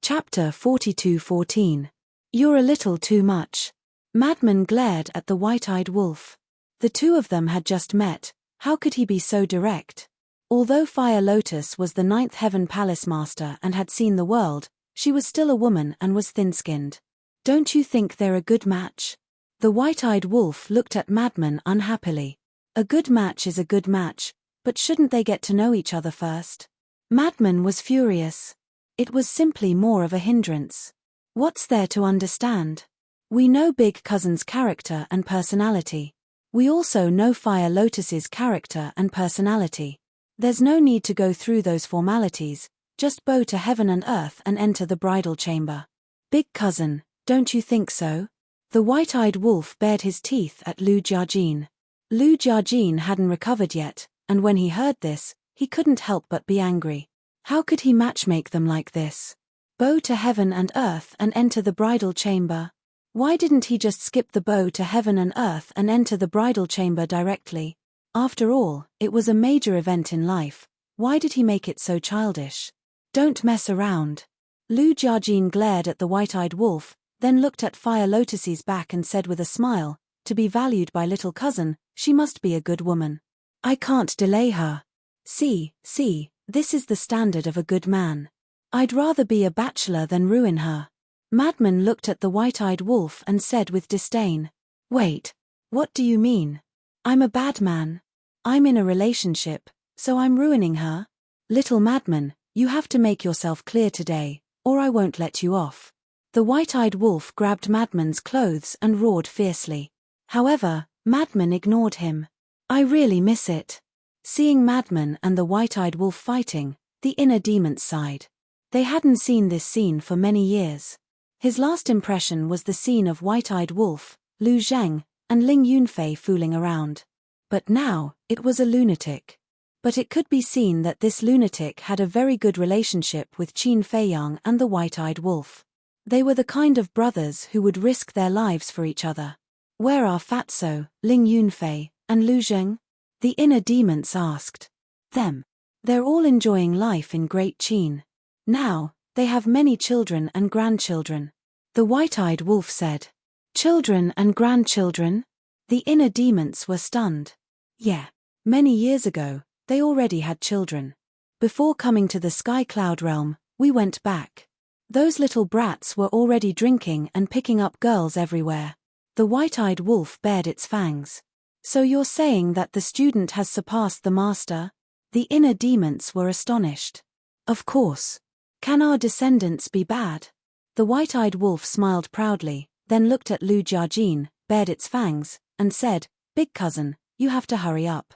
Chapter 42:14. You're a little too much. Madman glared at the white-eyed wolf. The two of them had just met. How could he be so direct? Although Fire Lotus was the ninth heaven palace master and had seen the world, she was still a woman and was thin-skinned. Don't you think they're a good match? The white-eyed wolf looked at Madman unhappily. A good match is a good match, but shouldn't they get to know each other first? Madman was furious. It was simply more of a hindrance. What's there to understand? We know Big Cousin's character and personality. We also know Fire Lotus's character and personality. There's no need to go through those formalities, just bow to heaven and earth and enter the bridal chamber. Big Cousin, don't you think so? The white-eyed wolf bared his teeth at Lu Jiajin. Lu Jiajin hadn't recovered yet, and when he heard this, he couldn't help but be angry. How could he matchmake them like this? Bow to heaven and earth and enter the bridal chamber? Why didn't he just skip the bow to heaven and earth and enter the bridal chamber directly? After all, it was a major event in life. Why did he make it so childish? Don't mess around. Lu Jiajin glared at the white-eyed wolf, then looked at Fire Lotus's back and said with a smile, to be valued by little cousin, she must be a good woman. I can't delay her. See, this is the standard of a good man. I'd rather be a bachelor than ruin her. Madman looked at the white-eyed wolf and said with disdain. Wait, what do you mean? I'm a bad man. I'm in a relationship, so I'm ruining her? Little Madman, you have to make yourself clear today, or I won't let you off. The white-eyed wolf grabbed Madman's clothes and roared fiercely. However, Madman ignored him. I really miss it. Seeing Madman and the white-eyed wolf fighting, the inner demons sighed. They hadn't seen this scene for many years. His last impression was the scene of white-eyed wolf, Lu Zhang, and Ling Yunfei fooling around. But now, it was a lunatic. But it could be seen that this lunatic had a very good relationship with Qin Feiyang and the white-eyed wolf. They were the kind of brothers who would risk their lives for each other. Where are Fatso, Ling Yunfei, and Lu Zheng? The inner demons asked. Them. They're all enjoying life in Great Qin. Now, they have many children and grandchildren. The white-eyed wolf said. Children and grandchildren? The inner demons were stunned. Yeah. Many years ago, they already had children. Before coming to the Sky Cloud realm, we went back. Those little brats were already drinking and picking up girls everywhere. The white-eyed wolf bared its fangs. So you're saying that the student has surpassed the master? The inner demons were astonished. Of course. Can our descendants be bad? The white-eyed wolf smiled proudly, then looked at Lu Jiajin, bared its fangs, and said, Big Cousin, you have to hurry up.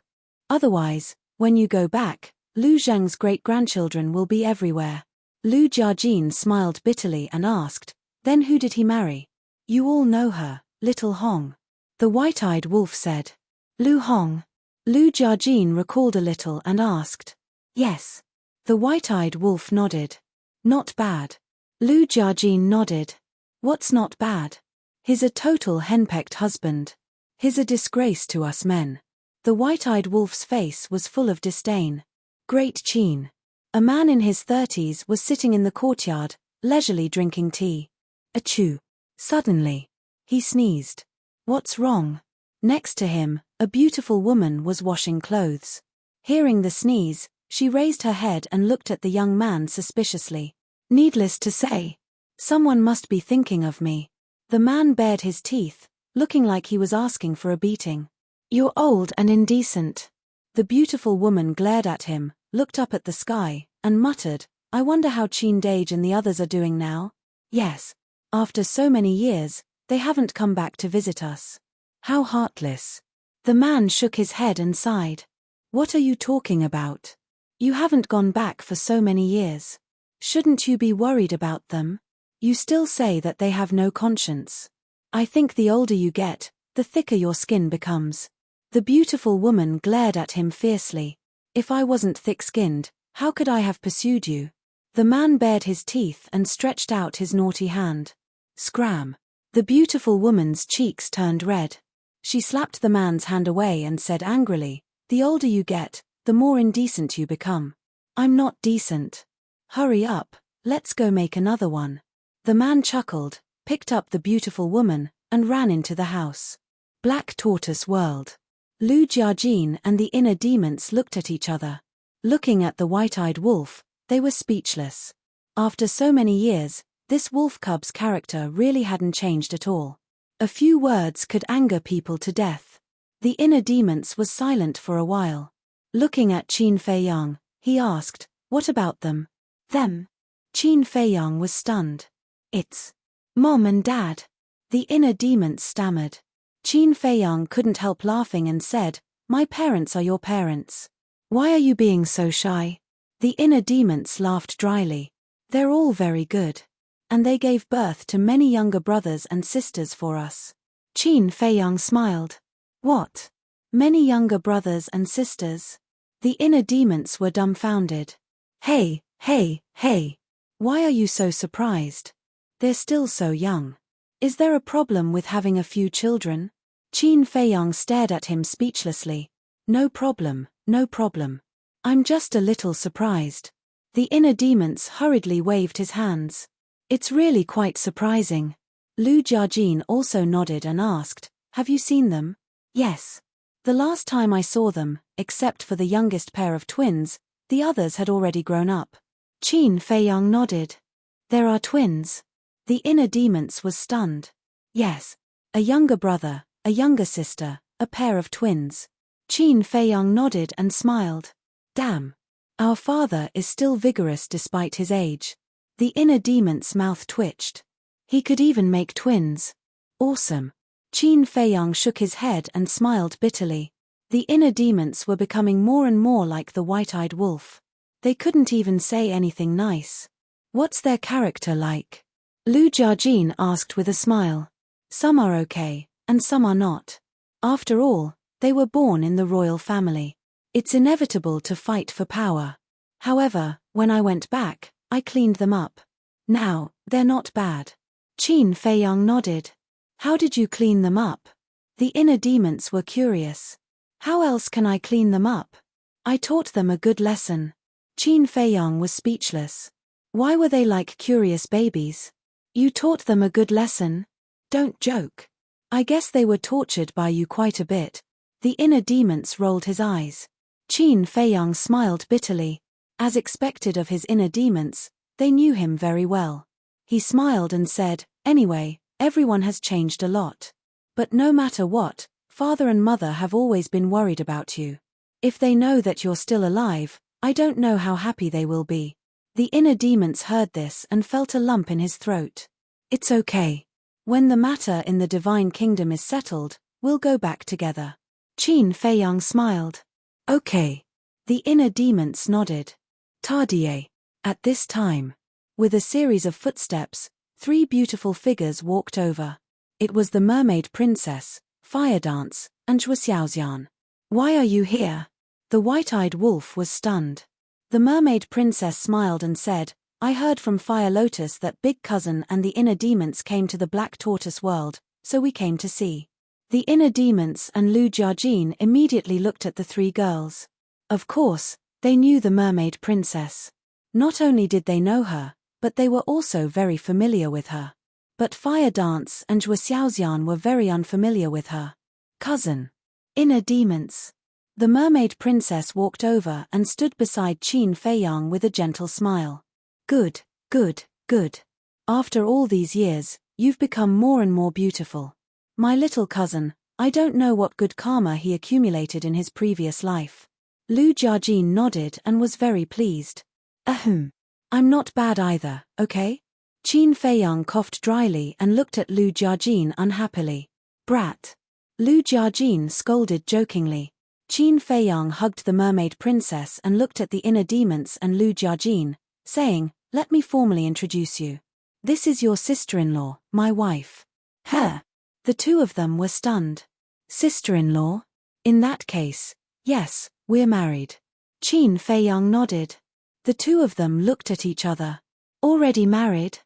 Otherwise, when you go back, Lu Zheng's great-grandchildren will be everywhere. Lu Jiajin smiled bitterly and asked, Then who did he marry? You all know her, Little Hong. The white-eyed wolf said. Lu Hong. Lu Jiajin recalled a little and asked. Yes. The white-eyed wolf nodded. Not bad. Lu Jiajin nodded. What's not bad? He's a total henpecked husband. He's a disgrace to us men. The white-eyed wolf's face was full of disdain. Great Qin. A man in his 30s was sitting in the courtyard, leisurely drinking tea. Achoo. Suddenly. He sneezed. What's wrong? Next to him, a beautiful woman was washing clothes. Hearing the sneeze, she raised her head and looked at the young man suspiciously. Needless to say, someone must be thinking of me. The man bared his teeth, looking like he was asking for a beating. You're old and indecent. The beautiful woman glared at him, looked up at the sky, and muttered, I wonder how Qin Dage and the others are doing now? Yes. After so many years, they haven't come back to visit us. How heartless. The man shook his head and sighed. What are you talking about? You haven't gone back for so many years. Shouldn't you be worried about them? You still say that they have no conscience. I think the older you get, the thicker your skin becomes. The beautiful woman glared at him fiercely. If I wasn't thick-skinned, how could I have pursued you? The man bared his teeth and stretched out his naughty hand. Scram. The beautiful woman's cheeks turned red. She slapped the man's hand away and said angrily, The older you get, the more indecent you become. I'm not decent. Hurry up, Let's go make another one. The man chuckled, picked up the beautiful woman, and ran into the house. Black Tortoise World. Lu Jiajin and the inner demons looked at each other. Looking at the white-eyed wolf, they were speechless. After so many years, this wolf cub's character really hadn't changed at all. A few words could anger people to death. The inner demons was silent for a while. Looking at Qin Feiyang, he asked, "What about them?" "Them?" Qin Feiyang was stunned. "It's Mom and Dad." The inner demons stammered. Qin Feiyang couldn't help laughing and said, "My parents are your parents. Why are you being so shy?" The inner demons laughed dryly. "They're all very good. And they gave birth to many younger brothers and sisters for us." Qin Feiyang smiled. "What? Many younger brothers and sisters?" The inner demons were dumbfounded. Hey, hey. Why are you so surprised? They're still so young. Is there a problem with having a few children?" Qin Feiyang stared at him speechlessly. No problem. I'm just a little surprised." The inner demons hurriedly waved his hands. "It's really quite surprising." Lu Jiajin also nodded and asked, "Have you seen them?" "Yes. The last time I saw them, except for the youngest pair of twins, the others had already grown up." Qin Feiyang nodded. "There are twins?" The inner demons was stunned. "Yes. A younger brother, a younger sister, a pair of twins." Qin Feiyang nodded and smiled. "Damn. Our father is still vigorous despite his age." The inner demon's mouth twitched. "He could even make twins. Awesome." Qin Feiyang shook his head and smiled bitterly. The inner demons were becoming more and more like the white-eyed wolf. They couldn't even say anything nice. "What's their character like?" Lu Jiajin asked with a smile. "Some are okay, and some are not. After all, they were born in the royal family. It's inevitable to fight for power. However, when I went back, I cleaned them up. Now, they're not bad." Qin Feiyang nodded. "How did you clean them up?" The inner demons were curious. "How else can I clean them up? I taught them a good lesson." Qin Feiyang was speechless. Why were they like curious babies? "You taught them a good lesson? Don't joke. I guess they were tortured by you quite a bit." The inner demons rolled his eyes. Qin Feiyang smiled bitterly. As expected of his inner demons, they knew him very well. He smiled and said, "Anyway, everyone has changed a lot. But no matter what, father and mother have always been worried about you. If they know that you're still alive, I don't know how happy they will be." The inner demons heard this and felt a lump in his throat. "It's okay. When the matter in the divine kingdom is settled, we'll go back together." Qin Feiyang smiled. "Okay." The inner demons nodded. Tardier. At this time, with a series of footsteps, 3 beautiful figures walked over. It was the mermaid princess, Fire Dance, and Zhuo Xiaoxian. "Why are you here?" The white-eyed wolf was stunned. The mermaid princess smiled and said, "I heard from Fire Lotus that Big Cousin and the inner demons came to the Black Tortoise World, so we came to see." The inner demons and Lu Jiajin immediately looked at the 3 girls. Of course, they knew the mermaid princess. Not only did they know her, but they were also very familiar with her. But Fire Dance and Zhuo Xiaoxian were very unfamiliar with her. "Cousin." Inner demons. The mermaid princess walked over and stood beside Qin Feiyang with a gentle smile. Good. After all these years, you've become more and more beautiful. My little cousin, I don't know what good karma he accumulated in his previous life." Lu Jiajin nodded and was very pleased. "Ahem. I'm not bad either, okay?" Qin Feiyang coughed dryly and looked at Lu Jiajin unhappily. "Brat." Lu Jiajin scolded jokingly. Qin Feiyang hugged the mermaid princess and looked at the inner demons and Lu Jiajin, saying, "Let me formally introduce you. This is your sister-in-law, my wife." "Her." The 2 of them were stunned. "Sister-in-law? In that case, yes, we're married." Qin Feiyang nodded. The 2 of them looked at each other. "Already married?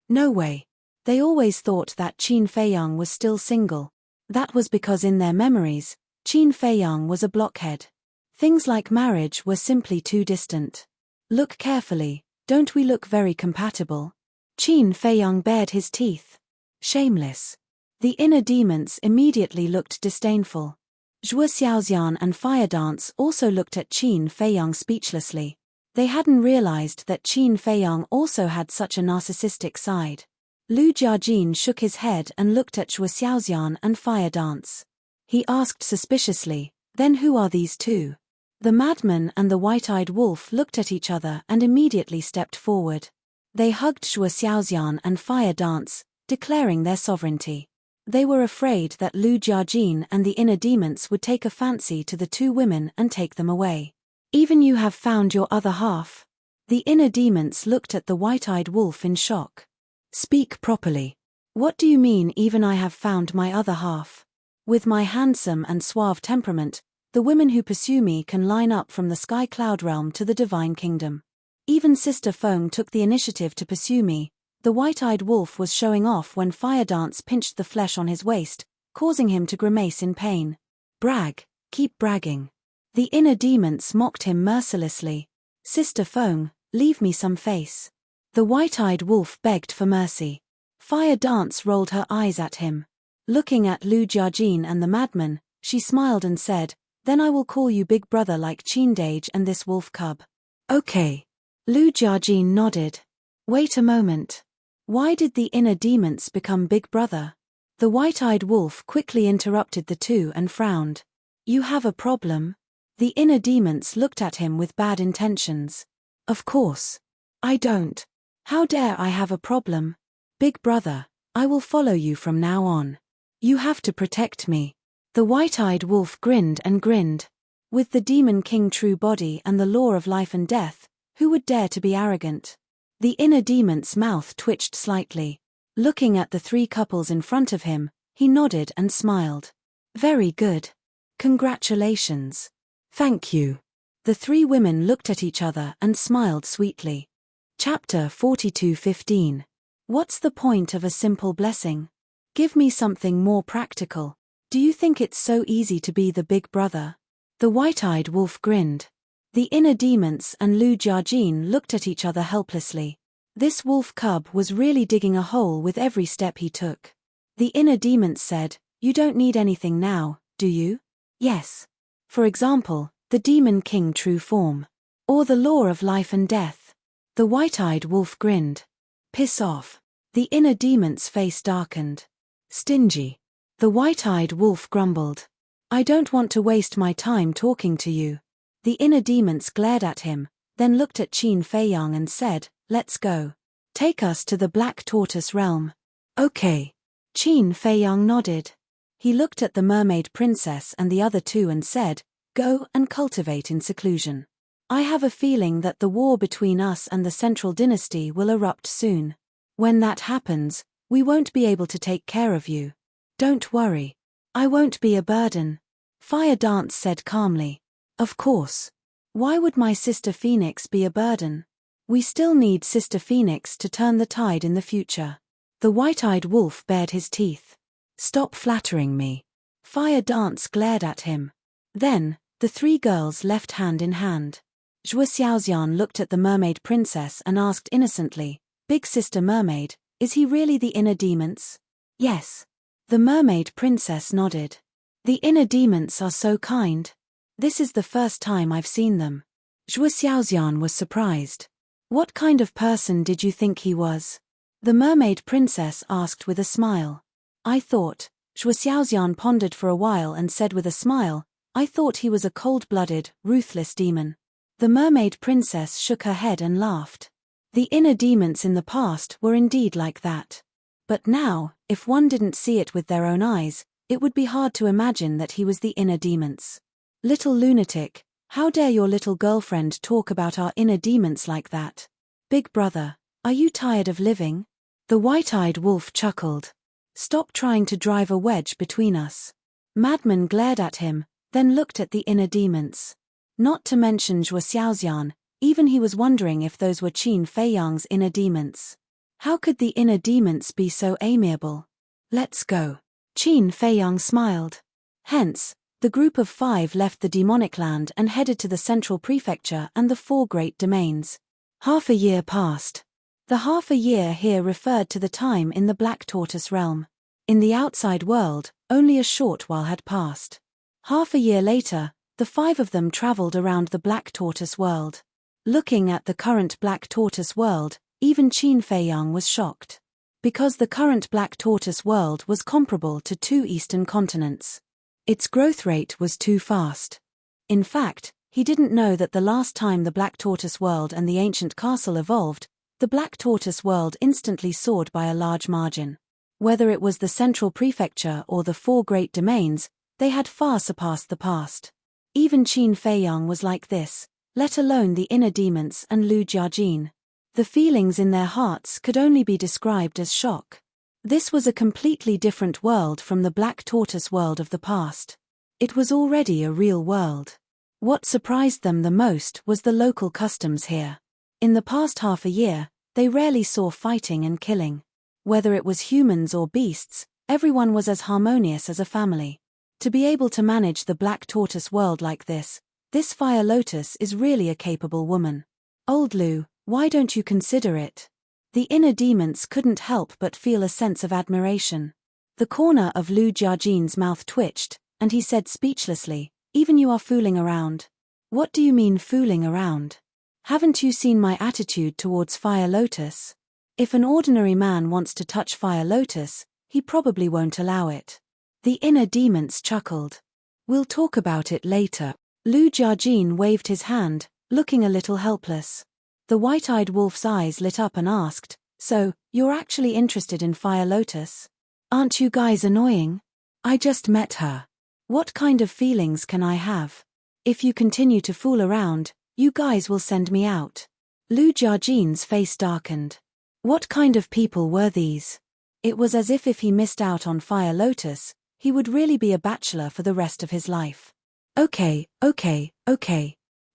No way." They always thought that Qin Feiyang was still single. That was because in their memories, Qin Feiyang was a blockhead. Things like marriage were simply too distant. "Look carefully, Don't we look very compatible? Qin Feiyang bared his teeth. Shameless. The inner demons immediately looked disdainful. Zhuo Xiaoxian and Fire Dance also looked at Qin Feiyang speechlessly. They hadn't realized that Qin Feiyang also had such a narcissistic side. Lu Jiajin shook his head and looked at Zhuo Xiaoxian and Fire Dance. He asked suspiciously, "Then who are these two?" The madman and the white-eyed wolf looked at each other and immediately stepped forward. They hugged Zhuo Xiaoxian and Fire Dance, declaring their sovereignty. They were afraid that Lu Jiajin and the inner demons would take a fancy to the two women and take them away. "Even you have found your other half?" The inner demons looked at the white-eyed wolf in shock. "Speak properly. What do you mean, even I have found my other half? With my handsome and suave temperament, the women who pursue me can line up from the sky cloud realm to the divine kingdom. Even Sister Feng took the initiative to pursue me." The white-eyed wolf was showing off when Fire Dance pinched the flesh on his waist, causing him to grimace in pain. "Brag, keep bragging." The inner demons mocked him mercilessly. "Sister Feng, leave me some face." The white-eyed wolf begged for mercy. Fire Dance rolled her eyes at him. Looking at Lu Jiajin and the madman, she smiled and said, "Then I will call you big brother like Qindage and this wolf cub." "Okay." Lu Jiajin nodded. "Wait a moment. Why did the inner demons become big brother?" The white-eyed wolf quickly interrupted the two and frowned. "You have a problem?" The inner demons looked at him with bad intentions. "Of course. I don't. How dare I have a problem? Big brother, I will follow you from now on. You have to protect me." The white-eyed wolf grinned and grinned. With the demon king true body and the law of life and death, who would dare to be arrogant? The inner demon's mouth twitched slightly. Looking at the three couples in front of him, he nodded and smiled. "Very good. Congratulations." "Thank you." The three women looked at each other and smiled sweetly. Chapter 42:15. What's the point of a simple blessing? Give me something more practical. Do you think it's so easy to be the big brother? The white-eyed wolf grinned. The inner demons and Lu Jiajin looked at each other helplessly. This wolf cub was really digging a hole with every step he took. The inner demons said, "You don't need anything now, do you?" "Yes. For example, the demon king true form. Or the law of life and death." The white-eyed wolf grinned. "Piss off." The inner demon's face darkened. "Stingy." The white-eyed wolf grumbled. "I don't want to waste my time talking to you." The inner demons glared at him, then looked at Qin Feiyang and said, "Let's go. Take us to the Black Tortoise realm." "Okay." Qin Feiyang nodded. He looked at the mermaid princess and the other two and said, "Go and cultivate in seclusion. I have a feeling that the war between us and the Central Dynasty will erupt soon. When that happens, we won't be able to take care of you. Don't worry. I won't be a burden." Fire Dance said calmly. "Of course. Why would my sister Phoenix be a burden? We still need Sister Phoenix to turn the tide in the future." The white-eyed wolf bared his teeth. "Stop flattering me." Fire Dance glared at him. Then, the three girls left hand in hand. Zhuo Xiaoxian looked at the mermaid princess and asked innocently, "Big sister mermaid, is he really the inner demons?" "Yes." The mermaid princess nodded. "The inner demons are so kind. This is the first time I've seen them." Zhuo Xiaoxian was surprised. "What kind of person did you think he was?" The mermaid princess asked with a smile. "I thought," Zhuo Xiaoxian pondered for a while and said with a smile, "I thought he was a cold-blooded, ruthless demon." The mermaid princess shook her head and laughed. The inner demons in the past were indeed like that. But now, if one didn't see it with their own eyes, it would be hard to imagine that he was the inner demons. "Little lunatic, how dare your little girlfriend talk about our inner demons like that? Big brother, are you tired of living?" The white-eyed wolf chuckled. "Stop trying to drive a wedge between us." Madman glared at him, then looked at the inner demons. Not to mention Zhuo Xiaoxian, even he was wondering if those were Qin Feiyang's inner demons. How could the inner demons be so amiable? "Let's go." Qin Feiyang smiled. Hence, the group of 5 left the demonic land and headed to the central prefecture and the 4 great domains. Half a year passed. The half a year here referred to the time in the Black Tortoise realm. In the outside world, only a short while had passed. Half a year later, the five of them traveled around the Black Tortoise world. Looking at the current Black Tortoise world, even Qin Feiyang was shocked. Because the current Black Tortoise world was comparable to two eastern continents. Its growth rate was too fast. In fact, he didn't know that the last time the Black Tortoise world and the ancient castle evolved, the Black Tortoise world instantly soared by a large margin. Whether it was the central prefecture or the four great domains, they had far surpassed the past. Even Qin Feiyang was like this, let alone the inner demons and Lu Jiajin. The feelings in their hearts could only be described as shock. This was a completely different world from the Black Tortoise world of the past. It was already a real world. What surprised them the most was the local customs here. In the past half a year, they rarely saw fighting and killing. Whether it was humans or beasts, everyone was as harmonious as a family. To be able to manage the Black Tortoise world like this Fire Lotus is really a capable woman. Old Lu, why don't you consider it? The inner demons couldn't help but feel a sense of admiration. The corner of Lu Jiajin's mouth twitched, and he said speechlessly, even you are fooling around. What do you mean fooling around? Haven't you seen my attitude towards Fire Lotus? If an ordinary man wants to touch Fire Lotus, he probably won't allow it. The inner demons chuckled. We'll talk about it later. Lu Jiajin waved his hand, looking a little helpless. The white-eyed wolf's eyes lit up and asked, so, you're actually interested in Fire Lotus? Aren't you guys annoying? I just met her. What kind of feelings can I have? If you continue to fool around, you guys will send me out. Lu Jiajin's face darkened. What kind of people were these? It was as if he missed out on Fire Lotus, he would really be a bachelor for the rest of his life. Okay.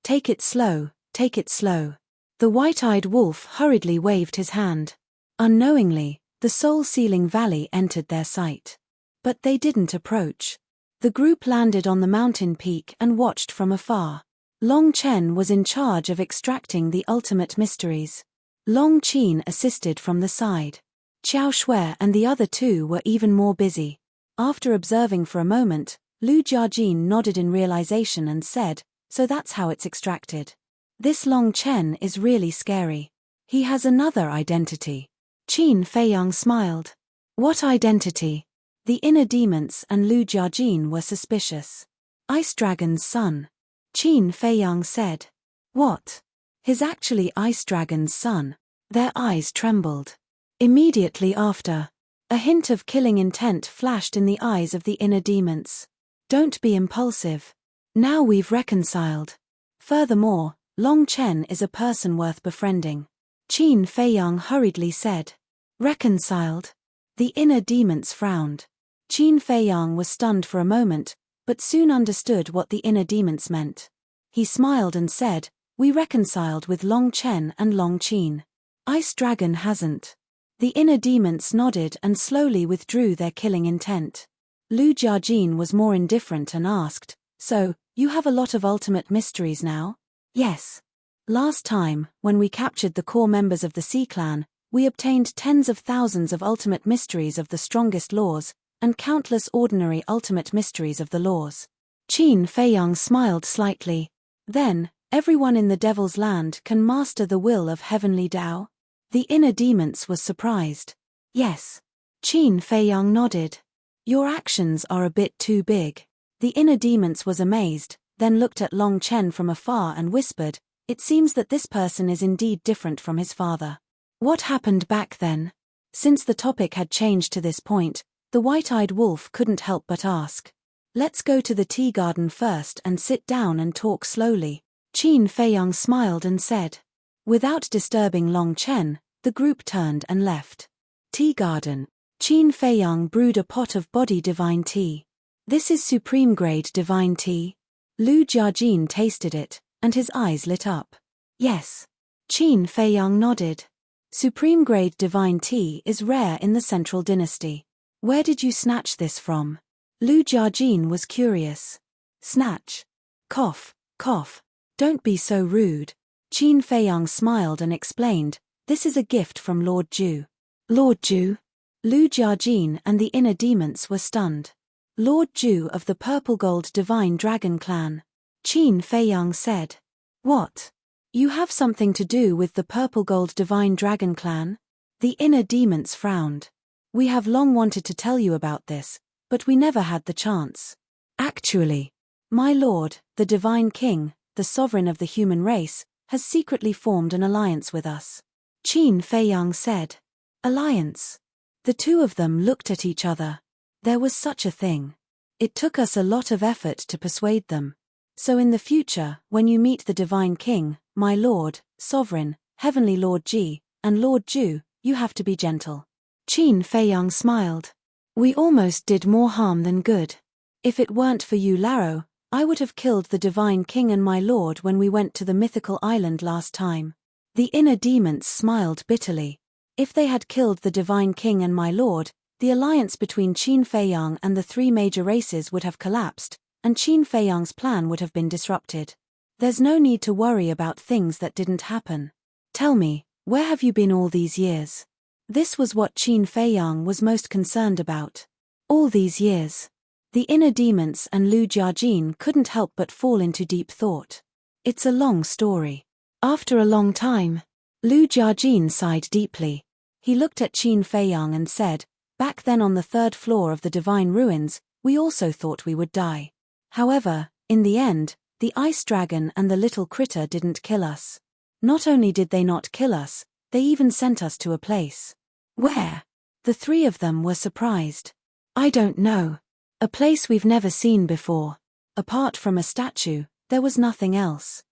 Take it slow, take it slow. The white-eyed wolf hurriedly waved his hand. Unknowingly, the soul-sealing valley entered their sight. But they didn't approach. The group landed on the mountain peak and watched from afar. Long Chen was in charge of extracting the ultimate mysteries. Long Qin assisted from the side. Qiao Shui and the other two were even more busy. After observing for a moment, Lu Jiajin nodded in realization and said, so that's how it's extracted. This Long Chen is really scary. He has another identity. Qin Feiyang smiled. What identity? The inner demons and Lu Jiajin were suspicious. Ice Dragon's son. Qin Feiyang said. What? He's actually Ice Dragon's son. Their eyes trembled. Immediately after, a hint of killing intent flashed in the eyes of the inner demons. Don't be impulsive. Now we've reconciled. Furthermore, Long Chen is a person worth befriending. Qin Feiyang hurriedly said. Reconciled? The inner demons frowned. Qin Feiyang was stunned for a moment, but soon understood what the inner demons meant. He smiled and said, we reconciled with Long Chen and Long Qin. Ice Dragon hasn't. The inner demons nodded and slowly withdrew their killing intent. Lu Jiajin was more indifferent and asked, so, you have a lot of ultimate mysteries now? Yes. Last time, when we captured the core members of the Sea Clan, we obtained tens of thousands of ultimate mysteries of the strongest laws, and countless ordinary ultimate mysteries of the laws. Qin Feiyang smiled slightly. Then, everyone in the Devil's Land can master the will of heavenly Tao? The inner demons was surprised. Yes. Qin Feiyang nodded. Your actions are a bit too big. The inner demons was amazed, then looked at Long Chen from afar and whispered, it seems that this person is indeed different from his father. What happened back then? Since the topic had changed to this point, the white-eyed wolf couldn't help but ask. Let's go to the tea garden first and sit down and talk slowly. Qin Feiyang smiled and said. Without disturbing Long Chen, the group turned and left. Tea garden. Qin Feiyang brewed a pot of body divine tea. This is supreme grade divine tea. Lu Jiajin tasted it, and his eyes lit up. Yes. Qin Feiyang nodded. Supreme grade divine tea is rare in the Central Dynasty. Where did you snatch this from? Lu Jiajin was curious. Snatch. Cough, cough. Don't be so rude. Qin Feiyang smiled and explained, "This is a gift from Lord Ju." Lord Ju? Lu Jiajin and the inner demons were stunned. Lord Ju of the Purple Gold Divine Dragon Clan. Qin Feiyang said. What? You have something to do with the Purple Gold Divine Dragon Clan? The inner demons frowned. We have long wanted to tell you about this, but we never had the chance. Actually, my lord, the Divine King, the sovereign of the human race, has secretly formed an alliance with us. Qin Feiyang said. Alliance? The two of them looked at each other. There was such a thing. It took us a lot of effort to persuade them. So in the future, when you meet the Divine King, my lord, sovereign, heavenly Lord Ji, and Lord Ju, you have to be gentle. Qin Feiyang smiled. We almost did more harm than good. If it weren't for you Laro, I would have killed the Divine King and my lord when we went to the mythical island last time. The inner demons smiled bitterly. If they had killed the Divine King and my lord, the alliance between Qin Feiyang and the three major races would have collapsed, and Qin Feiyang's plan would have been disrupted. There's no need to worry about things that didn't happen. Tell me, where have you been all these years? This was what Qin Feiyang was most concerned about. All these years. The inner demons and Lu Jiajin couldn't help but fall into deep thought. It's a long story. After a long time, Lu Jiajin sighed deeply. He looked at Qin Feiyang and said, back then on the third floor of the Divine Ruins, we also thought we would die. However, in the end, the ice dragon and the little critter didn't kill us. Not only did they not kill us, they even sent us to a place. Where? The three of them were surprised. I don't know. A place we've never seen before. Apart from a statue, there was nothing else.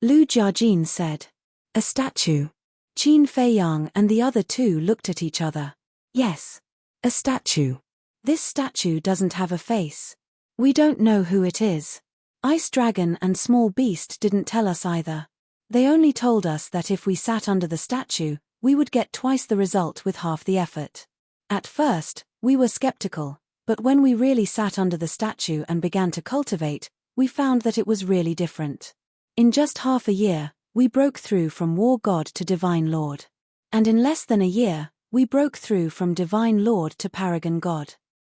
Lu Jiajin said. A statue. Qin Feiyang and the other two looked at each other. Yes. A statue. This statue doesn't have a face. We don't know who it is. Ice Dragon and Small Beast didn't tell us either. They only told us that if we sat under the statue, we would get twice the result with half the effort. At first, we were skeptical, but when we really sat under the statue and began to cultivate, we found that it was really different. In just half a year, we broke through from War God to Divine Lord. And in less than a year, we broke through from Divine Lord to Paragon God.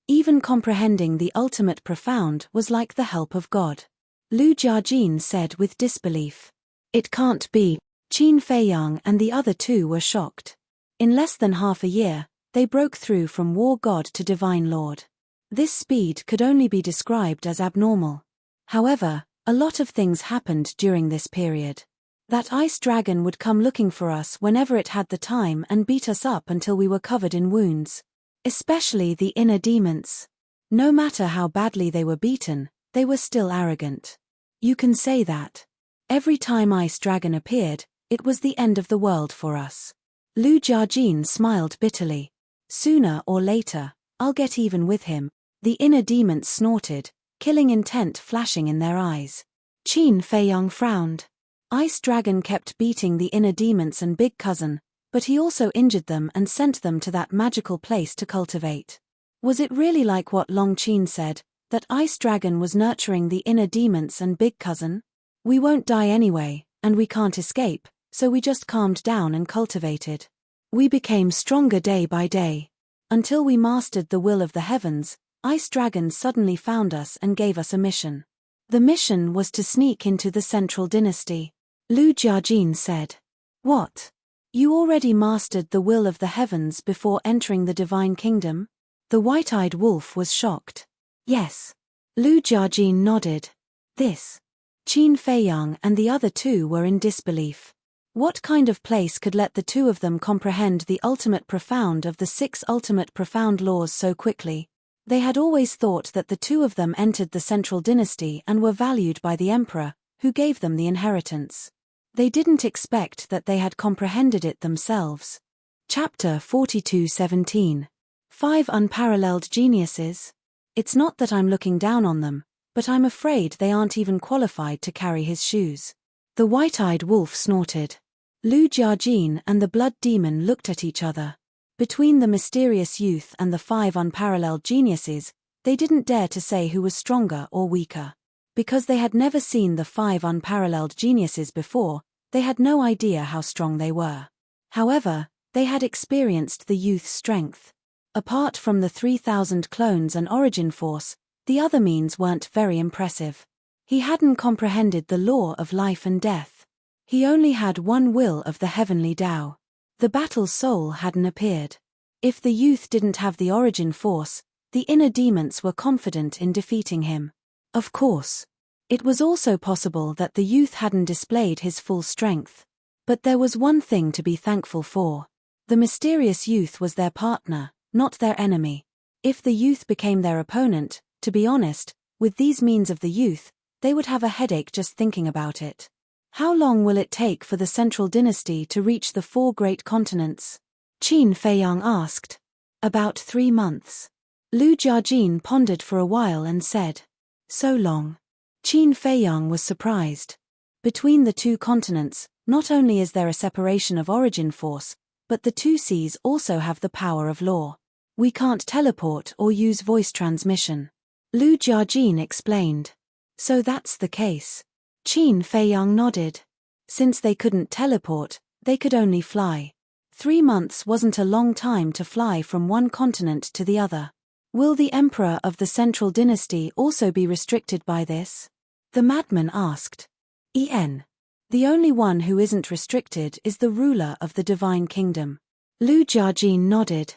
Even comprehending the ultimate profound was like the help of God. Lu Jiajin said with disbelief. It can't be. Qin Feiyang and the other two were shocked. In less than half a year, they broke through from War God to Divine Lord. This speed could only be described as abnormal. However, a lot of things happened during this period. That ice dragon would come looking for us whenever it had the time and beat us up until we were covered in wounds. Especially the inner demons. No matter how badly they were beaten, they were still arrogant. You can say that. Every time Ice Dragon appeared, it was the end of the world for us. Lu Jiajin smiled bitterly. Sooner or later, I'll get even with him. The inner demons snorted, killing intent flashing in their eyes. Qin Feiyang frowned. Ice Dragon kept beating the inner demons and Big Cousin, but he also injured them and sent them to that magical place to cultivate. Was it really like what Long Qin said, that Ice Dragon was nurturing the inner demons and Big Cousin? We won't die anyway, and we can't escape, so we just calmed down and cultivated. We became stronger day by day. Until we mastered the will of the heavens, Ice Dragon suddenly found us and gave us a mission. The mission was to sneak into the Central Dynasty. Lu Jiajin said. What? You already mastered the will of the heavens before entering the Divine Kingdom? The white-eyed wolf was shocked. Yes. Lu Jiajin nodded. This. Qin Feiyang and the other two were in disbelief. What kind of place could let the two of them comprehend the ultimate profound of the 6 ultimate profound laws so quickly? They had always thought that the two of them entered the Central Dynasty and were valued by the Emperor, who gave them the inheritance. They didn't expect that they had comprehended it themselves. Chapter 42:17. 5 Unparalleled Geniuses. It's not that I'm looking down on them, but I'm afraid they aren't even qualified to carry his shoes. The white-eyed wolf snorted. Lu Jiajin and the blood demon looked at each other. Between the mysterious youth and the 5 unparalleled geniuses, they didn't dare to say who was stronger or weaker. Because they had never seen the 5 unparalleled geniuses before, They had no idea how strong they were. However, they had experienced the youth's strength. Apart from the 3,000 clones and origin force, the other means weren't very impressive. He hadn't comprehended the law of life and death. He only had one will of the heavenly Tao. The battle soul hadn't appeared. If the youth didn't have the origin force, the inner demons were confident in defeating him. Of course. It was also possible that the youth hadn't displayed his full strength. But there was one thing to be thankful for. The mysterious youth was their partner, not their enemy. If the youth became their opponent, to be honest, with these means of the youth, they would have a headache just thinking about it. How long will it take for the Central Dynasty to reach the 4 great continents? Qin Feiyang asked. About 3 months. Lu Jiajin pondered for a while and said. So long. Qin Feiyang was surprised. Between the 2 continents, not only is there a separation of origin force, but the 2 seas also have the power of law. We can't teleport or use voice transmission. Lu Jiajin explained. So that's the case. Qin Feiyang nodded. Since they couldn't teleport, they could only fly. 3 months wasn't a long time to fly from one continent to the other. Will the Emperor of the Central Dynasty also be restricted by this? The madman asked. The only one who isn't restricted is the ruler of the Divine Kingdom. Lu Jiajin nodded.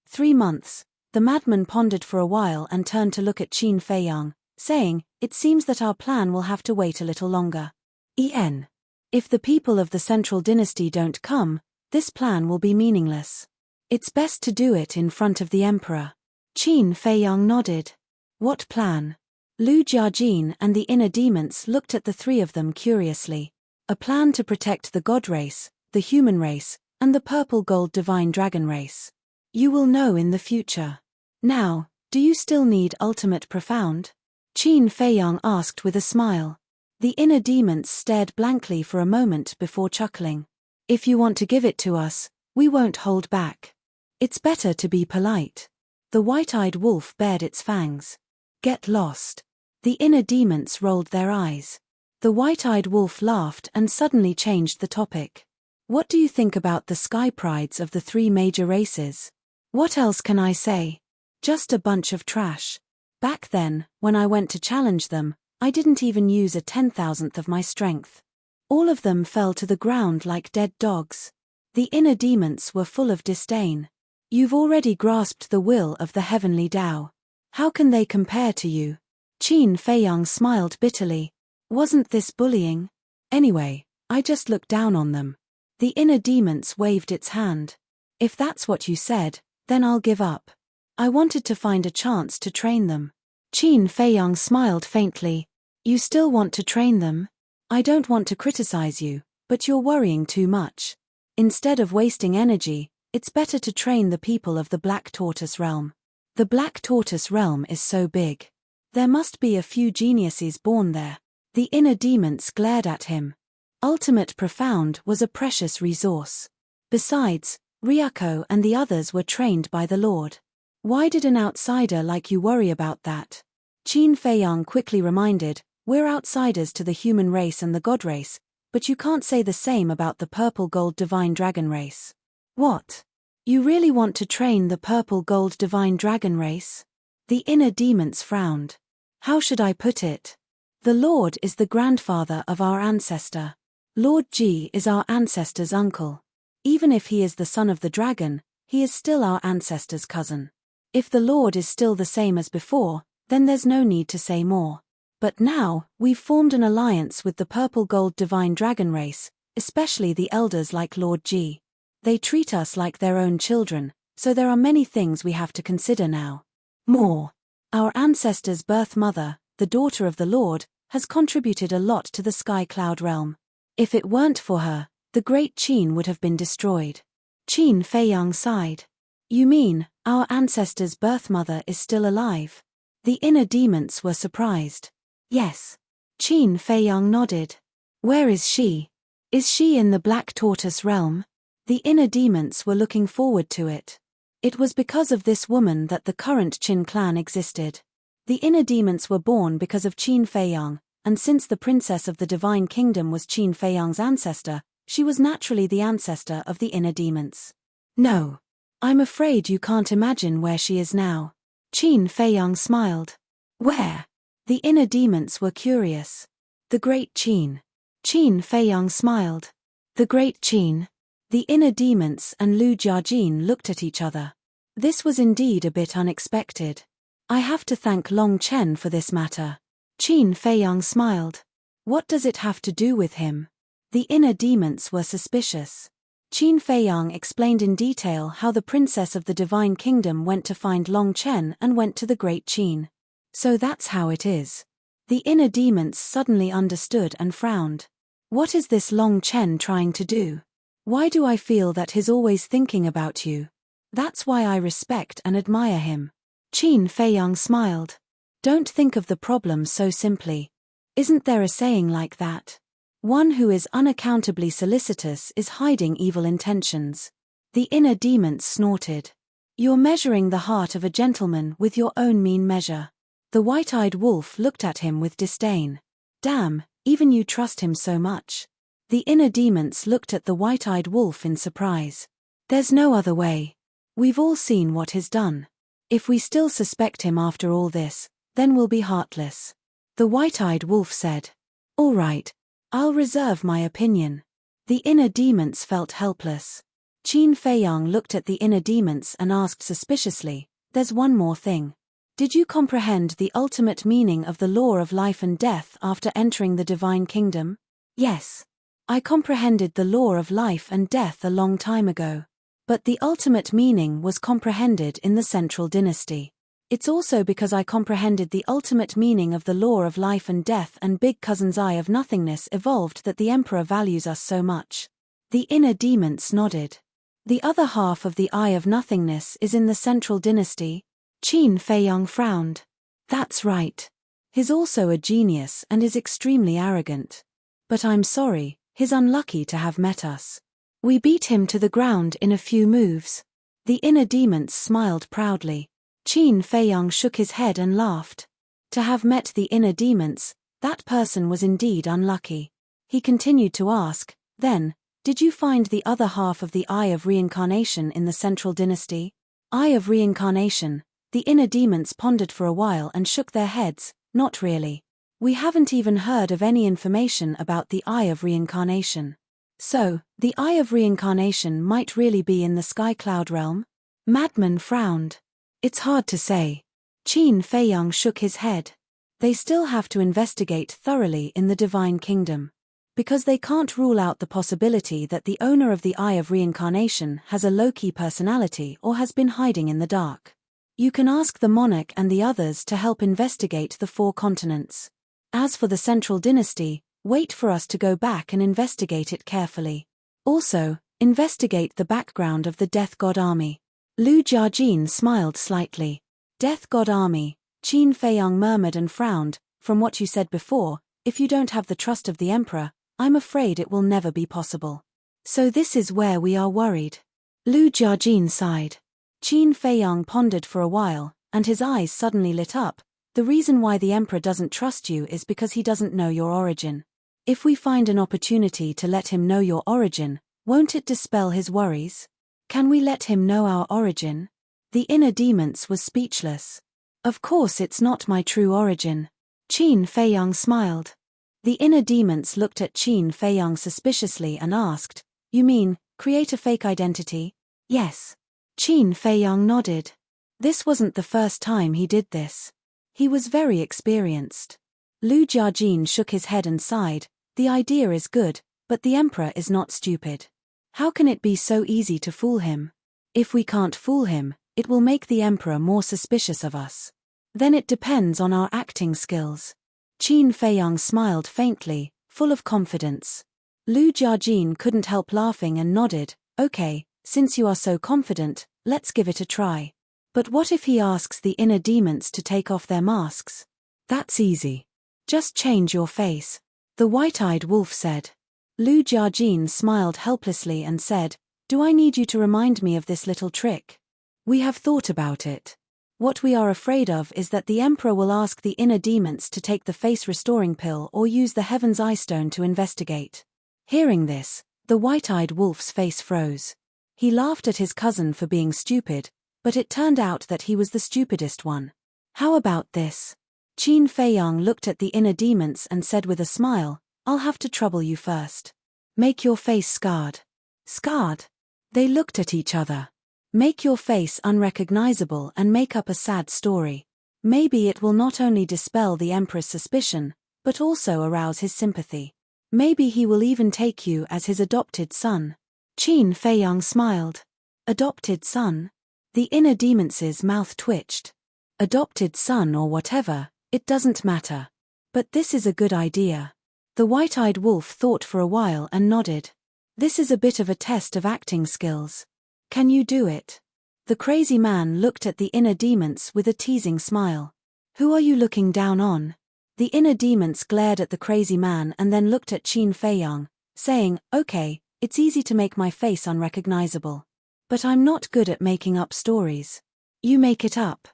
3 months. The madman pondered for a while and turned to look at Qin Feiyang, saying, it seems that our plan will have to wait a little longer. If the people of the Central Dynasty don't come, this plan will be meaningless. It's best to do it in front of the Emperor. Qin Feiyang nodded. What plan? Lu Jiajin and the inner demons looked at the 3 of them curiously. A plan to protect the god race, the human race, and the purple gold divine dragon race. You will know in the future. Now, do you still need ultimate profound? Qin Feiyang asked with a smile. The inner demons stared blankly for a moment before chuckling. If you want to give it to us, we won't hold back. It's better to be polite. The white-eyed wolf bared its fangs. Get lost. The inner demons rolled their eyes. The white-eyed wolf laughed and suddenly changed the topic. What do you think about the sky prides of the 3 major races? What else can I say? Just a bunch of trash. Back then, when I went to challenge them, I didn't even use a 10,000th of my strength. All of them fell to the ground like dead dogs. The inner demons were full of disdain. You've already grasped the will of the heavenly Tao. How can they compare to you? Qin Feiyang smiled bitterly. Wasn't this bullying? Anyway, I just looked down on them. The inner demons waved its hand. If that's what you said, then I'll give up. I wanted to find a chance to train them. Qin Feiyang smiled faintly. You still want to train them? I don't want to criticize you, but you're worrying too much. Instead of wasting energy, it's better to train the people of the Black Tortoise realm. The Black Tortoise realm is so big. There must be a few geniuses born there. The inner demons glared at him. Ultimate Profound was a precious resource. Besides, Ryuko and the others were trained by the Lord. Why did an outsider like you worry about that? Qin Feiyang quickly reminded, we're outsiders to the human race and the god race, but you can't say the same about the purple gold divine dragon race. What? You really want to train the purple gold divine dragon race? The inner demons frowned. How should I put it? The Lord is the grandfather of our ancestor. Lord Ji is our ancestor's uncle. Even if he is the son of the dragon, he is still our ancestor's cousin. If the Lord is still the same as before, then there's no need to say more. But now, we've formed an alliance with the purple gold divine dragon race, especially the elders like Lord Ji. They treat us like their own children, so there are many things we have to consider now. More. Our ancestor's birth mother, the daughter of the Lord, has contributed a lot to the sky cloud realm. If it weren't for her, the great Qin would have been destroyed. Qin Feiyang sighed. You mean, our ancestor's birth mother is still alive? The inner demons were surprised. Yes. Qin Feiyang nodded. Where is she? Is she in the Black Tortoise realm? The inner demons were looking forward to it. It was because of this woman that the current Qin clan existed. The inner demons were born because of Qin Feiyang, and since the princess of the divine kingdom was Qin Feiyang's ancestor, she was naturally the ancestor of the inner demons. No. I'm afraid you can't imagine where she is now. Qin Feiyang smiled. Where? The inner demons were curious. The great Qin. Qin Feiyang smiled. The great Qin. The inner demons and Lu Jiajin looked at each other. This was indeed a bit unexpected. I have to thank Long Chen for this matter. Qin Feiyang smiled. What does it have to do with him? The inner demons were suspicious. Qin Feiyang explained in detail how the princess of the divine kingdom went to find Long Chen and went to the great Qin. So that's how it is. The inner demons suddenly understood and frowned. What is this Long Chen trying to do? Why do I feel that he's always thinking about you? That's why I respect and admire him. Qin Feiyang smiled. Don't think of the problem so simply. Isn't there a saying like that? One who is unaccountably solicitous is hiding evil intentions. The inner demons snorted. You're measuring the heart of a gentleman with your own mean measure. The white-eyed wolf looked at him with disdain. Damn, even you trust him so much. The inner demons looked at the white-eyed wolf in surprise. There's no other way. We've all seen what he's done. If we still suspect him after all this, then we'll be heartless. The white-eyed wolf said. All right. I'll reserve my opinion. The inner demons felt helpless. Qin Feiyang looked at the inner demons and asked suspiciously, there's one more thing. Did you comprehend the ultimate meaning of the law of life and death after entering the divine kingdom? Yes. I comprehended the law of life and death a long time ago. But the ultimate meaning was comprehended in the central dynasty. It's also because I comprehended the ultimate meaning of the law of life and death and Big Cousin's Eye of Nothingness evolved that the Emperor values us so much. The inner demons nodded. The other half of the Eye of Nothingness is in the central dynasty. Qin Feiyang frowned. That's right. He's also a genius and is extremely arrogant. But I'm sorry, he's unlucky to have met us. We beat him to the ground in a few moves. The inner demons smiled proudly. Qin Feiyang shook his head and laughed. To have met the inner demons, that person was indeed unlucky. He continued to ask, then, did you find the other half of the Eye of Reincarnation in the central dynasty? Eye of Reincarnation. The inner demons pondered for a while and shook their heads. Not really. We haven't even heard of any information about the Eye of Reincarnation. So, the Eye of Reincarnation might really be in the Sky Cloud realm? Madman frowned. It's hard to say. Qin Feiyang shook his head. They still have to investigate thoroughly in the Divine Kingdom. Because they can't rule out the possibility that the owner of the Eye of Reincarnation has a low-key personality or has been hiding in the dark. You can ask the monarch and the others to help investigate the 4 continents. As for the central dynasty, wait for us to go back and investigate it carefully. Also, investigate the background of the Death God Army. Lu Jiajin smiled slightly. Death God Army, Qin Feiyang murmured and frowned. From what you said before, if you don't have the trust of the Emperor, I'm afraid it will never be possible. So this is where we are worried. Lu Jiajin sighed. Qin Feiyang pondered for a while, and his eyes suddenly lit up. The reason why the Emperor doesn't trust you is because he doesn't know your origin. If we find an opportunity to let him know your origin, won't it dispel his worries? Can we let him know our origin? The inner demons was speechless. Of course it's not my true origin. Qin Feiyang smiled. The inner demons looked at Qin Feiyang suspiciously and asked, you mean, create a fake identity? Yes. Qin Feiyang nodded. This wasn't the first time he did this. He was very experienced. Lu Jiajin shook his head and sighed. The idea is good, but the Emperor is not stupid. How can it be so easy to fool him? If we can't fool him, it will make the Emperor more suspicious of us. Then it depends on our acting skills. Qin Feiyang smiled faintly, full of confidence. Lu Jiajin couldn't help laughing and nodded. Okay, since you are so confident, let's give it a try. But what if he asks the inner demons to take off their masks? That's easy. Just change your face. The white-eyed wolf said. Lu Jiajin smiled helplessly and said, do I need you to remind me of this little trick? We have thought about it. What we are afraid of is that the Emperor will ask the inner demons to take the face-restoring pill or use the Heaven's Eye Stone to investigate. Hearing this, the white-eyed wolf's face froze. He laughed at his cousin for being stupid, but it turned out that he was the stupidest one. How about this? Qin Feiyang looked at the inner demons and said with a smile, I'll have to trouble you first. Make your face scarred. Scarred? They looked at each other. Make your face unrecognizable and make up a sad story. Maybe it will not only dispel the Emperor's suspicion, but also arouse his sympathy. Maybe he will even take you as his adopted son. Qin Feiyang smiled. Adopted son? The inner demon's mouth twitched. Adopted son or whatever, it doesn't matter. But this is a good idea. The white-eyed wolf thought for a while and nodded. This is a bit of a test of acting skills. Can you do it? The crazy man looked at the inner demons with a teasing smile. Who are you looking down on? The inner demons glared at the crazy man and then looked at Qin Feiyang, saying, Okay, it's easy to make my face unrecognizable. But I'm not good at making up stories. You make it up.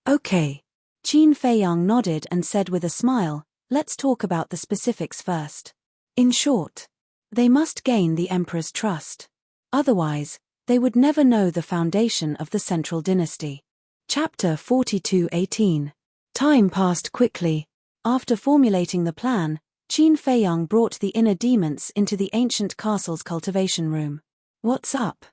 Okay. Qin Feiyang nodded and said with a smile, Let's talk about the specifics first. In short, they must gain the Emperor's trust. Otherwise, they would never know the foundation of the central dynasty. Chapter 42:18. Time passed quickly. After formulating the plan, Qin Feiyang brought the inner demons into the ancient castle's cultivation room. What's up?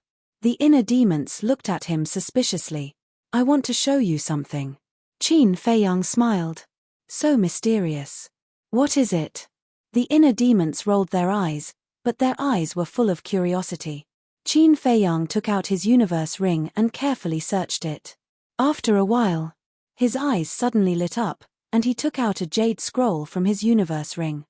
The inner demons looked at him suspiciously. I want to show you something. Qin Feiyang smiled. So mysterious. What is it? The inner demons rolled their eyes, but their eyes were full of curiosity. Qin Feiyang took out his universe ring and carefully searched it. After a while, his eyes suddenly lit up, and he took out a jade scroll from his universe ring.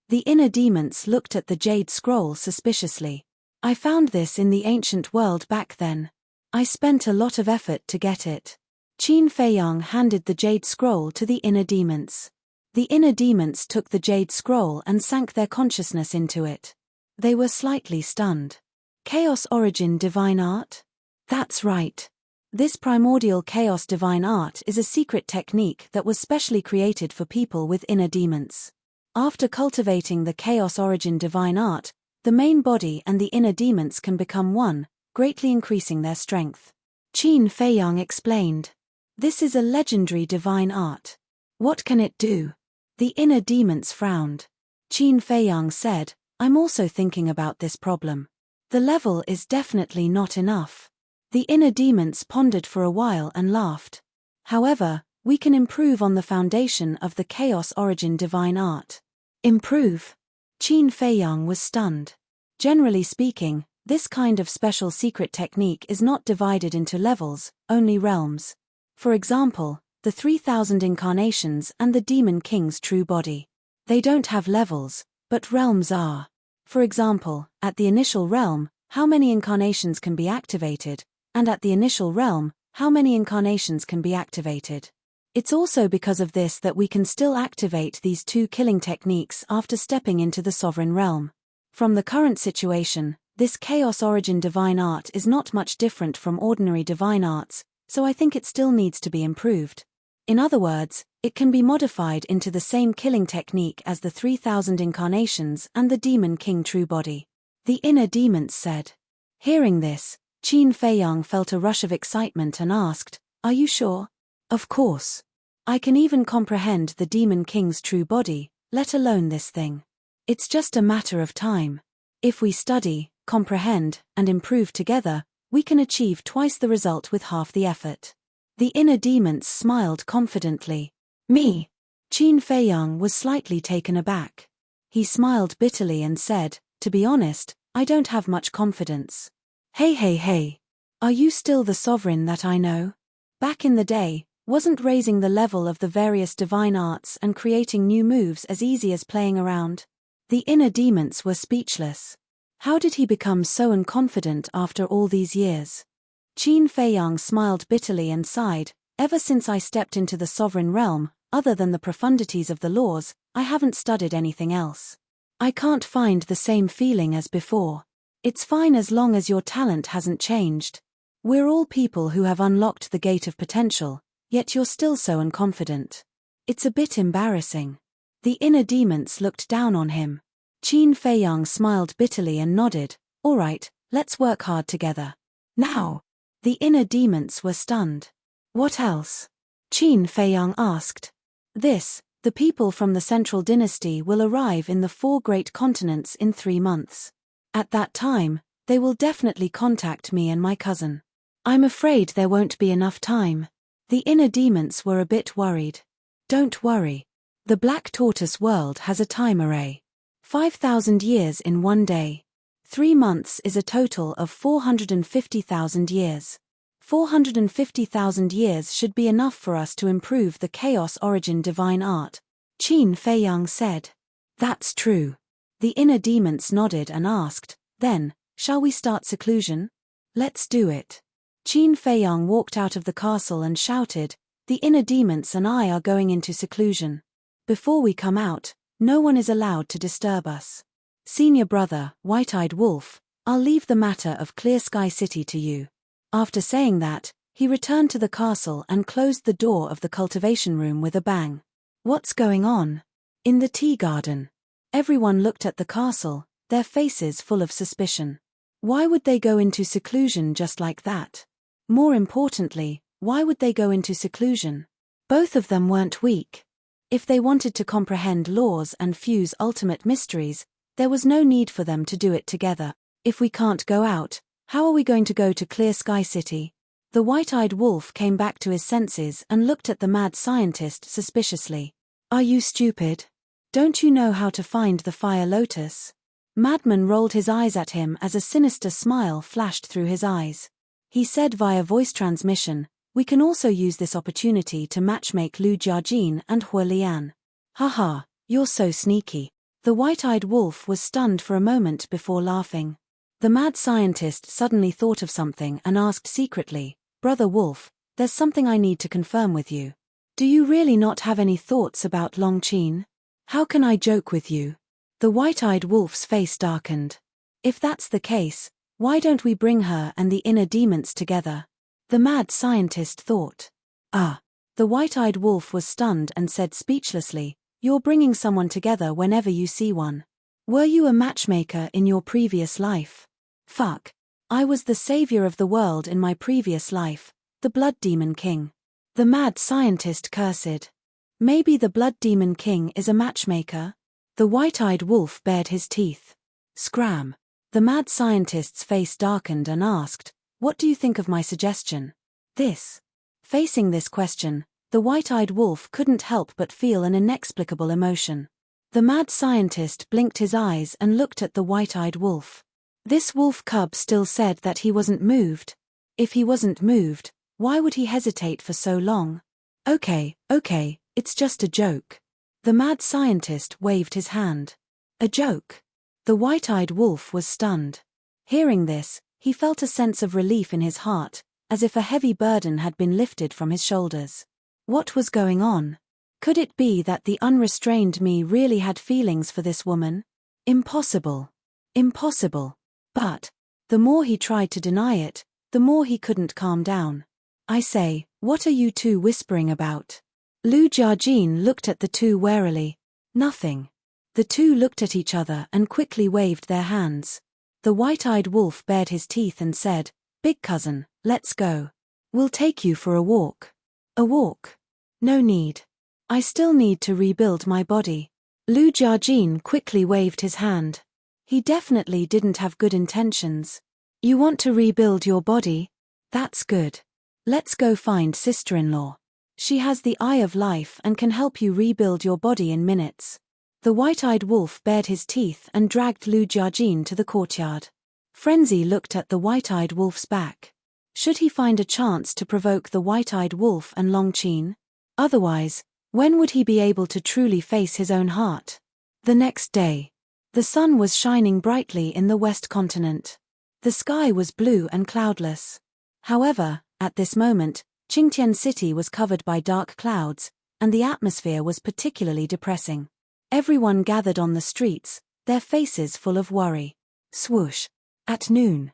The inner demons looked at the jade scroll suspiciously. I found this in the ancient world back then. I spent a lot of effort to get it. Qin Feiyang handed the jade scroll to the inner demons. The inner demons took the jade scroll and sank their consciousness into it. They were slightly stunned. Chaos Origin Divine Art? That's right. This primordial chaos divine art is a secret technique that was specially created for people with inner demons. After cultivating the Chaos Origin divine art, the main body and the inner demons can become one, greatly increasing their strength. Qin Feiyang explained. This is a legendary divine art. What can it do? The inner demons frowned. Qin Feiyang said, I'm also thinking about this problem. The level is definitely not enough. The inner demons pondered for a while and laughed. However, we can improve on the foundation of the Chaos Origin divine art. Improve? Qin Feiyang was stunned. Generally speaking, this kind of special secret technique is not divided into levels, only realms. For example, the 3,000 incarnations and the Demon King's true body. They don't have levels, but realms are. For example, at the initial realm, how many incarnations can be activated, and at the initial realm, how many incarnations can be activated. It's also because of this that we can still activate these two killing techniques after stepping into the sovereign realm. From the current situation, this Chaos Origin divine art is not much different from ordinary divine arts, so I think it still needs to be improved. In other words, it can be modified into the same killing technique as the 3,000 incarnations and the Demon King true body. The inner demons said. Hearing this, Qin Feiyang felt a rush of excitement and asked, Are you sure? Of course. I can even comprehend the Demon King's true body, let alone this thing. It's just a matter of time. If we study, comprehend, and improve together, we can achieve twice the result with half the effort. The inner demons smiled confidently. Me? Qin Feiyang was slightly taken aback. He smiled bitterly and said, To be honest, I don't have much confidence. Hey. Are you still the sovereign that I know? Back in the day, wasn't raising the level of the various divine arts and creating new moves as easy as playing around? The inner demons were speechless. How did he become so unconfident after all these years? Qin Feiyang smiled bitterly and sighed, Ever since I stepped into the sovereign realm, other than the profundities of the laws, I haven't studied anything else. I can't find the same feeling as before. It's fine as long as your talent hasn't changed. We're all people who have unlocked the gate of potential, yet you're still so unconfident. It's a bit embarrassing. The inner demons looked down on him. Qin Feiyang smiled bitterly and nodded. All right, let's work hard together. Now. The inner demons were stunned. What else? Qin Feiyang asked. The people from the Central Dynasty will arrive in the 4 great continents in 3 months. At that time, they will definitely contact me and my cousin. I'm afraid there won't be enough time. The inner demons were a bit worried. Don't worry. The Black Tortoise world has a time array. 5,000 years in 1 day. 3 months is a total of 450,000 years. 450,000 years should be enough for us to improve the Chaos Origin divine art, Qin Feiyang said. That's true. The inner demons nodded and asked, then, shall we start seclusion? Let's do it. Qin Feiyang walked out of the castle and shouted, the inner demons and I are going into seclusion. Before we come out, no one is allowed to disturb us. Senior brother, White-Eyed Wolf, I'll leave the matter of Clear Sky City to you. After saying that, he returned to the castle and closed the door of the cultivation room with a bang. What's going on? In the tea garden. Everyone looked at the castle, their faces full of suspicion. Why would they go into seclusion just like that? More importantly, why would they go into seclusion? Both of them weren't weak. If they wanted to comprehend laws and fuse ultimate mysteries, there was no need for them to do it together. If we can't go out, how are we going to go to Clear Sky City? The White-Eyed Wolf came back to his senses and looked at the mad scientist suspiciously. Are you stupid? Don't you know how to find the Fire Lotus? Madman rolled his eyes at him as a sinister smile flashed through his eyes. He said via voice transmission, we can also use this opportunity to matchmake Lu Jiajin and Hua Lian. Haha, you're so sneaky. The White-Eyed Wolf was stunned for a moment before laughing. The mad scientist suddenly thought of something and asked secretly, Brother Wolf, there's something I need to confirm with you. Do you really not have any thoughts about Long Qin? How can I joke with you? The White-Eyed Wolf's face darkened. If that's the case, why don't we bring her and the inner demons together? The mad scientist thought. The White-Eyed Wolf was stunned and said speechlessly, you're bringing someone together whenever you see one. Were you a matchmaker in your previous life? Fuck. I was the savior of the world in my previous life, the Blood Demon King. The mad scientist cursed. Maybe the Blood Demon King is a matchmaker? The White-Eyed Wolf bared his teeth. Scram. The mad scientist's face darkened and asked, what do you think of my suggestion? Facing this question, the White-Eyed Wolf couldn't help but feel an inexplicable emotion. The mad scientist blinked his eyes and looked at the White-Eyed Wolf. This wolf cub still said that he wasn't moved. If he wasn't moved, why would he hesitate for so long? Okay, it's just a joke. The mad scientist waved his hand. A joke? The White-Eyed Wolf was stunned. Hearing this, he felt a sense of relief in his heart, as if a heavy burden had been lifted from his shoulders. What was going on? Could it be that the unrestrained me really had feelings for this woman? Impossible. But, the more he tried to deny it, the more he couldn't calm down. I say, what are you two whispering about? Lu Jiajin looked at the two warily. Nothing. The two looked at each other and quickly waved their hands. The White-Eyed Wolf bared his teeth and said, Big cousin, let's go. We'll take you for a walk. A walk? No need. I still need to rebuild my body. Lu Jiajin quickly waved his hand. He definitely didn't have good intentions. You want to rebuild your body? That's good. Let's go find sister-in-law. She has the Eye of Life and can help you rebuild your body in minutes. The White-Eyed Wolf bared his teeth and dragged Lu Jiajin to the courtyard. Frenzy looked at the White-Eyed Wolf's back. Should he find a chance to provoke the White-Eyed Wolf and Long Qin? Otherwise, when would he be able to truly face his own heart? The next day. The sun was shining brightly in the west continent. The sky was blue and cloudless. However, at this moment, Qingtian City was covered by dark clouds, and the atmosphere was particularly depressing. Everyone gathered on the streets, their faces full of worry. Swoosh. At noon.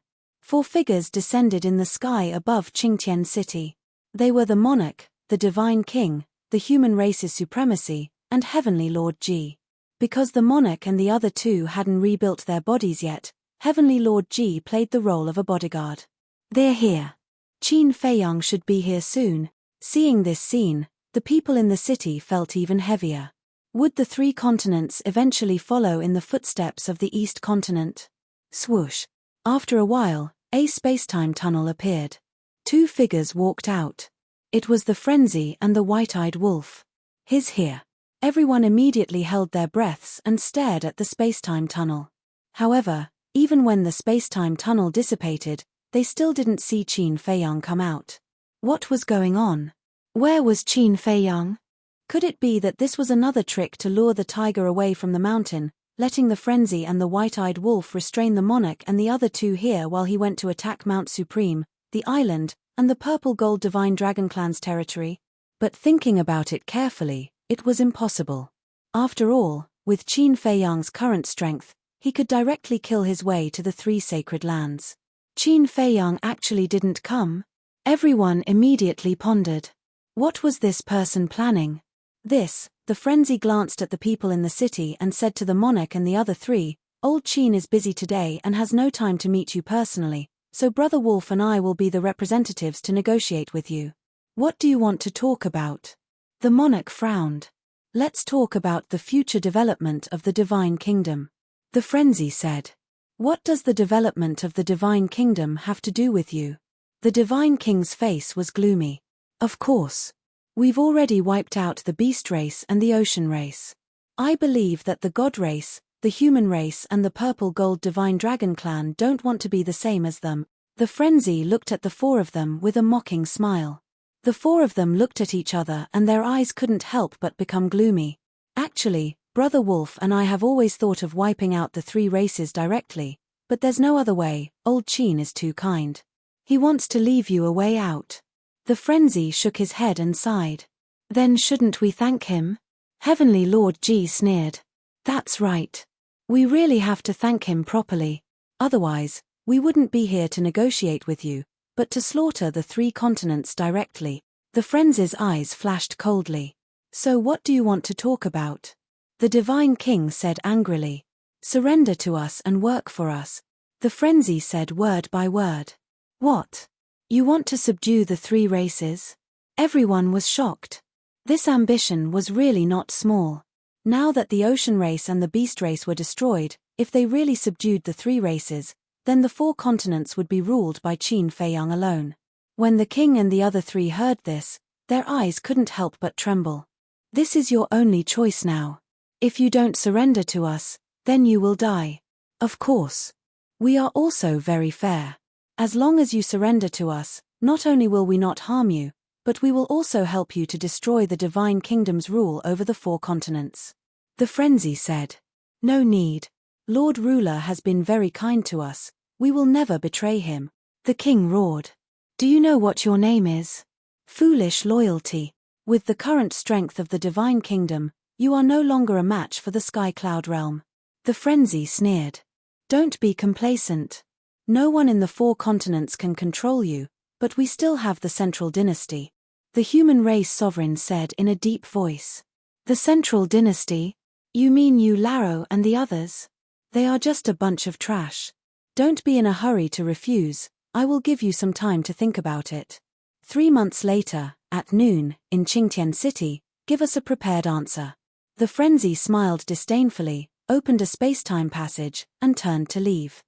4 figures descended in the sky above Qingtian City. They were the monarch, the divine king, the human race's supremacy, and Heavenly Lord Ji. Because the monarch and the other two hadn't rebuilt their bodies yet, Heavenly Lord Ji played the role of a bodyguard. They're here. Qin Feiyang should be here soon. Seeing this scene, the people in the city felt even heavier. Would the 3 continents eventually follow in the footsteps of the East continent? Swoosh. After a while, a spacetime tunnel appeared. 2 figures walked out. It was the Frenzy and the white-eyed wolf. He's here. Everyone immediately held their breaths and stared at the spacetime tunnel. However, even when the spacetime tunnel dissipated, they still didn't see Qin Feiyang come out. What was going on? Where was Qin Feiyang? Could it be that this was another trick to lure the tiger away from the mountain, letting the Frenzy and the white-eyed wolf restrain the monarch and the other two here while he went to attack Mount Supreme, the island, and the purple gold divine dragon clan's territory? But thinking about it carefully, it was impossible. After all, with Qin Feiyang's current strength, he could directly kill his way to the 3 sacred lands. Qin Feiyang actually didn't come? Everyone immediately pondered. What was this person planning? The Frenzy glanced at the people in the city and said to the monarch and the other 3, "Old Qin is busy today and has no time to meet you personally, so Brother Wolf and I will be the representatives to negotiate with you. What do you want to talk about?" The monarch frowned. "Let's talk about the future development of the Divine Kingdom." The Frenzy said. "What does the development of the Divine Kingdom have to do with you?" The Divine King's face was gloomy. "Of course. We've already wiped out the beast race and the ocean race. I believe that the god race, the human race and the purple gold divine dragon clan don't want to be the same as them." The Frenzy looked at the 4 of them with a mocking smile. The 4 of them looked at each other and their eyes couldn't help but become gloomy. "Actually, Brother Wolf and I have always thought of wiping out the 3 races directly, but there's no other way. Old Qin is too kind. He wants to leave you a way out." The Frenzy shook his head and sighed. "Then shouldn't we thank him?" Heavenly Lord Ji sneered. "That's right. We really have to thank him properly. Otherwise, we wouldn't be here to negotiate with you, but to slaughter the 3 continents directly." The Frenzy's eyes flashed coldly. "So what do you want to talk about?" The Divine King said angrily. "Surrender to us and work for us." The Frenzy said word by word. "What? You want to subdue the 3 races?" Everyone was shocked. This ambition was really not small. Now that the ocean race and the beast race were destroyed, if they really subdued the 3 races, then the 4 continents would be ruled by Qin Feiyang alone. When the king and the other 3 heard this, their eyes couldn't help but tremble. "This is your only choice now. If you don't surrender to us, then you will die." "Of course. We are also very fair. As long as you surrender to us, not only will we not harm you, but we will also help you to destroy the Divine Kingdom's rule over the 4 continents." The Frenzy said. "No need. Lord Ruler has been very kind to us. We will never betray him." The king roared. "Do you know what your name is? Foolish loyalty. With the current strength of the Divine Kingdom, you are no longer a match for the Sky Cloud realm." The Frenzy sneered. "Don't be complacent. No one in the 4 continents can control you, but we still have the Central Dynasty." The human race sovereign said in a deep voice. "The Central Dynasty? You mean you Laro and the others? They are just a bunch of trash. Don't be in a hurry to refuse. I will give you some time to think about it. 3 months later, at noon, in Qingtian City, give us a prepared answer." The Frenzy smiled disdainfully, opened a space-time passage, and turned to leave.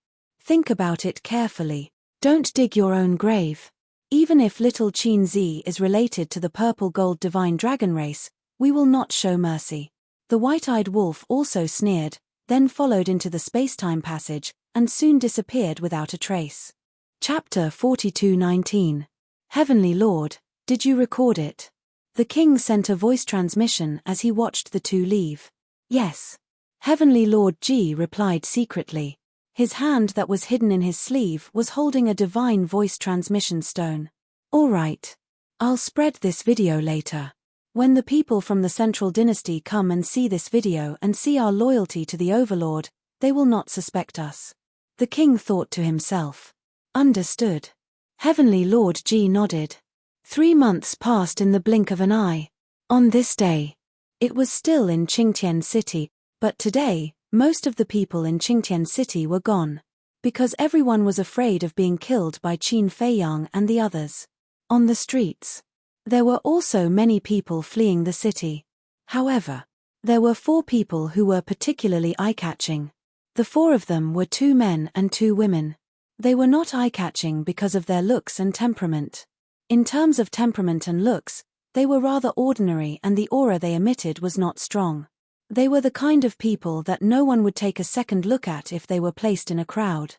"Think about it carefully. Don't dig your own grave. Even if little Qin Zi is related to the purple gold divine dragon race, we will not show mercy." The white-eyed wolf also sneered, then followed into the space-time passage, and soon disappeared without a trace. Chapter 42:19. Heavenly Lord, did you record it? The king sent a voice transmission as he watched the 2 leave. "Yes." Heavenly Lord Ji replied secretly. His hand that was hidden in his sleeve was holding a divine voice transmission stone. "All right. I'll spread this video later. When the people from the Central Dynasty come and see this video and see our loyalty to the Overlord, they will not suspect us." The king thought to himself. Understood. Heavenly Lord Ji nodded. 3 months passed in the blink of an eye. On this day, it was still in Qingtian City, but today, most of the people in Qingtian City were gone. Because everyone was afraid of being killed by Qin Feiyang and the others. On the streets, there were also many people fleeing the city. However, there were 4 people who were particularly eye-catching. The 4 of them were 2 men and 2 women. They were not eye-catching because of their looks and temperament. In terms of temperament and looks, they were rather ordinary and the aura they emitted was not strong. They were the kind of people that no one would take a second look at if they were placed in a crowd.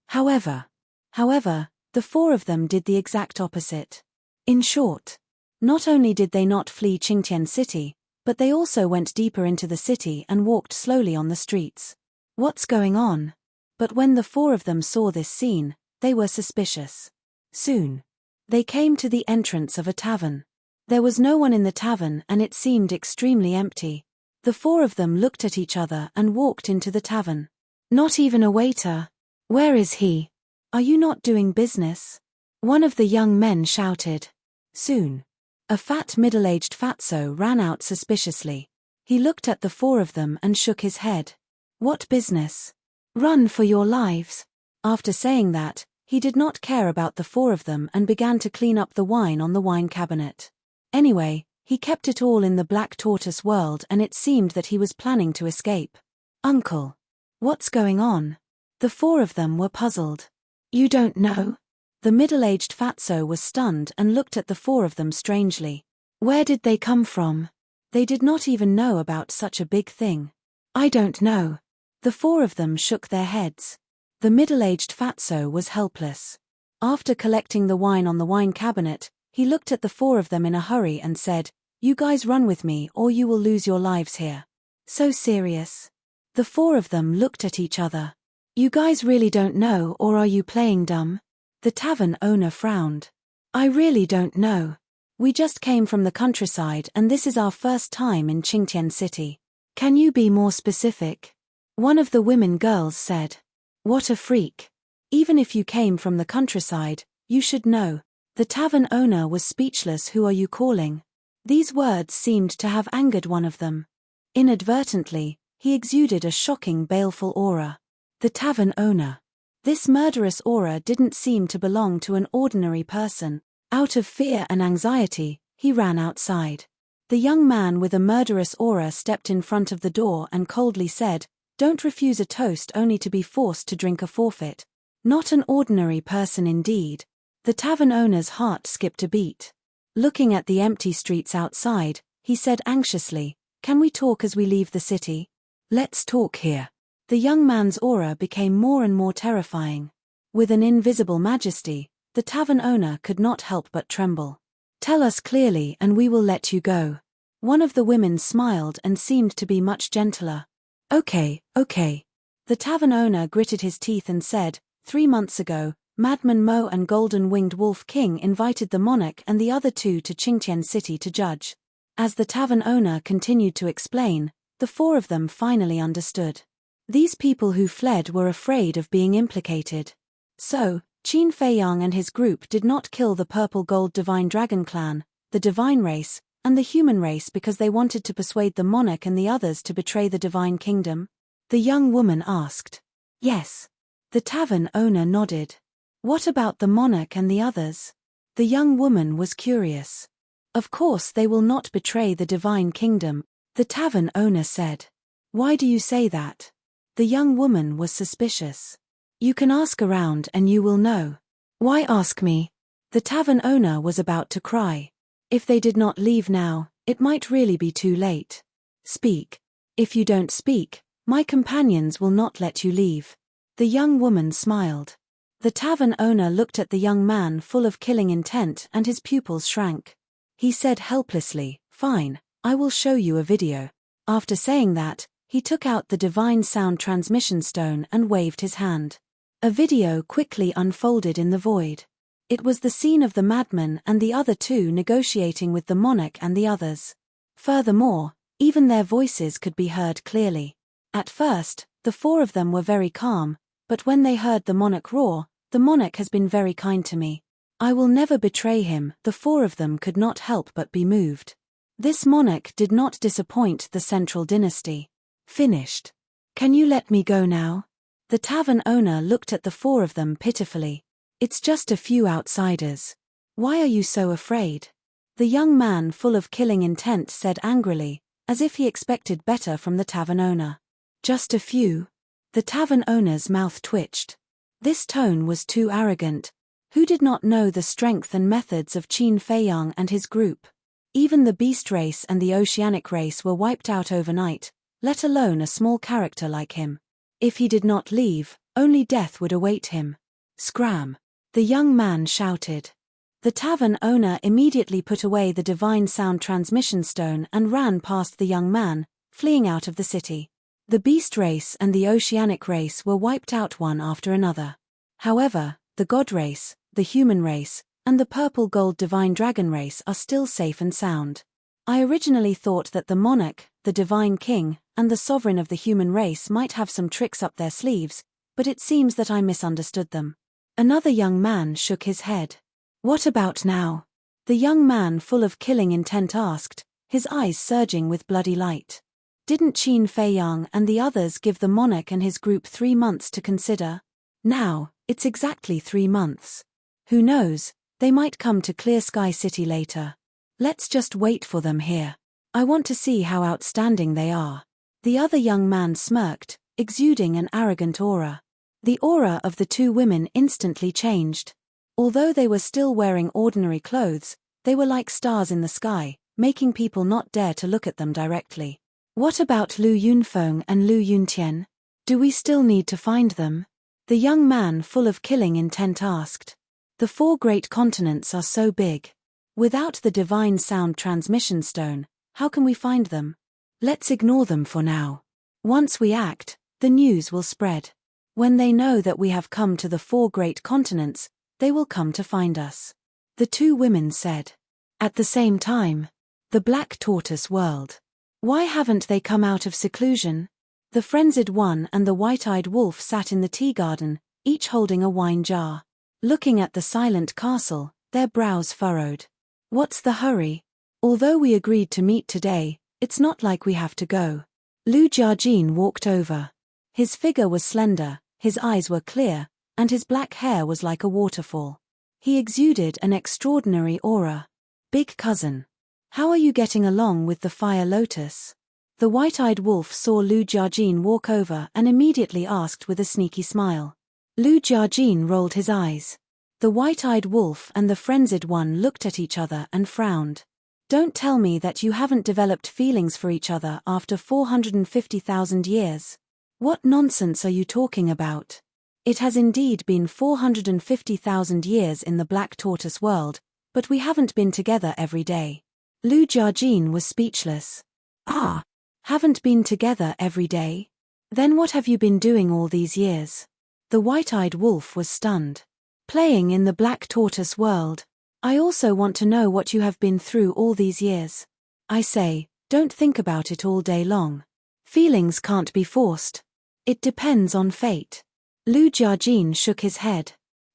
However, the 4 of them did the exact opposite. In short, not only did they not flee Qingtian City, but they also went deeper into the city and walked slowly on the streets. What's going on? But when the 4 of them saw this scene, they were suspicious. Soon, they came to the entrance of a tavern. There was no one in the tavern and it seemed extremely empty. The 4 of them looked at each other and walked into the tavern. Not even a waiter. Where is he? Are you not doing business? One of the young men shouted. Soon, a fat middle-aged fatso ran out suspiciously. He looked at the 4 of them and shook his head. What business? Run for your lives. After saying that, he did not care about the 4 of them and began to clean up the wine on the wine cabinet. Anyway, he kept it all in the black tortoise world and it seemed that he was planning to escape. Uncle. What's going on? The 4 of them were puzzled. You don't know? The middle-aged fatso was stunned and looked at the 4 of them strangely. Where did they come from? They did not even know about such a big thing. I don't know. The 4 of them shook their heads. The middle-aged fatso was helpless. After collecting the wine on the wine cabinet, he looked at the 4 of them in a hurry and said, You guys run with me or you will lose your lives here. So serious. The 4 of them looked at each other. You guys really don't know or are you playing dumb? The tavern owner frowned. I really don't know. We just came from the countryside and this is our first time in Qingtian City. Can you be more specific? One of the women girls said. What a freak. Even if you came from the countryside, you should know. The tavern owner was speechless. Who are you calling? These words seemed to have angered one of them. Inadvertently, he exuded a shocking baleful aura. The tavern owner. This murderous aura didn't seem to belong to an ordinary person. Out of fear and anxiety, he ran outside. The young man with a murderous aura stepped in front of the door and coldly said, Don't refuse a toast only to be forced to drink a forfeit. Not an ordinary person indeed. The tavern owner's heart skipped a beat. Looking at the empty streets outside, he said anxiously, Can we talk as we leave the city? Let's talk here. The young man's aura became more and more terrifying. With an invisible majesty, the tavern owner could not help but tremble. Tell us clearly and we will let you go. One of the women smiled and seemed to be much gentler. Okay. The tavern owner gritted his teeth and said, 3 months ago, Madman Mo and Golden-Winged Wolf King invited the monarch and the other 2 to Qingtian City to judge. As the tavern owner continued to explain, the 4 of them finally understood. These people who fled were afraid of being implicated. So, Qin Feiyang and his group did not kill the Purple Gold Divine Dragon Clan, the Divine Race, and the Human Race because they wanted to persuade the monarch and the others to betray the Divine Kingdom? The young woman asked. Yes. The tavern owner nodded. What about the monarch and the others? The young woman was curious. Of course they will not betray the Divine Kingdom, the tavern owner said. Why do you say that? The young woman was suspicious. You can ask around and you will know. Why ask me? The tavern owner was about to cry. If they did not leave now, it might really be too late. Speak. If you don't speak, my companions will not let you leave. The young woman smiled. The tavern owner looked at the young man full of killing intent and his pupils shrank. He said helplessly, Fine, I will show you a video. After saying that, he took out the divine sound transmission stone and waved his hand. A video quickly unfolded in the void. It was the scene of the madman and the other 2 negotiating with the monarch and the others. Furthermore, even their voices could be heard clearly. At first, the 4 of them were very calm, but when they heard the monarch roar, The monarch has been very kind to me. I will never betray him. The four of them could not help but be moved. This monarch did not disappoint the central dynasty. Finished. Can you let me go now? The tavern owner looked at the four of them pitifully. It's just a few outsiders. Why are you so afraid? The young man, full of killing intent, said angrily, as if he expected better from the tavern owner. Just a few? The tavern owner's mouth twitched. This tone was too arrogant. Who did not know the strength and methods of Qin Feiyang and his group? Even the beast race and the oceanic race were wiped out overnight, let alone a small character like him. If he did not leave, only death would await him. Scram! The young man shouted. The tavern owner immediately put away the divine sound transmission stone and ran past the young man, fleeing out of the city. The beast race and the oceanic race were wiped out one after another. However, the god race, the human race, and the purple-gold divine dragon race are still safe and sound. I originally thought that the monarch, the divine king, and the sovereign of the human race might have some tricks up their sleeves, but it seems that I misunderstood them. Another young man shook his head. What about now? The young man, full of killing intent, asked, his eyes surging with bloody light. Didn't Qin Feiyang and the others give the monarch and his group 3 months to consider? Now, it's exactly 3 months. Who knows, they might come to Clear Sky City later. Let's just wait for them here. I want to see how outstanding they are. The other young man smirked, exuding an arrogant aura. The aura of the two women instantly changed. Although they were still wearing ordinary clothes, they were like stars in the sky, making people not dare to look at them directly. What about Lu Yunfeng and Lu Yuntian? Do we still need to find them? The young man, full of killing intent, asked. The 4 great continents are so big. Without the divine sound transmission stone, how can we find them? Let's ignore them for now. Once we act, the news will spread. When they know that we have come to the 4 great continents, they will come to find us. The 2 women said. At the same time, the Black Tortoise world. Why haven't they come out of seclusion? The frenzied one and the white-eyed wolf sat in the tea garden, each holding a wine jar. Looking at the silent castle, their brows furrowed. What's the hurry? Although we agreed to meet today, it's not like we have to go. Lu Jiajin walked over. His figure was slender, his eyes were clear, and his black hair was like a waterfall. He exuded an extraordinary aura. Big cousin. How are you getting along with the fire lotus? The white-eyed wolf saw Lu Jiajin walk over and immediately asked with a sneaky smile. Lu Jiajin rolled his eyes. The white-eyed wolf and the frenzied one looked at each other and frowned. Don't tell me that you haven't developed feelings for each other after 450,000 years. What nonsense are you talking about? It has indeed been 450,000 years in the Black Tortoise world, but we haven't been together every day. Lu Jiajin was speechless. Ah, haven't been together every day? Then what have you been doing all these years? The white-eyed wolf was stunned. Playing in the Black Tortoise world. I also want to know what you have been through all these years. I say, don't think about it all day long. Feelings can't be forced. It depends on fate. Lu Jiajin shook his head.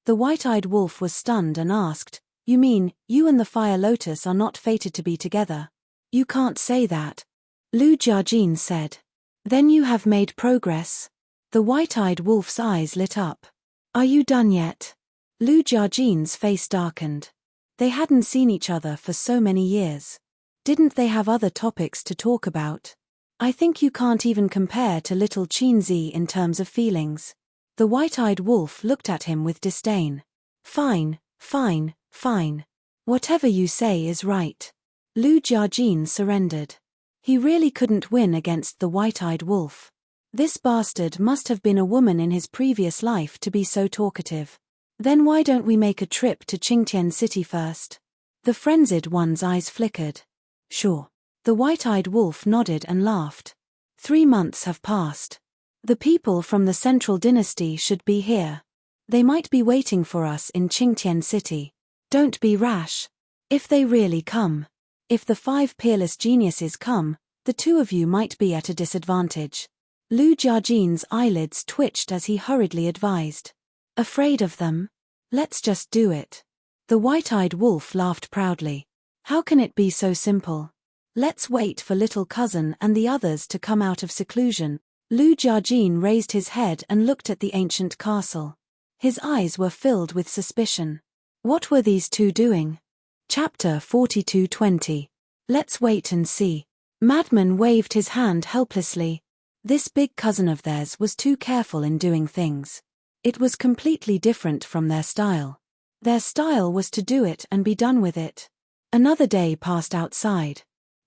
The white-eyed wolf was stunned and asked, You mean, you and the fire lotus are not fated to be together? You can't say that. Lu Jiajin said. Then you have made progress. The white-eyed wolf's eyes lit up. Are you done yet? Lu Jiajin's face darkened. They hadn't seen each other for so many years. Didn't they have other topics to talk about? I think you can't even compare to little Qinzi in terms of feelings. The white-eyed wolf looked at him with disdain. Fine, fine, fine. Whatever you say is right. Lu Jiajin surrendered. He really couldn't win against the white-eyed wolf. This bastard must have been a woman in his previous life to be so talkative. Then why don't we make a trip to Qingtian City first? The frenzied one's eyes flickered. Sure. The white-eyed wolf nodded and laughed. 3 months have passed. The people from the central dynasty should be here. They might be waiting for us in Qingtian City. Don't be rash. If they really come. If the 5 peerless geniuses come, the 2 of you might be at a disadvantage. Lu Jiajin's eyelids twitched as he hurriedly advised. Afraid of them? Let's just do it. The white-eyed wolf laughed proudly. How can it be so simple? Let's wait for little cousin and the others to come out of seclusion. Lu Jiajin raised his head and looked at the ancient castle. His eyes were filled with suspicion. What were these two doing? Chapter 42:20. Let's wait and see. Madman waved his hand helplessly. This big cousin of theirs was too careful in doing things. It was completely different from their style. Their style was to do it and be done with it. Another day passed outside.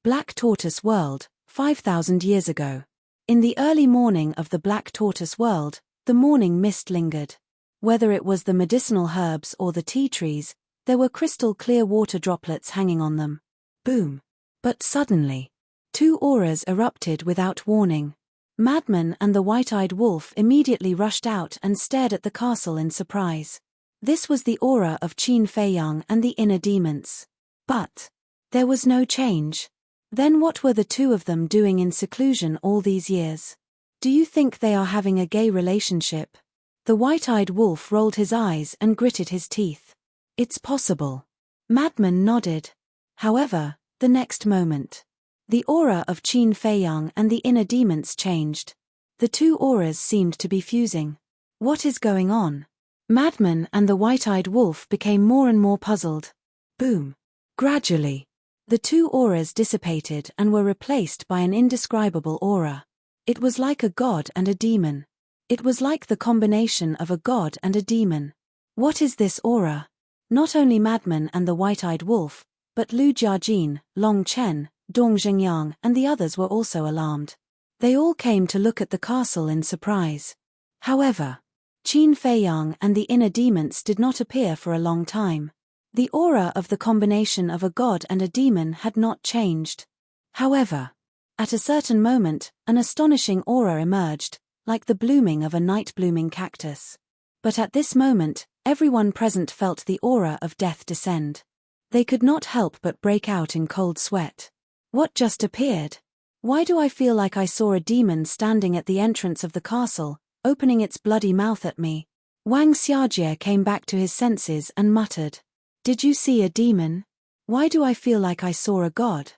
Black Tortoise World, 5,000 years ago. In the early morning of the Black Tortoise World, the morning mist lingered. Whether it was the medicinal herbs or the tea trees, there were crystal clear water droplets hanging on them. Boom. But suddenly, two auras erupted without warning. Madman and the white-eyed wolf immediately rushed out and stared at the castle in surprise. This was the aura of Qin Feiyang and the inner demons. But there was no change. Then what were the two of them doing in seclusion all these years? Do you think they are having a gay relationship? The white-eyed wolf rolled his eyes and gritted his teeth. It's possible. Madman nodded. However, the next moment, the aura of Qin Feiyang and the inner demons changed. The two auras seemed to be fusing. What is going on? Madman and the white-eyed wolf became more and more puzzled. Boom. Gradually, the two auras dissipated and were replaced by an indescribable aura. It was like a god and a demon. It was like the combination of a god and a demon. What is this aura? Not only Madman and the white-eyed wolf, but Lu Jiajin, Long Chen, Dong Zhengyang and the others were also alarmed. They all came to look at the castle in surprise. However, Qin Feiyang and the inner demons did not appear for a long time. The aura of the combination of a god and a demon had not changed. However, at a certain moment, an astonishing aura emerged, like the blooming of a night-blooming cactus. But at this moment, everyone present felt the aura of death descend. They could not help but break out in cold sweat. What just appeared? Why do I feel like I saw a demon standing at the entrance of the castle, opening its bloody mouth at me? Wang Xiajie came back to his senses and muttered. Did you see a demon? Why do I feel like I saw a god?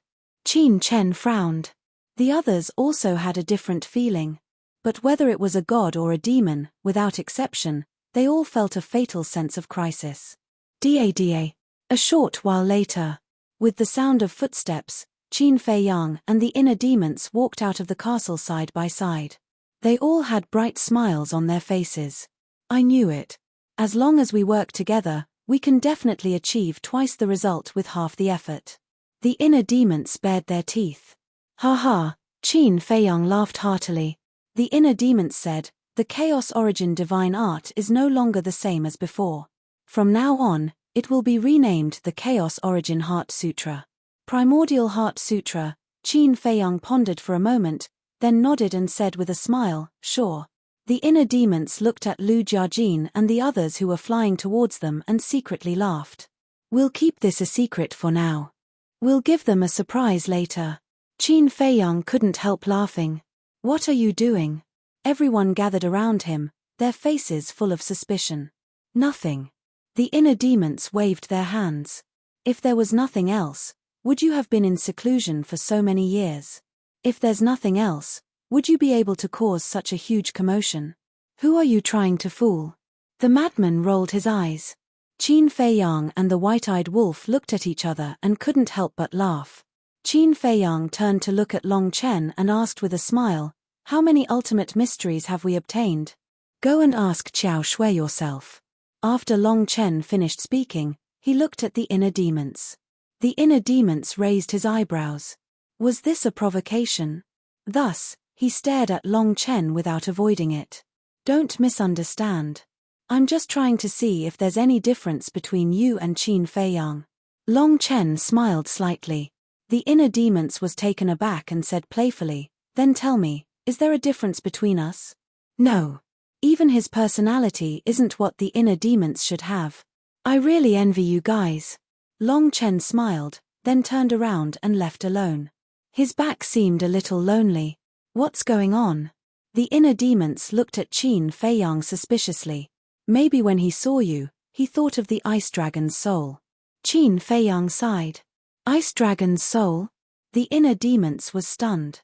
Qin Chen frowned. The others also had a different feeling. But whether it was a god or a demon, without exception, they all felt a fatal sense of crisis. Deity. A short while later, with the sound of footsteps, Qin Feiyang and the inner demons walked out of the castle side by side. They all had bright smiles on their faces. I knew it. As long as we work together, we can definitely achieve twice the result with half the effort. The inner demons bared their teeth. Ha ha, Qin Feiyang laughed heartily. The inner demons said, the Chaos Origin Divine Art is no longer the same as before. From now on, it will be renamed the Chaos Origin Heart Sutra. Primordial Heart Sutra. Qin Feiyang pondered for a moment, then nodded and said with a smile, sure. The inner demons looked at Lu Jiajin and the others who were flying towards them and secretly laughed. We'll keep this a secret for now. We'll give them a surprise later. Qin Feiyang couldn't help laughing. What are you doing? Everyone gathered around him, their faces full of suspicion. Nothing. The inner demons waved their hands. If there was nothing else, would you have been in seclusion for so many years? If there's nothing else, would you be able to cause such a huge commotion? Who are you trying to fool? The madman rolled his eyes. Qin Feiyang and the white-eyed wolf looked at each other and couldn't help but laugh. Qin Feiyang turned to look at Long Chen and asked with a smile, how many ultimate mysteries have we obtained? Go and ask Qiao Shui yourself. After Long Chen finished speaking, he looked at the inner demons. The inner demons raised his eyebrows. Was this a provocation? Thus, he stared at Long Chen without avoiding it. Don't misunderstand. I'm just trying to see if there's any difference between you and Qin Feiyang. Long Chen smiled slightly. The inner demons was taken aback and said playfully, then tell me, is there a difference between us? No. Even his personality isn't what the inner demons should have. I really envy you guys. Long Chen smiled, then turned around and left alone. His back seemed a little lonely. What's going on? The inner demons looked at Qin Feiyang suspiciously. Maybe when he saw you, he thought of the ice dragon's soul. Qin Feiyang sighed. Ice dragon's soul? The inner demons was stunned.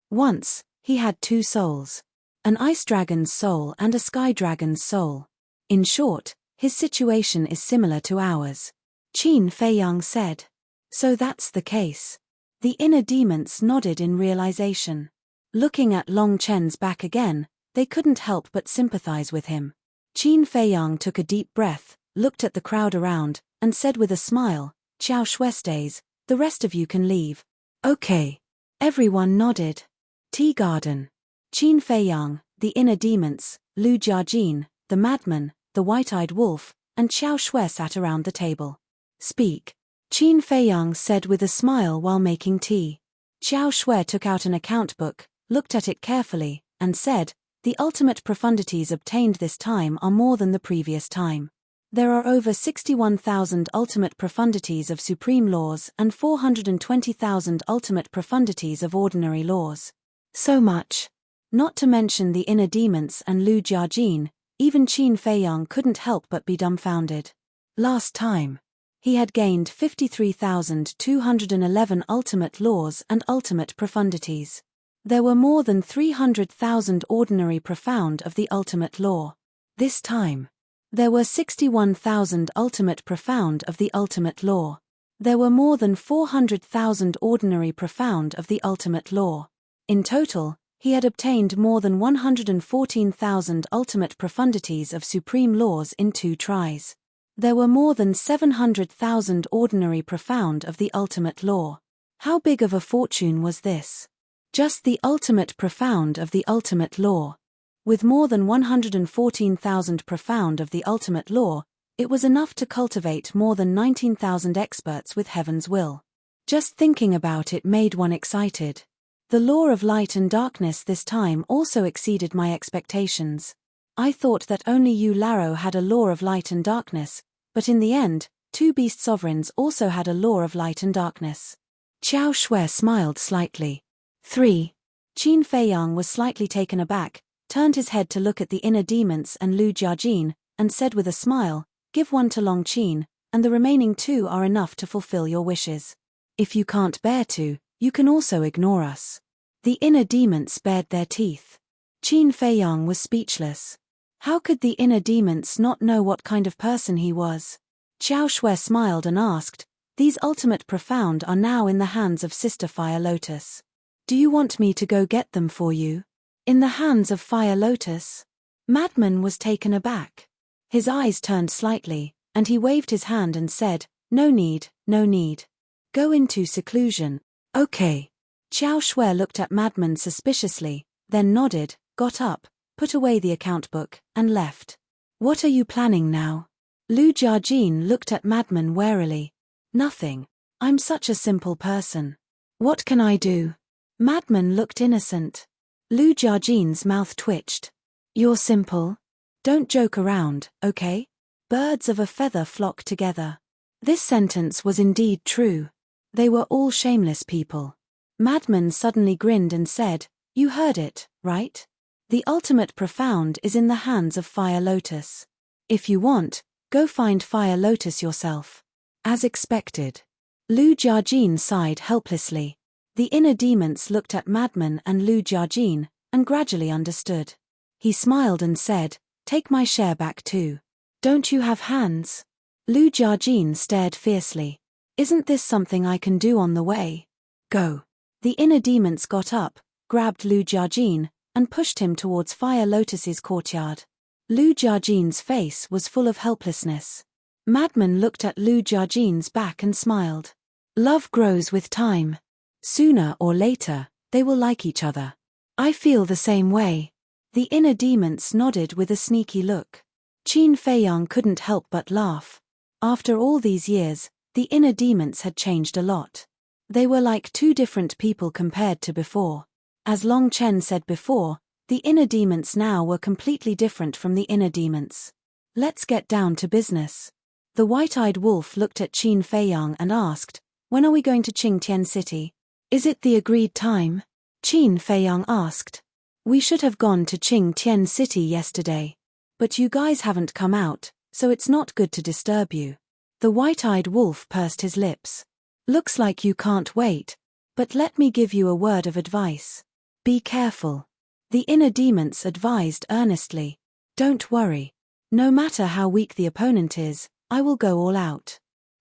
Once, he had two souls. An ice dragon's soul and a sky dragon's soul. In short, his situation is similar to ours. Qin Feiyang said. So that's the case. The inner demons nodded in realization. Looking at Long Chen's back again, they couldn't help but sympathize with him. Qin Feiyang took a deep breath, looked at the crowd around, and said with a smile, Xiao Shui stays, the rest of you can leave. Okay. Everyone nodded. Tea garden. Qin Feiyang, the inner demons, Lu Jiajin, the madman, the white-eyed wolf, and Xiao Shui sat around the table. Speak. Qin Feiyang said with a smile while making tea. Xiao Shui took out an account book, looked at it carefully, and said, the ultimate profundities obtained this time are more than the previous time. There are over 61,000 ultimate profundities of supreme laws and 420,000 ultimate profundities of ordinary laws. So much. Not to mention the inner demons and Lu Jiajin, even Qin Feiyang couldn't help but be dumbfounded. Last time, he had gained 53,211 ultimate laws and ultimate profundities. There were more than 300,000 ordinary profound of the ultimate law. This time, there were 61,000 ultimate profound of the ultimate law. There were more than 400,000 ordinary profound of the ultimate law. In total, he had obtained more than 114,000 ultimate profundities of supreme laws in 2 tries. There were more than 700,000 ordinary profound of the ultimate law. How big of a fortune was this? Just the ultimate profound of the ultimate law. With more than 114,000 profound of the ultimate law, it was enough to cultivate more than 19,000 experts with heaven's will. Just thinking about it made one excited. The law of light and darkness this time also exceeded my expectations. I thought that only Yu Laro had a law of light and darkness, but in the end, 2 beast sovereigns also had a law of light and darkness. Xiao Shui smiled slightly. 3. Qin Feiyang was slightly taken aback, turned his head to look at the inner demons and Lu Jiajin, and said with a smile, give 1 to Long Qin, and the remaining 2 are enough to fulfill your wishes. If you can't bear to, you can also ignore us. The inner demons bared their teeth. Qin Feiyang was speechless. How could the inner demons not know what kind of person he was? Xiao Shui smiled and asked, these ultimate profound are now in the hands of Sister Fire Lotus. Do you want me to go get them for you? In the hands of Fire Lotus? Madman was taken aback. His eyes turned slightly, and he waved his hand and said, no need, no need. Go into seclusion. Okay. Xiao Shui looked at Madman suspiciously, then nodded, got up, put away the account book, and left. What are you planning now? Lu Jiajin looked at Madman warily. Nothing. I'm such a simple person. What can I do? Madman looked innocent. Lu Jiajin's mouth twitched. You're simple? Don't joke around, okay? Birds of a feather flock together. This sentence was indeed true. They were all shameless people. Madman suddenly grinned and said, you heard it, right? The ultimate profound is in the hands of Fire Lotus. If you want, go find Fire Lotus yourself. As expected. Lu Jiajin sighed helplessly. The inner demons looked at Madman and Lu Jiajin, and gradually understood. He smiled and said, take my share back too. Don't you have hands? Lu Jiajin stared fiercely. Isn't this something I can do on the way? Go. The inner demons got up, grabbed Lu Jiajin, and pushed him towards Fire Lotus's courtyard. Lu Jiajin's face was full of helplessness. Madman looked at Lu Jiajin's back and smiled. Love grows with time. Sooner or later, they will like each other. I feel the same way. The inner demons nodded with a sneaky look. Qin Feiyang couldn't help but laugh. After all these years, the inner demons had changed a lot. They were like 2 different people compared to before. As Long Chen said before, the inner demons now were completely different from the inner demons. Let's get down to business. The white-eyed wolf looked at Qin Feiyang and asked, when are we going to Qingtian City? Is it the agreed time? Qin Feiyang asked. We should have gone to Qingtian City yesterday. But you guys haven't come out, so it's not good to disturb you. The white-eyed wolf pursed his lips. Looks like you can't wait, but let me give you a word of advice. Be careful. The inner demons advised earnestly. Don't worry. No matter how weak the opponent is, I will go all out.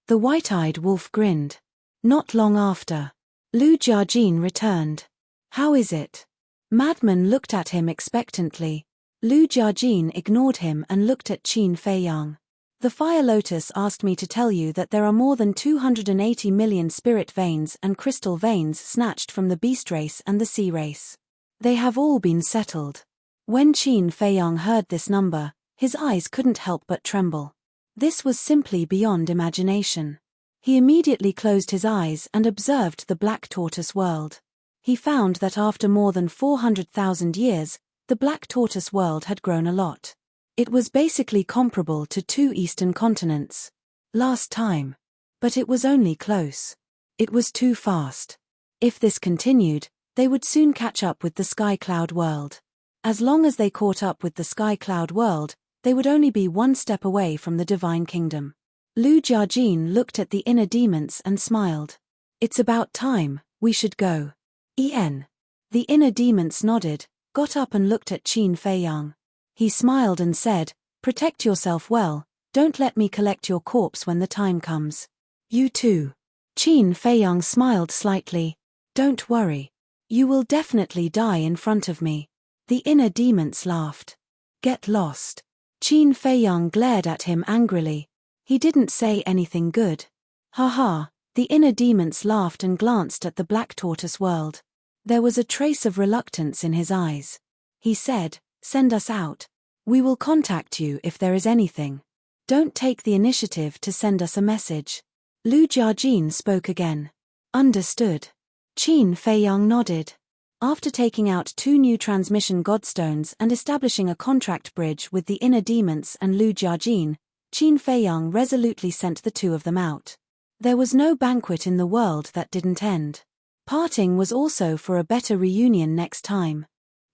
The white-eyed wolf grinned. Not long after, Lu Jiajin returned. How is it? Madman looked at him expectantly. Lu Jiajin ignored him and looked at Qin Feiyang. The Fire Lotus asked me to tell you that there are more than 280 million spirit veins and crystal veins snatched from the beast race and the sea race. They have all been settled. When Qin Feiyang heard this number, his eyes couldn't help but tremble. This was simply beyond imagination. He immediately closed his eyes and observed the Black Tortoise world. He found that after more than 400,000 years, the Black Tortoise world had grown a lot. It was basically comparable to 2 eastern continents. Last time. But it was only close. It was too fast. If this continued, they would soon catch up with the Sky Cloud world. As long as they caught up with the Sky Cloud world, they would only be 1 step away from the Divine Kingdom. Lu Jiajin looked at the inner demons and smiled. It's about time, we should go. En. The inner demons nodded, got up and looked at Qin Feiyang. He smiled and said, protect yourself well, don't let me collect your corpse when the time comes. You too. Qin Feiyang smiled slightly. Don't worry. You will definitely die in front of me. The inner demons laughed. Get lost. Qin Feiyang glared at him angrily. He didn't say anything good. Haha, the inner demons laughed and glanced at the Black Tortoise world. There was a trace of reluctance in his eyes. He said, send us out. We will contact you if there is anything. Don't take the initiative to send us a message. Lu Jiajin spoke again. Understood. Qin Feiyang nodded. After taking out 2 new transmission godstones and establishing a contract bridge with the inner demons and Lu Jiajin, Qin Feiyang resolutely sent the 2 of them out. There was no banquet in the world that didn't end. Parting was also for a better reunion next time.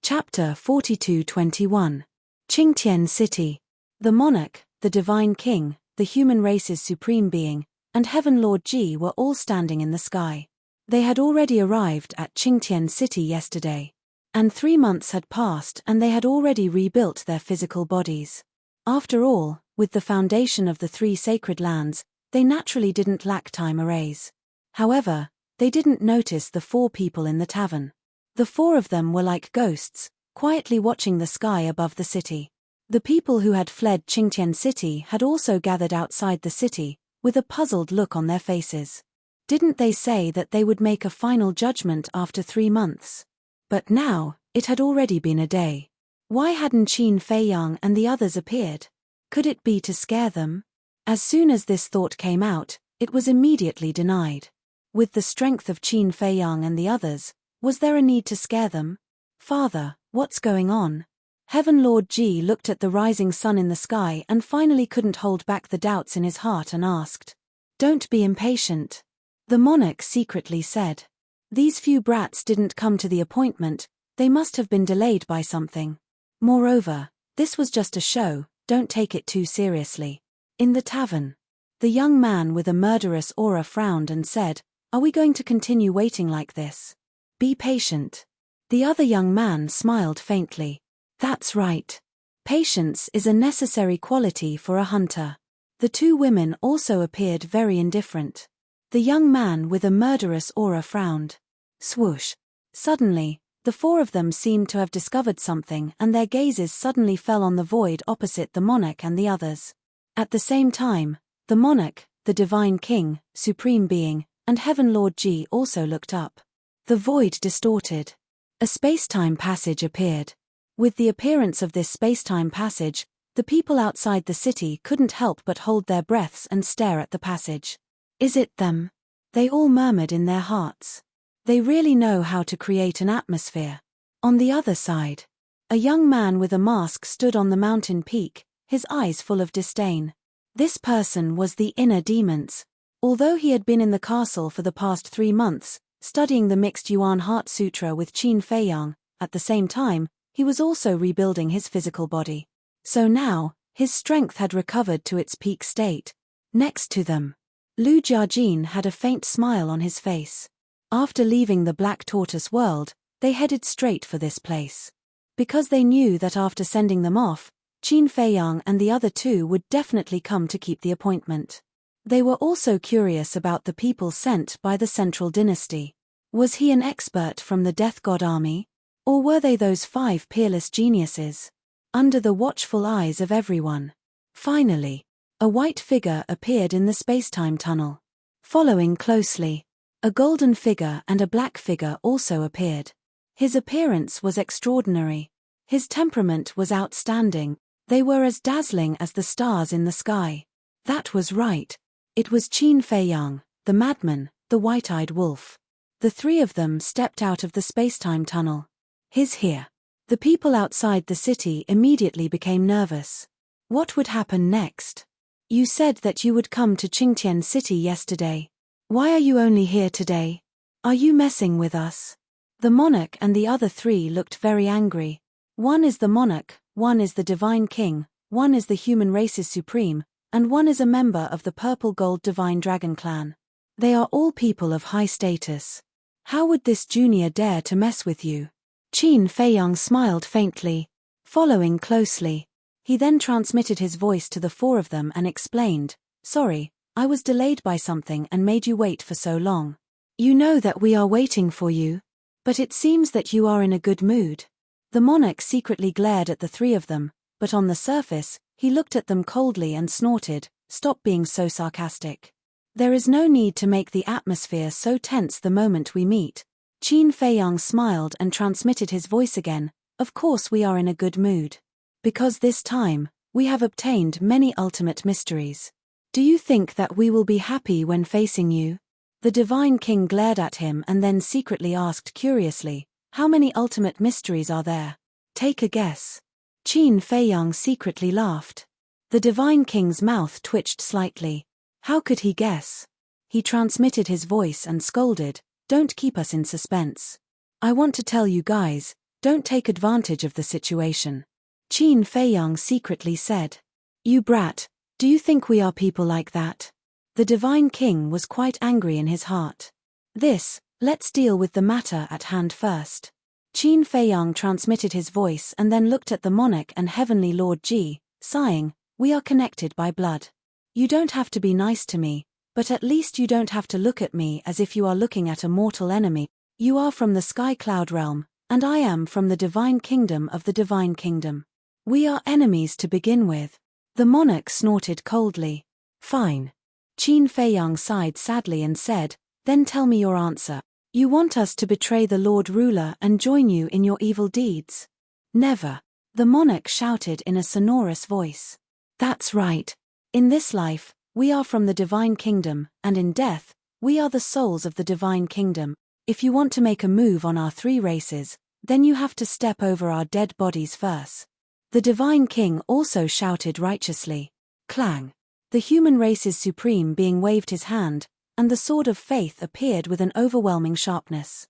Chapter 42-21. Qingtian City. The monarch, the divine king, the human race's supreme being, and Heaven Lord Ji were all standing in the sky. They had already arrived at Qingtian City yesterday. And 3 months had passed and they had already rebuilt their physical bodies. After all, with the foundation of the 3 sacred lands, they naturally didn't lack time arrays. However, they didn't notice the 4 people in the tavern. The 4 of them were like ghosts, quietly watching the sky above the city. The people who had fled Qingtian City had also gathered outside the city, with a puzzled look on their faces. Didn't they say that they would make a final judgment after 3 months? But now, it had already been a day. Why hadn't Qin Feiyang and the others appeared? Could it be to scare them? As soon as this thought came out, it was immediately denied. With the strength of Qin Feiyang and the others, was there a need to scare them? Father, what's going on? Heaven Lord Ji looked at the rising sun in the sky and finally couldn't hold back the doubts in his heart and asked. Don't be impatient. The monarch secretly said. These few brats didn't come to the appointment, they must have been delayed by something. Moreover, this was just a show, don't take it too seriously. In the tavern, the young man with a murderous aura frowned and said, are we going to continue waiting like this? Be patient. The other young man smiled faintly. That's right. Patience is a necessary quality for a hunter. The 2 women also appeared very indifferent. The young man with a murderous aura frowned. Swoosh. Suddenly, the 4 of them seemed to have discovered something and their gazes suddenly fell on the void opposite the monarch and the others. At the same time, the monarch, the divine king, supreme being, and Heaven Lord Ji also looked up. The void distorted. A space-time passage appeared. With the appearance of this space-time passage, the people outside the city couldn't help but hold their breaths and stare at the passage. Is it them? They all murmured in their hearts. They really know how to create an atmosphere. On the other side, a young man with a mask stood on the mountain peak, his eyes full of disdain. This person was the inner demons. Although he had been in the castle for the past 3 months, studying the mixed Yuan Heart Sutra with Qin Feiyang, at the same time, he was also rebuilding his physical body. So now, his strength had recovered to its peak state. Next to them, Lu Jiajin had a faint smile on his face. After leaving the Black Tortoise world, they headed straight for this place. Because they knew that after sending them off, Qin Feiyang and the other two would definitely come to keep the appointment. They were also curious about the people sent by the Central Dynasty. Was he an expert from the Death God army? Or were they those 5 peerless geniuses? Under the watchful eyes of everyone. Finally, a white figure appeared in the spacetime tunnel. Following closely, a golden figure and a black figure also appeared. His appearance was extraordinary. His temperament was outstanding. They were as dazzling as the stars in the sky. That was right. It was Qin Feiyang, the madman, the white-eyed wolf. The 3 of them stepped out of the spacetime tunnel. He's here. The people outside the city immediately became nervous. What would happen next? You said that you would come to Qingtian City yesterday. Why are you only here today? Are you messing with us? The monarch and the other 3 looked very angry. One is the monarch, one is the divine king, one is the human race's supreme, and one is a member of the purple gold divine dragon clan. They are all people of high status. How would this junior dare to mess with you? Qin Feiyang smiled faintly. Following closely, he then transmitted his voice to the 4 of them and explained, "Sorry, I was delayed by something and made you wait for so long. You know that we are waiting for you. But it seems that you are in a good mood." The monarch secretly glared at the 3 of them, but on the surface, he looked at them coldly and snorted, "Stop being so sarcastic. There is no need to make the atmosphere so tense the moment we meet." Qin Feiyang smiled and transmitted his voice again, "Of course we are in a good mood. Because this time, we have obtained many ultimate mysteries. Do you think that we will be happy when facing you?" The divine king glared at him and then secretly asked curiously, "How many ultimate mysteries are there? Take a guess." Qin Feiyang secretly laughed. The divine king's mouth twitched slightly. How could he guess? He transmitted his voice and scolded, "Don't keep us in suspense. I want to tell you guys, don't take advantage of the situation." Qin Feiyang secretly said, "You brat, do you think we are people like that?" The divine king was quite angry in his heart. Let's deal with the matter at hand first." Qin Feiyang transmitted his voice and then looked at the monarch and heavenly Lord Ji, sighing, "We are connected by blood. You don't have to be nice to me, but at least you don't have to look at me as if you are looking at a mortal enemy. You are from the Sky Cloud realm, and I am from the divine kingdom of the divine kingdom. We are enemies to begin with." The monarch snorted coldly. "Fine." Qin Feiyang sighed sadly and said, "Then tell me your answer. You want us to betray the Lord Ruler and join you in your evil deeds?" "Never," the monarch shouted in a sonorous voice. "That's right. In this life, we are from the divine kingdom, and in death, we are the souls of the divine kingdom. If you want to make a move on our 3 races, then you have to step over our dead bodies first." The divine king also shouted righteously. Clang. The human race's supreme being waved his hand, and the sword of faith appeared with an overwhelming sharpness.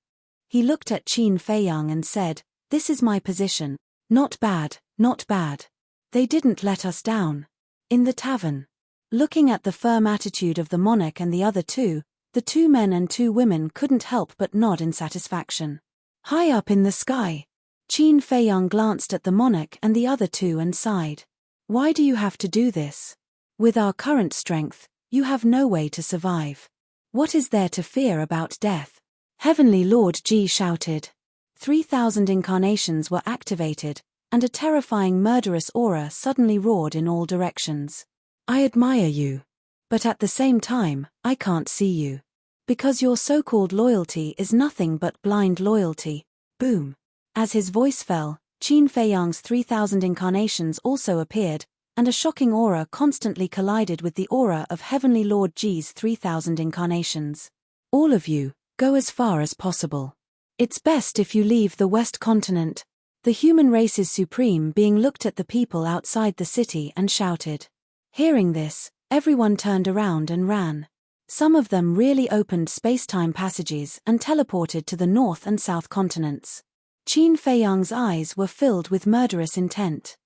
He looked at Qin Feiyang and said, "This is my position. Not bad, not bad. They didn't let us down." In the tavern, looking at the firm attitude of the monarch and the other 2, the 2 men and 2 women couldn't help but nod in satisfaction. High up in the sky, Qin Feiyang glanced at the monarch and the other 2 and sighed. "Why do you have to do this? With our current strength, you have no way to survive. What is there to fear about death?" Heavenly Lord Ji shouted. 3,000 incarnations were activated, and a terrifying murderous aura suddenly roared in all directions. "I admire you. But at the same time, I can't see you. Because your so-called loyalty is nothing but blind loyalty." Boom. As his voice fell, Qin Feiyang's 3,000 incarnations also appeared, and a shocking aura constantly collided with the aura of Heavenly Lord Ji's 3,000 incarnations. "All of you, go as far as possible. It's best if you leave the West Continent." The human race's supreme being looked at the people outside the city and shouted. Hearing this, everyone turned around and ran. Some of them really opened space-time passages and teleported to the North and South continents. Qin Feiyang's eyes were filled with murderous intent.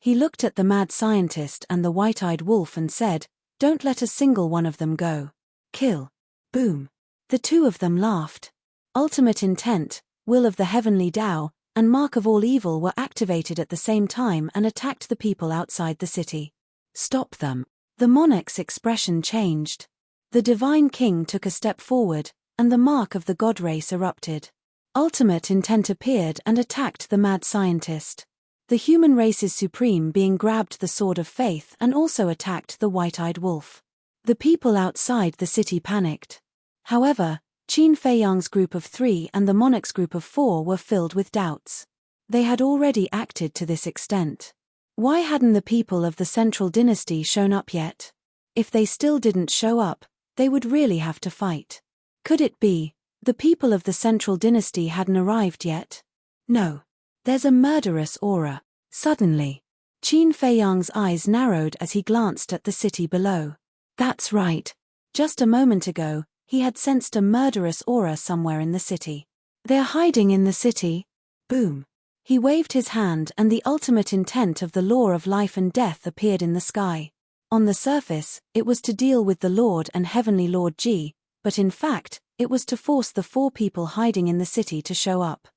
He looked at the mad scientist and the white-eyed wolf and said, "Don't let a single one of them go. Kill." Boom. The two of them laughed. Ultimate intent, will of the heavenly Tao, and mark of all evil were activated at the same time and attacked the people outside the city. "Stop them." The monarch's expression changed. The divine king took a step forward, and the mark of the god race erupted. Ultimate intent appeared and attacked the mad scientist. The human race's supreme being grabbed the sword of faith and also attacked the white-eyed wolf. The people outside the city panicked. However, Qin Feiyang's group of 3 and the monarch's group of 4 were filled with doubts. They had already acted to this extent. Why hadn't the people of the central dynasty shown up yet? If they still didn't show up, they would really have to fight. Could it be the people of the central dynasty hadn't arrived yet? No. There's a murderous aura. Suddenly, Qin Feiyang's eyes narrowed as he glanced at the city below. That's right. Just a moment ago, he had sensed a murderous aura somewhere in the city. They're hiding in the city. Boom. He waved his hand and the ultimate intent of the law of life and death appeared in the sky. On the surface, it was to deal with the Lord and Heavenly Lord Ji, but in fact, it was to force the 4 people hiding in the city to show up.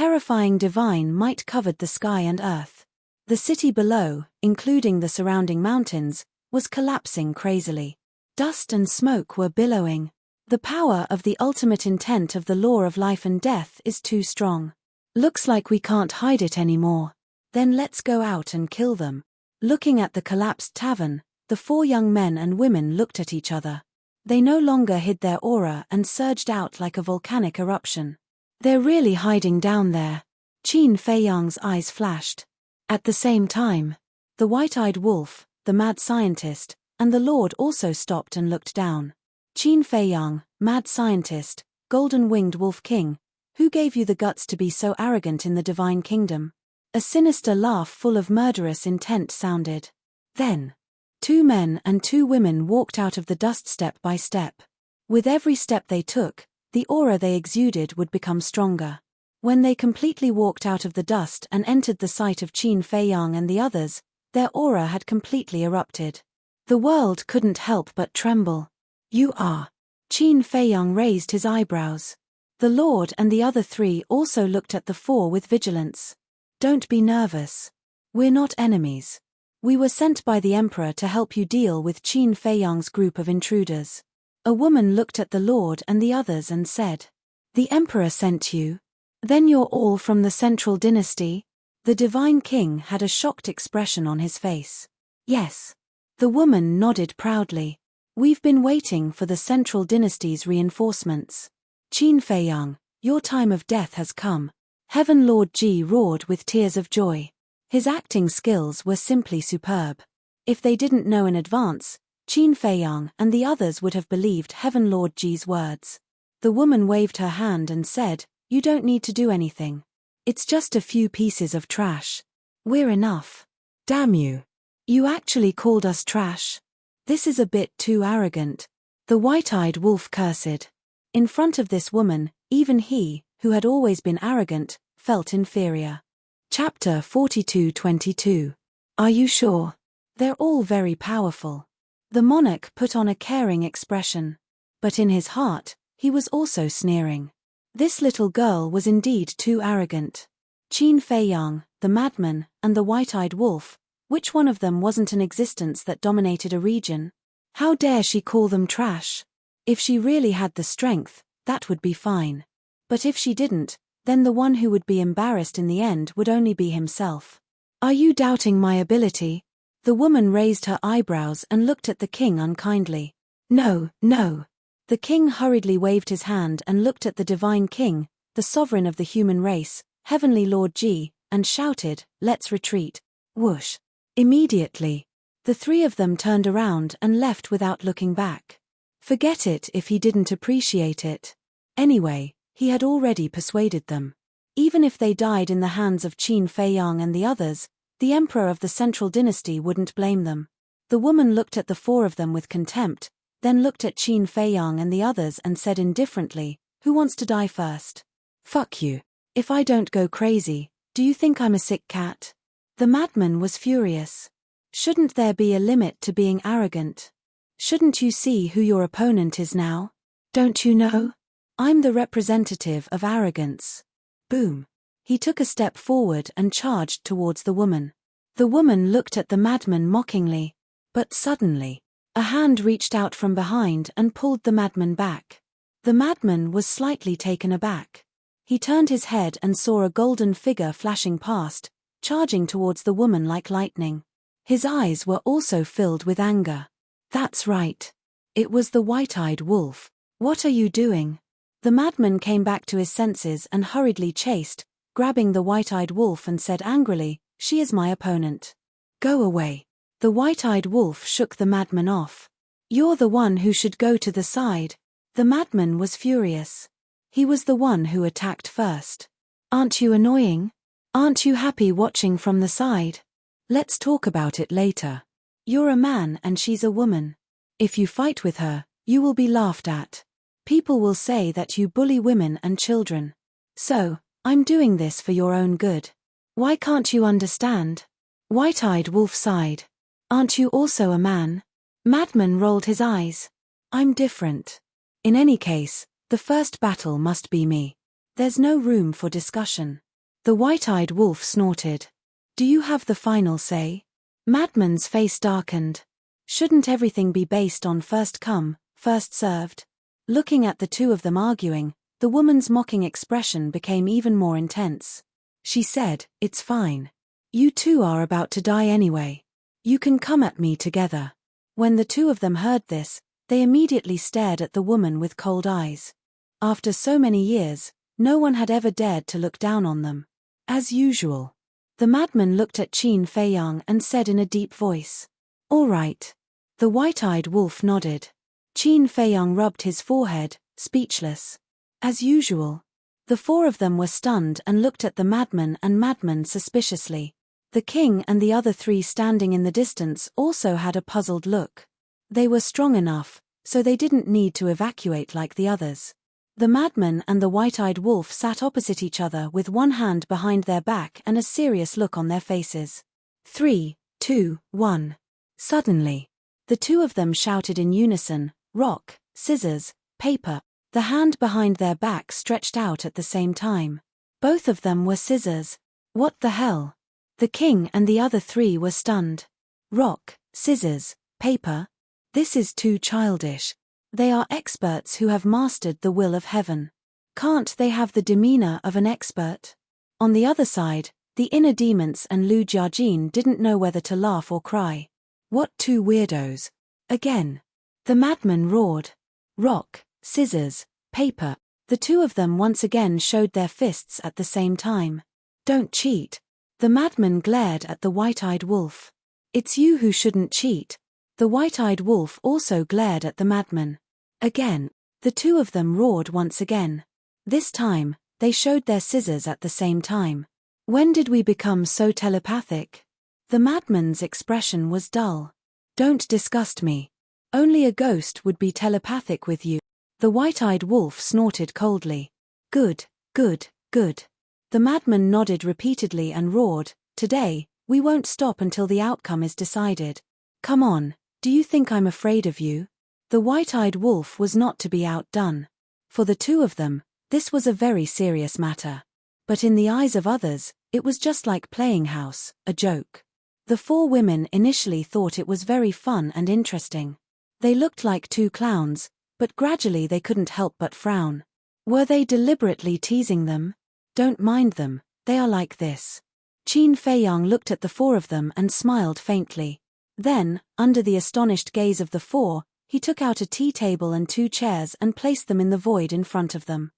Terrifying divine might covered the sky and earth. The city below, including the surrounding mountains, was collapsing crazily. Dust and smoke were billowing. The power of the ultimate intent of the law of life and death is too strong. Looks like we can't hide it anymore. Then let's go out and kill them. Looking at the collapsed tavern, the 4 young men and women looked at each other. They no longer hid their aura and surged out like a volcanic eruption. They're really hiding down there. Qin Feiyang's eyes flashed. At the same time, the white-eyed wolf, the mad scientist, and the Lord also stopped and looked down. Qin Feiyang, mad scientist, golden-winged wolf king, who gave you the guts to be so arrogant in the divine kingdom? A sinister laugh full of murderous intent sounded. Then, 2 men and 2 women walked out of the dust step by step. With every step they took, the aura they exuded would become stronger. When they completely walked out of the dust and entered the sight of Qin Feiyang and the others, their aura had completely erupted. The world couldn't help but tremble. "You are." Qin Feiyang raised his eyebrows. The Lord and the other 3 also looked at the 4 with vigilance. "Don't be nervous. We're not enemies. We were sent by the Emperor to help you deal with Qin Feiyang's group of intruders." A woman looked at the Lord and the others and said, "The Emperor sent you? Then you're all from the central dynasty?" The divine king had a shocked expression on his face. "Yes." The woman nodded proudly. "We've been waiting for the central dynasty's reinforcements. Qin Feiyang, your time of death has come." Heaven Lord Ji roared with tears of joy. His acting skills were simply superb. If they didn't know in advance, Qin Feiyang and the others would have believed Heaven Lord Ji's words. The woman waved her hand and said, "You don't need to do anything. It's just a few pieces of trash. We're enough." "Damn you. You actually called us trash? This is a bit too arrogant." The white-eyed wolf cursed. In front of this woman, even he, who had always been arrogant, felt inferior. Chapter 42-22. Are you sure? They're all very powerful. The monarch put on a caring expression. But in his heart, he was also sneering. This little girl was indeed too arrogant. Qin Feiyang, the madman, and the white-eyed wolf, which one of them wasn't an existence that dominated a region? How dare she call them trash? If she really had the strength, that would be fine. But if she didn't, then the one who would be embarrassed in the end would only be himself. "Are you doubting my ability?" The woman raised her eyebrows and looked at the king unkindly. "No, no." The king hurriedly waved his hand and looked at the divine king, the sovereign of the human race, Heavenly Lord Ji, and shouted, "Let's retreat." Whoosh. Immediately, the 3 of them turned around and left without looking back. Forget it if he didn't appreciate it. Anyway, he had already persuaded them. Even if they died in the hands of Qin Feiyang and the others, the emperor of the central dynasty wouldn't blame them. The woman looked at the 4 of them with contempt, then looked at Qin Feiyang and the others and said indifferently, "Who wants to die first?" "Fuck you. If I don't go crazy, do you think I'm a sick cat?" The madman was furious. Shouldn't there be a limit to being arrogant? Shouldn't you see who your opponent is now? Don't you know? I'm the representative of arrogance. Boom. He took a step forward and charged towards the woman. The woman looked at the madman mockingly. But suddenly, a hand reached out from behind and pulled the madman back. The madman was slightly taken aback. He turned his head and saw a golden figure flashing past, charging towards the woman like lightning. His eyes were also filled with anger. That's right. It was the white-eyed wolf. What are you doing? The madman came back to his senses and hurriedly chased, grabbing the white-eyed wolf and said angrily, "She is my opponent. Go away." The white-eyed wolf shook the madman off. "You're the one who should go to the side." The madman was furious. He was the one who attacked first. "Aren't you annoying? Aren't you happy watching from the side? Let's talk about it later. You're a man and she's a woman. If you fight with her, you will be laughed at. People will say that you bully women and children. So, I'm doing this for your own good. Why can't you understand?" White-eyed wolf sighed. "Aren't you also a man?" Madman rolled his eyes. "I'm different. In any case, the first battle must be me. There's no room for discussion." The white-eyed wolf snorted. "Do you have the final say?" Madman's face darkened. Shouldn't everything be based on first come, first served? Looking at the two of them arguing, the woman's mocking expression became even more intense. She said, "It's fine. You two are about to die anyway. You can come at me together." When the two of them heard this, they immediately stared at the woman with cold eyes. After so many years, no one had ever dared to look down on them. As usual. The madman looked at Qin Feiyang and said in a deep voice, "All right." The white-eyed wolf nodded. Qin Feiyang rubbed his forehead, speechless. As usual. The four of them were stunned and looked at the madman suspiciously. The king and the other three standing in the distance also had a puzzled look. They were strong enough, so they didn't need to evacuate like the others. The madman and the white-eyed wolf sat opposite each other with one hand behind their back and a serious look on their faces. 3, 2, 1. Suddenly, the two of them shouted in unison, "Rock, scissors, paper." The hand behind their back stretched out at the same time. Both of them were scissors. What the hell? The king and the other three were stunned. Rock, scissors, paper? This is too childish. They are experts who have mastered the will of heaven. Can't they have the demeanor of an expert? On the other side, the inner demons and Lu Jiajin didn't know whether to laugh or cry. What two weirdos. Again. The madman roared. Rock, scissors, paper. The two of them once again showed their fists at the same time. Don't cheat. The madman glared at the white-eyed wolf. It's you who shouldn't cheat. The white-eyed wolf also glared at the madman. Again, the two of them roared once again. This time, they showed their scissors at the same time. When did we become so telepathic? The madman's expression was dull. Don't disgust me. Only a ghost would be telepathic with you. The white-eyed wolf snorted coldly. Good, good, good. The madman nodded repeatedly and roared, "Today, we won't stop until the outcome is decided. Come on, do you think I'm afraid of you?" The white-eyed wolf was not to be outdone. For the two of them, this was a very serious matter. But in the eyes of others, it was just like playing house, a joke. The four women initially thought it was very fun and interesting. They looked like two clowns, but gradually they couldn't help but frown. Were they deliberately teasing them? Don't mind them, they are like this. Qin Feiyang looked at the four of them and smiled faintly. Then, under the astonished gaze of the four, he took out a tea table and 2 chairs and placed them in the void in front of them.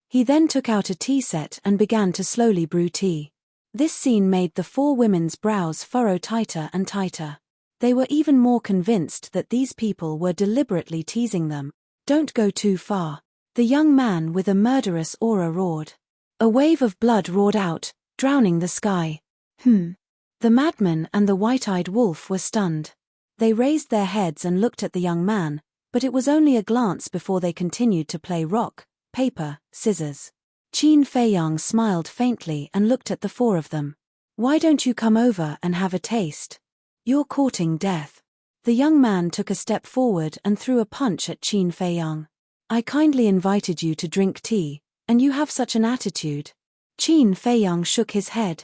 He then took out a tea set and began to slowly brew tea. This scene made the four women's brows furrow tighter and tighter. They were even more convinced that these people were deliberately teasing them. Don't go too far. The young man with a murderous aura roared. A wave of blood roared out, drowning the sky. The madman and the white-eyed wolf were stunned. They raised their heads and looked at the young man, but it was only a glance before they continued to play rock, paper, scissors. Qin Feiyang smiled faintly and looked at the four of them. Why don't you come over and have a taste? You're courting death. The young man took a step forward and threw a punch at Qin Feiyang. I kindly invited you to drink tea, and you have such an attitude. Qin Feiyang shook his head.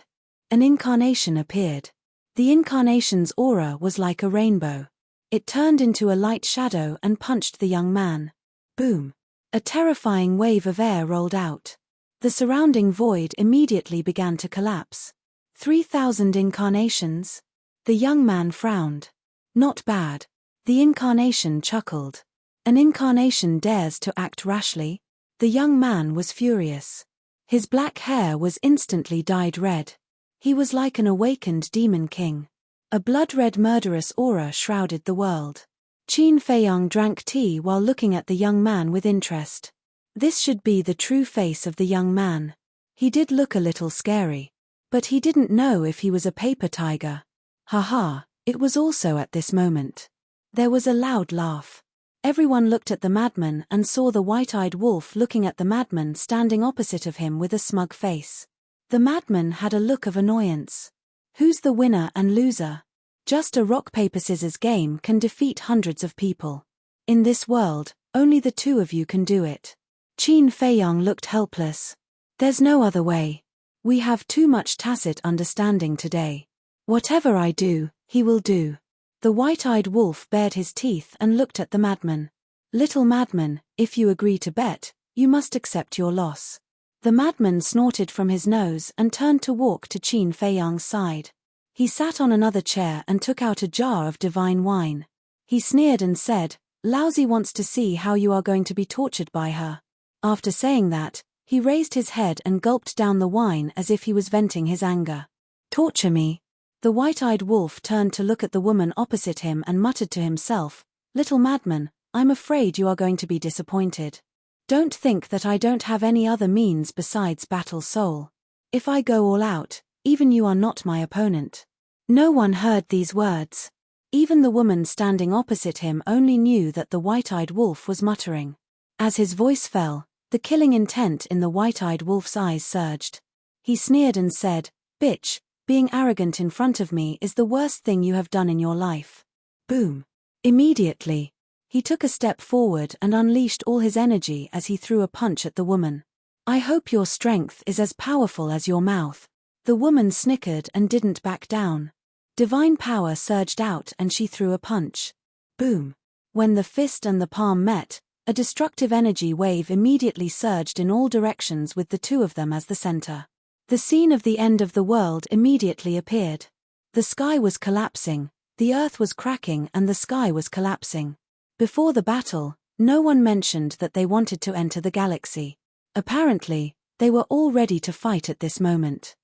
An incarnation appeared. The incarnation's aura was like a rainbow. It turned into a light shadow and punched the young man. Boom! A terrifying wave of air rolled out. The surrounding void immediately began to collapse. 3,000 incarnations? The young man frowned. Not bad. The incarnation chuckled. An incarnation dares to act rashly? The young man was furious. His black hair was instantly dyed red. He was like an awakened demon king. A blood-red murderous aura shrouded the world. Qin Feiyang drank tea while looking at the young man with interest. This should be the true face of the young man. He did look a little scary. But he didn't know if he was a paper tiger. Haha, it was also at this moment. There was a loud laugh. Everyone looked at the madman and saw the white-eyed wolf looking at the madman standing opposite of him with a smug face. The madman had a look of annoyance. Who's the winner and loser? Just a rock-paper-scissors game can defeat hundreds of people. In this world, only the two of you can do it. Qin Feiyang looked helpless. There's no other way. We have too much tacit understanding today. Whatever I do, he will do. The white-eyed wolf bared his teeth and looked at the madman. Little madman, if you agree to bet, you must accept your loss. The madman snorted from his nose and turned to walk to Qin Feiyang's side. He sat on another chair and took out a jar of divine wine. He sneered and said, "Lousy wants to see how you are going to be tortured by her." After saying that, he raised his head and gulped down the wine as if he was venting his anger. "Torture me?" The white-eyed wolf turned to look at the woman opposite him and muttered to himself, "Little madman, I'm afraid you are going to be disappointed. Don't think that I don't have any other means besides battle soul. If I go all out, even you are not my opponent." No one heard these words. Even the woman standing opposite him only knew that the white-eyed wolf was muttering. As his voice fell, the killing intent in the white-eyed wolf's eyes surged. He sneered and said, "Bitch, being arrogant in front of me is the worst thing you have done in your life." Boom. Immediately, he took a step forward and unleashed all his energy as he threw a punch at the woman. "I hope your strength is as powerful as your mouth." The woman snickered and didn't back down. Divine power surged out and she threw a punch. Boom. When the fist and the palm met, a destructive energy wave immediately surged in all directions with the two of them as the center. The scene of the end of the world immediately appeared. The sky was collapsing, the earth was cracking and the sky was collapsing. Before the battle, no one mentioned that they wanted to enter the galaxy. Apparently, they were all ready to fight at this moment.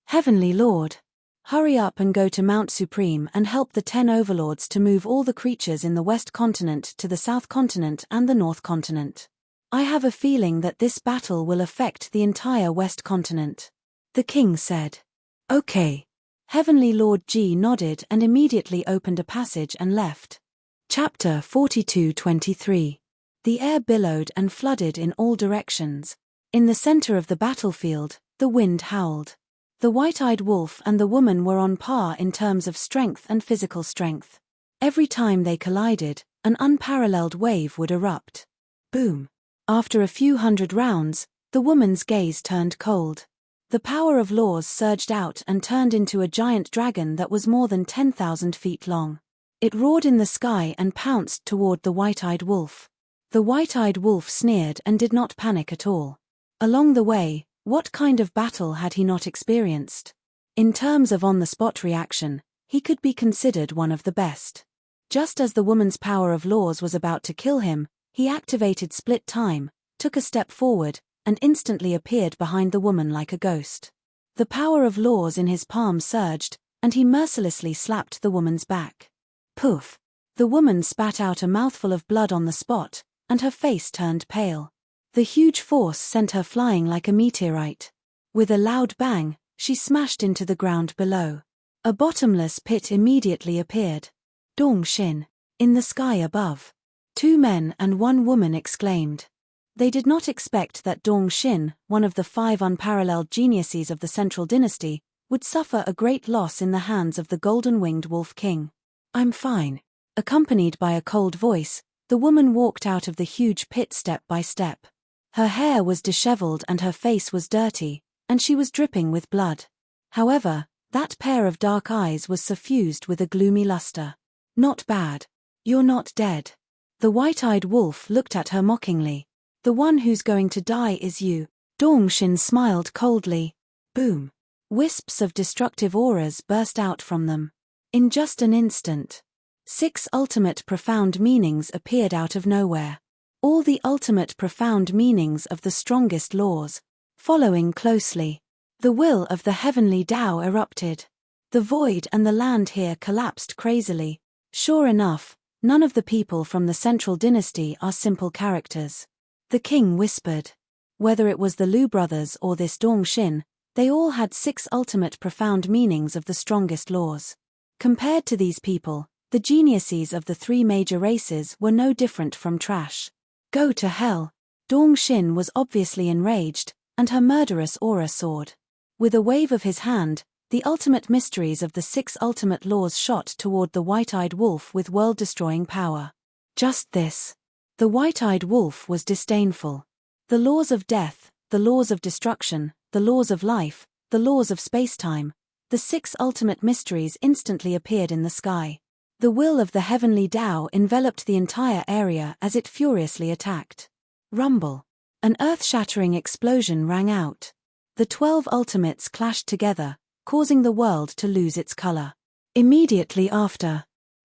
"Heavenly Lord, hurry up and go to Mount Supreme and help the 10 overlords to move all the creatures in the West Continent to the South Continent and the North Continent. I have a feeling that this battle will affect the entire West Continent." The king said. "Okay." Heavenly Lord Ji nodded and immediately opened a passage and left. Chapter 42-23. The air billowed and flooded in all directions. In the center of the battlefield, the wind howled. The white-eyed wolf and the woman were on par in terms of strength and physical strength. Every time they collided, an unparalleled wave would erupt. Boom. After a few hundred rounds, the woman's gaze turned cold. The power of laws surged out and turned into a giant dragon that was more than 10,000 feet long. It roared in the sky and pounced toward the white-eyed wolf. The white-eyed wolf sneered and did not panic at all. Along the way, what kind of battle had he not experienced? In terms of on-the-spot reaction, he could be considered one of the best. Just as the woman's power of laws was about to kill him, he activated split time, took a step forward, and instantly appeared behind the woman like a ghost. The power of laws in his palm surged, and he mercilessly slapped the woman's back. Poof! The woman spat out a mouthful of blood on the spot, and her face turned pale. The huge force sent her flying like a meteorite. With a loud bang, she smashed into the ground below. A bottomless pit immediately appeared. Dong Xin. In the sky above. 2 men and 1 woman exclaimed. They did not expect that Dong Xin, one of the 5 unparalleled geniuses of the Central Dynasty, would suffer a great loss in the hands of the golden-winged Wolf King. I'm fine. Accompanied by a cold voice, the woman walked out of the huge pit step by step. Her hair was disheveled and her face was dirty, and she was dripping with blood. However, that pair of dark eyes was suffused with a gloomy luster. Not bad. You're not dead. The white-eyed wolf looked at her mockingly. The one who's going to die is you. Dongshin smiled coldly. Boom. Wisps of destructive auras burst out from them. In just an instant, 6 ultimate profound meanings appeared out of nowhere. All the ultimate profound meanings of the strongest laws. Following closely, the will of the heavenly Tao erupted. The void and the land here collapsed crazily. Sure enough, none of the people from the central dynasty are simple characters. The king whispered. Whether it was the Lu brothers or this Dongshin, they all had 6 ultimate profound meanings of the strongest laws. Compared to these people, the geniuses of the 3 major races were no different from trash. Go to hell. Dongshin was obviously enraged, and her murderous aura soared. With a wave of his hand, the ultimate mysteries of the 6 ultimate laws shot toward the white-eyed wolf with world-destroying power. Just this. The white-eyed wolf was disdainful. The laws of death, the laws of destruction, the laws of life, the laws of space-time, the 6 ultimate mysteries instantly appeared in the sky. The will of the heavenly Tao enveloped the entire area as it furiously attacked. Rumble. An earth-shattering explosion rang out. The 12 ultimates clashed together, causing the world to lose its color. Immediately after,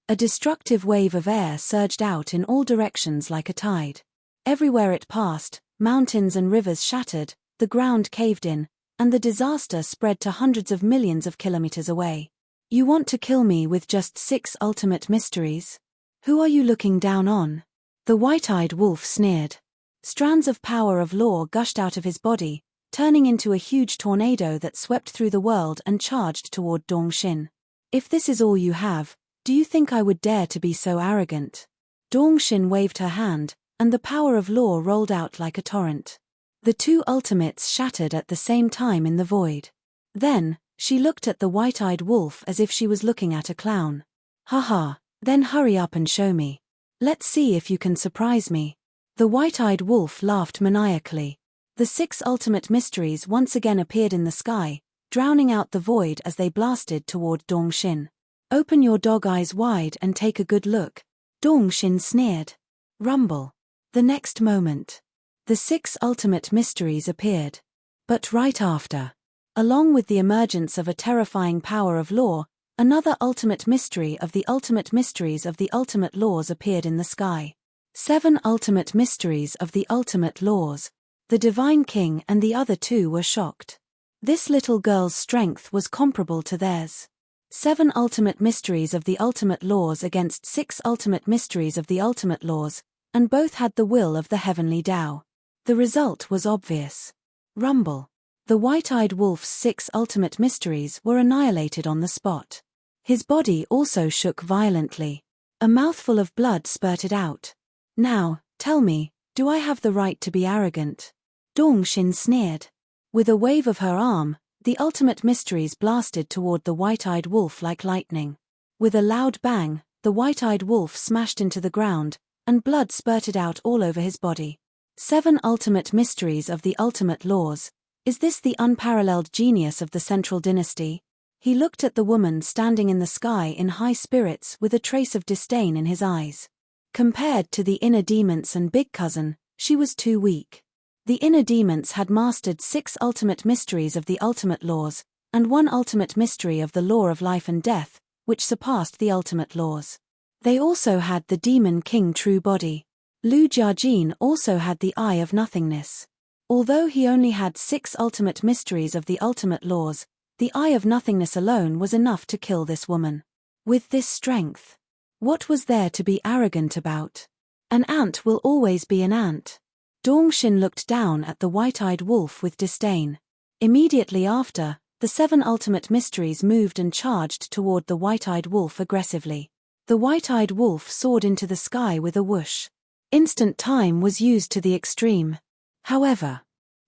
a destructive wave of air surged out in all directions like a tide. Everywhere it passed, mountains and rivers shattered, the ground caved in, and the disaster spread to hundreds of millions of kilometers away. You want to kill me with just 6 ultimate mysteries? Who are you looking down on? The white-eyed wolf sneered. Strands of power of law gushed out of his body, turning into a huge tornado that swept through the world and charged toward Dongshin. If this is all you have, do you think I would dare to be so arrogant? Dongshin waved her hand, and the power of law rolled out like a torrent. The 2 ultimates shattered at the same time in the void. Then, she looked at the white-eyed wolf as if she was looking at a clown. Haha, then hurry up and show me. Let's see if you can surprise me. The white-eyed wolf laughed maniacally. The 6 ultimate mysteries once again appeared in the sky, drowning out the void as they blasted toward Dongshin. Open your dog eyes wide and take a good look. Dongshin sneered. Rumble. The next moment, the 6 ultimate mysteries appeared. But right after, along with the emergence of a terrifying power of law, another ultimate mystery of the ultimate mysteries of the ultimate laws appeared in the sky. 7 ultimate mysteries of the ultimate laws. The divine king and the other 2 were shocked. This little girl's strength was comparable to theirs. 7 ultimate mysteries of the ultimate laws against 6 ultimate mysteries of the ultimate laws, and both had the will of the heavenly Tao. The result was obvious. Rumble. The white-eyed wolf's 6 ultimate mysteries were annihilated on the spot. His body also shook violently. A mouthful of blood spurted out. Now, tell me, do I have the right to be arrogant? Dongshin sneered. With a wave of her arm, the ultimate mysteries blasted toward the white-eyed wolf like lightning. With a loud bang, the white-eyed wolf smashed into the ground, and blood spurted out all over his body. 7 ultimate mysteries of the ultimate laws. Is this the unparalleled genius of the central dynasty? He looked at the woman standing in the sky in high spirits with a trace of disdain in his eyes. Compared to the inner demons and big cousin, she was too weak. The inner demons had mastered 6 ultimate mysteries of the ultimate laws, and 1 ultimate mystery of the law of life and death, which surpassed the ultimate laws. They also had the demon king true body. Lu Jiajin also had the eye of nothingness. Although he only had 6 ultimate mysteries of the ultimate laws, the eye of nothingness alone was enough to kill this woman. With this strength, what was there to be arrogant about? An ant will always be an ant. Dongshin looked down at the white-eyed wolf with disdain. Immediately after, the 7 ultimate mysteries moved and charged toward the white-eyed wolf aggressively. The white-eyed wolf soared into the sky with a whoosh. Instant time was used to the extreme. However,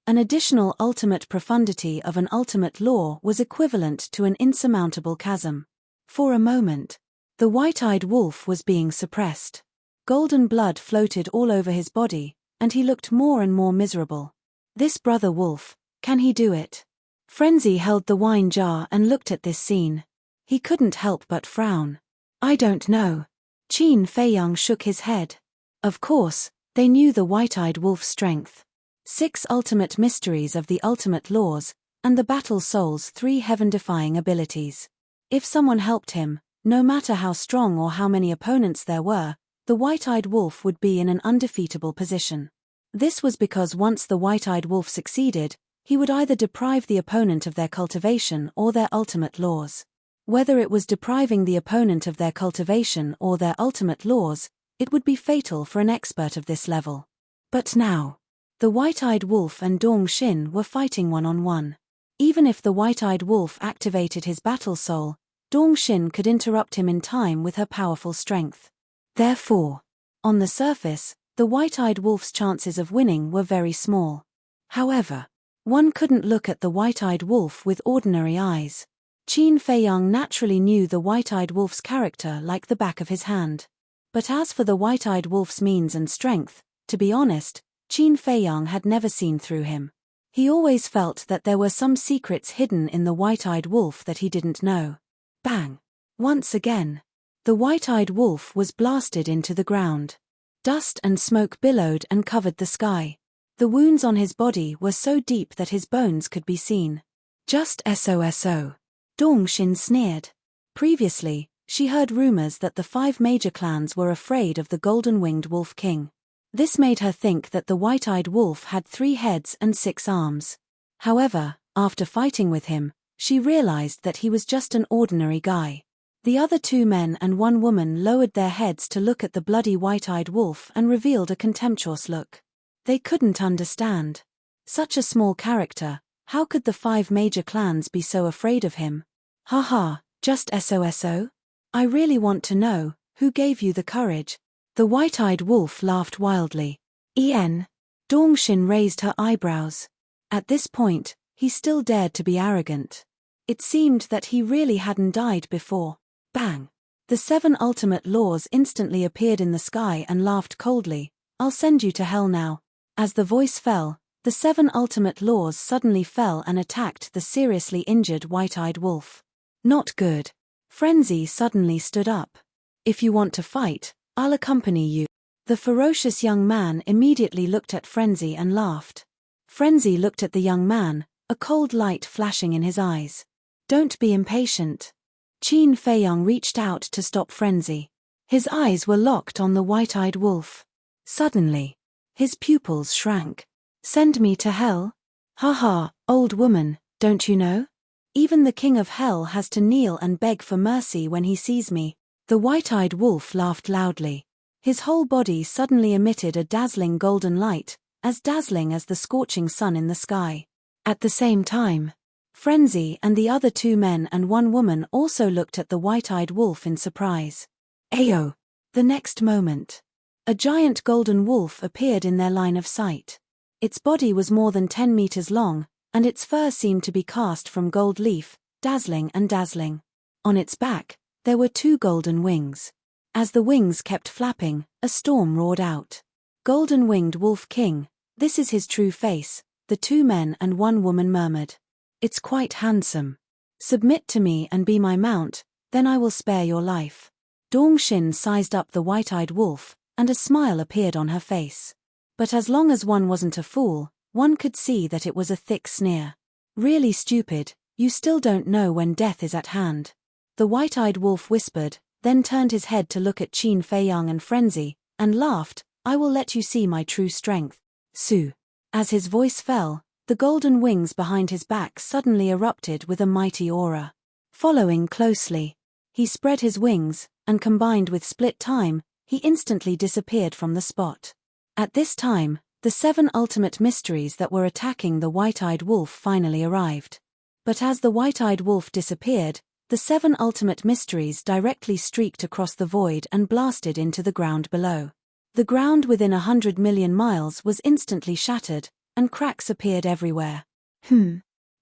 An additional ultimate profundity of an ultimate law was equivalent to an insurmountable chasm. For a moment, the white-eyed wolf was being suppressed. Golden blood floated all over his body, and he looked more and more miserable. This brother wolf, can he do it? Frenzy held the wine jar and looked at this scene. He couldn't help but frown. I don't know. Qin Feiyang shook his head. Of course, they knew the white-eyed wolf's strength. 6 ultimate mysteries of the ultimate laws, and the battle soul's 3 heaven-defying abilities. If someone helped him, no matter how strong or how many opponents there were, the white-eyed wolf would be in an undefeatable position. This was because once the white-eyed wolf succeeded, he would either deprive the opponent of their cultivation or their ultimate laws. Whether it was depriving the opponent of their cultivation or their ultimate laws, it would be fatal for an expert of this level. But now, the white-eyed wolf and Dong Xin were fighting one-on-one. Even if the white-eyed wolf activated his battle soul, Dong Xin could interrupt him in time with her powerful strength. Therefore, on the surface, the white-eyed wolf's chances of winning were very small. However, one couldn't look at the white-eyed wolf with ordinary eyes. Qin Feiyang naturally knew the white-eyed wolf's character like the back of his hand. But as for the white-eyed wolf's means and strength, to be honest, Qin Feiyang had never seen through him. He always felt that there were some secrets hidden in the white-eyed wolf that he didn't know. Bang! Once again, the white-eyed wolf was blasted into the ground. Dust and smoke billowed and covered the sky. The wounds on his body were so deep that his bones could be seen. Just so. Dong Xin sneered. Previously, she heard rumors that the 5 major clans were afraid of the golden-winged wolf king. This made her think that the white-eyed wolf had 3 heads and 6 arms. However, after fighting with him, she realized that he was just an ordinary guy. The other 2 men and 1 woman lowered their heads to look at the bloody white-eyed wolf and revealed a contemptuous look. They couldn't understand. Such a small character, how could the 5 major clans be so afraid of him? Haha, just so. I really want to know, who gave you the courage? The white-eyed wolf laughed wildly. Dong Xin raised her eyebrows. At this point, he still dared to be arrogant. It seemed that he really hadn't died before. Bang! The 7 ultimate laws instantly appeared in the sky and laughed coldly. I'll send you to hell now. As the voice fell, the 7 ultimate laws suddenly fell and attacked the seriously injured white-eyed wolf. Not good. Frenzy suddenly stood up. If you want to fight, I'll accompany you. The ferocious young man immediately looked at Frenzy and laughed. Frenzy looked at the young man, a cold light flashing in his eyes. Don't be impatient. Qin Feiyang reached out to stop Frenzy. His eyes were locked on the white-eyed wolf. Suddenly, his pupils shrank. Send me to hell? Haha, old woman, don't you know? Even the king of hell has to kneel and beg for mercy when he sees me. The white-eyed wolf laughed loudly. His whole body suddenly emitted a dazzling golden light, as dazzling as the scorching sun in the sky. At the same time, Frenzy and the other 2 men and 1 woman also looked at the white-eyed wolf in surprise. Ayo! The next moment, a giant golden wolf appeared in their line of sight. Its body was more than 10 meters long, and its fur seemed to be cast from gold leaf, dazzling and dazzling. On its back, there were 2 golden wings. As the wings kept flapping, a storm roared out. Golden-winged Wolf King, this is his true face, the 2 men and 1 woman murmured. It's quite handsome. Submit to me and be my mount, then I will spare your life. Dong Xin sized up the white-eyed wolf, and a smile appeared on her face. But as long as one wasn't a fool, one could see that it was a thick sneer. Really stupid, you still don't know when death is at hand. The white-eyed wolf whispered, then turned his head to look at Qin Feiyang and Frenzy, and laughed, I will let you see my true strength. Su. As his voice fell, the golden wings behind his back suddenly erupted with a mighty aura. Following closely, he spread his wings, and combined with split time, he instantly disappeared from the spot. At this time, the 7 ultimate mysteries that were attacking the white-eyed wolf finally arrived. But as the white-eyed wolf disappeared, the 7 ultimate mysteries directly streaked across the void and blasted into the ground below. The ground within 100 million miles was instantly shattered, and cracks appeared everywhere.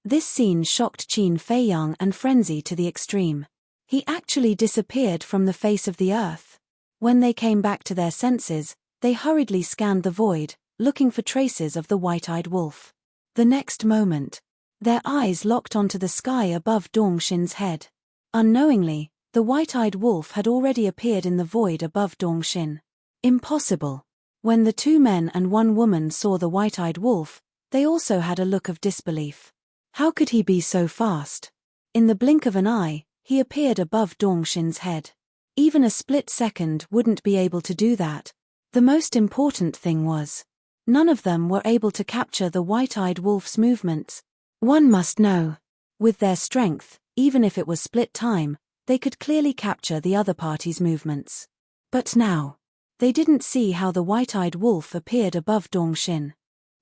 This scene shocked Qin Feiyang and Frenzy to the extreme. He actually disappeared from the face of the earth. When they came back to their senses, they hurriedly scanned the void, looking for traces of the white-eyed wolf. The next moment, their eyes locked onto the sky above Dongxin's head. Unknowingly, the white-eyed wolf had already appeared in the void above Dongxin. Impossible. When the two men and one woman saw the white-eyed wolf, they also had a look of disbelief. How could he be so fast? In the blink of an eye, he appeared above Dongxin's head. Even a split second wouldn't be able to do that. The most important thing was, none of them were able to capture the white-eyed wolf's movements. One must know. With their strength, even if it was split time, they could clearly capture the other party's movements. But now, they didn't see how the white-eyed wolf appeared above Dongxin.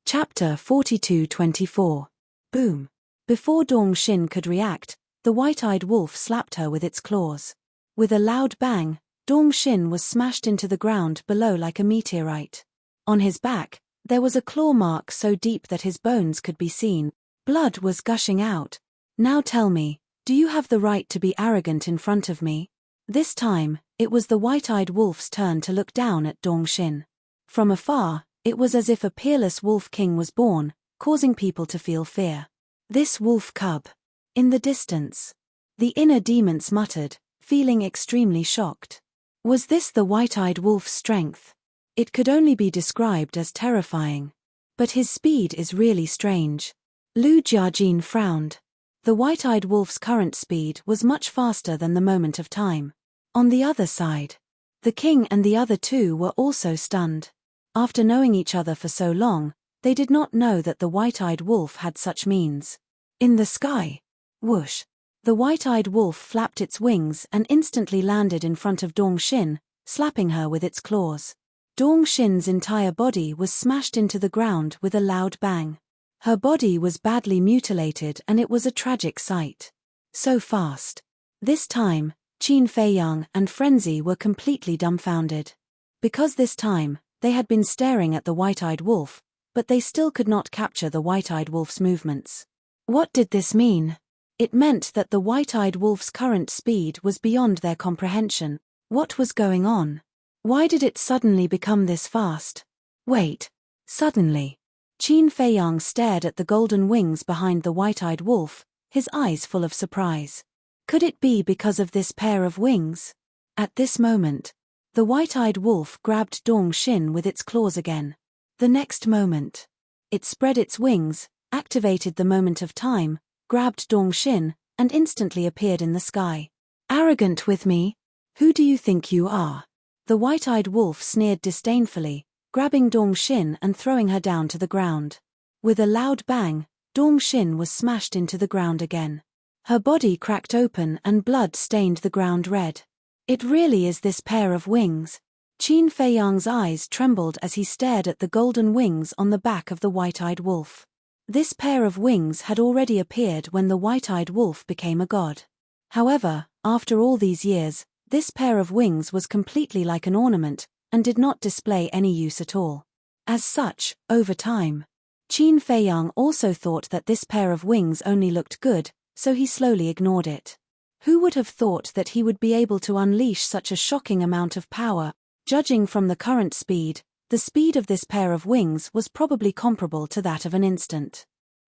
Chapter 42-24. Boom. Before Dongxin could react, the white-eyed wolf slapped her with its claws. With a loud bang, Dongxin was smashed into the ground below like a meteorite. On his back, there was a claw mark so deep that his bones could be seen. Blood was gushing out. Now tell me, do you have the right to be arrogant in front of me? This time, it was the white-eyed wolf's turn to look down at Dongxin. From afar, it was as if a peerless wolf king was born, causing people to feel fear. This wolf cub. In the distance, the inner demons muttered, feeling extremely shocked. Was this the white-eyed wolf's strength? It could only be described as terrifying. But his speed is really strange. Lu Jiajin frowned. The white-eyed wolf's current speed was much faster than the moment of time. On the other side, the king and the other two were also stunned. After knowing each other for so long, they did not know that the white-eyed wolf had such means. In the sky, whoosh, the white-eyed wolf flapped its wings and instantly landed in front of Dongxin, slapping her with its claws. Dongxin's entire body was smashed into the ground with a loud bang. Her body was badly mutilated and it was a tragic sight. So fast. This time, Qin Feiyang and Frenzy were completely dumbfounded. Because this time, they had been staring at the white-eyed wolf, but they still could not capture the white-eyed wolf's movements. What did this mean? It meant that the white-eyed wolf's current speed was beyond their comprehension. What was going on? Why did it suddenly become this fast? Wait. Suddenly, Qin Feiyang stared at the golden wings behind the white-eyed wolf, his eyes full of surprise. Could it be because of this pair of wings? At this moment, the white-eyed wolf grabbed Dongxin with its claws again. The next moment, it spread its wings, activated the moment of time, grabbed Dongxin, and instantly appeared in the sky. Arrogant with me? Who do you think you are? The white-eyed wolf sneered disdainfully, grabbing Dongxin and throwing her down to the ground. With a loud bang, Dongxin was smashed into the ground again. Her body cracked open and blood stained the ground red. It really is this pair of wings. Qin Feiyang's eyes trembled as he stared at the golden wings on the back of the white-eyed wolf. This pair of wings had already appeared when the white-eyed wolf became a god. However, after all these years, this pair of wings was completely like an ornament, and did not display any use at all. As such, over time, Qin Feiyang also thought that this pair of wings only looked good, so he slowly ignored it. Who would have thought that he would be able to unleash such a shocking amount of power? Judging from the current speed, the speed of this pair of wings was probably comparable to that of an instant.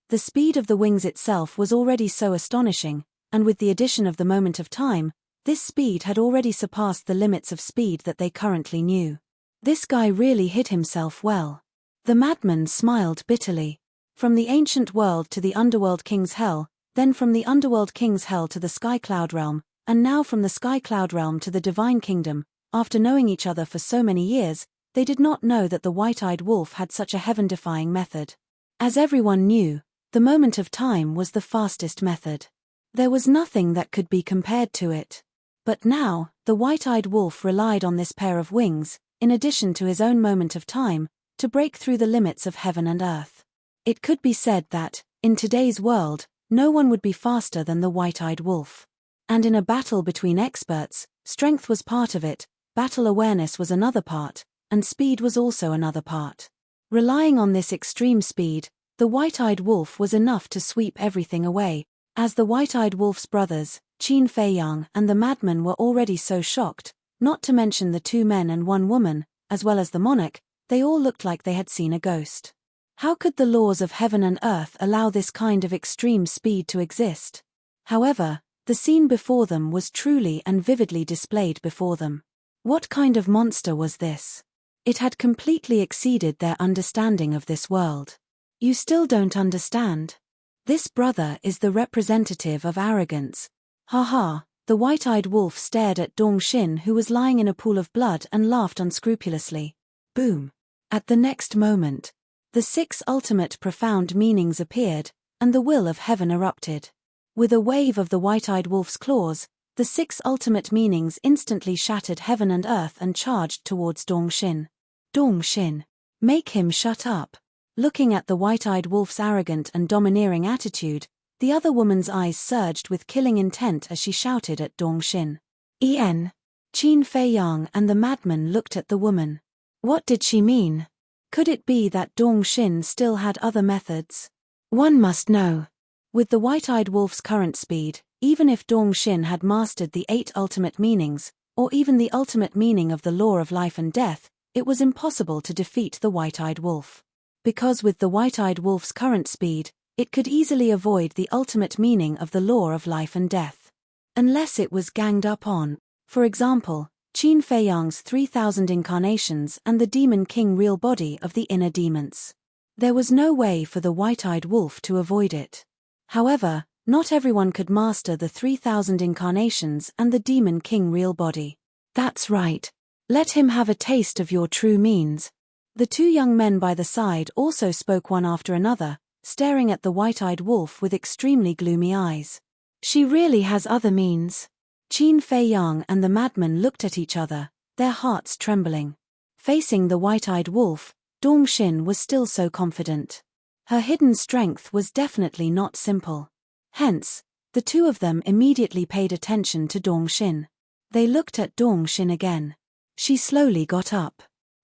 The speed of the wings itself was already so astonishing, and with the addition of the moment of time, this speed had already surpassed the limits of speed that they currently knew. This guy really hid himself well. The madman smiled bitterly. From the ancient world to the underworld king's hell, then from the underworld king's hell to the sky cloud realm, and now from the sky cloud realm to the divine kingdom, after knowing each other for so many years, they did not know that the white-eyed wolf had such a heaven-defying method. As everyone knew, the moment of time was the fastest method. There was nothing that could be compared to it. But now, the white-eyed wolf relied on this pair of wings, in addition to his own moment of time, to break through the limits of heaven and earth. It could be said that, in today's world, no one would be faster than the white-eyed wolf. And in a battle between experts, strength was part of it, battle awareness was another part, and speed was also another part. Relying on this extreme speed, the white-eyed wolf was enough to sweep everything away. As the white-eyed wolf's brothers, Qin Feiyang and the madman were already so shocked, not to mention the 2 men and 1 woman, as well as the monarch, they all looked like they had seen a ghost. How could the laws of heaven and earth allow this kind of extreme speed to exist? However, the scene before them was truly and vividly displayed before them. What kind of monster was this? It had completely exceeded their understanding of this world. You still don't understand? This brother is the representative of arrogance. Ha ha, the white-eyed wolf stared at Dongxin, who was lying in a pool of blood, and laughed unscrupulously. Boom. At the next moment, the 6 ultimate profound meanings appeared, and the will of heaven erupted. With a wave of the white-eyed wolf's claws, the 6 ultimate meanings instantly shattered heaven and earth and charged towards Dongxin. Dongxin, make him shut up. Looking at the white-eyed wolf's arrogant and domineering attitude, the other woman's eyes surged with killing intent as she shouted at Dongxin. Qin Feiyang and the madman looked at the woman. What did she mean? Could it be that Dongxin still had other methods? One must know. With the white-eyed wolf's current speed, even if Dongxin had mastered the 8 ultimate meanings, or even the ultimate meaning of the law of life and death, it was impossible to defeat the white-eyed wolf. Because with the white-eyed wolf's current speed, it could easily avoid the ultimate meaning of the law of life and death. Unless it was ganged up on, for example, Qin Feiyang's 3,000 incarnations and the Demon King real body of the inner demons. There was no way for the white-eyed wolf to avoid it. However, not everyone could master the 3,000 incarnations and the Demon King real body. That's right. Let him have a taste of your true means. The 2 young men by the side also spoke one after another, staring at the white-eyed wolf with extremely gloomy eyes. She really has other means. Qin Feiyang and the madman looked at each other, their hearts trembling. Facing the white-eyed wolf, Dongxin was still so confident. Her hidden strength was definitely not simple. Hence, the 2 of them immediately paid attention to Dongxin. They looked at Dongxin again. She slowly got up.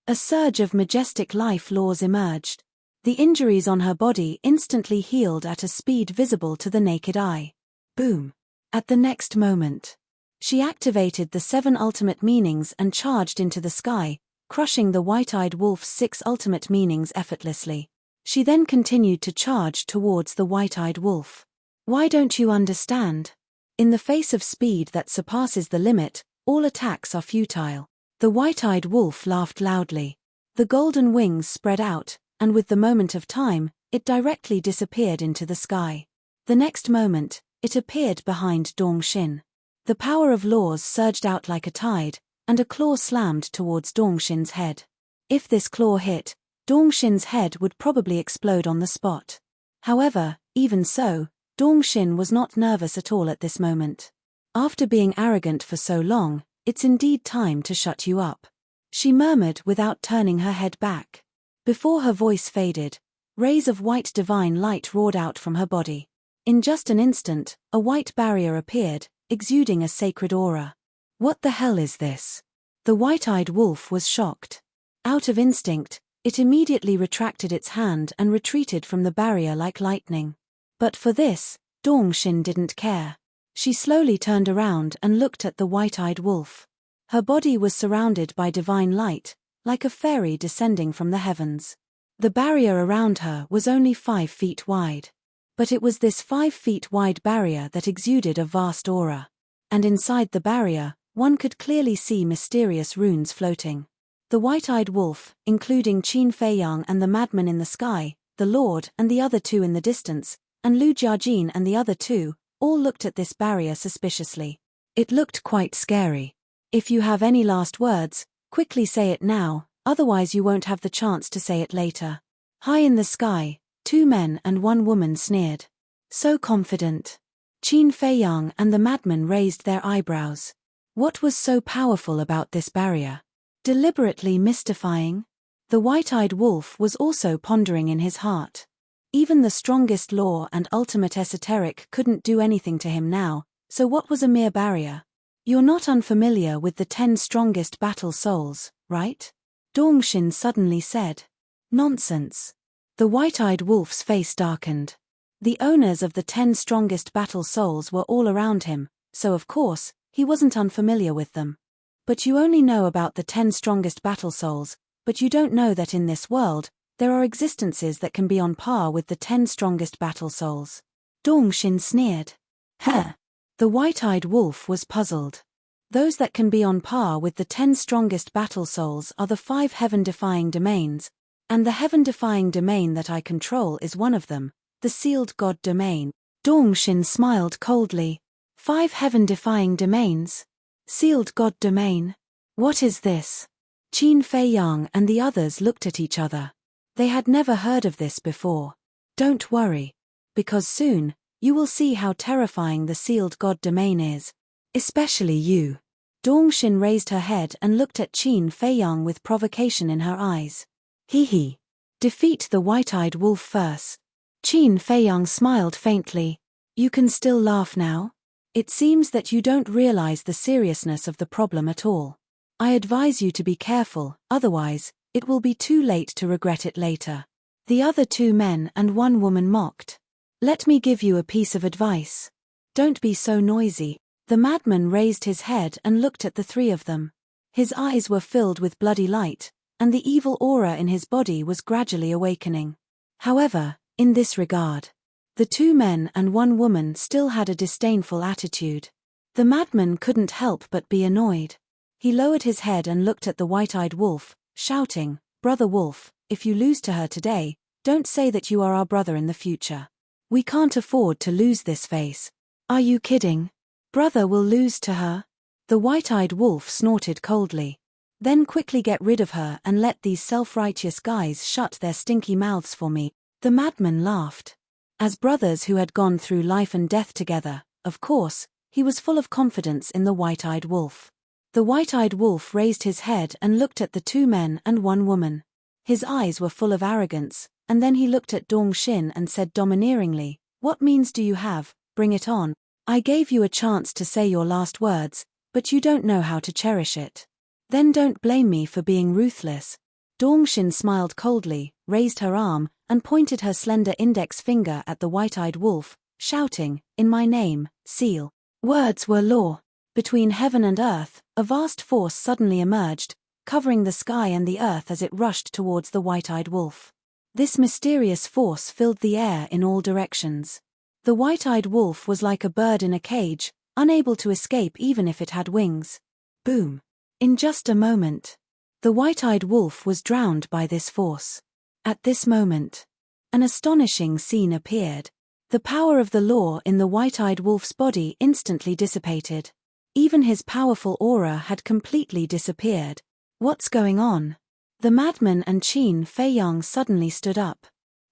A surge of majestic life laws emerged. The injuries on her body instantly healed at a speed visible to the naked eye. Boom. At the next moment, she activated the 7 ultimate meanings and charged into the sky, crushing the white-eyed wolf's 6 ultimate meanings effortlessly. She then continued to charge towards the white-eyed wolf. Why don't you understand? In the face of speed that surpasses the limit, all attacks are futile. The white-eyed wolf laughed loudly. The golden wings spread out, and with the moment of time, it directly disappeared into the sky. The next moment, it appeared behind Dongxin. The power of laws surged out like a tide, and a claw slammed towards Dongxin's head. If this claw hit, Dongxin's head would probably explode on the spot. However, even so, Dongxin was not nervous at all at this moment. After being arrogant for so long, it's indeed time to shut you up, she murmured without turning her head back. Before her voice faded, rays of white divine light roared out from her body. In just an instant, a white barrier appeared, exuding a sacred aura. What the hell is this? The white-eyed wolf was shocked. Out of instinct, it immediately retracted its hand and retreated from the barrier like lightning. But for this, Dongxin didn't care. She slowly turned around and looked at the white-eyed wolf. Her body was surrounded by divine light, like a fairy descending from the heavens. The barrier around her was only 5 feet wide. But it was this 5 feet wide barrier that exuded a vast aura. And inside the barrier, one could clearly see mysterious runes floating. The white-eyed wolf, including Qin Feiyang and the madman in the sky, the Lord and the other 2 in the distance, and Lu Jiajin and the other 2, all looked at this barrier suspiciously. It looked quite scary. If you have any last words, quickly say it now, otherwise you won't have the chance to say it later. High in the sky, 2 men and 1 woman sneered. So confident. Qin Feiyang and the madman raised their eyebrows. What was so powerful about this barrier? Deliberately mystifying? The white-eyed wolf was also pondering in his heart. Even the strongest law and ultimate esoteric couldn't do anything to him now, so what was a mere barrier? You're not unfamiliar with the 10 strongest battle souls, right? Dongxin suddenly said. Nonsense. The white-eyed wolf's face darkened. The owners of the 10 strongest battle souls were all around him, so of course, he wasn't unfamiliar with them. But you only know about the 10 strongest battle souls, but you don't know that in this world, there are existences that can be on par with the 10 strongest battle souls. Dongxin sneered. Huh. The white-eyed wolf was puzzled. Those that can be on par with the 10 strongest battle souls are the 5 heaven-defying domains, and the heaven-defying domain that I control is one of them, the sealed god domain. Dongxin smiled coldly. 5 heaven-defying domains? Sealed god domain? What is this? Qin Feiyang and the others looked at each other. They had never heard of this before. Don't worry. Because soon, you will see how terrifying the sealed god domain is. Especially you. Dongxin raised her head and looked at Qin Feiyang with provocation in her eyes. Hee. Defeat the white-eyed wolf first. Qin Feiyang smiled faintly. You can still laugh now? It seems that you don't realize the seriousness of the problem at all. I advise you to be careful, otherwise, it will be too late to regret it later. The other 2 men and 1 woman mocked. Let me give you a piece of advice. Don't be so noisy. The madman raised his head and looked at the 3 of them. His eyes were filled with bloody light, and the evil aura in his body was gradually awakening. However, in this regard, the 2 men and 1 woman still had a disdainful attitude. The madman couldn't help but be annoyed. He lowered his head and looked at the white-eyed wolf, shouting, Brother Wolf, if you lose to her today, don't say that you are our brother in the future. We can't afford to lose this face. Are you kidding? Brother will lose to her? The white-eyed wolf snorted coldly. Then quickly get rid of her and let these self-righteous guys shut their stinky mouths for me. The madman laughed. As brothers who had gone through life and death together, of course, he was full of confidence in the white-eyed wolf. The white-eyed wolf raised his head and looked at the 2 men and 1 woman. His eyes were full of arrogance, and then he looked at Dongxin and said domineeringly, What means do you have? Bring it on. I gave you a chance to say your last words, but you don't know how to cherish it. Then don't blame me for being ruthless. Dongxin smiled coldly, raised her arm, and pointed her slender index finger at the white-eyed wolf, shouting, In my name, seal. Words were law. Between heaven and earth, a vast force suddenly emerged, covering the sky and the earth as it rushed towards the white-eyed wolf. This mysterious force filled the air in all directions. The white-eyed wolf was like a bird in a cage, unable to escape even if it had wings. Boom. In just a moment, the white-eyed wolf was drowned by this force. At this moment, an astonishing scene appeared. The power of the law in the white-eyed wolf's body instantly dissipated. Even his powerful aura had completely disappeared. What's going on? The madman and Qin Feiyang suddenly stood up.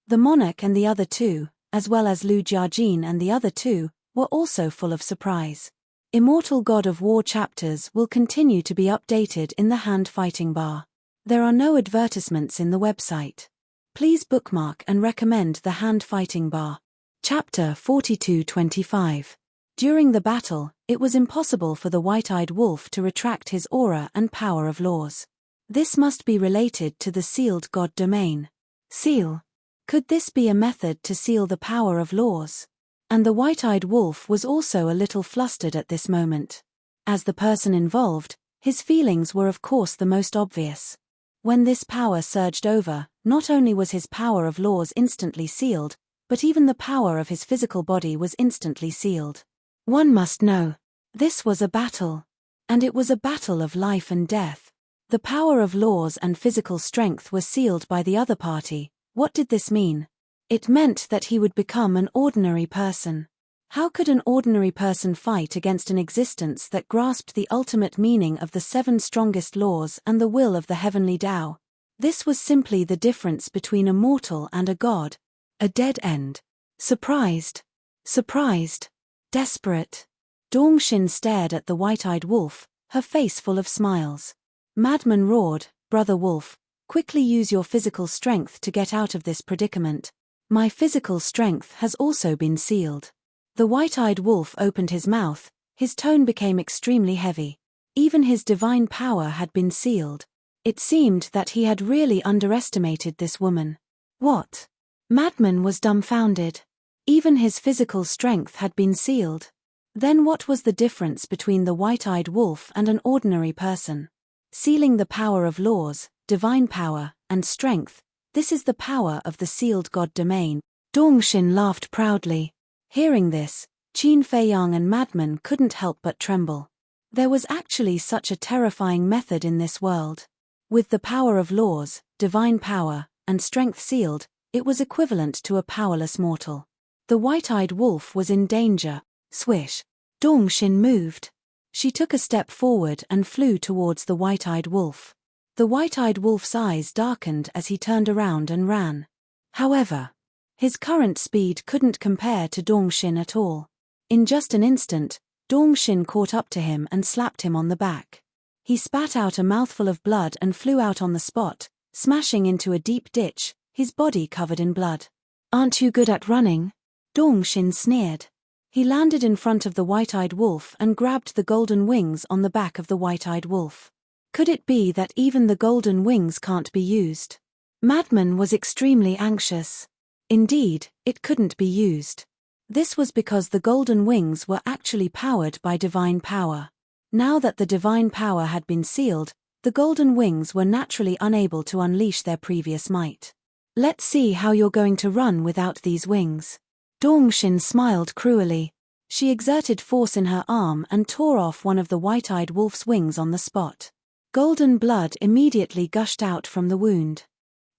The monarch and the other 2, as well as Lu Jiajin and the other 2, were also full of surprise. Immortal God of War chapters will continue to be updated in the hand fighting bar. There are no advertisements in the website. Please bookmark and recommend the hand fighting bar. Chapter 4225. During the battle, it was impossible for the white-eyed wolf to retract his aura and power of laws. This must be related to the sealed god domain. Seal. Could this be a method to seal the power of laws? And the white-eyed wolf was also a little flustered at this moment. As the person involved, his feelings were of course the most obvious. When this power surged over, not only was his power of laws instantly sealed, but even the power of his physical body was instantly sealed. One must know. This was a battle. And it was a battle of life and death. The power of laws and physical strength were sealed by the other party. What did this mean? It meant that he would become an ordinary person. How could an ordinary person fight against an existence that grasped the ultimate meaning of the 7 strongest laws and the will of the heavenly Tao? This was simply the difference between a mortal and a god. A dead end. Surprised. Desperate. Dongxin stared at the white-eyed wolf, her face full of smiles. Madman roared, Brother Wolf, quickly use your physical strength to get out of this predicament. My physical strength has also been sealed. The white-eyed wolf opened his mouth, his tone became extremely heavy. Even his divine power had been sealed. It seemed that he had really underestimated this woman. What? Madman was dumbfounded. Even his physical strength had been sealed. Then what was the difference between the white-eyed wolf and an ordinary person? Sealing the power of laws, divine power, and strength, this is the power of the sealed god domain. Dongxin laughed proudly. Hearing this, Qin Feiyang and Madman couldn't help but tremble. There was actually such a terrifying method in this world. With the power of laws, divine power, and strength sealed, it was equivalent to a powerless mortal. The white-eyed wolf was in danger. Swish! Dongxin moved. She took a step forward and flew towards the white-eyed wolf. The white-eyed wolf's eyes darkened as he turned around and ran. However, his current speed couldn't compare to Dongxin at all. In just an instant, Dongxin caught up to him and slapped him on the back. He spat out a mouthful of blood and flew out on the spot, smashing into a deep ditch, his body covered in blood. "Aren't you good at running?" Dongxin sneered. He landed in front of the white-eyed wolf and grabbed the golden wings on the back of the white-eyed wolf. Could it be that even the golden wings can't be used? Madman was extremely anxious. Indeed, it couldn't be used. This was because the golden wings were actually powered by divine power. Now that the divine power had been sealed, the golden wings were naturally unable to unleash their previous might. "Let's see how you're going to run without these wings." Dongxin smiled cruelly. She exerted force in her arm and tore off one of the white-eyed wolf's wings on the spot. Golden blood immediately gushed out from the wound.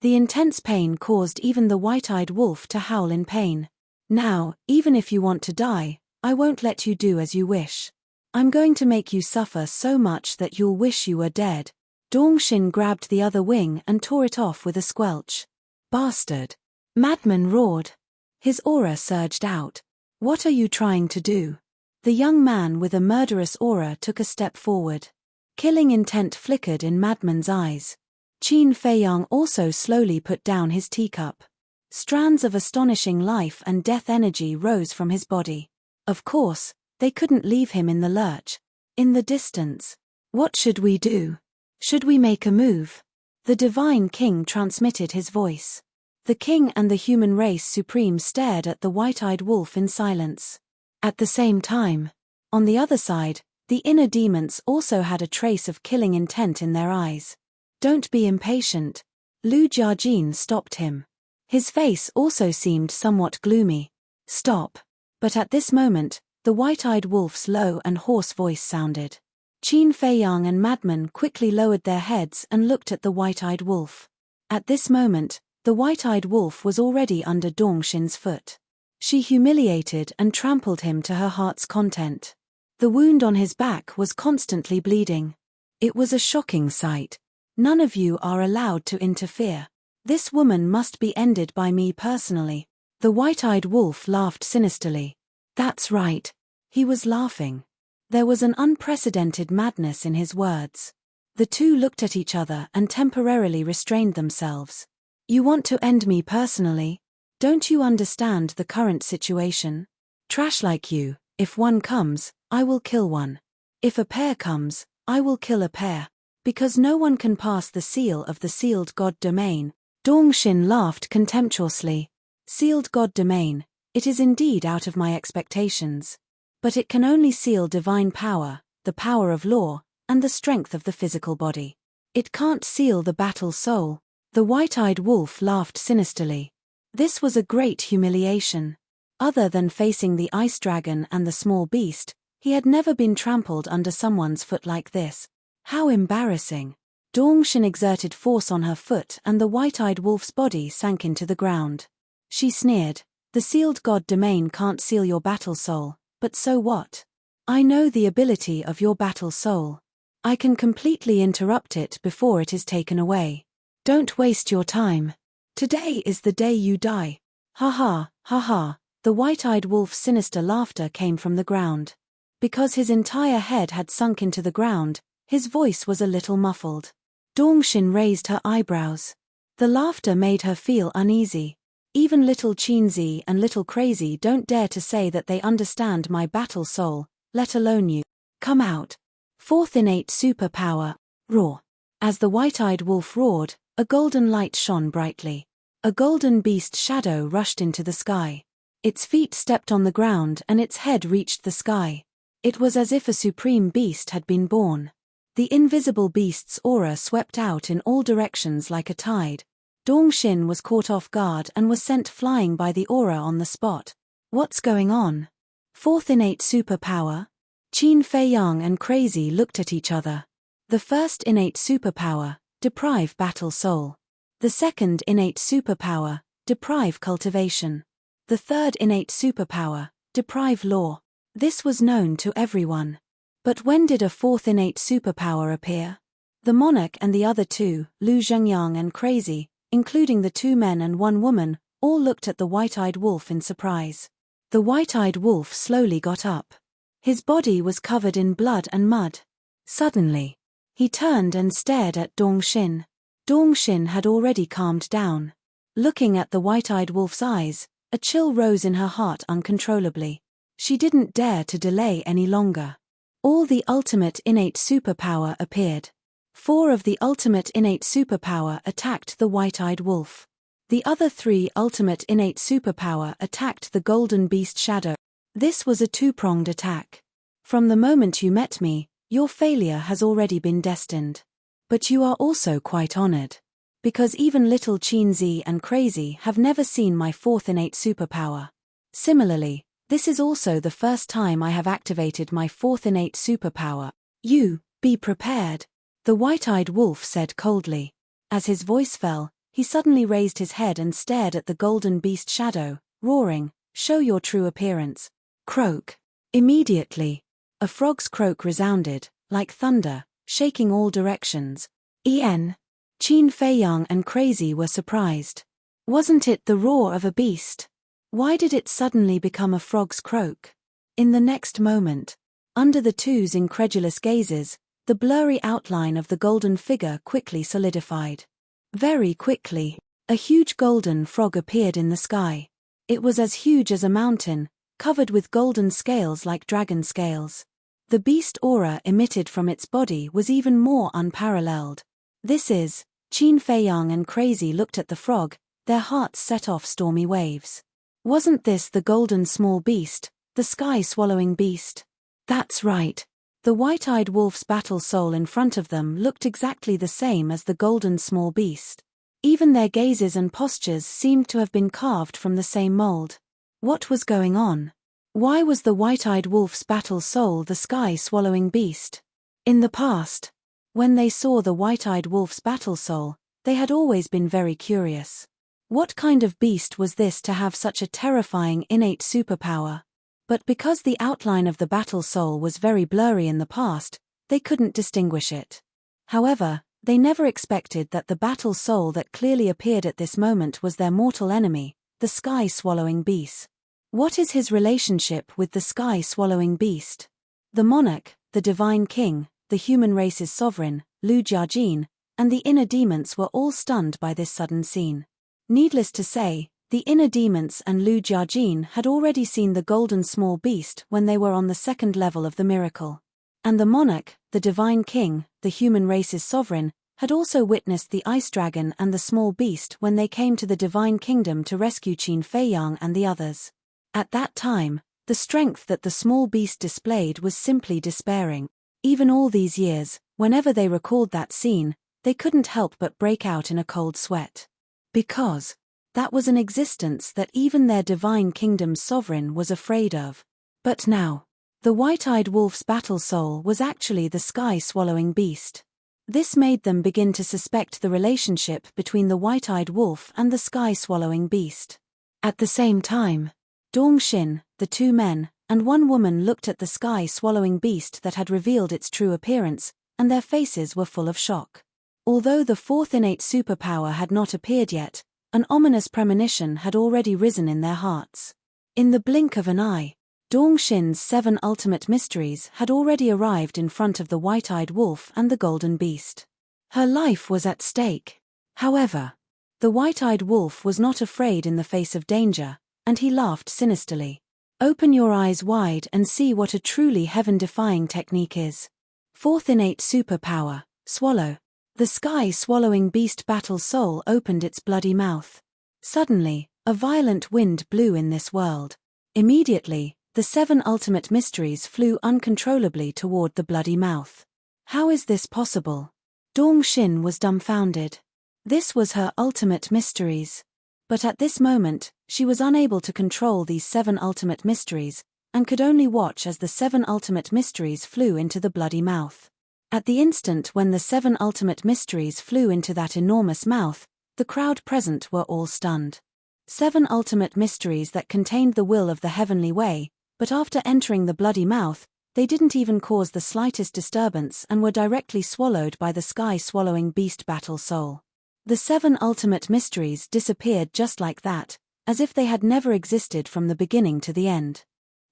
The intense pain caused even the white-eyed wolf to howl in pain. "Now, even if you want to die, I won't let you do as you wish. I'm going to make you suffer so much that you'll wish you were dead." Dongxin grabbed the other wing and tore it off with a squelch. "Bastard!" Madman roared. His aura surged out. "What are you trying to do?" The young man with a murderous aura took a step forward. Killing intent flickered in Madman's eyes. Qin Feiyang also slowly put down his teacup. Strands of astonishing life and death energy rose from his body. Of course, they couldn't leave him in the lurch. In the distance. "What should we do? Should we make a move?" The Divine King transmitted his voice. The king and the human race supreme stared at the white-eyed wolf in silence. At the same time, on the other side, the inner demons also had a trace of killing intent in their eyes. "Don't be impatient." Lu Jiajin stopped him. His face also seemed somewhat gloomy. "Stop." But at this moment, the white-eyed wolf's low and hoarse voice sounded. Qin Feiyang and Madman quickly lowered their heads and looked at the white-eyed wolf. At this moment, the white-eyed wolf was already under Dongxin's foot. She humiliated and trampled him to her heart's content. The wound on his back was constantly bleeding. It was a shocking sight. "None of you are allowed to interfere. This woman must be ended by me personally." The white-eyed wolf laughed sinisterly. That's right. He was laughing. There was an unprecedented madness in his words. The two looked at each other and temporarily restrained themselves. "You want to end me personally? Don't you understand the current situation? Trash like you, if one comes, I will kill one. If a pair comes, I will kill a pair. Because no one can pass the seal of the sealed god domain." Dongxin laughed contemptuously. "Sealed god domain, it is indeed out of my expectations. But it can only seal divine power, the power of law, and the strength of the physical body. It can't seal the battle soul." The white-eyed wolf laughed sinisterly. This was a great humiliation. Other than facing the ice dragon and the small beast, he had never been trampled under someone's foot like this. How embarrassing. Dongxin exerted force on her foot and the white-eyed wolf's body sank into the ground. She sneered. "The sealed god domain can't seal your battle soul, but so what? I know the ability of your battle soul. I can completely interrupt it before it is taken away. Don't waste your time. Today is the day you die." "Ha ha, ha ha." The white-eyed wolf's sinister laughter came from the ground. Because his entire head had sunk into the ground, his voice was a little muffled. Dongxin raised her eyebrows. The laughter made her feel uneasy. "Even little Qinzi and little Crazy don't dare to say that they understand my battle soul, let alone you. Come out. Fourth innate superpower, raw." As the white-eyed wolf roared, a golden light shone brightly. A golden beast shadow rushed into the sky. Its feet stepped on the ground and its head reached the sky. It was as if a supreme beast had been born. The invisible beast's aura swept out in all directions like a tide. Dongxin was caught off guard and was sent flying by the aura on the spot. What's going on? Fourth innate superpower? Qin Feiyang and Crazy looked at each other. The first innate superpower, deprive battle soul. The second innate superpower, deprive cultivation. The third innate superpower, deprive law. This was known to everyone. But when did a fourth innate superpower appear? The monarch and the other two, Lu Zhengyang and Crazy, including the 2 men and 1 woman, all looked at the white-eyed wolf in surprise. The white-eyed wolf slowly got up. His body was covered in blood and mud. Suddenly, he turned and stared at Dongxin. Dongxin had already calmed down. Looking at the white-eyed wolf's eyes, a chill rose in her heart uncontrollably. She didn't dare to delay any longer. All the ultimate innate superpower appeared. 4 of the ultimate innate superpower attacked the white-eyed wolf. The other 3 ultimate innate superpower attacked the golden beast shadow. This was a 2-pronged attack. From the moment you met me, your failure has already been destined. But you are also quite honored. Because even little Qinzi and Crazy have never seen my 4th innate superpower. Similarly, this is also the first time I have activated my 4th innate superpower. You, be prepared, the white-eyed wolf said coldly. As his voice fell, he suddenly raised his head and stared at the golden beast shadow, roaring, "Show your true appearance." Croak. Immediately, a frog's croak resounded, like thunder, shaking all directions. Qin Feiyang and Crazy were surprised. Wasn't it the roar of a beast? Why did it suddenly become a frog's croak? In the next moment, under the two's incredulous gazes, the blurry outline of the golden figure quickly solidified. Very quickly, a huge golden frog appeared in the sky. It was as huge as a mountain, covered with golden scales like dragon scales. The beast aura emitted from its body was even more unparalleled. This is, Qin Feiyang and Crazy looked at the frog, their hearts set off stormy waves. Wasn't this the golden small beast, the sky-swallowing beast? That's right. The white-eyed wolf's battle soul in front of them looked exactly the same as the golden small beast. Even their gazes and postures seemed to have been carved from the same mold. What was going on? Why was the white-eyed wolf's battle soul the sky-swallowing beast? In the past, when they saw the white-eyed wolf's battle soul, they had always been very curious. What kind of beast was this to have such a terrifying innate superpower? But because the outline of the battle soul was very blurry in the past, they couldn't distinguish it. However, they never expected that the battle soul that clearly appeared at this moment was their mortal enemy, the sky-swallowing beast. What is his relationship with the sky-swallowing beast? The monarch, the divine king, the human race's sovereign, Lu Jiajin, and the inner demons were all stunned by this sudden scene. Needless to say, the inner demons and Lu Jiajin had already seen the golden small beast when they were on the 2nd level of the miracle. And the monarch, the divine king, the human race's sovereign, had also witnessed the ice dragon and the small beast when they came to the divine kingdom to rescue Qin Feiyang and the others. At that time, the strength that the small beast displayed was simply despairing. Even all these years, whenever they recalled that scene, they couldn't help but break out in a cold sweat. Because that was an existence that even their divine kingdom's sovereign was afraid of. But now, the white-eyed wolf's battle soul was actually the sky-swallowing beast. This made them begin to suspect the relationship between the white-eyed wolf and the sky-swallowing beast. At the same time, Dongxin, the 2 men, and 1 woman looked at the sky-swallowing beast that had revealed its true appearance, and their faces were full of shock. Although the 4th innate superpower had not appeared yet, an ominous premonition had already risen in their hearts. In the blink of an eye, Dongxin's 7 ultimate mysteries had already arrived in front of the white-eyed wolf and the golden beast. Her life was at stake. However, the white-eyed wolf was not afraid in the face of danger, and he laughed sinisterly. Open your eyes wide and see what a truly heaven-defying technique is. 4th innate superpower, swallow. The sky-swallowing beast battle soul opened its bloody mouth. Suddenly, a violent wind blew in this world. Immediately, the 7 ultimate mysteries flew uncontrollably toward the bloody mouth. How is this possible? Dong-shin was dumbfounded. This was her ultimate mysteries. But at this moment, she was unable to control these 7 ultimate mysteries, and could only watch as the 7 ultimate mysteries flew into the bloody mouth. At the instant when the 7 ultimate mysteries flew into that enormous mouth, the crowd present were all stunned. 7 ultimate mysteries that contained the will of the heavenly way, but after entering the bloody mouth, they didn't even cause the slightest disturbance and were directly swallowed by the sky-swallowing beast battle soul. The 7 ultimate mysteries disappeared just like that, as if they had never existed from the beginning to the end.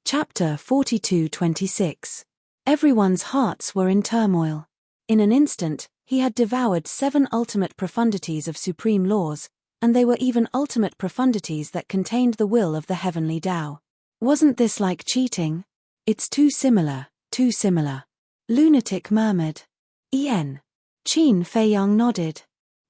Chapter 42-26. Everyone's hearts were in turmoil. In an instant, he had devoured 7 ultimate profundities of supreme laws, and they were even ultimate profundities that contained the will of the heavenly Tao. Wasn't this like cheating? It's too similar, too similar. Lunatic murmured. En. Qin Feiyang nodded.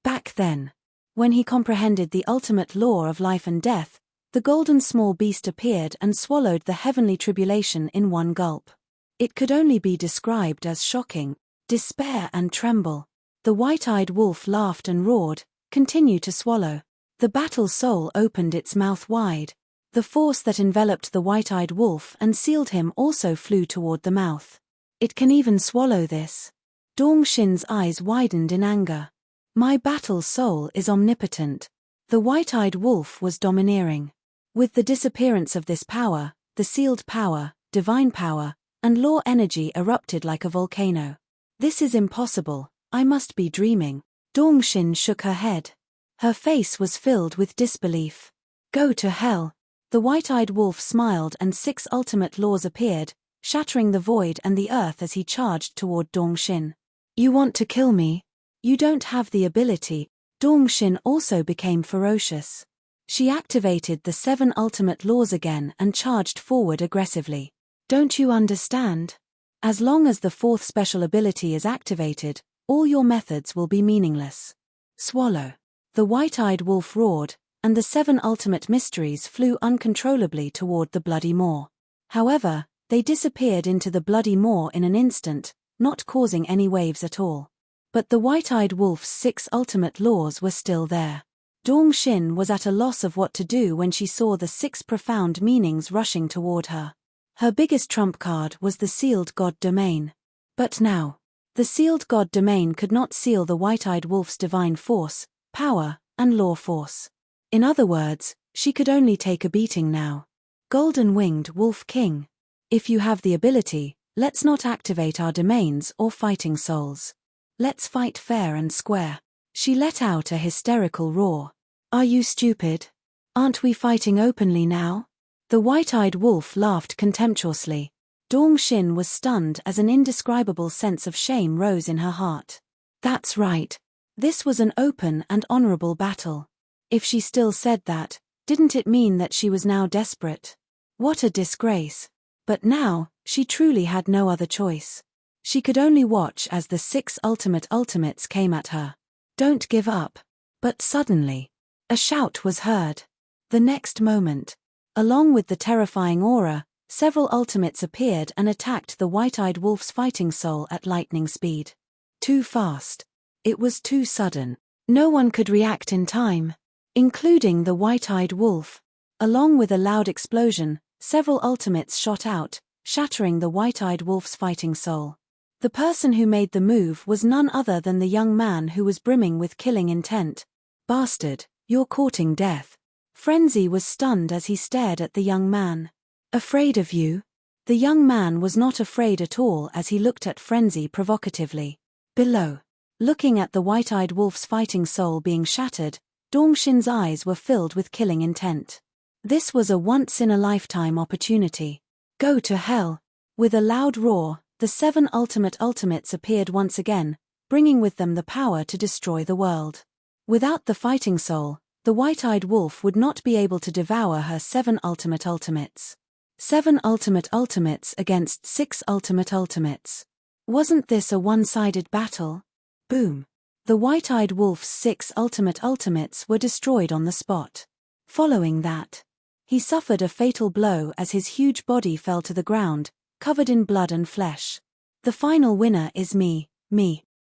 Back then, when he comprehended the ultimate law of life and death, the golden small beast appeared and swallowed the heavenly tribulation in one gulp. It could only be described as shocking, despair and tremble. The white-eyed wolf laughed and roared, continue to swallow. The battle soul opened its mouth wide. The force that enveloped the white-eyed wolf and sealed him also flew toward the mouth. It can even swallow this. Dong-shin's eyes widened in anger. My battle soul is omnipotent. The white-eyed wolf was domineering. With the disappearance of this power, the sealed power, divine power, and law energy erupted like a volcano. This is impossible, I must be dreaming. Dong-shin shook her head. Her face was filled with disbelief. Go to hell. The white-eyed wolf smiled and 6 ultimate laws appeared, shattering the void and the earth as he charged toward Dong-shin. You want to kill me? You don't have the ability. Dong-shin also became ferocious. She activated the 7 ultimate laws again and charged forward aggressively. Don't you understand? As long as the 4th special ability is activated, all your methods will be meaningless. Swallow. The white-eyed wolf roared, and the 7 ultimate mysteries flew uncontrollably toward the bloody maw. However, they disappeared into the bloody maw in an instant, not causing any waves at all. But the white-eyed wolf's 6 ultimate laws were still there. Dong-shin was at a loss of what to do when she saw the 6 profound meanings rushing toward her. Her biggest trump card was the sealed god domain. But now, the sealed god domain could not seal the white-eyed wolf's divine force, power, and law force. In other words, she could only take a beating now. Golden-winged Wolf King. If you have the ability, let's not activate our domains or fighting souls. Let's fight fair and square. She let out a hysterical roar. Are you stupid? Aren't we fighting openly now? The white-eyed wolf laughed contemptuously. Dong-shin was stunned as an indescribable sense of shame rose in her heart. That's right. This was an open and honorable battle. If she still said that, didn't it mean that she was now desperate? What a disgrace. But now, she truly had no other choice. She could only watch as the 6 ultimates came at her. Don't give up. But suddenly, a shout was heard. The next moment, along with the terrifying aura, several ultimates appeared and attacked the white-eyed wolf's fighting soul at lightning speed. Too fast. It was too sudden. No one could react in time, including the white-eyed wolf. Along with a loud explosion, several ultimates shot out, shattering the white-eyed wolf's fighting soul. The person who made the move was none other than the young man who was brimming with killing intent. Bastard, you're courting death. Frenzy was stunned as he stared at the young man. Afraid of you? The young man was not afraid at all as he looked at Frenzy provocatively. Below, looking at the white-eyed wolf's fighting soul being shattered, Dong-shin's eyes were filled with killing intent. This was a once-in-a-lifetime opportunity. Go to hell. With a loud roar, the 7 ultimates appeared once again, bringing with them the power to destroy the world. Without the fighting soul, the white-eyed wolf would not be able to devour her 7 ultimates. 7 ultimates against 6 ultimates. Wasn't this a one-sided battle? Boom. The white-eyed wolf's 6 ultimates were destroyed on the spot. Following that, he suffered a fatal blow as his huge body fell to the ground, covered in blood and flesh. The final winner is me.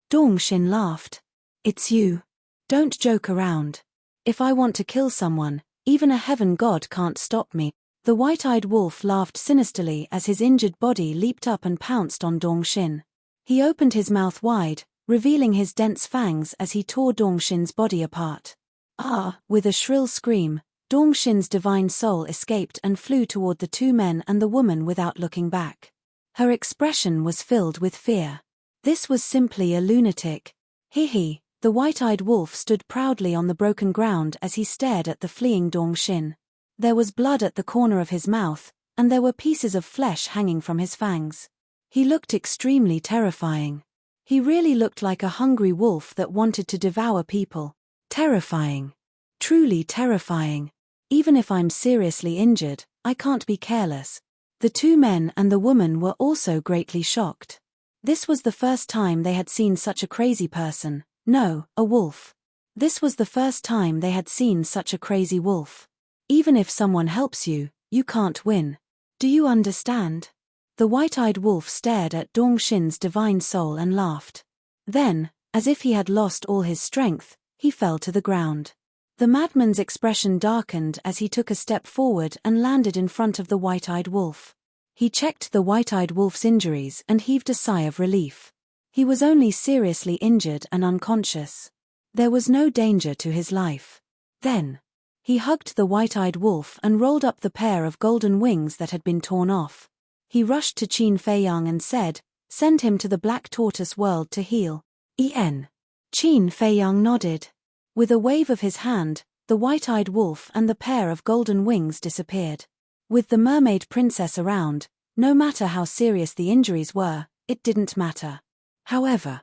Dongxin laughed. It's you. Don't joke around. If I want to kill someone, even a heaven god can't stop me. The white-eyed wolf laughed sinisterly as his injured body leaped up and pounced on Dongxin. He opened his mouth wide, revealing his dense fangs as he tore Dongxin's body apart. Ah! With a shrill scream, Dongxin's divine soul escaped and flew toward the 2 men and the woman without looking back. Her expression was filled with fear. This was simply a lunatic. He. The white-eyed wolf stood proudly on the broken ground as he stared at the fleeing Dongxin. There was blood at the corner of his mouth, and there were pieces of flesh hanging from his fangs. He looked extremely terrifying. He really looked like a hungry wolf that wanted to devour people. Terrifying. Truly terrifying. Even if I'm seriously injured, I can't be careless. The 2 men and the woman were also greatly shocked. This was the first time they had seen such a crazy person. No, a wolf. This was the first time they had seen such a crazy wolf. Even if someone helps you, you can't win. Do you understand? The white-eyed wolf stared at Dongxin's divine soul and laughed. Then, as if he had lost all his strength, he fell to the ground. The madman's expression darkened as he took a step forward and landed in front of the white-eyed wolf. He checked the white-eyed wolf's injuries and heaved a sigh of relief. He was only seriously injured and unconscious. There was no danger to his life. Then, he hugged the white-eyed wolf and rolled up the pair of golden wings that had been torn off. He rushed to Qin Feiyang and said, "Send him to the Black Tortoise world to heal." Qin Feiyang nodded. With a wave of his hand, the white-eyed wolf and the pair of golden wings disappeared. With the mermaid princess around, no matter how serious the injuries were, it didn't matter. However,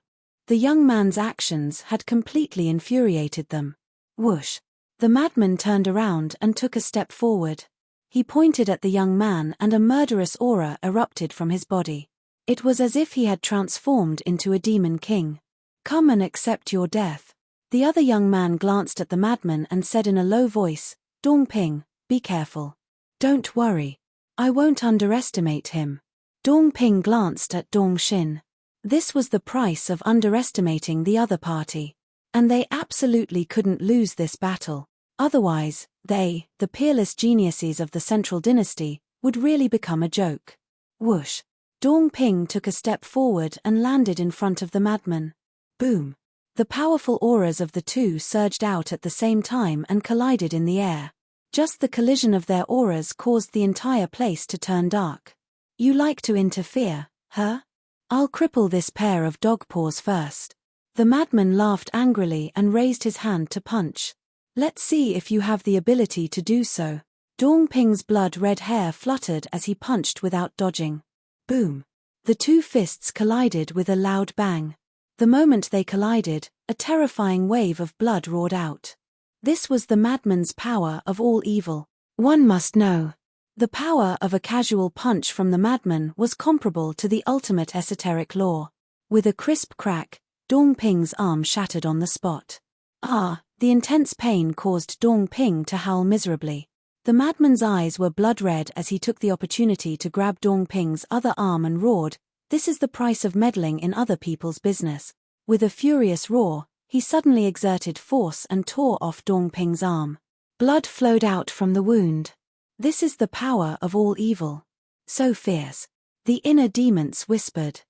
the young man's actions had completely infuriated them. Whoosh! The madman turned around and took a step forward. He pointed at the young man and a murderous aura erupted from his body. It was as if he had transformed into a demon king. "Come and accept your death." The other young man glanced at the madman and said in a low voice, "Dongping, be careful. Don't worry. I won't underestimate him." Dongping glanced at Dongxin. This was the price of underestimating the other party. And they absolutely couldn't lose this battle. Otherwise, they, the peerless geniuses of the Central Dynasty, would really become a joke. Whoosh! Dongping took a step forward and landed in front of the madman. Boom! The powerful auras of the 2 surged out at the same time and collided in the air. Just the collision of their auras caused the entire place to turn dark. "You like to interfere, huh? I'll cripple this pair of dog paws first." The madman laughed angrily and raised his hand to punch. "Let's see if you have the ability to do so." Dongping's blood-red hair fluttered as he punched without dodging. Boom! The 2 fists collided with a loud bang. The moment they collided, a terrifying wave of blood roared out. This was the madman's power of all evil. One must know. The power of a casual punch from the madman was comparable to the ultimate esoteric law. With a crisp crack, Dongping's arm shattered on the spot. The intense pain caused Dongping to howl miserably. The madman's eyes were blood-red as he took the opportunity to grab Dongping's other arm and roared, "This is the price of meddling in other people's business." With a furious roar, he suddenly exerted force and tore off Dongping's arm. Blood flowed out from the wound. This is the power of all evil. So fierce. The inner demons whispered.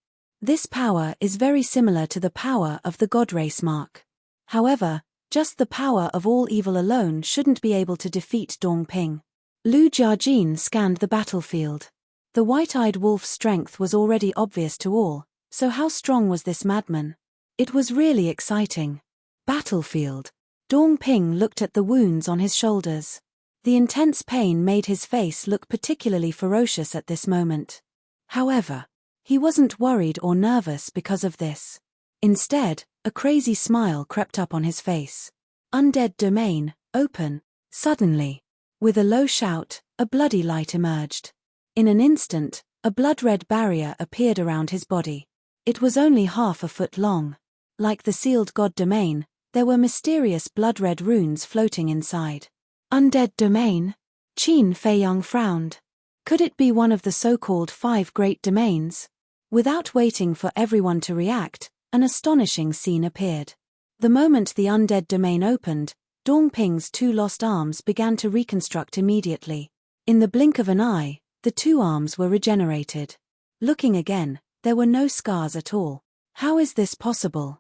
This power is very similar to the power of the God race mark. However, just the power of all evil alone shouldn't be able to defeat Dongping. Lu Jiajin scanned the battlefield. The white-eyed wolf's strength was already obvious to all, so how strong was this madman? It was really exciting. Battlefield. Dongping looked at the wounds on his shoulders. The intense pain made his face look particularly ferocious at this moment. However, he wasn't worried or nervous because of this. Instead, a crazy smile crept up on his face. Undead domain, open. Suddenly, with a low shout, a bloody light emerged. In an instant, a blood-red barrier appeared around his body. It was only half a foot long. Like the sealed god domain, there were mysterious blood-red runes floating inside. Undead domain? Qin Feiyang frowned. Could it be one of the so-called 5 great domains? Without waiting for everyone to react, an astonishing scene appeared. The moment the undead domain opened, Dongping's 2 lost arms began to reconstruct immediately. In the blink of an eye, the 2 arms were regenerated. Looking again, there were no scars at all. How is this possible?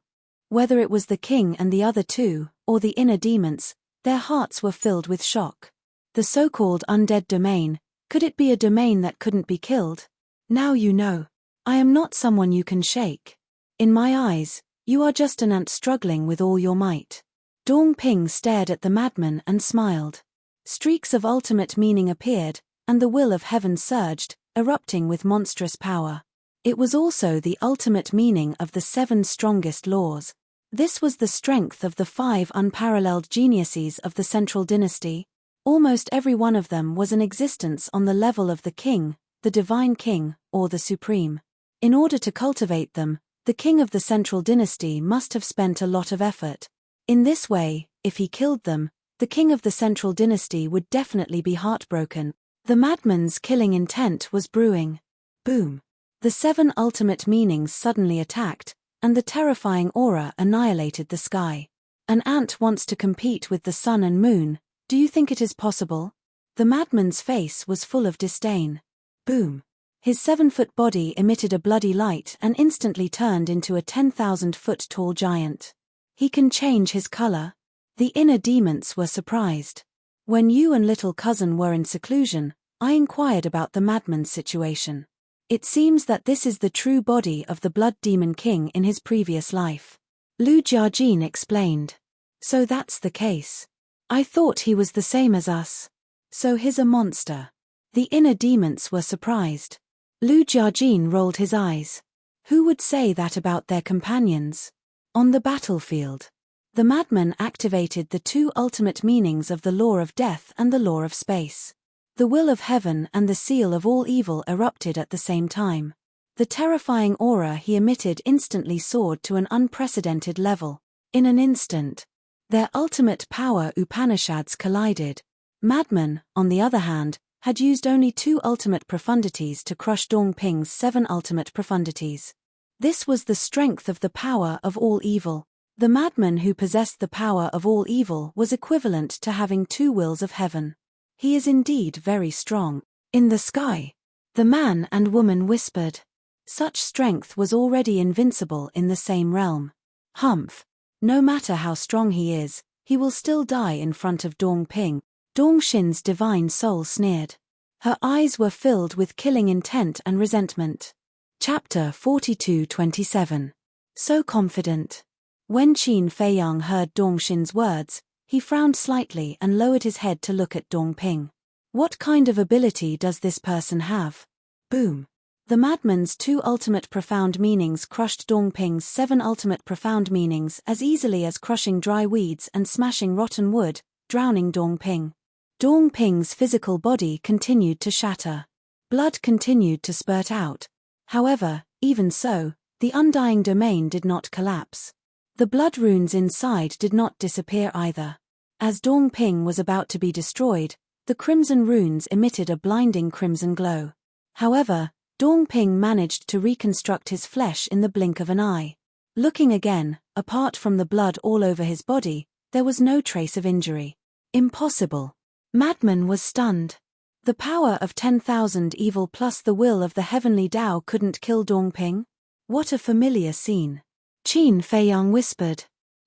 Whether it was the king and the other 2, or the inner demons, their hearts were filled with shock. The so-called undead domain, could it be a domain that couldn't be killed? Now you know. I am not someone you can shake. In my eyes, you are just an ant struggling with all your might. Dongping stared at the madman and smiled. Streaks of ultimate meaning appeared, and the will of heaven surged, erupting with monstrous power. It was also the ultimate meaning of the 7 strongest laws. This was the strength of the 5 unparalleled geniuses of the central dynasty. Almost every one of them was an existence on the level of the king, the divine king, or the supreme. In order to cultivate them, the king of the central dynasty must have spent a lot of effort. In this way, if he killed them, the king of the central dynasty would definitely be heartbroken. The madman's killing intent was brewing. Boom. The 7 ultimate meanings suddenly attacked, and the terrifying aura annihilated the sky. An ant wants to compete with the sun and moon. Do you think it is possible? The madman's face was full of disdain. Boom. His 7-foot body emitted a bloody light and instantly turned into a 10,000-foot tall giant. He can change his color. The inner demons were surprised. When you and little cousin were in seclusion, I inquired about the madman's situation. It seems that this is the true body of the blood demon king in his previous life. Lu Jiajin explained. So that's the case. I thought he was the same as us. So he's a monster. The inner demons were surprised. Lu Jiajin rolled his eyes. Who would say that about their companions? On the battlefield, the madman activated the 2 ultimate meanings of the law of death and the law of space. The will of heaven and the seal of all evil erupted at the same time. The terrifying aura he emitted instantly soared to an unprecedented level. In an instant, their ultimate power Upanishads collided. Madman, on the other hand, had used only 2 ultimate profundities to crush Dongping's 7 ultimate profundities. This was the strength of the power of all evil. The madman who possessed the power of all evil was equivalent to having 2 wills of heaven. He is indeed very strong. In the sky, the man and woman whispered. Such strength was already invincible in the same realm. Humph. No matter how strong he is, he will still die in front of Dongping. Dongxin's divine soul sneered. Her eyes were filled with killing intent and resentment. Chapter 42:27. So confident. When Qin Feiyang heard Dongxin's words, he frowned slightly and lowered his head to look at Dongping. What kind of ability does this person have? Boom. The madman's 2 ultimate profound meanings crushed Dongping's 7 ultimate profound meanings as easily as crushing dry weeds and smashing rotten wood, drowning Dongping. Dongping's physical body continued to shatter. Blood continued to spurt out. However, even so, the undying domain did not collapse. The blood runes inside did not disappear either. As Dongping was about to be destroyed, the crimson runes emitted a blinding crimson glow. However, Dongping managed to reconstruct his flesh in the blink of an eye. Looking again, apart from the blood all over his body, there was no trace of injury. Impossible. Madman was stunned. The power of 10,000 evil plus the will of the heavenly Tao couldn't kill Dongping? What a familiar scene. Qin Feiyang whispered.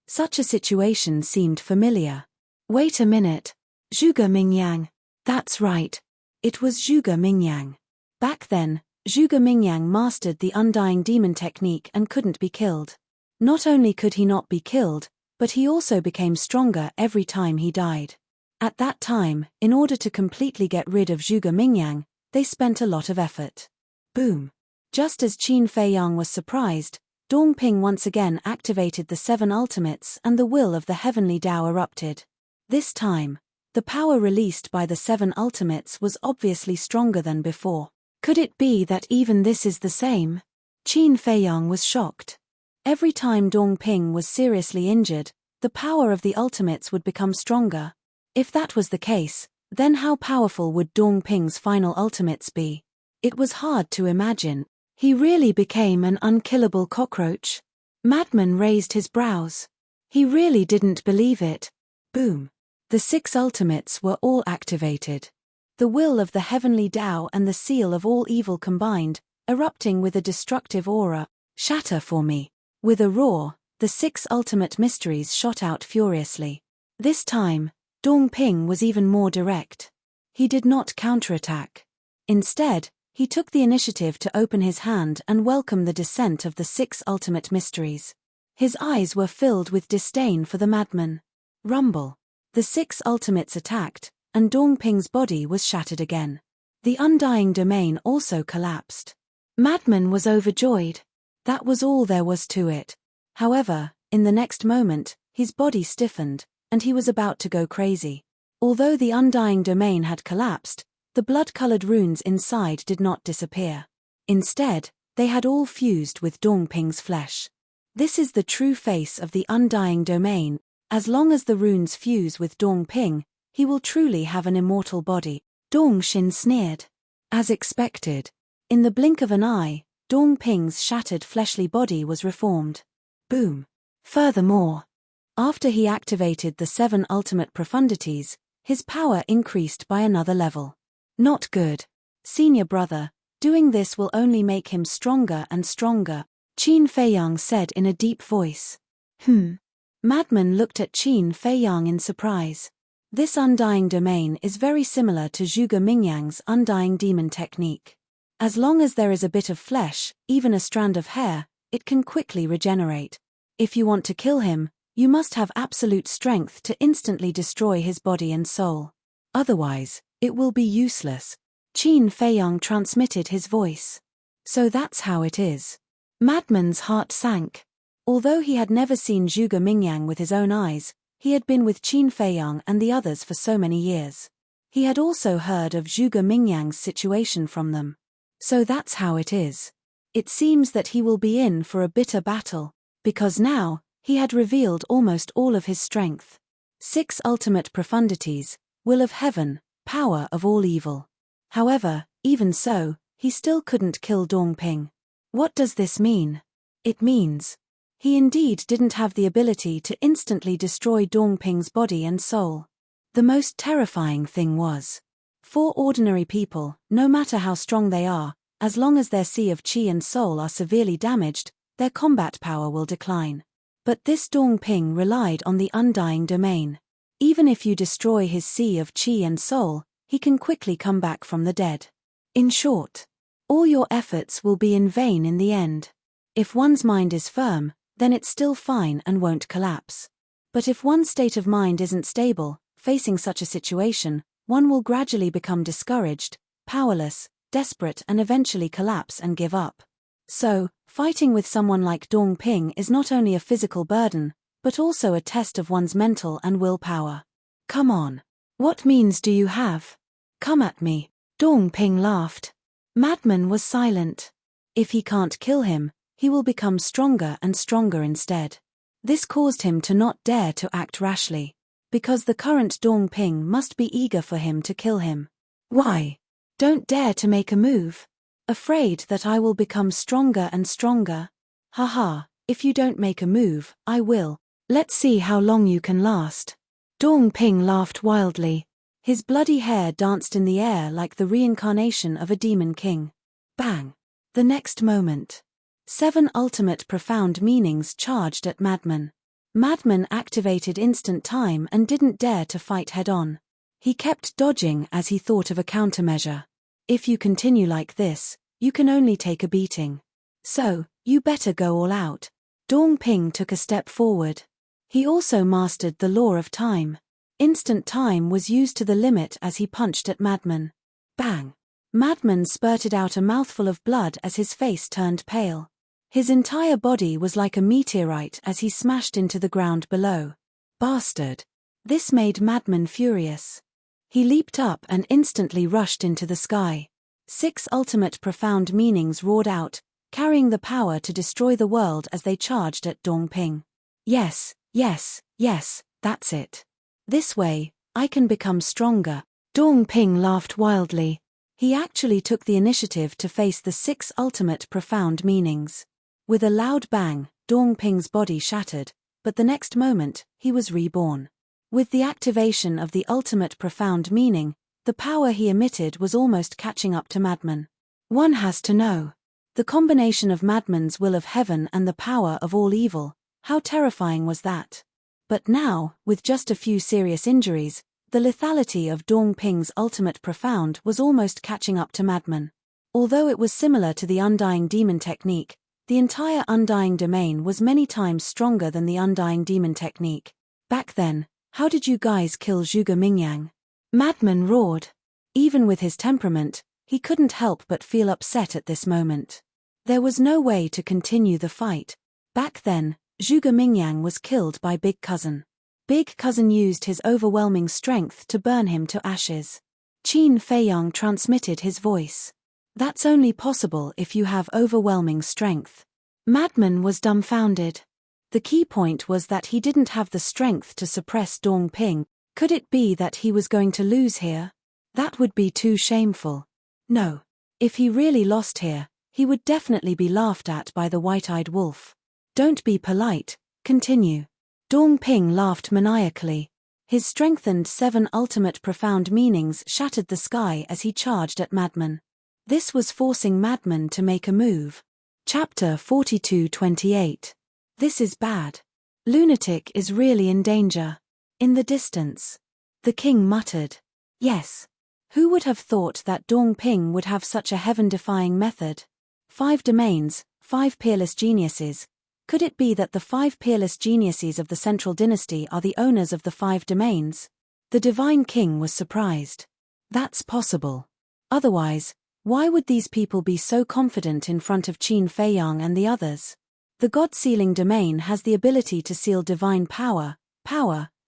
Such a situation seemed familiar. Wait a minute. Zhuge Mingyang. That's right. It was Zhuge Mingyang. Back then, Zhuge Mingyang mastered the undying demon technique and couldn't be killed. Not only could he not be killed, but he also became stronger every time he died. At that time, in order to completely get rid of Zhuge Mingyang, they spent a lot of effort. Boom. Just as Qin Feiyang was surprised, Dongping once again activated the 7 ultimates and the will of the heavenly Tao erupted. This time, the power released by the 7 ultimates was obviously stronger than before. Could it be that even this is the same? Qin Feiyang was shocked. Every time Dongping was seriously injured, the power of the ultimates would become stronger. If that was the case, then how powerful would Dongping's final ultimates be? It was hard to imagine. He really became an unkillable cockroach? Madman raised his brows. He really didn't believe it. Boom. The 6 ultimates were all activated. The will of the heavenly Tao and the seal of all evil combined, erupting with a destructive aura. Shatter for me. With a roar, the 6 ultimate mysteries shot out furiously. This time, Dongping was even more direct. He did not counterattack. Instead, he took the initiative to open his hand and welcome the descent of the 6 ultimate mysteries. His eyes were filled with disdain for the madman. Rumble. The 6 ultimates attacked, and Dongping's body was shattered again. The undying domain also collapsed. Madman was overjoyed. That was all there was to it. However, in the next moment, his body stiffened, and he was about to go crazy. Although the undying domain had collapsed, the blood-colored runes inside did not disappear. Instead, they had all fused with Dongping's flesh. This is the true face of the undying domain. As long as the runes fuse with Dongping, he will truly have an immortal body. Dongxin sneered. As expected. In the blink of an eye, Dongping's shattered fleshly body was reformed. Boom. Furthermore, after he activated the 7 ultimate profundities, his power increased by another level. Not good. Senior brother, doing this will only make him stronger and stronger, Qin Feiyang said in a deep voice. Madman looked at Qin Feiyang in surprise. This undying domain is very similar to Zhuge Mingyang's undying demon technique. As long as there is a bit of flesh, even a strand of hair, it can quickly regenerate. If you want to kill him, you must have absolute strength to instantly destroy his body and soul. Otherwise, it will be useless. Qin Feiyang transmitted his voice. So that's how it is. Madman's heart sank. Although he had never seen Zhuge Mingyang with his own eyes, he had been with Qin Feiyang and the others for so many years. He had also heard of Zhuge Mingyang's situation from them. So that's how it is. It seems that he will be in for a bitter battle, because now, he had revealed almost all of his strength. 6 ultimate profundities, will of heaven, power of all evil. However, even so, he still couldn't kill Dongping. What does this mean? It means he indeed didn't have the ability to instantly destroy Dongping's body and soul. The most terrifying thing was, for ordinary people, no matter how strong they are, as long as their sea of qi and soul are severely damaged, their combat power will decline. But this Dongping relied on the undying domain. Even if you destroy his sea of qi and soul, he can quickly come back from the dead. In short, all your efforts will be in vain in the end. If one's mind is firm, then it's still fine and won't collapse. But if one's state of mind isn't stable, facing such a situation, one will gradually become discouraged, powerless, desperate and eventually collapse and give up. So, fighting with someone like Dongping is not only a physical burden, but also a test of one's mental and willpower. Come on. What means do you have? Come at me. Dongping laughed. Madman was silent. If he can't kill him, he will become stronger and stronger instead. This caused him to not dare to act rashly, because the current Dongping must be eager for him to kill him. Why? Don't dare to make a move. Afraid that I will become stronger and stronger? Haha, if you don't make a move, I will. Let's see how long you can last. Dongping laughed wildly. His bloody hair danced in the air like the reincarnation of a demon king. Bang! The next moment, 7 ultimate profound meanings charged at Madman. Madman activated instant time and didn't dare to fight head-on. He kept dodging as he thought of a countermeasure. If you continue like this, you can only take a beating. So, you better go all out. Dongping took a step forward. He also mastered the law of time. Instant time was used to the limit as he punched at Madman. Bang! Madman spurted out a mouthful of blood as his face turned pale. His entire body was like a meteorite as he smashed into the ground below. Bastard! This made Madman furious. He leaped up and instantly rushed into the sky. 6 ultimate profound meanings roared out, carrying the power to destroy the world as they charged at Dongping. Yes, that's it. This way, I can become stronger. Dongping laughed wildly. He actually took the initiative to face the 6 ultimate profound meanings. With a loud bang, Dongping's body shattered, but the next moment, he was reborn. With the activation of the ultimate profound meaning, the power he emitted was almost catching up to Madman. One has to know. The combination of Madman's will of heaven and the power of all evil, how terrifying was that? But now, with just a few serious injuries, the lethality of Dongping's ultimate profound was almost catching up to Madman. Although it was similar to the Undying Demon technique, the entire Undying Domain was many times stronger than the Undying Demon technique. Back then, how did you guys kill Zhuge Mingyang? Madman roared. Even with his temperament, he couldn't help but feel upset at this moment. There was no way to continue the fight. Back then, Zhuge Mingyang was killed by Big Cousin. Big Cousin used his overwhelming strength to burn him to ashes. Qin Feiyang transmitted his voice. That's only possible if you have overwhelming strength. Madman was dumbfounded. The key point was that he didn't have the strength to suppress Dongping. Could it be that he was going to lose here? That would be too shameful. No. If he really lost here, he would definitely be laughed at by the white-eyed wolf. Don't be polite, continue. Dongping laughed maniacally. His strengthened 7 ultimate profound meanings shattered the sky as he charged at Madman. This was forcing Madman to make a move. Chapter 42-28. This is bad. Lunatic is really in danger. In the distance. The king muttered. Yes. Who would have thought that Dongping would have such a heaven-defying method? 5 domains, 5 peerless geniuses. Could it be that the 5 peerless geniuses of the Central Dynasty are the owners of the 5 domains? The Divine King was surprised. That's possible. Otherwise, why would these people be so confident in front of Qin Feiyang and the others? The God-sealing domain has the ability to seal divine power,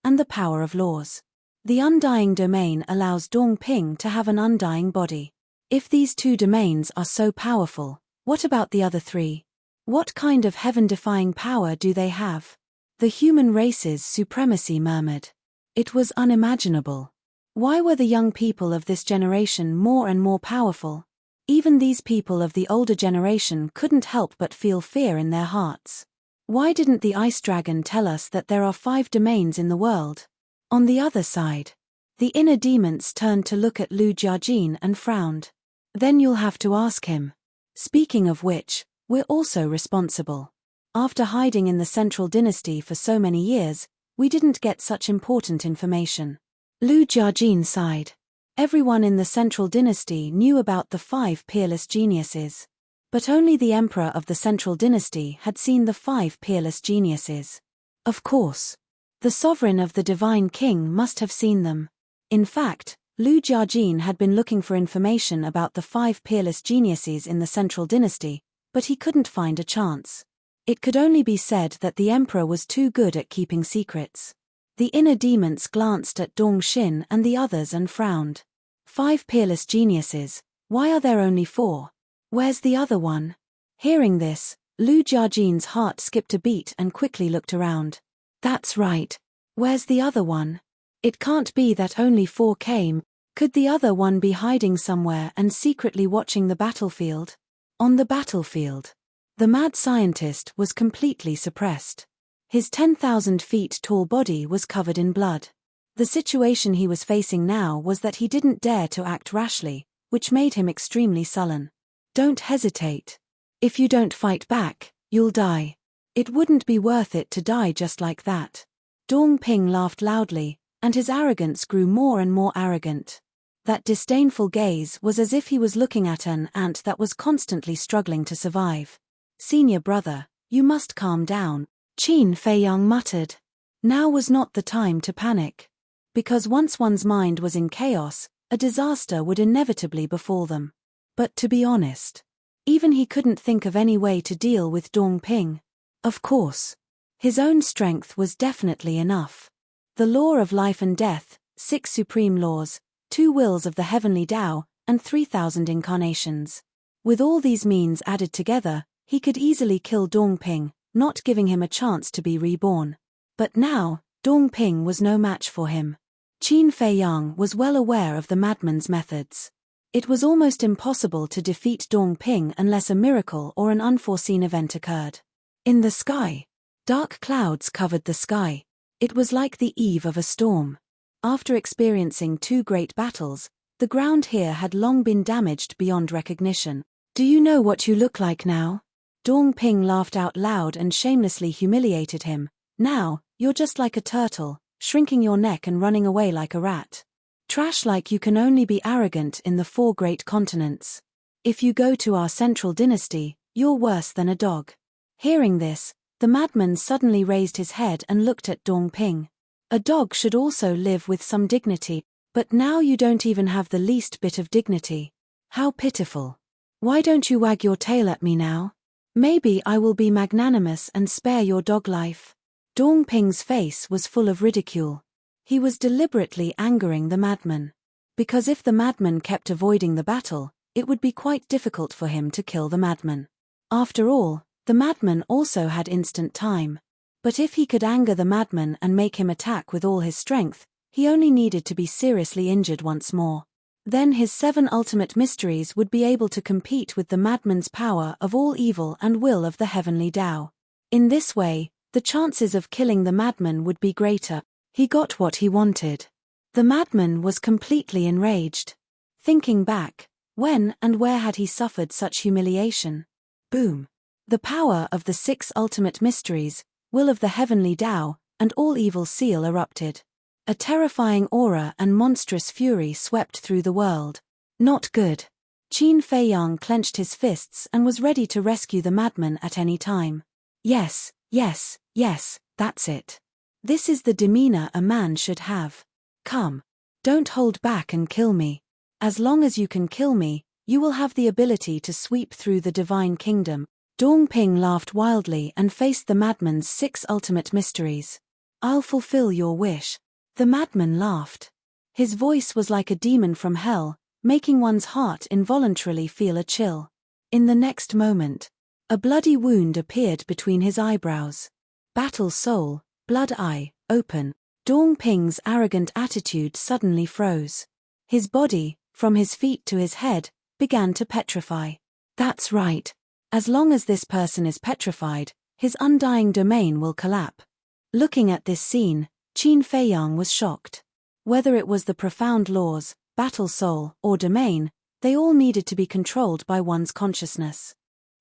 and the power of laws. The Undying Domain allows Dongping to have an undying body. If these 2 domains are so powerful, what about the other 3? What kind of heaven-defying power do they have? The human race's supremacy murmured. It was unimaginable. Why were the young people of this generation more and more powerful? Even these people of the older generation couldn't help but feel fear in their hearts. Why didn't the Ice Dragon tell us that there are 5 domains in the world? On the other side, the inner demons turned to look at Lu Jiajin and frowned. Then you'll have to ask him. Speaking of which, we're also responsible. After hiding in the Central Dynasty for so many years, we didn't get such important information. Lu Jiajin sighed. Everyone in the Central Dynasty knew about the 5 peerless geniuses. But only the Emperor of the Central Dynasty had seen the 5 peerless geniuses. Of course. The sovereign of the Divine King must have seen them. In fact, Lu Jiajin had been looking for information about the 5 peerless geniuses in the Central Dynasty, but he couldn't find a chance. It could only be said that the Emperor was too good at keeping secrets. The inner demons glanced at Dong Xin and the others and frowned. 5 peerless geniuses, why are there only 4? Where's the other one? Hearing this, Lu Jiajin's heart skipped a beat and quickly looked around. That's right. Where's the other one? It can't be that only 4 came. Could the other one be hiding somewhere and secretly watching the battlefield? On the battlefield. The mad scientist was completely suppressed. His 10,000 feet tall body was covered in blood. The situation he was facing now was that he didn't dare to act rashly, which made him extremely sullen. Don't hesitate. If you don't fight back, you'll die. It wouldn't be worth it to die just like that. Dongping laughed loudly, and his arrogance grew more and more arrogant. That disdainful gaze was as if he was looking at an ant that was constantly struggling to survive. Senior brother, you must calm down, Qin Feiyang muttered. Now was not the time to panic. Because once one's mind was in chaos, a disaster would inevitably befall them. But to be honest, even he couldn't think of any way to deal with Dongping. Of course. His own strength was definitely enough. The law of life and death, 6 supreme laws, 2 wills of the heavenly Tao, and 3,000 incarnations. With all these means added together, He could easily kill Dongping, not giving him a chance to be reborn. But now, Dongping was no match for him. Qin Feiyang was well aware of the madman's methods. It was almost impossible to defeat Dongping unless a miracle or an unforeseen event occurred. In the sky, dark clouds covered the sky. It was like the eve of a storm. After experiencing 2 great battles, the ground here had long been damaged beyond recognition. "Do you know what you look like now?" Dongping laughed out loud and shamelessly humiliated him. "Now, you're just like a turtle, shrinking your neck and running away like a rat. Trash like you can only be arrogant in the 4 great continents. If you go to our central dynasty, you're worse than a dog." Hearing this, the madman suddenly raised his head and looked at Dongping. "A dog should also live with some dignity, but now you don't even have the least bit of dignity. How pitiful. Why don't you wag your tail at me now? Maybe I will be magnanimous and spare your dog life." Dongping's face was full of ridicule. He was deliberately angering the madman. Because if the madman kept avoiding the battle, it would be quite difficult for him to kill the madman. After all, the madman also had instant time. But if he could anger the madman and make him attack with all his strength, he only needed to be seriously injured once more. Then his 7 ultimate mysteries would be able to compete with the madman's power of all evil and will of the heavenly Tao. In this way, the chances of killing the madman would be greater. He got what he wanted. The madman was completely enraged. Thinking back, when and where had he suffered such humiliation? Boom. The power of the 6 ultimate mysteries, will of the heavenly Tao, and all evil seal erupted. A terrifying aura and monstrous fury swept through the world. Not good. Qin Feiyang clenched his fists and was ready to rescue the madman at any time. Yes, yes, yes, that's it. This is the demeanor a man should have. Come. Don't hold back and kill me. As long as you can kill me, you will have the ability to sweep through the divine kingdom. Dongping laughed wildly and faced the madman's 6 ultimate mysteries. "I'll fulfill your wish." The madman laughed. His voice was like a demon from hell, making one's heart involuntarily feel a chill. In the next moment, a bloody wound appeared between his eyebrows. Battle soul, blood eye, open. Dongping's arrogant attitude suddenly froze. His body, from his feet to his head, began to petrify. That's right. As long as this person is petrified, his undying domain will collapse. Looking at this scene, Qin Feiyang was shocked. Whether it was the profound laws, battle soul, or domain, they all needed to be controlled by one's consciousness.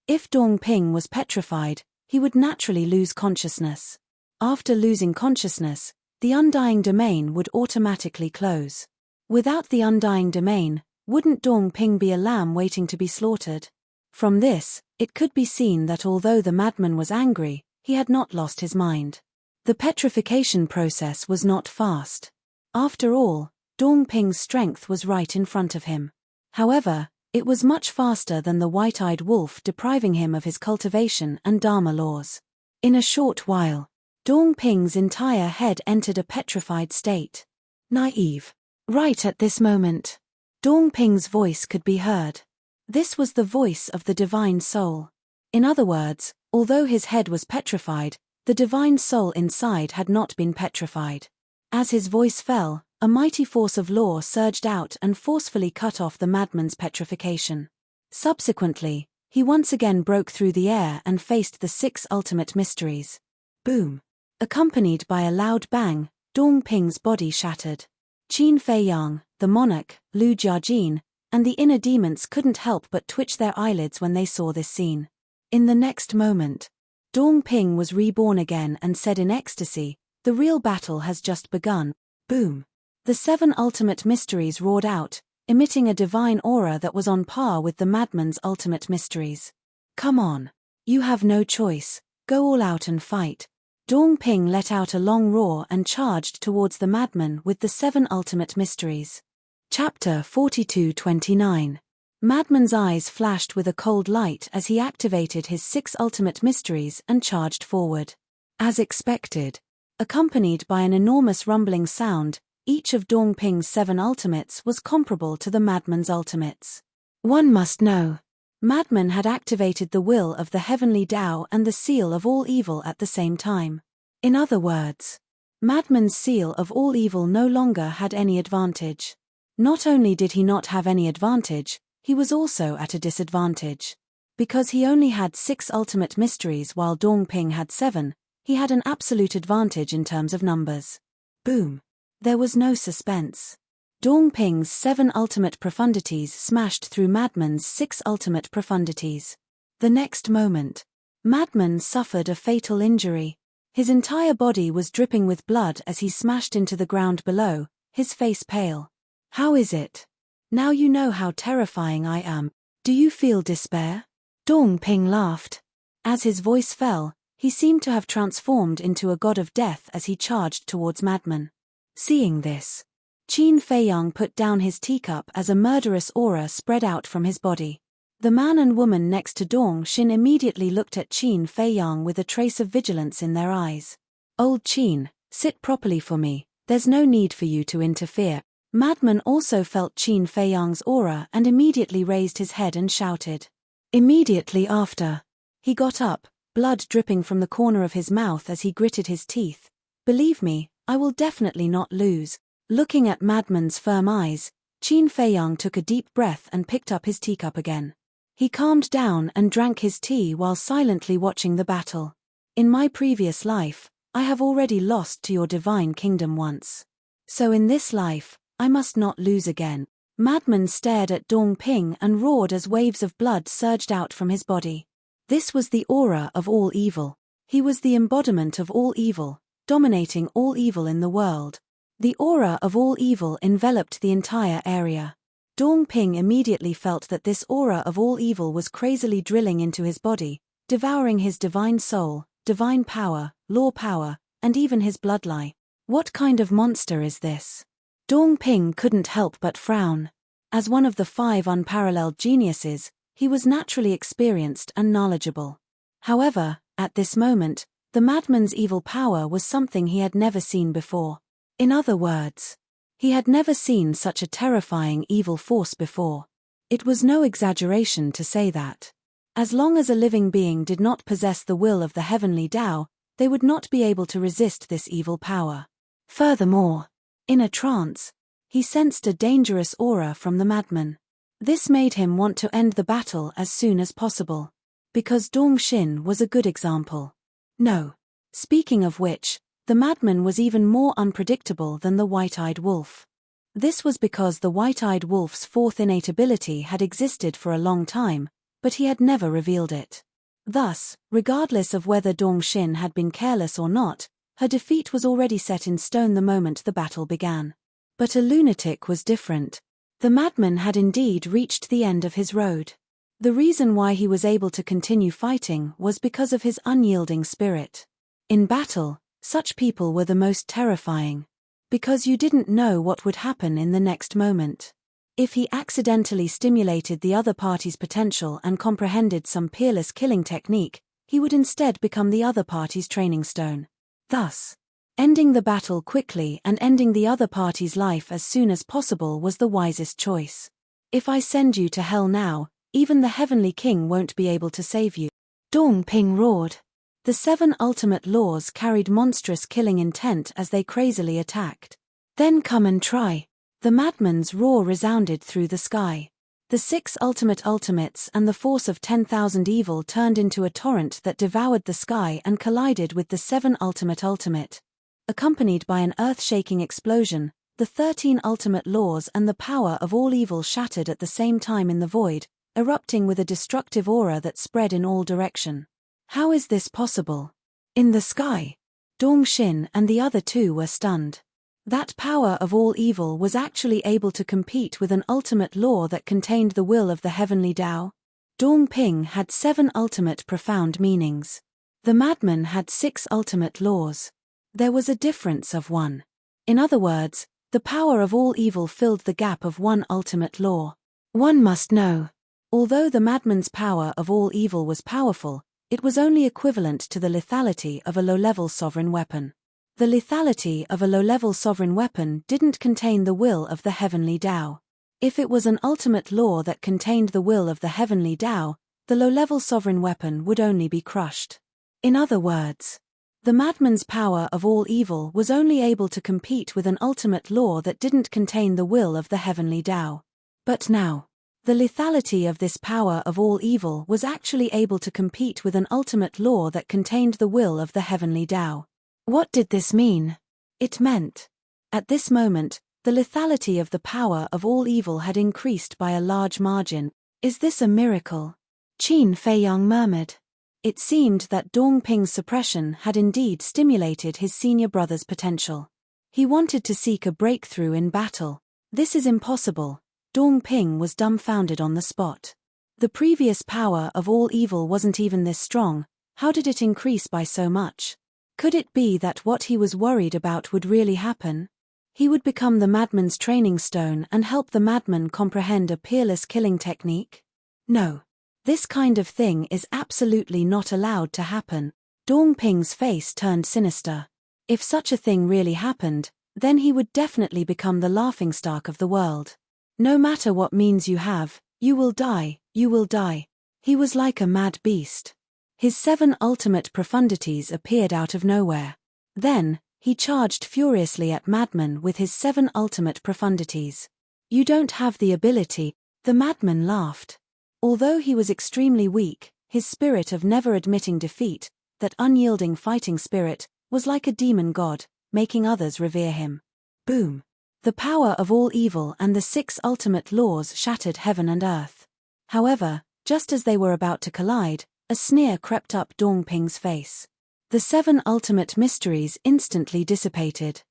If Dongping was petrified, he would naturally lose consciousness. After losing consciousness, the undying domain would automatically close. Without the undying domain, wouldn't Dongping be a lamb waiting to be slaughtered? From this, it could be seen that although the madman was angry, he had not lost his mind. The petrification process was not fast. After all, Dongping's strength was right in front of him. However, it was much faster than the white-eyed wolf depriving him of his cultivation and Dharma laws. In a short while, Dongping's entire head entered a petrified state. Naive. Right at this moment, Dongping's voice could be heard. This was the voice of the divine soul. In other words, although his head was petrified, the divine soul inside had not been petrified. As his voice fell, a mighty force of law surged out and forcefully cut off the madman's petrification. Subsequently, he once again broke through the air and faced the 6 ultimate mysteries. Boom. Accompanied by a loud bang, Dongping's body shattered. Qin Feiyang, the monarch, Lu Jiajin, and the inner demons couldn't help but twitch their eyelids when they saw this scene. In the next moment, Dongping was reborn again and said in ecstasy, "The real battle has just begun." Boom. The 7 ultimate mysteries roared out, emitting a divine aura that was on par with the madman's ultimate mysteries. "Come on. You have no choice. Go all out and fight." Dongping let out a long roar and charged towards the madman with the 7 ultimate mysteries. Chapter 42-29. Madman's eyes flashed with a cold light as he activated his 6 ultimate mysteries and charged forward. As expected, accompanied by an enormous rumbling sound, each of Dongping's 7 ultimates was comparable to the madman's ultimates. One must know. Madman had activated the will of the heavenly Tao and the seal of all evil at the same time. In other words, Madman's seal of all evil no longer had any advantage. Not only did he not have any advantage, he was also at a disadvantage. Because he only had 6 ultimate mysteries while Dongping had 7, he had an absolute advantage in terms of numbers. Boom. There was no suspense. Dongping's 7 ultimate profundities smashed through Madman's 6 ultimate profundities. The next moment, Madman suffered a fatal injury. His entire body was dripping with blood as he smashed into the ground below, his face pale. How is it? Now you know how terrifying I am. Do you feel despair? Dongping laughed. As his voice fell, he seemed to have transformed into a god of death as he charged towards Madman. Seeing this, Qin Feiyang put down his teacup as a murderous aura spread out from his body. The man and woman next to Dong Xin immediately looked at Qin Feiyang with a trace of vigilance in their eyes. Old Qin, sit properly for me, there's no need for you to interfere. Madman also felt Qin Feiyang's aura and immediately raised his head and shouted. Immediately after, he got up, blood dripping from the corner of his mouth as he gritted his teeth. Believe me, I will definitely not lose. Looking at Madman's firm eyes, Qin Feiyang took a deep breath and picked up his teacup again. He calmed down and drank his tea while silently watching the battle. In my previous life, I have already lost to your divine kingdom once. So in this life, I must not lose again. Madman stared at Dongping and roared as waves of blood surged out from his body. This was the aura of all evil. He was the embodiment of all evil, dominating all evil in the world. The aura of all evil enveloped the entire area. Dongping immediately felt that this aura of all evil was crazily drilling into his body, devouring his divine soul, divine power, law power, and even his bloodline. What kind of monster is this? Dongping couldn't help but frown. As one of the 5 unparalleled geniuses, he was naturally experienced and knowledgeable. However, at this moment, the madman's evil power was something he had never seen before. In other words, he had never seen such a terrifying evil force before. It was no exaggeration to say that. As long as a living being did not possess the will of the heavenly Tao, they would not be able to resist this evil power. Furthermore, in a trance, he sensed a dangerous aura from the madman. This made him want to end the battle as soon as possible. Because Dong Xin was a good example. No. Speaking of which, the madman was even more unpredictable than the white-eyed wolf. This was because the white-eyed wolf's 4th innate ability had existed for a long time, but he had never revealed it. Thus, regardless of whether Dong Xin had been careless or not, her defeat was already set in stone the moment the battle began. But a lunatic was different. The madman had indeed reached the end of his road. The reason why he was able to continue fighting was because of his unyielding spirit. In battle, such people were the most terrifying. Because you didn't know what would happen in the next moment. If he accidentally stimulated the other party's potential and comprehended some peerless killing technique, he would instead become the other party's training stone. Thus, ending the battle quickly and ending the other party's life as soon as possible was the wisest choice. If I send you to hell now, even the heavenly king won't be able to save you. Dongping roared. The 7 ultimate laws carried monstrous killing intent as they crazily attacked. Then come and try. The madman's roar resounded through the sky. The 6 ultimate ultimates and the force of 10,000 evil turned into a torrent that devoured the sky and collided with the 7 ultimate ultimate. Accompanied by an earth-shaking explosion, the 13 ultimate laws and the power of all evil shattered at the same time in the void, erupting with a destructive aura that spread in all direction. How is this possible? In the sky, Dong Xin and the other 2 were stunned. That power of all evil was actually able to compete with an ultimate law that contained the will of the heavenly Tao. Dongping had 7 ultimate profound meanings. The madman had 6 ultimate laws. There was a difference of 1. In other words, the power of all evil filled the gap of 1 ultimate law. One must know. Although the madman's power of all evil was powerful, it was only equivalent to the lethality of a low-level sovereign weapon. The lethality of a low-level sovereign weapon didn't contain the will of the heavenly Tao. If it was an ultimate law that contained the will of the heavenly Tao, the low-level sovereign weapon would only be crushed. In other words, the madman's power of all evil was only able to compete with an ultimate law that didn't contain the will of the heavenly Tao. But now, the lethality of this power of all evil was actually able to compete with an ultimate law that contained the will of the heavenly Tao. What did this mean? It meant, at this moment, the lethality of the power of all evil had increased by a large margin. Is this a miracle? Qin Feiyang murmured. It seemed that Dongping's suppression had indeed stimulated his senior brother's potential. He wanted to seek a breakthrough in battle. This is impossible. Dongping was dumbfounded on the spot. The previous power of all evil wasn't even this strong. How did it increase by so much? Could it be that what he was worried about would really happen? He would become the madman's training stone and help the madman comprehend a peerless killing technique? No. This kind of thing is absolutely not allowed to happen. Dongping's face turned sinister. If such a thing really happened, then he would definitely become the laughingstock of the world. No matter what means you have, you will die, you will die. He was like a mad beast. His 7 ultimate profundities appeared out of nowhere. Then, he charged furiously at madman with his 7 ultimate profundities. You don't have the ability, the madman laughed. Although he was extremely weak, his spirit of never admitting defeat, that unyielding fighting spirit, was like a demon god, making others revere him. Boom! The power of all evil and the 6 ultimate laws shattered heaven and earth. However, just as they were about to collide, a sneer crept up Dongping's face. The 7 ultimate mysteries instantly dissipated.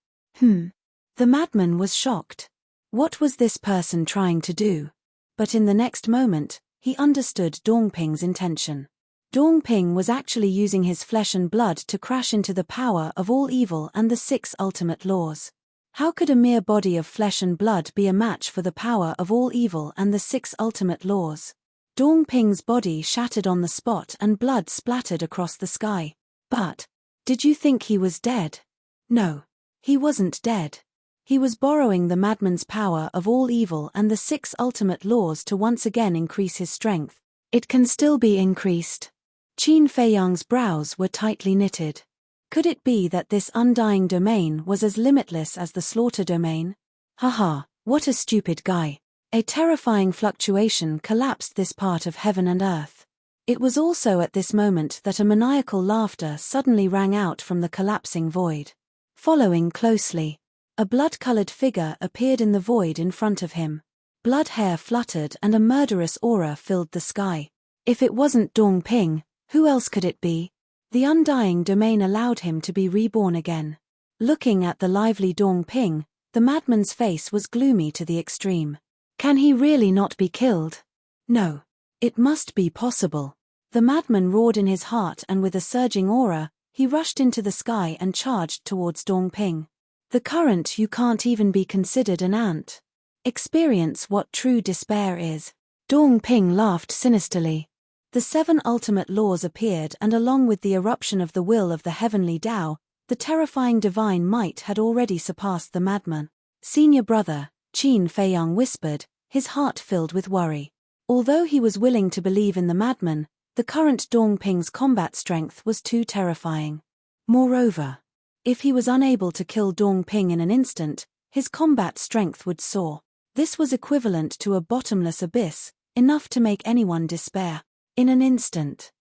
The madman was shocked. What was this person trying to do? But in the next moment, he understood Dongping's intention. Dongping was actually using his flesh and blood to crash into the power of all evil and the 6 ultimate laws. How could a mere body of flesh and blood be a match for the power of all evil and the 6 ultimate laws? Dongping's body shattered on the spot and blood splattered across the sky. But, did you think he was dead? No. He wasn't dead. He was borrowing the madman's power of all evil and the 6 ultimate laws to once again increase his strength. It can still be increased. Qin Feiyang's brows were tightly knitted. Could it be that this undying domain was as limitless as the slaughter domain? Haha, what a stupid guy. A terrifying fluctuation collapsed this part of heaven and earth. It was also at this moment that a maniacal laughter suddenly rang out from the collapsing void. Following closely, a blood-colored figure appeared in the void in front of him. Blood hair fluttered and a murderous aura filled the sky. If it wasn't Dongping, who else could it be? The undying domain allowed him to be reborn again. Looking at the lively Dongping, the madman's face was gloomy to the extreme. Can he really not be killed? No. It must be possible. The madman roared in his heart, and with a surging aura, he rushed into the sky and charged towards Dongping. The current you can't even be considered an ant. Experience what true despair is. Dongping laughed sinisterly. The 7 ultimate laws appeared, and along with the eruption of the will of the heavenly Tao, the terrifying divine might had already surpassed the madman. Senior brother, Qin Feiyang whispered, his heart filled with worry. Although he was willing to believe in the madman, the current Dongping's combat strength was too terrifying. Moreover, if he was unable to kill Dongping in an instant, his combat strength would soar. This was equivalent to a bottomless abyss, enough to make anyone despair. In an instant,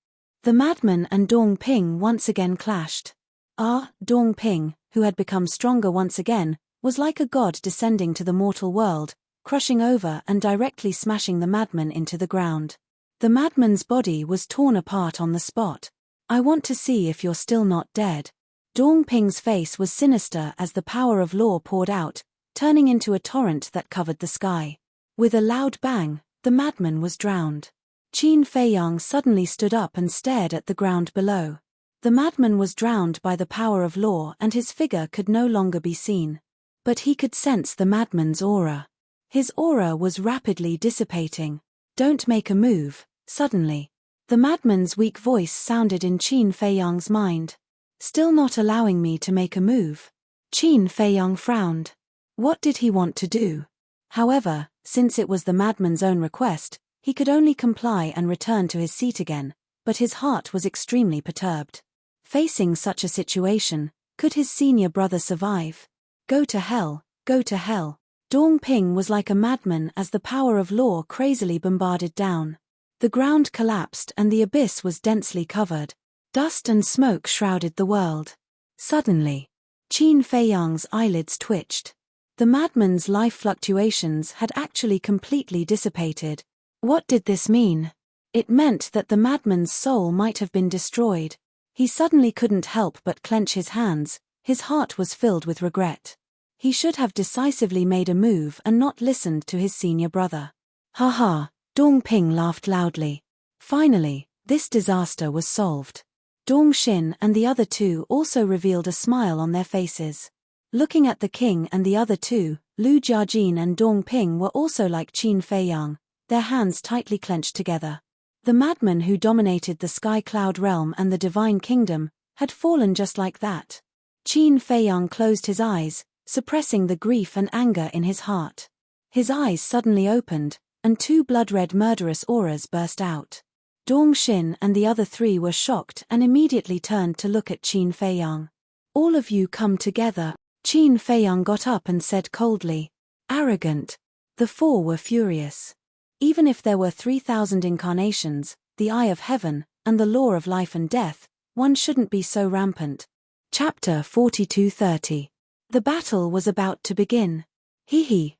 the madman and Dongping once again clashed. Dongping, who had become stronger once again, was like a god descending to the mortal world, crushing over and directly smashing the madman into the ground. The madman's body was torn apart on the spot. I want to see if you're still not dead. Dongping's face was sinister as the power of law poured out, turning into a torrent that covered the sky. With a loud bang, the madman was drowned. Qin Feiyang suddenly stood up and stared at the ground below. The madman was drowned by the power of law and his figure could no longer be seen. But he could sense the madman's aura. His aura was rapidly dissipating. Don't make a move. Suddenly, the madman's weak voice sounded in Qin Feiyang's mind. Still not allowing me to make a move. Qin Feiyang frowned. What did he want to do? However, since it was the madman's own request, he could only comply and return to his seat again, but his heart was extremely perturbed. Facing such a situation, could his senior brother survive? Go to hell, go to hell. Dong Ping was like a madman as the power of law crazily bombarded down. The ground collapsed and the abyss was densely covered. Dust and smoke shrouded the world. Suddenly, Qin Feiyang's eyelids twitched. The madman's life fluctuations had actually completely dissipated. What did this mean? It meant that the madman's soul might have been destroyed. He suddenly couldn't help but clench his hands, his heart was filled with regret. He should have decisively made a move and not listened to his senior brother. Ha ha, Dong Ping laughed loudly. Finally, this disaster was solved. Dong Xin and the other two also revealed a smile on their faces. Looking at the king and the other two, Lu Jiajin and Dong Ping were also like Qin Feiyang, their hands tightly clenched together. The madman who dominated the Sky Cloud realm and the Divine Kingdom had fallen just like that. Qin Feiyang closed his eyes, suppressing the grief and anger in his heart. His eyes suddenly opened, and two blood-red murderous auras burst out. Dong Xin and the other three were shocked and immediately turned to look at Qin Feiyang. All of you come together. Qin Feiyang got up and said coldly. Arrogant. The four were furious. Even if there were 3,000 incarnations, the eye of heaven, and the law of life and death, one shouldn't be so rampant. Chapter 42:30. The battle was about to begin.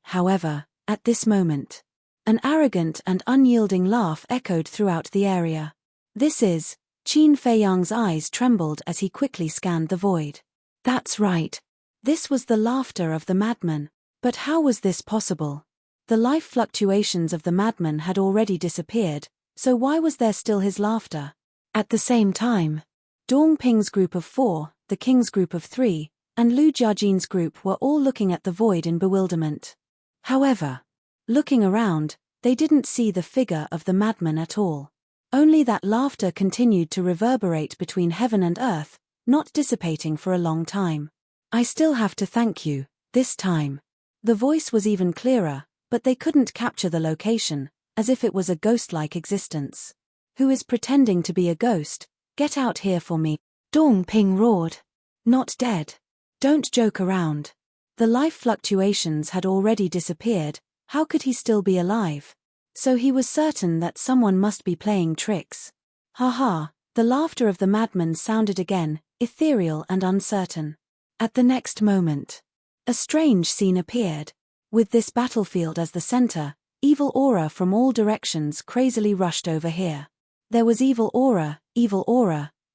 However, at this moment. An arrogant and unyielding laugh echoed throughout the area. This is, Qin Feiyang's eyes trembled as he quickly scanned the void. That's right. This was the laughter of the madman. But how was this possible? The life fluctuations of the madman had already disappeared, so why was there still his laughter? At the same time, Dong Ping's group of 4, the king's group of 3, and Lu Jiajin's group were all looking at the void in bewilderment. However, looking around, they didn't see the figure of the madman at all. Only that laughter continued to reverberate between heaven and earth, not dissipating for a long time. I still have to thank you, this time. The voice was even clearer, but they couldn't capture the location, as if it was a ghost-like existence. Who is pretending to be a ghost? Get out here for me. Dong Ping roared. Not dead. Don't joke around. The life fluctuations had already disappeared, how could he still be alive? So he was certain that someone must be playing tricks. Ha ha, the laughter of the madman sounded again, ethereal and uncertain. At the next moment, a strange scene appeared. With this battlefield as the center, evil aura from all directions crazily rushed over here. There was evil aura,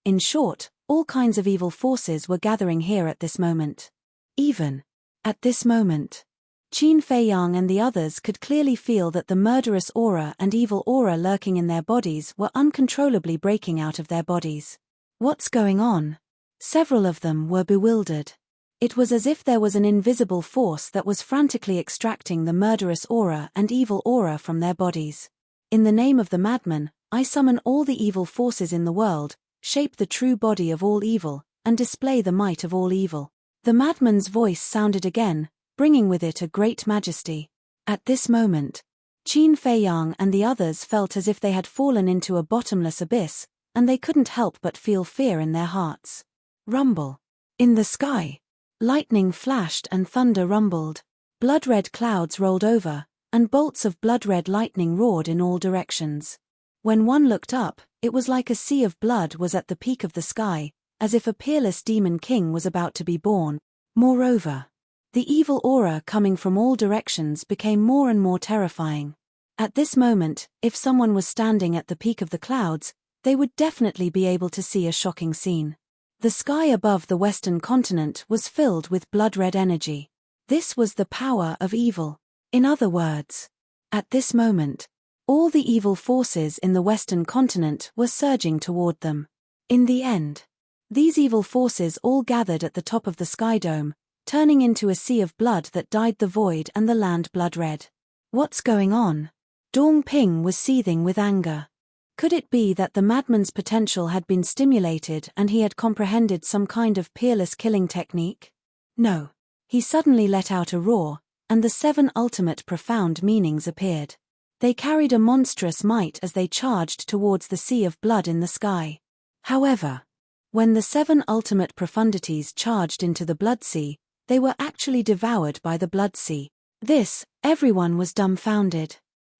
in short, all kinds of evil forces were gathering here at this moment. Even at this moment, Qin Feiyang and the others could clearly feel that the murderous aura and evil aura lurking in their bodies were uncontrollably breaking out of their bodies. What's going on? Several of them were bewildered. It was as if there was an invisible force that was frantically extracting the murderous aura and evil aura from their bodies. In the name of the madman, I summon all the evil forces in the world, shape the true body of all evil, and display the might of all evil. The madman's voice sounded again, bringing with it a great majesty. At this moment, Qin Feiyang and the others felt as if they had fallen into a bottomless abyss, and they couldn't help but feel fear in their hearts. Rumble. In the sky, lightning flashed and thunder rumbled. Blood-red clouds rolled over, and bolts of blood-red lightning roared in all directions. When one looked up, it was like a sea of blood was at the peak of the sky, as if a peerless demon king was about to be born. Moreover, the evil aura coming from all directions became more and more terrifying. At this moment, if someone was standing at the peak of the clouds, they would definitely be able to see a shocking scene. The sky above the western continent was filled with blood-red energy. This was the power of evil. In other words, at this moment, all the evil forces in the western continent were surging toward them. In the end, these evil forces all gathered at the top of the sky dome, turning into a sea of blood that dyed the void and the land blood-red. What's going on? Dong Ping was seething with anger. Could it be that the madman's potential had been stimulated and he had comprehended some kind of peerless killing technique? No. He suddenly let out a roar, and the 7 ultimate profound meanings appeared. They carried a monstrous might as they charged towards the sea of blood in the sky. However, when the 7 ultimate profundities charged into the blood sea, they were actually devoured by the blood sea. Everyone was dumbfounded.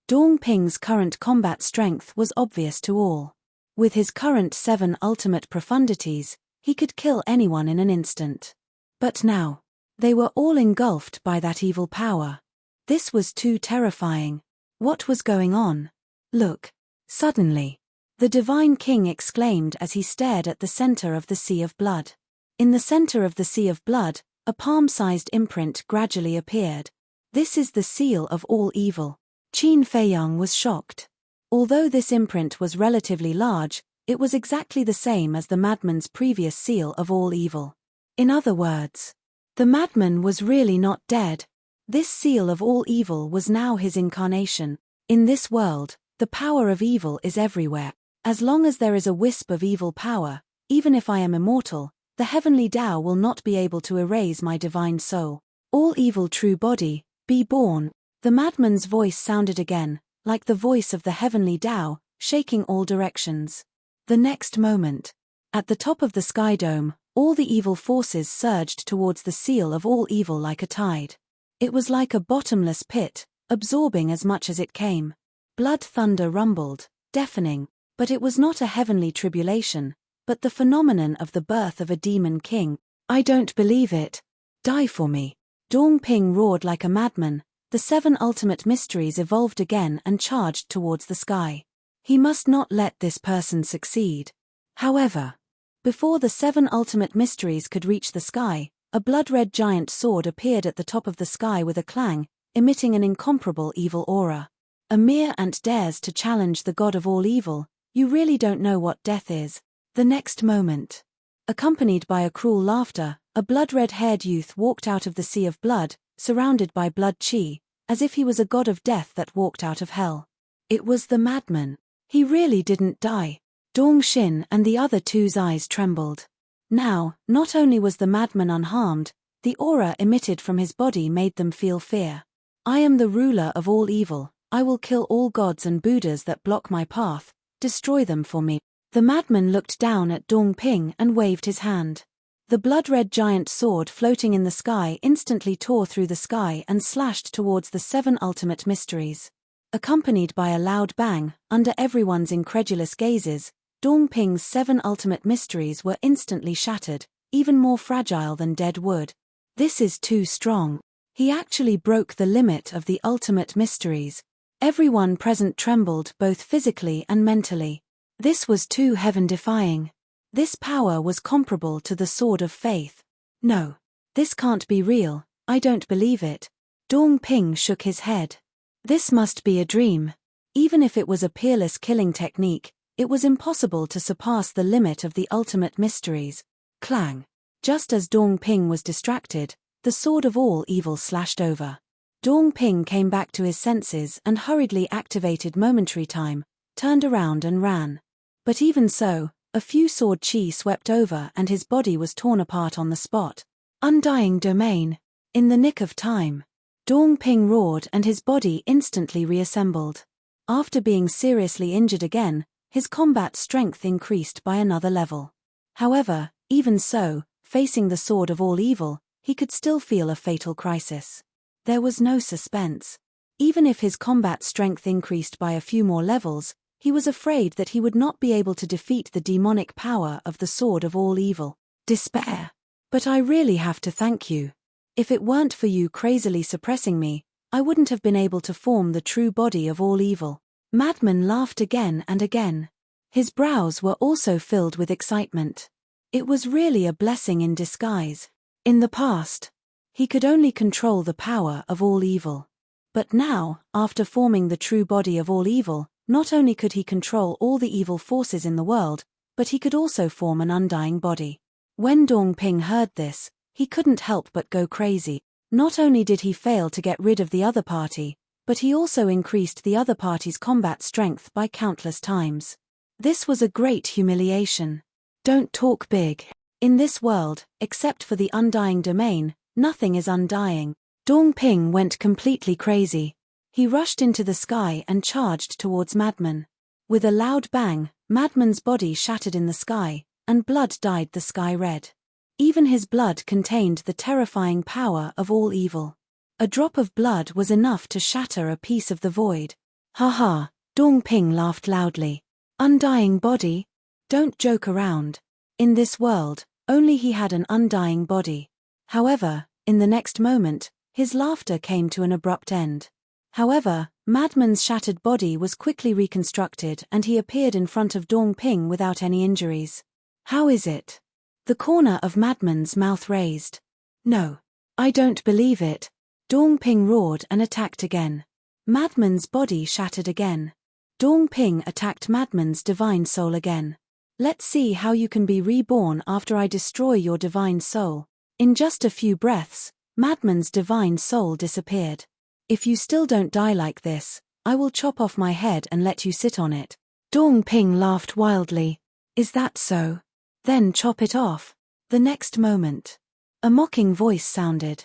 Dongping's current combat strength was obvious to all. With his current 7 ultimate profundities, he could kill anyone in an instant. But now, they were all engulfed by that evil power. This was too terrifying. What was going on? Look! Suddenly, the Divine King exclaimed as he stared at the center of the sea of blood. In the center of the sea of blood, a palm-sized imprint gradually appeared. This is the seal of all evil. Qin Feiyang was shocked. Although this imprint was relatively large, it was exactly the same as the madman's previous seal of all evil. In other words, the madman was really not dead. This seal of all evil was now his incarnation. In this world, the power of evil is everywhere. As long as there is a wisp of evil power, even if I am immortal, the heavenly Tao will not be able to erase my divine soul. All evil true body, be born. The madman's voice sounded again, like the voice of the heavenly Tao, shaking all directions. The next moment, at the top of the sky dome, all the evil forces surged towards the seal of all evil like a tide. It was like a bottomless pit, absorbing as much as it came. Blood thunder rumbled, deafening, but it was not a heavenly tribulation, but the phenomenon of the birth of a demon king. I don't believe it. Die for me. Dongping roared like a madman. The 7 ultimate mysteries evolved again and charged towards the sky. He must not let this person succeed. However, before the 7 ultimate mysteries could reach the sky, a blood-red giant sword appeared at the top of the sky with a clang, emitting an incomparable evil aura. A mere ant dares to challenge the god of all evil. You really don't know what death is. The next moment, accompanied by a cruel laughter, a blood-red-haired youth walked out of the sea of blood, surrounded by blood chi, as if he was a god of death that walked out of hell. It was the madman. He really didn't die. Dong Xin and the other two's eyes trembled. Now, not only was the madman unharmed, the aura emitted from his body made them feel fear. I am the ruler of all evil. I will kill all gods and Buddhas that block my path. Destroy them for me. The madman looked down at Dongping and waved his hand. The blood-red giant sword floating in the sky instantly tore through the sky and slashed towards the 7 ultimate mysteries. Accompanied by a loud bang, under everyone's incredulous gazes, Dongping's 7 ultimate mysteries were instantly shattered, even more fragile than dead wood. This is too strong. He actually broke the limit of the ultimate mysteries. Everyone present trembled both physically and mentally. This was too heaven-defying. This power was comparable to the sword of faith. No. This can't be real. I don't believe it. Dongping shook his head. This must be a dream. Even if it was a peerless killing technique, it was impossible to surpass the limit of the ultimate mysteries. Clang. Just as Dongping was distracted, the sword of all evil slashed over. Dongping came back to his senses and hurriedly activated momentary time, turned around and ran. But even so, a few sword chi swept over and his body was torn apart on the spot. Undying domain. In the nick of time, Dongping roared and his body instantly reassembled. After being seriously injured again, his combat strength increased by another level. However, even so, facing the sword of all evil, he could still feel a fatal crisis. There was no suspense. Even if his combat strength increased by a few more levels, he was afraid that he would not be able to defeat the demonic power of the sword of all evil. Despair. But I really have to thank you. If it weren't for you crazily suppressing me, I wouldn't have been able to form the true body of all evil. Madman laughed again and again. His brows were also filled with excitement. It was really a blessing in disguise. In the past, he could only control the power of all evil. But now, after forming the true body of all evil, not only could he control all the evil forces in the world, but he could also form an undying body. When Dongping heard this, he couldn't help but go crazy. Not only did he fail to get rid of the other party, but he also increased the other party's combat strength by countless times. This was a great humiliation. Don't talk big. In this world, except for the undying domain, nothing is undying. Dongping went completely crazy. He rushed into the sky and charged towards Madman. With a loud bang, Madman's body shattered in the sky, and blood dyed the sky red. Even his blood contained the terrifying power of all evil. A drop of blood was enough to shatter a piece of the void. Ha ha, Dongping laughed loudly. Undying body? Don't joke around. In this world, only he had an undying body. However, in the next moment, his laughter came to an abrupt end. However, Madman's shattered body was quickly reconstructed and he appeared in front of Dongping without any injuries. How is it? The corner of Madman's mouth raised. No. I don't believe it. Dongping roared and attacked again. Madman's body shattered again. Dongping attacked Madman's divine soul again. Let's see how you can be reborn after I destroy your divine soul. In just a few breaths, Madman's divine soul disappeared. If you still don't die like this, I will chop off my head and let you sit on it. Dongping laughed wildly. Is that so? Then chop it off. The next moment, a mocking voice sounded.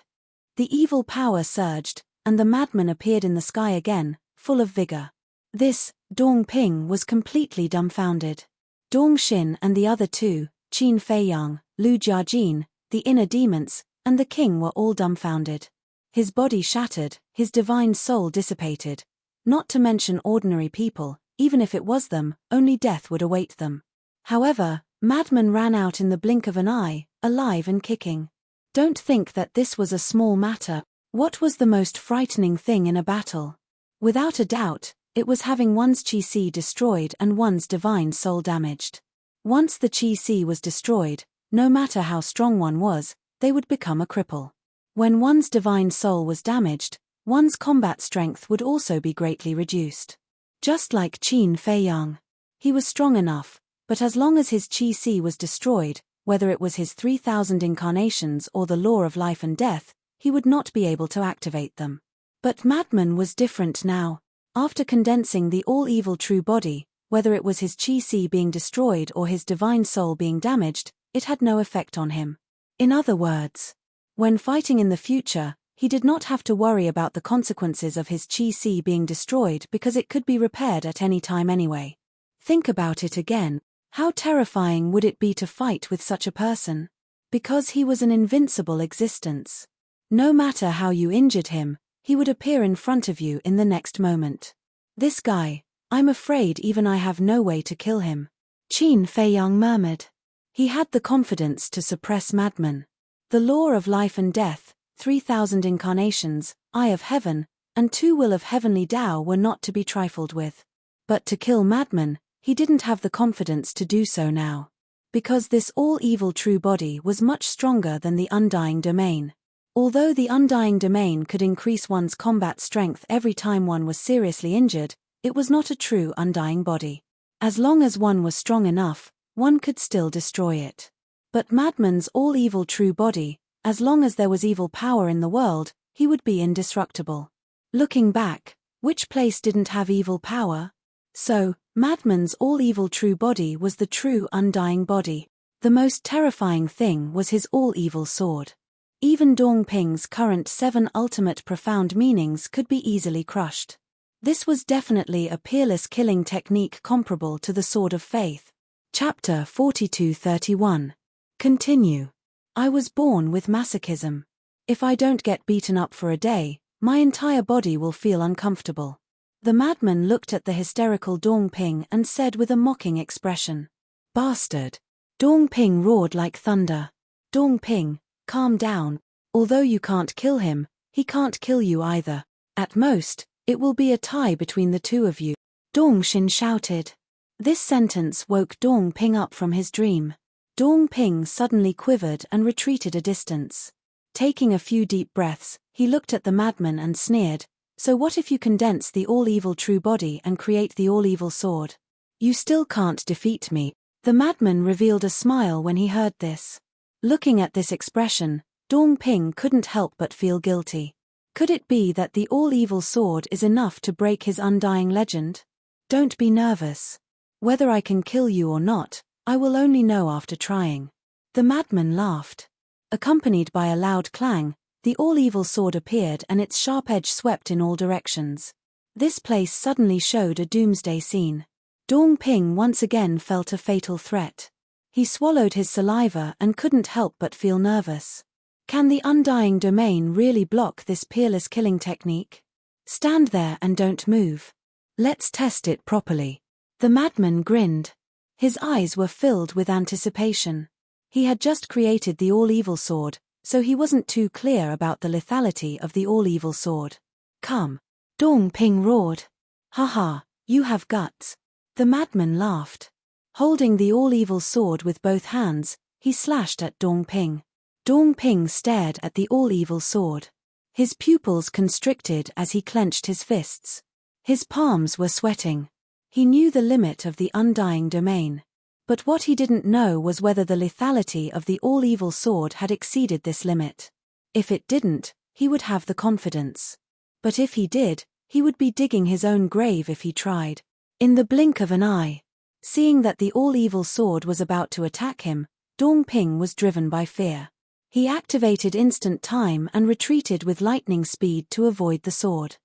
The evil power surged, and the madman appeared in the sky again, full of vigor. This, Dongping was completely dumbfounded. Dongxin and the other two, Qin Feiyang, Lu Jiajin, the inner demons, and the king were all dumbfounded. His body shattered, his divine soul dissipated. Not to mention ordinary people, even if it was them, only death would await them. However, Madman ran out in the blink of an eye, alive and kicking. Don't think that this was a small matter. What was the most frightening thing in a battle? Without a doubt, it was having one's Qi destroyed and one's divine soul damaged. Once the Qi was destroyed, no matter how strong one was, they would become a cripple. When one's divine soul was damaged, one's combat strength would also be greatly reduced. Just like Qin Feiyang. He was strong enough, but as long as his Qi was destroyed, whether it was his 3,000 incarnations or the law of life and death, he would not be able to activate them. But Madman was different now. After condensing the all-evil true body, whether it was his Qi being destroyed or his divine soul being damaged, it had no effect on him. In other words, when fighting in the future, he did not have to worry about the consequences of his Qi being destroyed because it could be repaired at any time anyway. Think about it again. How terrifying would it be to fight with such a person? Because he was an invincible existence. No matter how you injured him, he would appear in front of you in the next moment. This guy, I'm afraid even I have no way to kill him. Qin Feiyang murmured. He had the confidence to suppress Madman. The law of life and death, 3,000 incarnations, eye of heaven, and 2 will of heavenly Tao were not to be trifled with. But to kill Madman, he didn't have the confidence to do so now. Because this all-evil true body was much stronger than the undying domain. Although the undying domain could increase one's combat strength every time one was seriously injured, it was not a true undying body. As long as one was strong enough, one could still destroy it. But Madman's all-evil true body, as long as there was evil power in the world, he would be indestructible. Looking back, which place didn't have evil power? So, Madman's all-evil true body was the true undying body. The most terrifying thing was his all-evil sword. Even Dongping's current 7 ultimate profound meanings could be easily crushed. This was definitely a peerless killing technique comparable to the Sword of Faith. Chapter 42-31. Continue. I was born with masochism. If I don't get beaten up for a day, my entire body will feel uncomfortable. The madman looked at the hysterical Dongping and said with a mocking expression. Bastard. Dongping roared like thunder. Dongping, calm down. Although you can't kill him, he can't kill you either. At most, it will be a tie between the two of you. Dongxin shouted. This sentence woke Dongping up from his dream. Dongping suddenly quivered and retreated a distance. Taking a few deep breaths, he looked at the madman and sneered. So what if you condense the all-evil true body and create the all-evil sword? You still can't defeat me. The madman revealed a smile when he heard this. Looking at this expression, Dongping couldn't help but feel guilty. Could it be that the all-evil sword is enough to break his undying legend? Don't be nervous. Whether I can kill you or not, I will only know after trying. The madman laughed. Accompanied by a loud clang, the all-evil sword appeared and its sharp edge swept in all directions. This place suddenly showed a doomsday scene. Dong Ping once again felt a fatal threat. He swallowed his saliva and couldn't help but feel nervous. Can the undying domain really block this peerless killing technique? Stand there and don't move. Let's test it properly. The madman grinned. His eyes were filled with anticipation. He had just created the all-evil sword, so he wasn't too clear about the lethality of the all-evil sword. Come. Dong Ping roared. Haha, you have guts. The madman laughed. Holding the all-evil sword with both hands, he slashed at Dong Ping. Dong Ping stared at the all-evil sword. His pupils constricted as he clenched his fists. His palms were sweating. He knew the limit of the undying domain. But what he didn't know was whether the lethality of the all-evil sword had exceeded this limit. If it didn't, he would have the confidence. But if he did, he would be digging his own grave if he tried. In the blink of an eye, seeing that the all-evil sword was about to attack him, Dong Ping was driven by fear. He activated instant time and retreated with lightning speed to avoid the sword.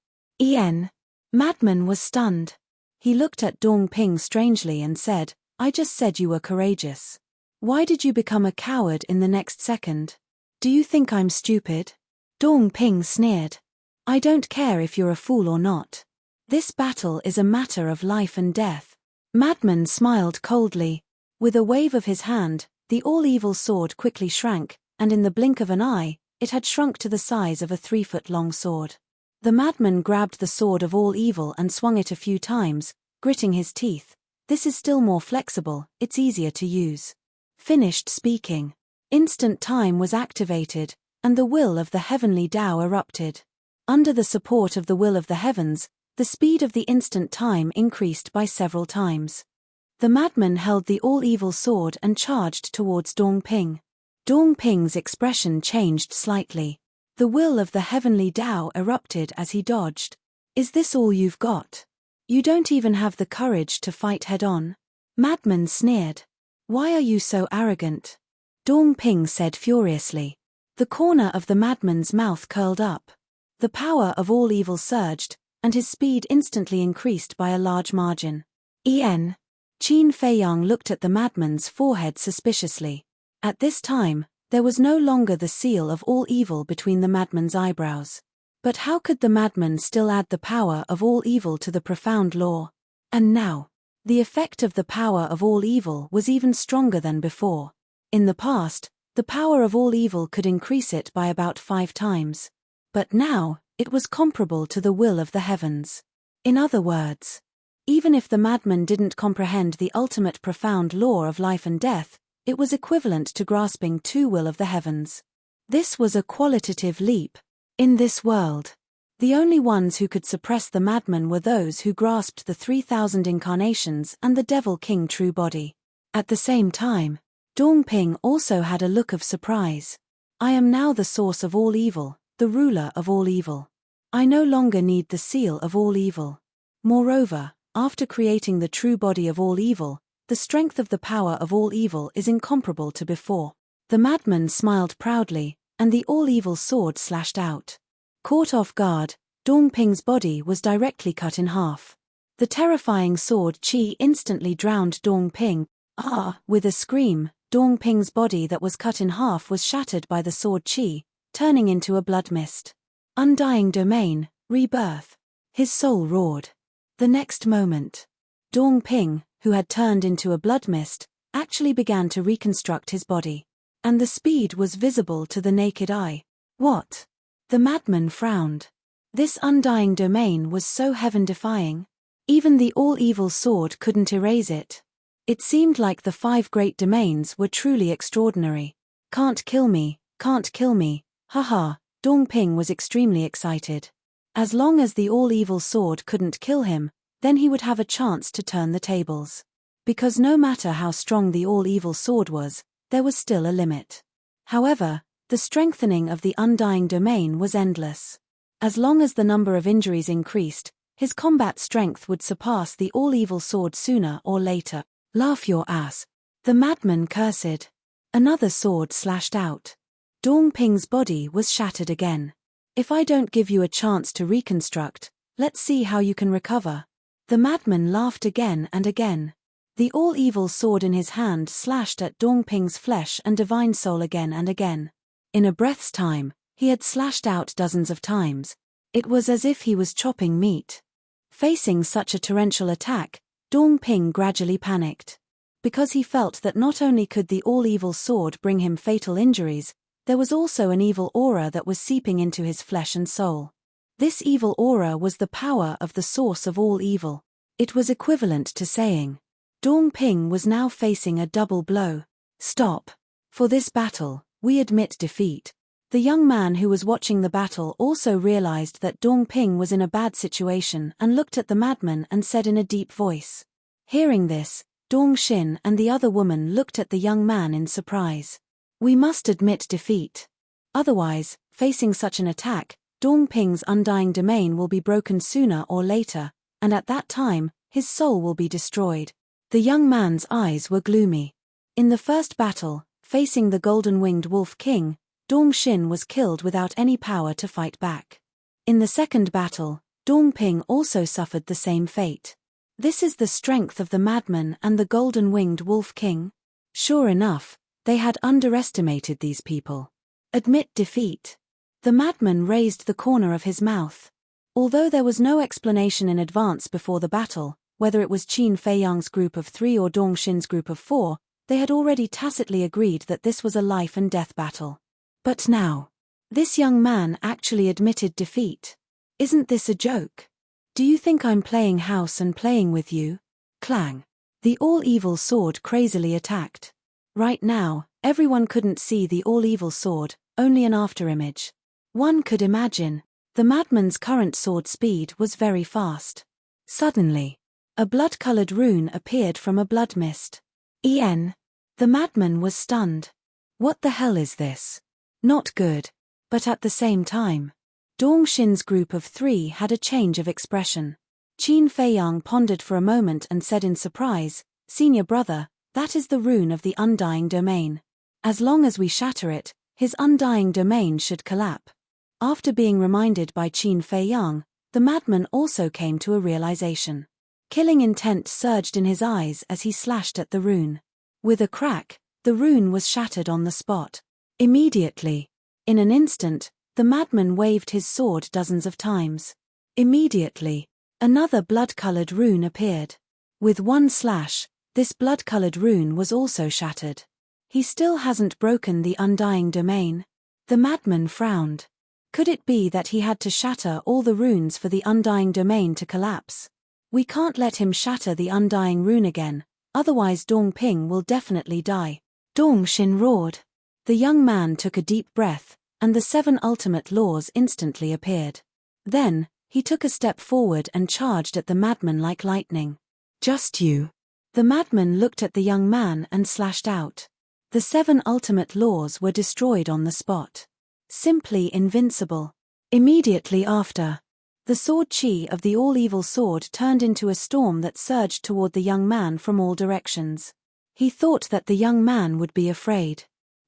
Madman was stunned. He looked at Dong Ping strangely and said, I just said you were courageous. Why did you become a coward in the next second? Do you think I'm stupid? Dong Ping sneered. I don't care if you're a fool or not. This battle is a matter of life and death. Madman smiled coldly. With a wave of his hand, the all-evil sword quickly shrank, and in the blink of an eye, it had shrunk to the size of a 3-foot-long sword. The madman grabbed the sword of all evil and swung it a few times, gritting his teeth. This is still more flexible, it's easier to use. Finished speaking. Instant time was activated, and the will of the heavenly Tao erupted. Under the support of the will of the heavens, the speed of the instant time increased by several times. The madman held the all-evil sword and charged towards Dong Ping. Dong Ping's expression changed slightly. The will of the heavenly Tao erupted as he dodged. Is this all you've got? You don't even have the courage to fight head-on? Madman sneered. Why are you so arrogant? Dong Ping said furiously. The corner of the madman's mouth curled up. The power of all evil surged, and his speed instantly increased by a large margin. Qin Feiyang looked at the madman's forehead suspiciously. At this time, there was no longer the seal of all evil between the madman's eyebrows. But how could the madman still add the power of all evil to the profound law? And now, the effect of the power of all evil was even stronger than before. In the past, the power of all evil could increase it by about 5 times. But now, it was comparable to the will of the heavens. In other words, even if the madman didn't comprehend the ultimate profound law of life and death, it was equivalent to grasping 2 will of the heavens. This was a qualitative leap. In this world, the only ones who could suppress the madman were those who grasped the 3,000 incarnations and the Devil King true body. At the same time, Dong Ping also had a look of surprise. I am now the source of all evil, the ruler of all evil. I no longer need the seal of all evil. Moreover, after creating the true body of all evil, the strength of the power of all evil is incomparable to before. The madman smiled proudly, and the all-evil sword slashed out. Caught off guard, Dong Ping's body was directly cut in half. The terrifying sword chi instantly drowned Dong Ping. With a scream, Dong Ping's body that was cut in half was shattered by the sword chi, turning into a blood mist. Undying domain, rebirth. His soul roared. The next moment, Dong Ping, who had turned into a blood mist, actually began to reconstruct his body. And the speed was visible to the naked eye. What? The madman frowned. This undying domain was so heaven-defying. Even the all-evil sword couldn't erase it. It seemed like the 5 great domains were truly extraordinary. Can't kill me, haha, Dong Ping was extremely excited. As long as the all-evil sword couldn't kill him, then he would have a chance to turn the tables. Because no matter how strong the all-evil sword was, there was still a limit. However, the strengthening of the undying domain was endless. As long as the number of injuries increased, his combat strength would surpass the all-evil sword sooner or later. Laugh your ass. The madman cursed. Another sword slashed out. Dongping's body was shattered again. If I don't give you a chance to reconstruct, let's see how you can recover. The madman laughed again and again. The all-evil sword in his hand slashed at Dongping's flesh and divine soul again and again. In a breath's time, he had slashed out dozens of times. It was as if he was chopping meat. Facing such a torrential attack, Dongping gradually panicked. Because he felt that not only could the all-evil sword bring him fatal injuries, there was also an evil aura that was seeping into his flesh and soul. This evil aura was the power of the source of all evil. It was equivalent to saying, Dongping was now facing a double blow. Stop. For this battle, we admit defeat. The young man who was watching the battle also realized that Dongping was in a bad situation and looked at the madman and said in a deep voice. Hearing this, Dongxin and the other woman looked at the young man in surprise. We must admit defeat. Otherwise, facing such an attack, Dongping's undying domain will be broken sooner or later, and at that time, his soul will be destroyed. The young man's eyes were gloomy. In the first battle, facing the golden-winged wolf king, Dongxin was killed without any power to fight back. In the second battle, Dongping also suffered the same fate. This is the strength of the madman and the golden-winged wolf king? Sure enough, they had underestimated these people. Admit defeat. The madman raised the corner of his mouth. Although there was no explanation in advance before the battle, whether it was Qin Feiyang's group of 3 or Dongxin's group of 4, they had already tacitly agreed that this was a life-and-death battle. But now, this young man actually admitted defeat. Isn't this a joke? Do you think I'm playing house and playing with you? Clang. The all-evil sword crazily attacked. Right now, everyone couldn't see the all-evil sword, only an afterimage. One could imagine, the madman's current sword speed was very fast. Suddenly, a blood-colored rune appeared from a blood mist. The madman was stunned. What the hell is this? Not good. But at the same time, Dongxin's group of 3 had a change of expression. Qin Feiyang pondered for a moment and said in surprise, Senior brother, that is the rune of the undying domain. As long as we shatter it, his undying domain should collapse. After being reminded by Qin Feiyang, the madman also came to a realization. Killing intent surged in his eyes as he slashed at the rune. With a crack, the rune was shattered on the spot. Immediately. In an instant, the madman waved his sword dozens of times. Immediately, another blood-colored rune appeared. With one slash, this blood-colored rune was also shattered. He still hasn't broken the undying domain. The madman frowned. Could it be that he had to shatter all the runes for the undying domain to collapse? We can't let him shatter the undying rune again, otherwise Dongping will definitely die. Dongxin roared. The young man took a deep breath, and the 7 ultimate laws instantly appeared. Then, he took a step forward and charged at the madman like lightning. Just you. The madman looked at the young man and slashed out. The 7 ultimate laws were destroyed on the spot. Simply invincible. Immediately after, the sword chi of the all-evil sword turned into a storm that surged toward the young man from all directions. He thought that the young man would be afraid.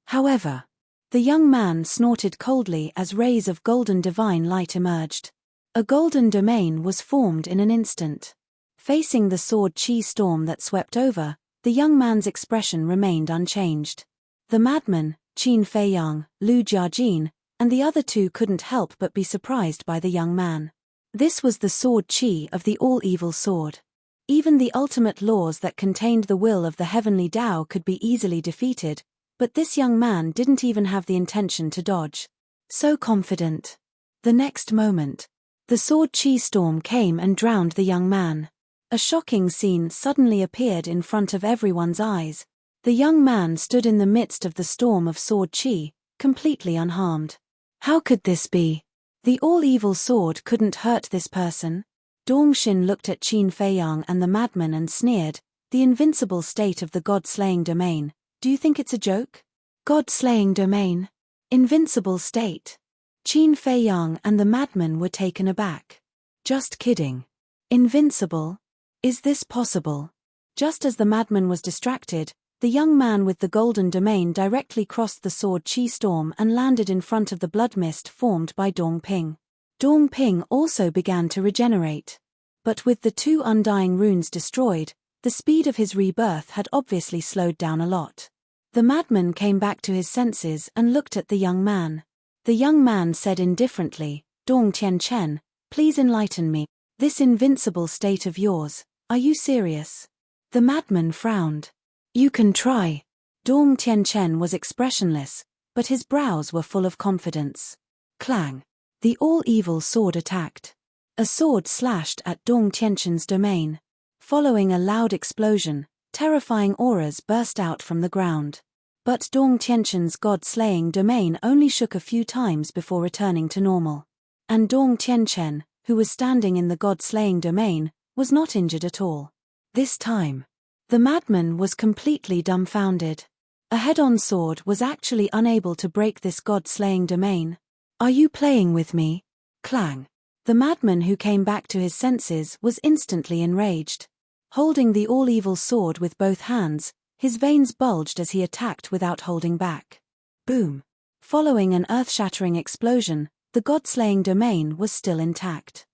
However, the young man snorted coldly as rays of golden divine light emerged. A golden domain was formed in an instant. Facing the sword chi storm that swept over, the young man's expression remained unchanged. The madman, Qin Feiyang, Lu Jiajin, and the other 2 couldn't help but be surprised by the young man. This was the sword chi of the all-evil sword. Even the ultimate laws that contained the will of the heavenly Tao could be easily defeated, but this young man didn't even have the intention to dodge. So confident. The next moment, the sword chi storm came and drowned the young man. A shocking scene suddenly appeared in front of everyone's eyes. The young man stood in the midst of the storm of sword chi, completely unharmed. How could this be? The all-evil sword couldn't hurt this person. Dongxin looked at Qin Feiyang and the madman and sneered, the invincible state of the god-slaying domain. Do you think it's a joke? God-slaying domain. Invincible state. Qin Feiyang and the madman were taken aback. Just kidding. Invincible? Is this possible? Just as the madman was distracted, The young man with the golden domain directly crossed the sword chi storm and landed in front of the blood mist formed by Dongping. Dongping also began to regenerate. But with the 2 undying runes destroyed, the speed of his rebirth had obviously slowed down a lot. The madman came back to his senses and looked at the young man. The young man said indifferently, "Dong Tianchen, please enlighten me. This invincible state of yours, are you serious?" The madman frowned. "You can try." Dong Tianchen was expressionless, but his brows were full of confidence. Clang. The all-evil sword attacked. A sword slashed at Dong Tianchen's domain. Following a loud explosion, terrifying auras burst out from the ground. But Dong Tianchen's god-slaying domain only shook a few times before returning to normal. And Dong Tianchen, who was standing in the god-slaying domain, was not injured at all. This time, the madman was completely dumbfounded. A head-on sword was actually unable to break this god-slaying domain. "Are you playing with me?" Clang. The madman who came back to his senses was instantly enraged. Holding the all-evil sword with both hands, his veins bulged as he attacked without holding back. Boom. Following an earth-shattering explosion, the god-slaying domain was still intact.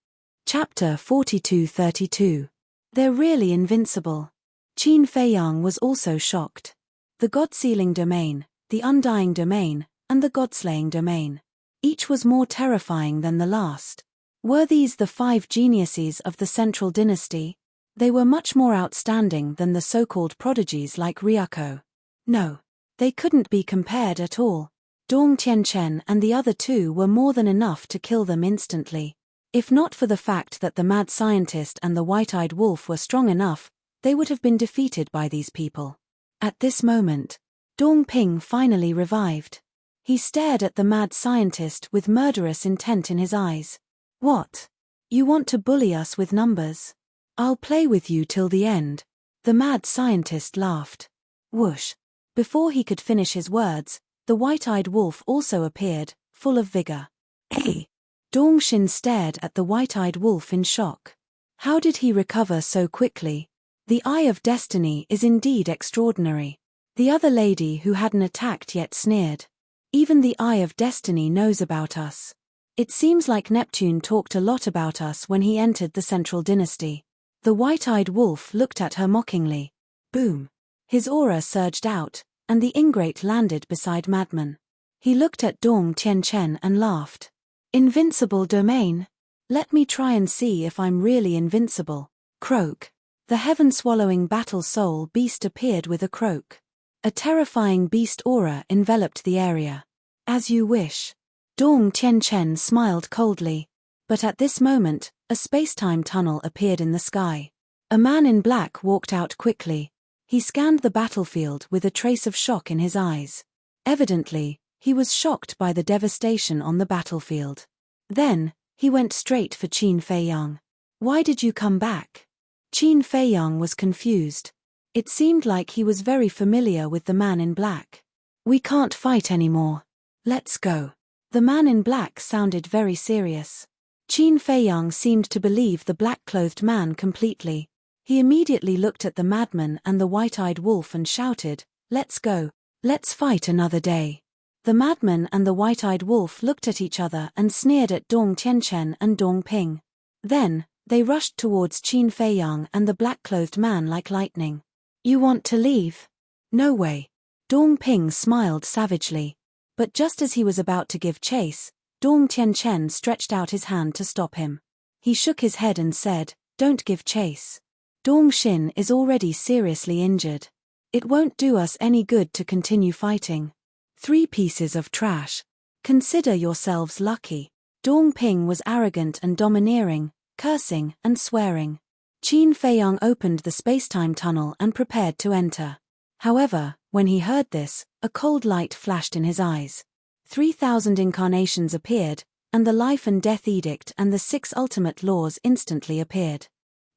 Chapter 42-32. They're really invincible. Qin Feiyang was also shocked. The god-sealing domain, the undying domain, and the god-slaying domain. Each was more terrifying than the last. Were these the 5 geniuses of the central dynasty? They were much more outstanding than the so-called prodigies like Ryuko. No. They couldn't be compared at all. Dong Tianchen and the other 2 were more than enough to kill them instantly. If not for the fact that the mad scientist and the white-eyed wolf were strong enough, they would have been defeated by these people. At this moment, Dongping finally revived. He stared at the mad scientist with murderous intent in his eyes. "What? You want to bully us with numbers? I'll play with you till the end." The mad scientist laughed. Whoosh. Before he could finish his words, the white-eyed wolf also appeared, full of vigor. "Hey!" Dongshin stared at the white-eyed wolf in shock. How did he recover so quickly? The Eye of Destiny is indeed extraordinary. The other lady who hadn't attacked yet sneered. "Even the Eye of Destiny knows about us. It seems like Neptune talked a lot about us when he entered the Central Dynasty." The white-eyed wolf looked at her mockingly. Boom. His aura surged out, and the ingrate landed beside Madman. He looked at Dong Tianchen and laughed. "Invincible domain? Let me try and see if I'm really invincible." Croak. The heaven-swallowing battle soul beast appeared with a croak. A terrifying beast aura enveloped the area. "As you wish." Dong Tianchen smiled coldly. But at this moment, a space-time tunnel appeared in the sky. A man in black walked out quickly. He scanned the battlefield with a trace of shock in his eyes. Evidently, he was shocked by the devastation on the battlefield. Then, he went straight for Qin Feiyang. "Why did you come back?" Qin Feiyang was confused. It seemed like he was very familiar with the man in black. "We can't fight anymore. Let's go." The man in black sounded very serious. Qin Feiyang seemed to believe the black-clothed man completely. He immediately looked at the madman and the white-eyed wolf and shouted, "Let's go. Let's fight another day." The madman and the white-eyed wolf looked at each other and sneered at Dong Tianchen and Dong Ping. Then, they rushed towards Qin Feiyang and the black-clothed man like lightning. "You want to leave?" "No way." Dong Ping smiled savagely. But just as he was about to give chase, Dong Tianchen stretched out his hand to stop him. He shook his head and said, "Don't give chase. Dong Xin is already seriously injured. It won't do us any good to continue fighting. 3 pieces of trash. Consider yourselves lucky." Dong Ping was arrogant and domineering, cursing and swearing. Qin Feiyang opened the space-time tunnel and prepared to enter. However, when he heard this, a cold light flashed in his eyes. 3,000 incarnations appeared, and the life and death edict and the 6 ultimate laws instantly appeared.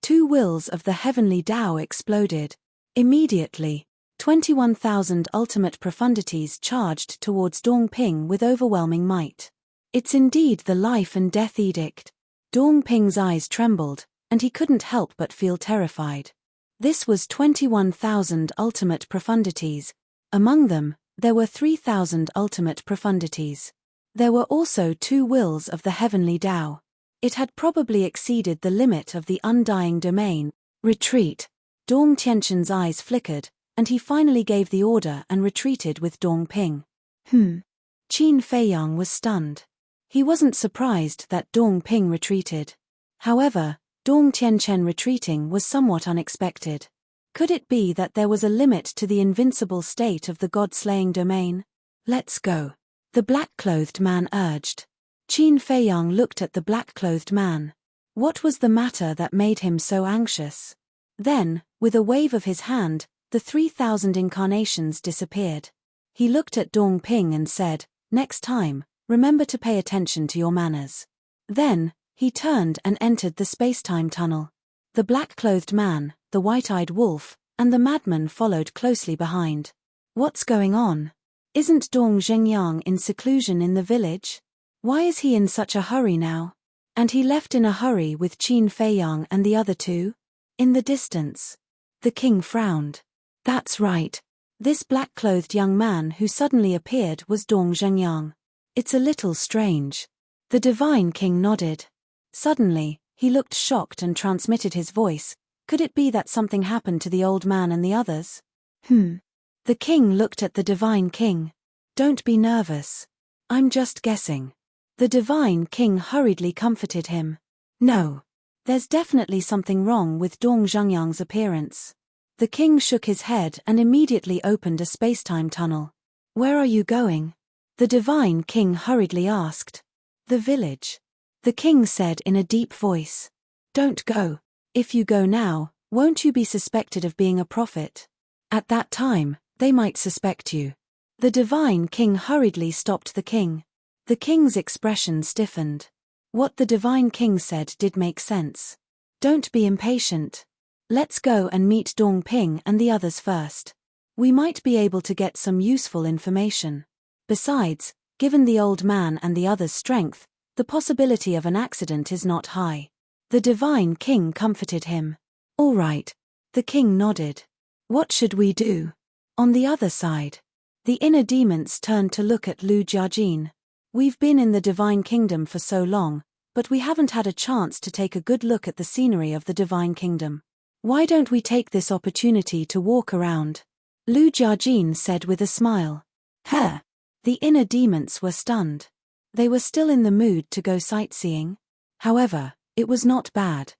2 wills of the heavenly Tao exploded. Immediately, 21,000 ultimate profundities charged towards Dongping with overwhelming might. "It's indeed the life and death edict." Dongping's eyes trembled, and he couldn't help but feel terrified. This was 21,000 ultimate profundities. Among them, there were 3,000 ultimate profundities. There were also 2 wills of the heavenly Tao. It had probably exceeded the limit of the undying domain. Retreat. Dong Tianshan's eyes flickered, and he finally gave the order and retreated with Dong Ping. Qin Feiyang was stunned. He wasn't surprised that Dong Ping retreated. However, Dong Tianshan retreating was somewhat unexpected. Could it be that there was a limit to the invincible state of the god-slaying domain? Let's go. The black-clothed man urged. Qin Feiyang looked at the black-clothed man. What was the matter that made him so anxious? Then, with a wave of his hand, the 3,000 incarnations disappeared. He looked at Dong Ping and said, "Next time, remember to pay attention to your manners." Then, he turned and entered the space-time tunnel. The black-clothed man, the white-eyed wolf, and the madman followed closely behind. What's going on? Isn't Dong Zhengyang in seclusion in the village? Why is he in such a hurry now? And he left in a hurry with Qin Feiyang and the other 2? In the distance. The king frowned. That's right. This black-clothed young man who suddenly appeared was Dong Zhengyang. It's a little strange. The divine king nodded. Suddenly, he looked shocked and transmitted his voice. Could it be that something happened to the old man and the others? The king looked at the divine king. Don't be nervous. I'm just guessing. The divine king hurriedly comforted him. No. There's definitely something wrong with Dong Zhengyang's appearance. The king shook his head and immediately opened a space-time tunnel. Where are you going? The divine king hurriedly asked. The village. The king said in a deep voice. Don't go. If you go now, won't you be suspected of being a prophet? At that time, they might suspect you. The divine king hurriedly stopped the king. The king's expression stiffened. What the divine king said did make sense. Don't be impatient. Let's go and meet Dong Ping and the others first. We might be able to get some useful information. Besides, given the old man and the others' strength, the possibility of an accident is not high. The divine king comforted him. All right. The king nodded. What should we do? On the other side. The inner demons turned to look at Lu Jiajin. We've been in the divine kingdom for so long, but we haven't had a chance to take a good look at the scenery of the divine kingdom. Why don't we take this opportunity to walk around? Lu Jiajin said with a smile. Huh. The inner demons were stunned. They were still in the mood to go sightseeing. However, it was not bad.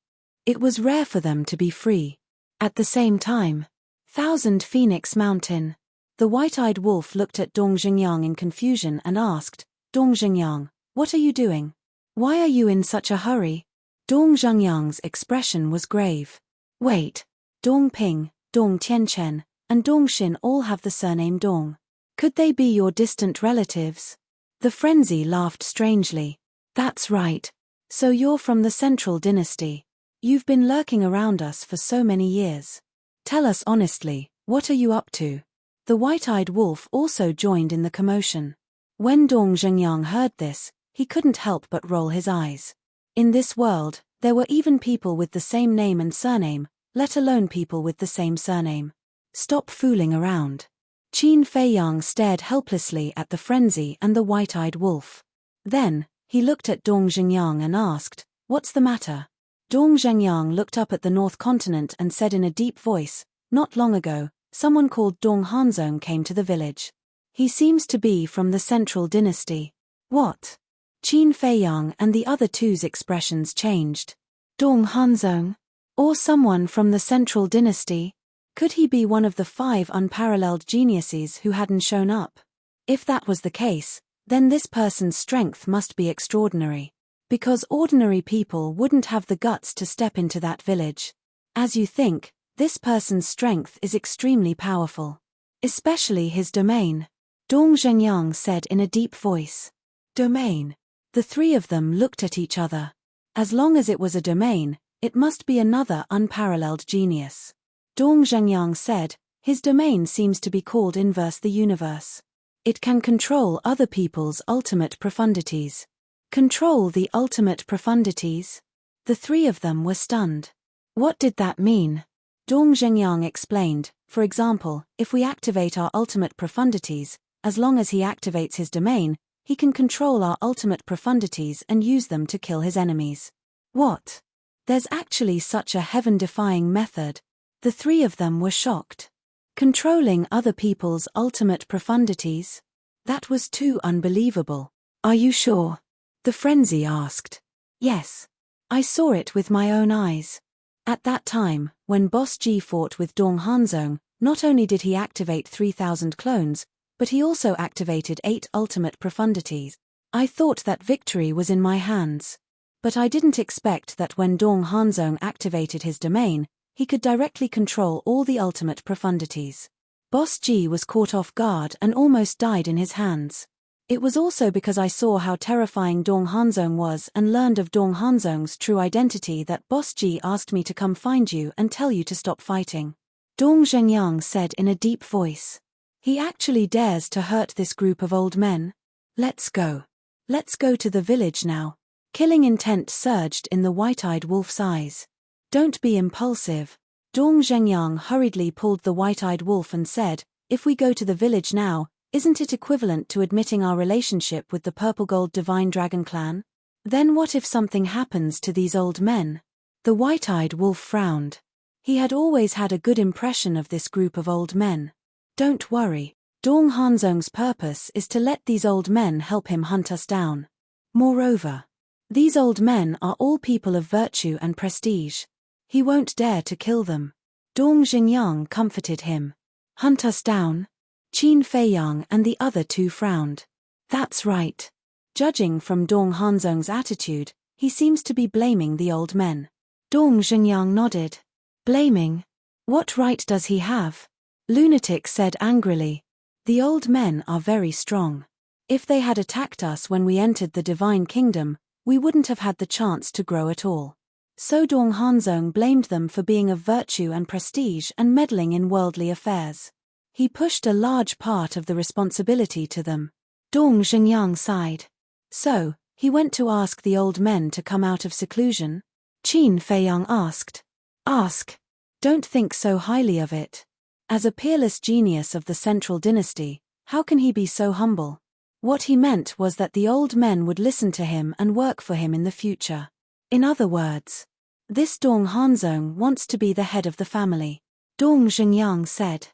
It was rare for them to be free. At the same time, Thousand Phoenix Mountain. The white-eyed wolf looked at Dong Zhengyang in confusion and asked, Dong Zhengyang, what are you doing? Why are you in such a hurry? Dong Zhengyang's expression was grave. Wait. Dong Ping, Dong Tianchen, and Dong Xin all have the surname Dong. Could they be your distant relatives? The frenzy laughed strangely. That's right. So you're from the Central Dynasty. You've been lurking around us for so many years. Tell us honestly, what are you up to? The white-eyed wolf also joined in the commotion. When Dong Zhengyang heard this, he couldn't help but roll his eyes. In this world, there were even people with the same name and surname, let alone people with the same surname. Stop fooling around. Qin Feiyang stared helplessly at the frenzy and the white-eyed wolf. Then, he looked at Dong Zhengyang and asked, What's the matter? Dong Zhengyang looked up at the North Continent and said in a deep voice, Not long ago, someone called Dong Hanzong came to the village. He seems to be from the Central Dynasty. What? Qin Feiyang and the other two's expressions changed. Dong Hanzong? Or someone from the Central Dynasty? Could he be one of the 5 unparalleled geniuses who hadn't shown up? If that was the case, then this person's strength must be extraordinary. Because ordinary people wouldn't have the guts to step into that village. As you think, this person's strength is extremely powerful. Especially his domain. Dong Zhengyang said in a deep voice. Domain. The 3 of them looked at each other. As long as it was a domain, it must be another unparalleled genius. Dong Zhengyang said, his domain seems to be called Inverse the Universe. It can control other people's ultimate profundities. Control the ultimate profundities? The 3 of them were stunned. What did that mean? Dong Zhengyang explained, for example, if we activate our ultimate profundities, as long as he activates his domain, he can control our ultimate profundities and use them to kill his enemies. What? There's actually such a heaven-defying method. The three of them were shocked. Controlling other people's ultimate profundities? That was too unbelievable. Are you sure? The frenzy asked. Yes. I saw it with my own eyes. At that time, when Boss G fought with Dong Hanzong, not only did he activate 3,000 clones, but he also activated 8 ultimate profundities. I thought that victory was in my hands. But I didn't expect that when Dong Hanzong activated his domain, he could directly control all the ultimate profundities. Boss G was caught off guard and almost died in his hands. It was also because I saw how terrifying Dong Hanzong was and learned of Dong Hanzong's true identity that Boss G asked me to come find you and tell you to stop fighting. Dong Zhengyang said in a deep voice. He actually dares to hurt this group of old men? Let's go. Let's go to the village now. Killing intent surged in the white-eyed wolf's eyes. Don't be impulsive. Dong Zhengyang hurriedly pulled the white-eyed wolf and said, if we go to the village now, isn't it equivalent to admitting our relationship with the Purple Gold Divine Dragon Clan? Then what if something happens to these old men? The white-eyed wolf frowned. He had always had a good impression of this group of old men. Don't worry. Dong Hanzong's purpose is to let these old men help him hunt us down. Moreover, these old men are all people of virtue and prestige. He won't dare to kill them. Dong Zhengyang comforted him. Hunt us down? Qin Feiyang and the other two frowned. That's right. Judging from Dong Hanzong's attitude, he seems to be blaming the old men. Dong Zhengyang nodded. Blaming? What right does he have? Lunatic said angrily. The old men are very strong. If they had attacked us when we entered the Divine Kingdom, we wouldn't have had the chance to grow at all. So Dong Hanzong blamed them for being of virtue and prestige and meddling in worldly affairs. He pushed a large part of the responsibility to them. Dong Zhengyang sighed. So, he went to ask the old men to come out of seclusion? Qin Feiyang asked. Ask. Don't think so highly of it. As a peerless genius of the Central Dynasty, how can he be so humble? What he meant was that the old men would listen to him and work for him in the future. In other words, this Dong Hanzong wants to be the head of the family. Dong Zhengyang said.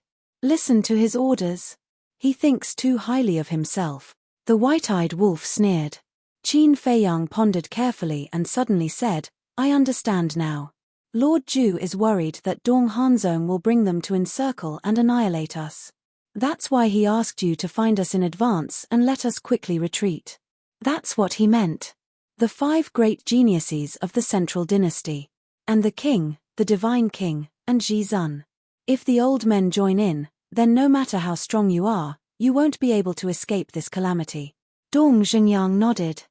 Listen to his orders. He thinks too highly of himself. The white-eyed wolf sneered. Qin Feiyang pondered carefully and suddenly said, I understand now. Lord Zhu is worried that Dong Hanzong will bring them to encircle and annihilate us. That's why he asked you to find us in advance and let us quickly retreat. That's what he meant. The 5 great geniuses of the Central Dynasty. And the king, the Divine King, and Jizun. If the old men join in, then no matter how strong you are, you won't be able to escape this calamity. Dong Zhengyang nodded.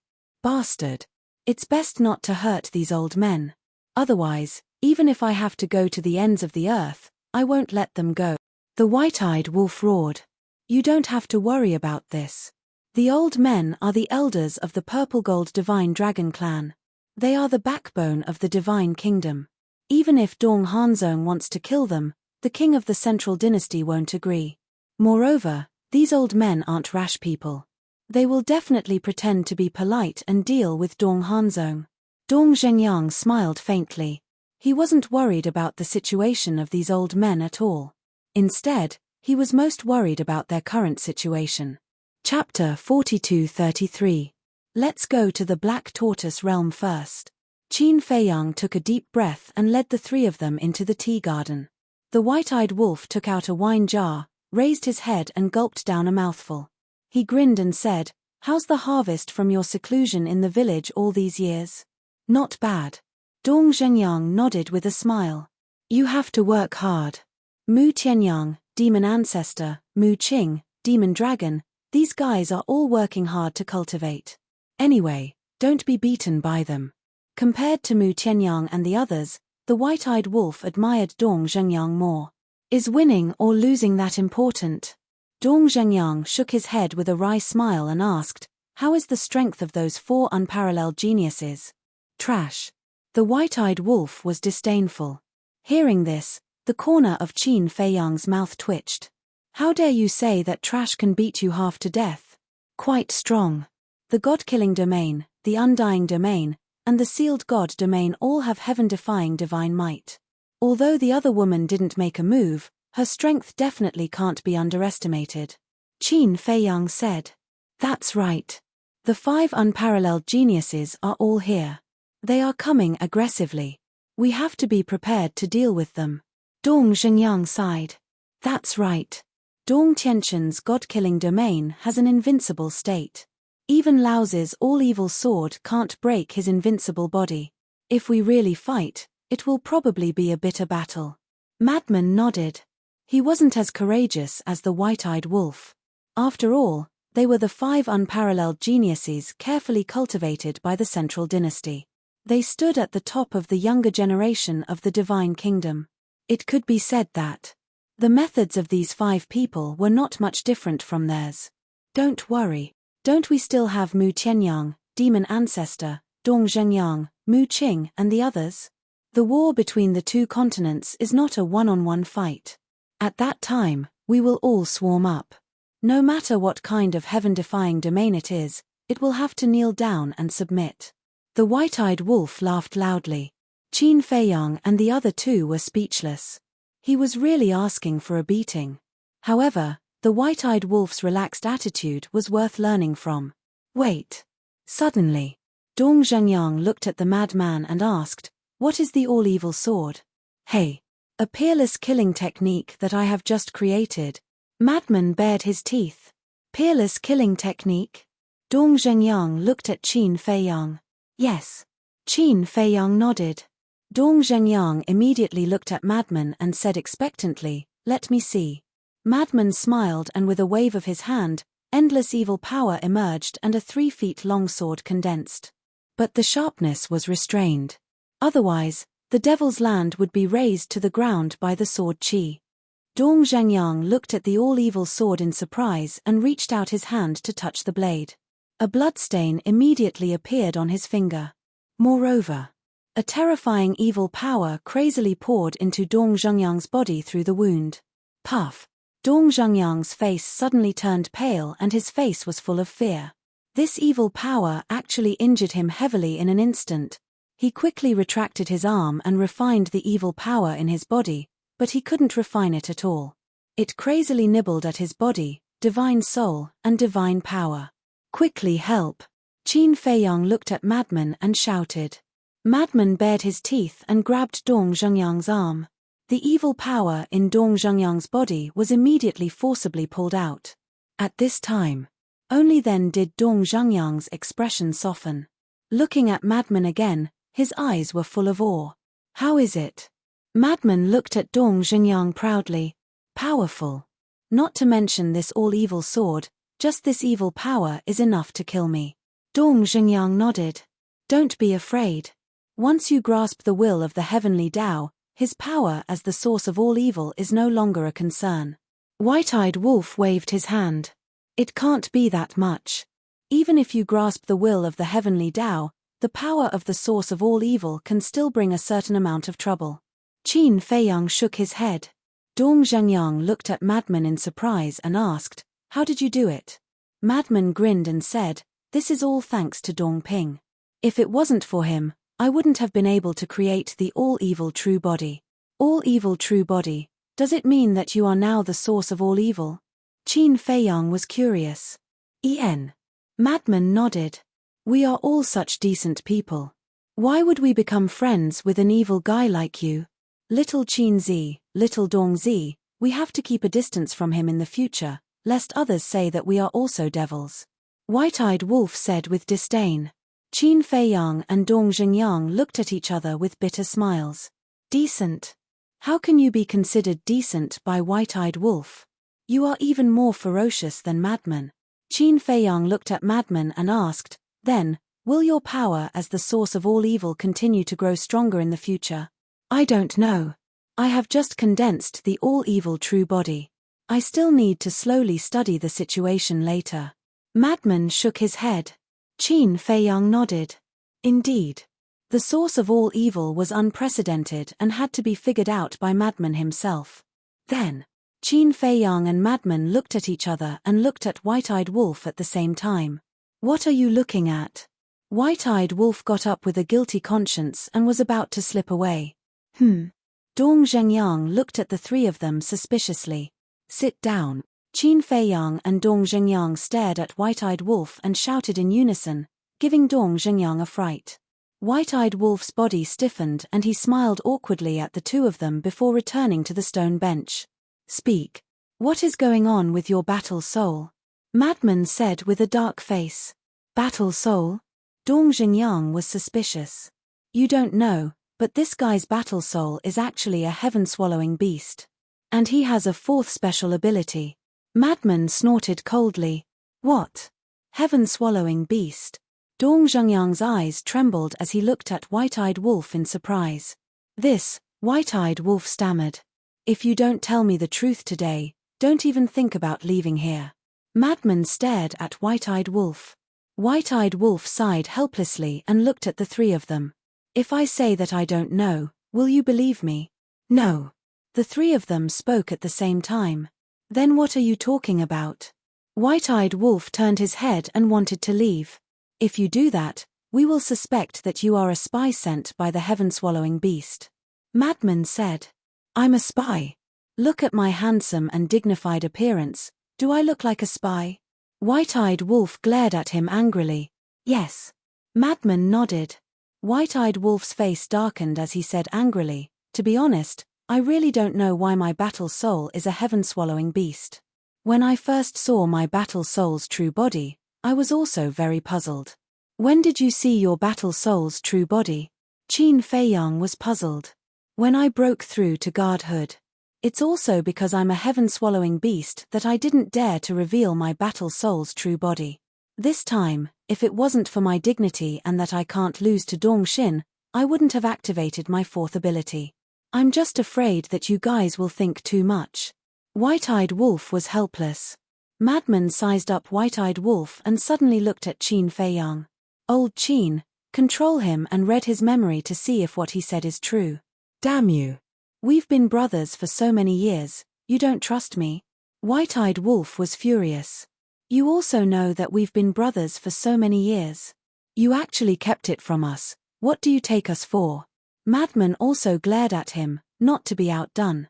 Bastard. It's best not to hurt these old men. Otherwise, even if I have to go to the ends of the earth, I won't let them go. The white-eyed wolf roared. You don't have to worry about this. The old men are the elders of the Purple Gold Divine Dragon Clan. They are the backbone of the Divine Kingdom. Even if Dong Hanzong wants to kill them, the king of the Central Dynasty won't agree. Moreover, these old men aren't rash people. They will definitely pretend to be polite and deal with Dong Hanzong. Dong Zhengyang smiled faintly. He wasn't worried about the situation of these old men at all. Instead, he was most worried about their current situation. Chapter 42-33. Let's go to the Black Tortoise realm first. Qin Feiyang took a deep breath and led the 3 of them into the tea garden. The white-eyed wolf took out a wine jar, raised his head and gulped down a mouthful. He grinned and said, How's the harvest from your seclusion in the village all these years? Not bad. Dong Zhengyang nodded with a smile. You have to work hard. Mu Tianyang, demon ancestor, Mu Qing, demon dragon, these guys are all working hard to cultivate. Anyway, don't be beaten by them. Compared to Mu Tianyang and the others, the white-eyed wolf admired Dong Zhengyang more. Is winning or losing that important? Dong Zhengyang shook his head with a wry smile and asked, How is the strength of those 4 unparalleled geniuses? Trash. The white-eyed wolf was disdainful. Hearing this, The corner of Qin Feiyang's mouth twitched. How dare you say that trash can beat you half to death? Quite strong. The God-killing domain, the undying domain, and the sealed God domain all have heaven-defying divine might. Although the other woman didn't make a move, her strength definitely can't be underestimated. Qin Feiyang said. That's right. The 5 unparalleled geniuses are all here. They are coming aggressively. We have to be prepared to deal with them. Dong Zhengyang sighed. That's right. Dong Tianquan's God-killing domain has an invincible state. Even Laozi's all-evil sword can't break his invincible body. If we really fight, it will probably be a bitter battle. Madman nodded. He wasn't as courageous as the white-eyed wolf. After all, they were the 5 unparalleled geniuses carefully cultivated by the Central Dynasty. They stood at the top of the younger generation of the Divine Kingdom. It could be said that the methods of these 5 people were not much different from theirs. Don't worry. Don't we still have Mu Tianyang, Demon Ancestor, Dong Zhengyang, Mu Qing and the others? The war between the 2 continents is not a one-on-one fight. At that time, we will all swarm up. No matter what kind of heaven-defying domain it will have to kneel down and submit. The white-eyed wolf laughed loudly. Qin Feiyang and the other 2 were speechless. He was really asking for a beating. However, the white-eyed wolf's relaxed attitude was worth learning from. Wait. Suddenly, Dong Zhengyang looked at the madman and asked, what is the all-evil sword? Hey. A peerless killing technique that I have just created. Madman bared his teeth. Peerless killing technique? Dong Zhengyang looked at Qin Feiyang. Yes. Qin Feiyang nodded. Dong Zhengyang immediately looked at Madman and said expectantly, let me see. Madman smiled and with a wave of his hand, endless evil power emerged and a 3 feet long sword condensed. But the sharpness was restrained. Otherwise, the Devil's Land would be razed to the ground by the sword qi. Dong Zhengyang looked at the all-evil sword in surprise and reached out his hand to touch the blade. A bloodstain immediately appeared on his finger. Moreover, a terrifying evil power crazily poured into Dong Zhengyang's body through the wound. Puff! Dong Zhengyang's face suddenly turned pale and his face was full of fear. This evil power actually injured him heavily in an instant. He quickly retracted his arm and refined the evil power in his body, but he couldn't refine it at all. It crazily nibbled at his body, divine soul, and divine power. Quickly help! Qin Feiyang looked at Madman and shouted. Madman bared his teeth and grabbed Dong Zhengyang's arm. The evil power in Dong Zhengyang's body was immediately forcibly pulled out. At this time, only then did Dong Zhengyang's expression soften. Looking at Madman again, his eyes were full of awe. How is it? Madman looked at Dong Zhengyang proudly. Powerful. Not to mention this all-evil sword, just this evil power is enough to kill me. Dong Zhengyang nodded. Don't be afraid. Once you grasp the will of the heavenly Tao, his power as the source of all evil is no longer a concern. White-eyed wolf waved his hand. It can't be that much. Even if you grasp the will of the heavenly Tao, the power of the source of all evil can still bring a certain amount of trouble. Qin Feiyang shook his head. Dong Zhengyang looked at Madman in surprise and asked, how did you do it? Madman grinned and said, this is all thanks to Dong Ping. If it wasn't for him, I wouldn't have been able to create the all-evil true body. All-evil true body, does it mean that you are now the source of all evil? Qin Feiyang was curious. Madman nodded. We are all such decent people. Why would we become friends with an evil guy like you? Little Qin Zi, little Dong Zi, we have to keep a distance from him in the future, lest others say that we are also devils. White-eyed wolf said with disdain. Qin Feiyang and Dong Zhengyang looked at each other with bitter smiles. Decent? How can you be considered decent by white-eyed wolf? You are even more ferocious than Madman. Qin Feiyang looked at Madman and asked, then, will your power as the source of all evil continue to grow stronger in the future? I don't know. I have just condensed the all-evil true body. I still need to slowly study the situation later. Madman shook his head. Qin Feiyang nodded. Indeed. The source of all evil was unprecedented and had to be figured out by Madman himself. Then, Qin Feiyang and Madman looked at each other and looked at White-Eyed Wolf at the same time. What are you looking at? White-Eyed Wolf got up with a guilty conscience and was about to slip away. Dong Zhengyang looked at the three of them suspiciously. Sit down. Qin Feiyang and Dong Zhengyang stared at White-Eyed Wolf and shouted in unison, giving Dong Zhengyang a fright. White-Eyed Wolf's body stiffened and he smiled awkwardly at the two of them before returning to the stone bench. Speak. What is going on with your battle soul? Madman said with a dark face. Battle soul? Dong Zhengyang was suspicious. You don't know, but this guy's battle soul is actually a heaven-swallowing beast. And he has a fourth special ability. Madman snorted coldly. What? Heaven-swallowing beast? Dong Zhengyang's eyes trembled as he looked at White-Eyed Wolf in surprise. This, White-Eyed Wolf stammered. If you don't tell me the truth today, don't even think about leaving here. Madman stared at White-Eyed Wolf. White-Eyed Wolf sighed helplessly and looked at the three of them. If I say that I don't know, will you believe me? No. The three of them spoke at the same time. Then what are you talking about? White-Eyed Wolf turned his head and wanted to leave. If you do that, we will suspect that you are a spy sent by the heaven-swallowing beast. Madman said. I'm a spy. Look at my handsome and dignified appearance. Do I look like a spy? White-Eyed Wolf glared at him angrily. Yes. Madman nodded. White-Eyed Wolf's face darkened as he said angrily, to be honest, I really don't know why my battle soul is a heaven-swallowing beast. When I first saw my battle soul's true body, I was also very puzzled. When did you see your battle soul's true body? Qin Feiyang was puzzled. When I broke through to godhood. It's also because I'm a heaven-swallowing beast that I didn't dare to reveal my battle soul's true body. This time, if it wasn't for my dignity and that I can't lose to Dong Xin, I wouldn't have activated my fourth ability. I'm just afraid that you guys will think too much. White-Eyed Wolf was helpless. Madman sized up White-Eyed Wolf and suddenly looked at Qin Feiyang. Old Qin, control him and read his memory to see if what he said is true. Damn you. We've been brothers for so many years, you don't trust me? White-Eyed Wolf was furious. You also know that we've been brothers for so many years. You actually kept it from us, what do you take us for? Madman also glared at him, not to be outdone.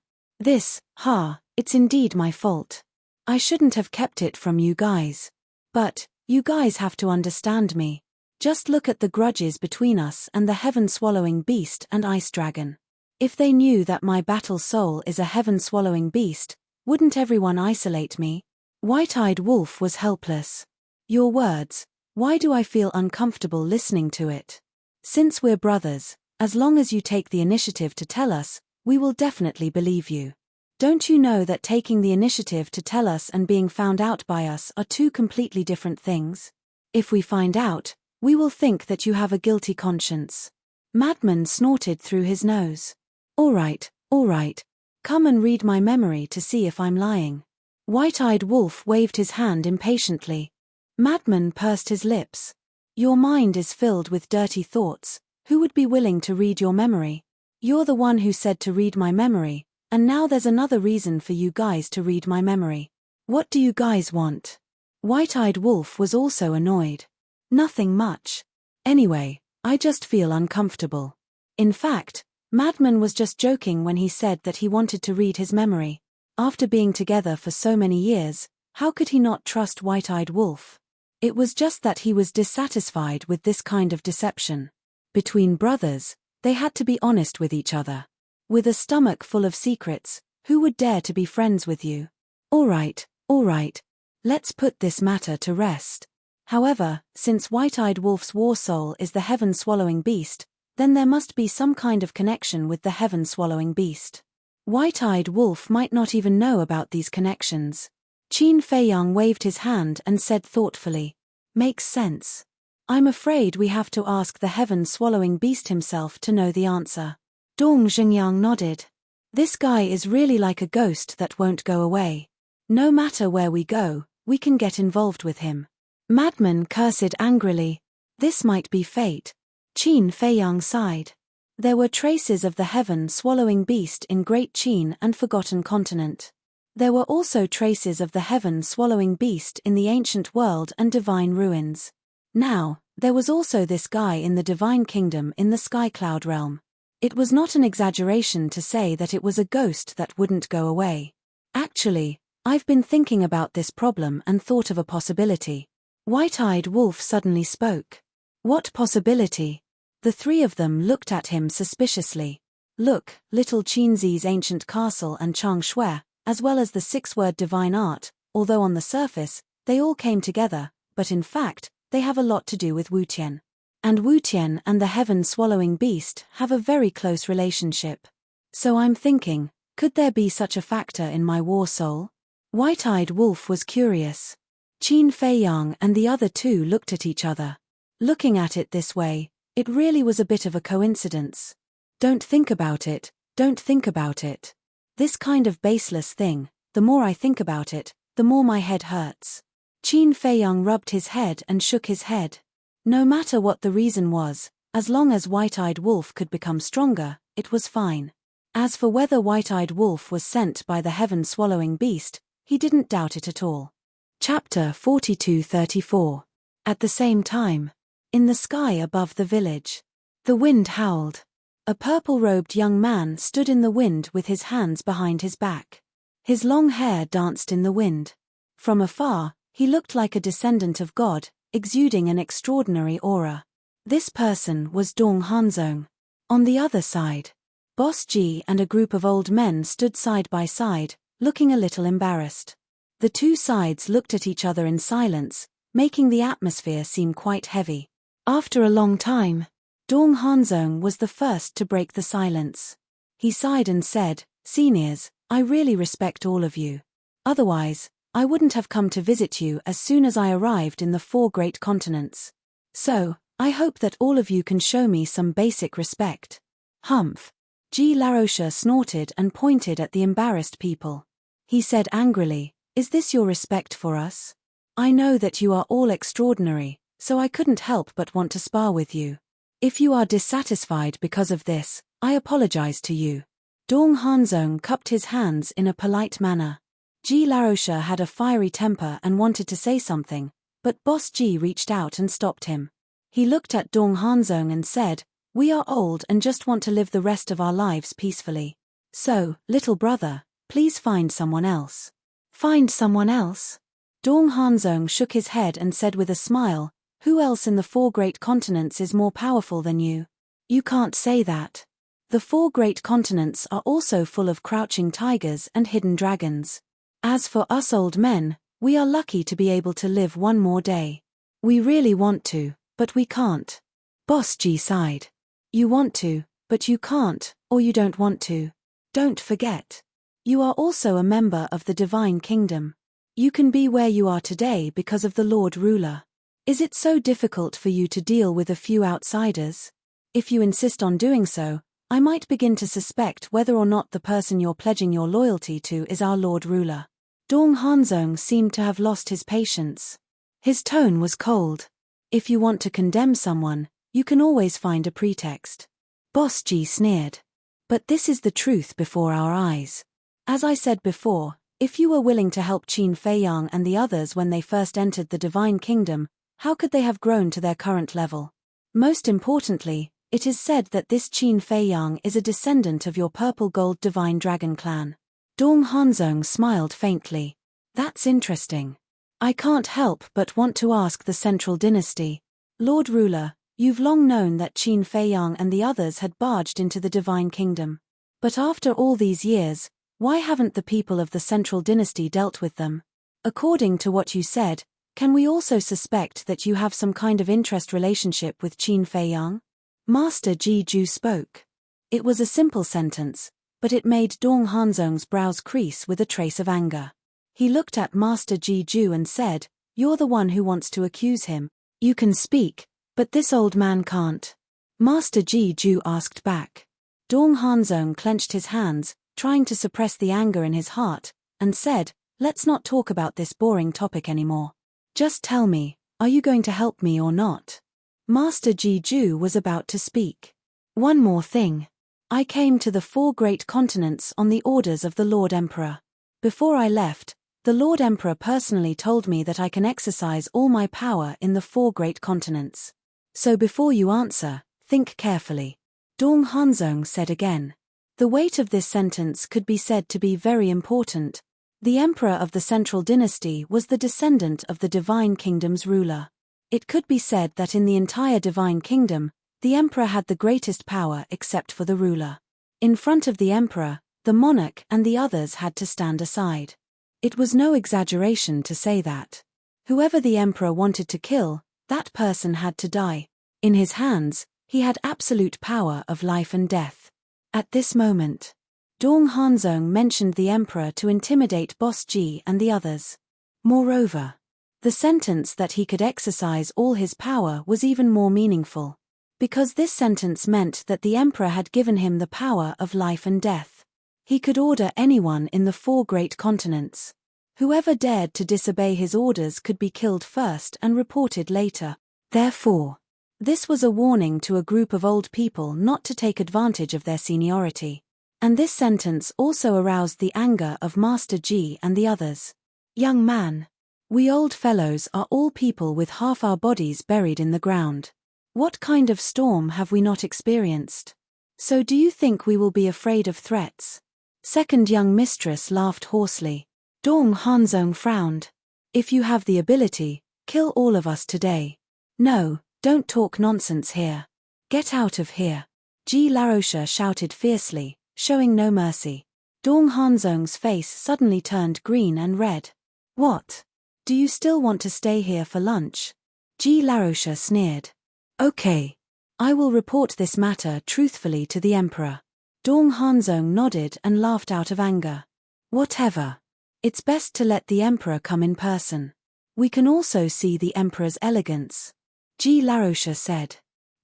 It's indeed my fault. I shouldn't have kept it from you guys. But, you guys have to understand me. Just look at the grudges between us and the heaven-swallowing beast and ice dragon. If they knew that my battle soul is a heaven-swallowing beast, wouldn't everyone isolate me? White-Eyed Wolf was helpless. Your words, why do I feel uncomfortable listening to it? Since we're brothers, as long as you take the initiative to tell us, we will definitely believe you. Don't you know that taking the initiative to tell us and being found out by us are two completely different things? If we find out, we will think that you have a guilty conscience. Madman snorted through his nose. All right. Come and read my memory to see if I'm lying. White-Eyed Wolf waved his hand impatiently. Madman pursed his lips. Your mind is filled with dirty thoughts. Who would be willing to read your memory? You're the one who said to read my memory, and now there's another reason for you guys to read my memory. What do you guys want? White-Eyed Wolf was also annoyed. Nothing much. Anyway, I just feel uncomfortable. In fact, Madman was just joking when he said that he wanted to read his memory. After being together for so many years, how could he not trust White-Eyed Wolf? It was just that he was dissatisfied with this kind of deception. Between brothers, they had to be honest with each other. With a stomach full of secrets, who would dare to be friends with you? All right. Let's put this matter to rest. However, since White-Eyed Wolf's war soul is the heaven-swallowing beast, then there must be some kind of connection with the heaven-swallowing beast. White-Eyed Wolf might not even know about these connections. Qin Feiyang waved his hand and said thoughtfully, Makes sense. I'm afraid we have to ask the heaven-swallowing beast himself to know the answer. Dong Zhengyang nodded. This guy is really like a ghost that won't go away. No matter where we go, we can get involved with him. Madman cursed angrily. This might be fate. Qin Feiyang sighed. There were traces of the heaven-swallowing beast in Great Qin and Forgotten Continent. There were also traces of the heaven-swallowing beast in the ancient world and divine ruins. Now, there was also this guy in the divine kingdom in the sky cloud realm. It was not an exaggeration to say that it was a ghost that wouldn't go away. Actually, I've been thinking about this problem and thought of a possibility. White-eyed Wolf suddenly spoke. What possibility? The three of them looked at him suspiciously. Look, Little Qinzi's ancient castle and Changshui, as well as the six-word divine art, although on the surface, they all came together, but in fact, they have a lot to do with Wutian. And Wutian and the heaven-swallowing beast have a very close relationship. So I'm thinking, could there be such a factor in my war soul? White-eyed Wolf was curious. Qin Feiyang and the other two looked at each other. Looking at it this way, it really was a bit of a coincidence. Don't think about it, don't think about it. This kind of baseless thing, the more I think about it, the more my head hurts. Qin Feiyang rubbed his head and shook his head. No matter what the reason was, as long as White-eyed Wolf could become stronger, it was fine. As for whether White-eyed Wolf was sent by the heaven-swallowing beast, he didn't doubt it at all. Chapter 42-34. At the same time, in the sky above the village, the wind howled. A purple-robed young man stood in the wind with his hands behind his back. His long hair danced in the wind. From afar, he looked like a descendant of God, exuding an extraordinary aura. This person was Dong Hanzong. On the other side, Boss Ji and a group of old men stood side by side, looking a little embarrassed. The two sides looked at each other in silence, making the atmosphere seem quite heavy. After a long time, Dong Hanzong was the first to break the silence. He sighed and said, "Seniors, I really respect all of you. Otherwise, I wouldn't have come to visit you as soon as I arrived in the 4 great continents. So, I hope that all of you can show me some basic respect." Humph. Ji Laroche snorted and pointed at the embarrassed people. He said angrily, "Is this your respect for us? I know that you are all extraordinary, so I couldn't help but want to spar with you. If you are dissatisfied because of this, I apologize to you." Dong Hanzong cupped his hands in a polite manner. Ji Laroche had a fiery temper and wanted to say something, but Boss Ji reached out and stopped him. He looked at Dong Hanzong and said, "We are old and just want to live the rest of our lives peacefully. So, little brother, please find someone else." "Find someone else?" Dong Hanzong shook his head and said with a smile, "Who else in the 4 great continents is more powerful than you? You can't say that. The 4 great continents are also full of crouching tigers and hidden dragons. As for us old men, we are lucky to be able to live 1 more day. We really want to, but we can't." Boss Ji sighed. "You want to, but you can't, or you don't want to. Don't forget. You are also a member of the Divine Kingdom. You can be where you are today because of the Lord Ruler. Is it so difficult for you to deal with a few outsiders? If you insist on doing so, I might begin to suspect whether or not the person you're pledging your loyalty to is our Lord Ruler." Dong Hanzong seemed to have lost his patience. His tone was cold. "If you want to condemn someone, you can always find a pretext." Boss Ji sneered. "But this is the truth before our eyes. As I said before, if you were willing to help Qin Feiyang and the others when they first entered the Divine Kingdom, how could they have grown to their current level? Most importantly, it is said that this Qin Feiyang is a descendant of your purple-gold divine dragon clan." Dong Hanzong smiled faintly. "That's interesting. I can't help but want to ask the Central Dynasty. Lord Ruler, you've long known that Qin Feiyang and the others had barged into the Divine Kingdom. But after all these years, why haven't the people of the Central Dynasty dealt with them? According to what you said, can we also suspect that you have some kind of interest relationship with Qin Feiyang?" Master Ji Ju spoke. It was a simple sentence, but it made Dong Hanzong's brows crease with a trace of anger. He looked at Master Ji Ju and said, "You're the one who wants to accuse him. You can speak, but this old man can't." Master Ji Ju asked back. Dong Hanzong clenched his hands, trying to suppress the anger in his heart, and said, "Let's not talk about this boring topic anymore. Just tell me, are you going to help me or not?" Master Jeju was about to speak. One more thing. I came to the 4 great continents on the orders of the Lord Emperor. Before I left, the Lord Emperor personally told me that I can exercise all my power in the 4 great continents. So before you answer, think carefully. Dong Hanzong said again. The weight of this sentence could be said to be very important. The emperor of the Central Dynasty was the descendant of the Divine Kingdom's ruler. It could be said that in the entire Divine Kingdom, the emperor had the greatest power except for the ruler. In front of the emperor, the monarch and the others had to stand aside. It was no exaggeration to say that. Whoever the emperor wanted to kill, that person had to die. In his hands, he had absolute power of life and death. At this moment, Dong Hanzong mentioned the emperor to intimidate Boss Ji and the others. Moreover, the sentence that he could exercise all his power was even more meaningful. Because this sentence meant that the emperor had given him the power of life and death. He could order anyone in the 4 great continents. Whoever dared to disobey his orders could be killed first and reported later. Therefore, this was a warning to a group of old people not to take advantage of their seniority. And this sentence also aroused the anger of Master Ji and the others. Young man, we old fellows are all people with half our bodies buried in the ground. What kind of storm have we not experienced? So do you think we will be afraid of threats? Second young mistress laughed hoarsely. Dong Hanzong frowned. If you have the ability, kill all of us today. No, don't talk nonsense here. Get out of here. Ji Larosha shouted fiercely, showing no mercy. Dong Hanzong's face suddenly turned green and red. What? Do you still want to stay here for lunch? Ji Larosha sneered. Okay. I will report this matter truthfully to the emperor. Dong Hanzong nodded and laughed out of anger. Whatever. It's best to let the emperor come in person. We can also see the emperor's elegance. Ji Larosha said.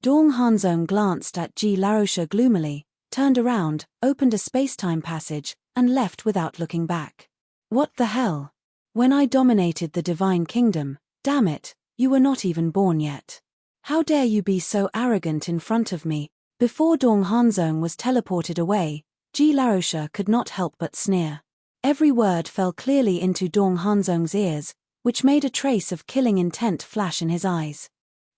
Dong Hanzong glanced at Ji Larosha gloomily, turned around, opened a space-time passage, and left without looking back. What the hell? When I dominated the Divine Kingdom, damn it, you were not even born yet. How dare you be so arrogant in front of me? Before Dong Hanzong was teleported away, Ji Larosha could not help but sneer. Every word fell clearly into Dong Hanzong's ears, which made a trace of killing intent flash in his eyes.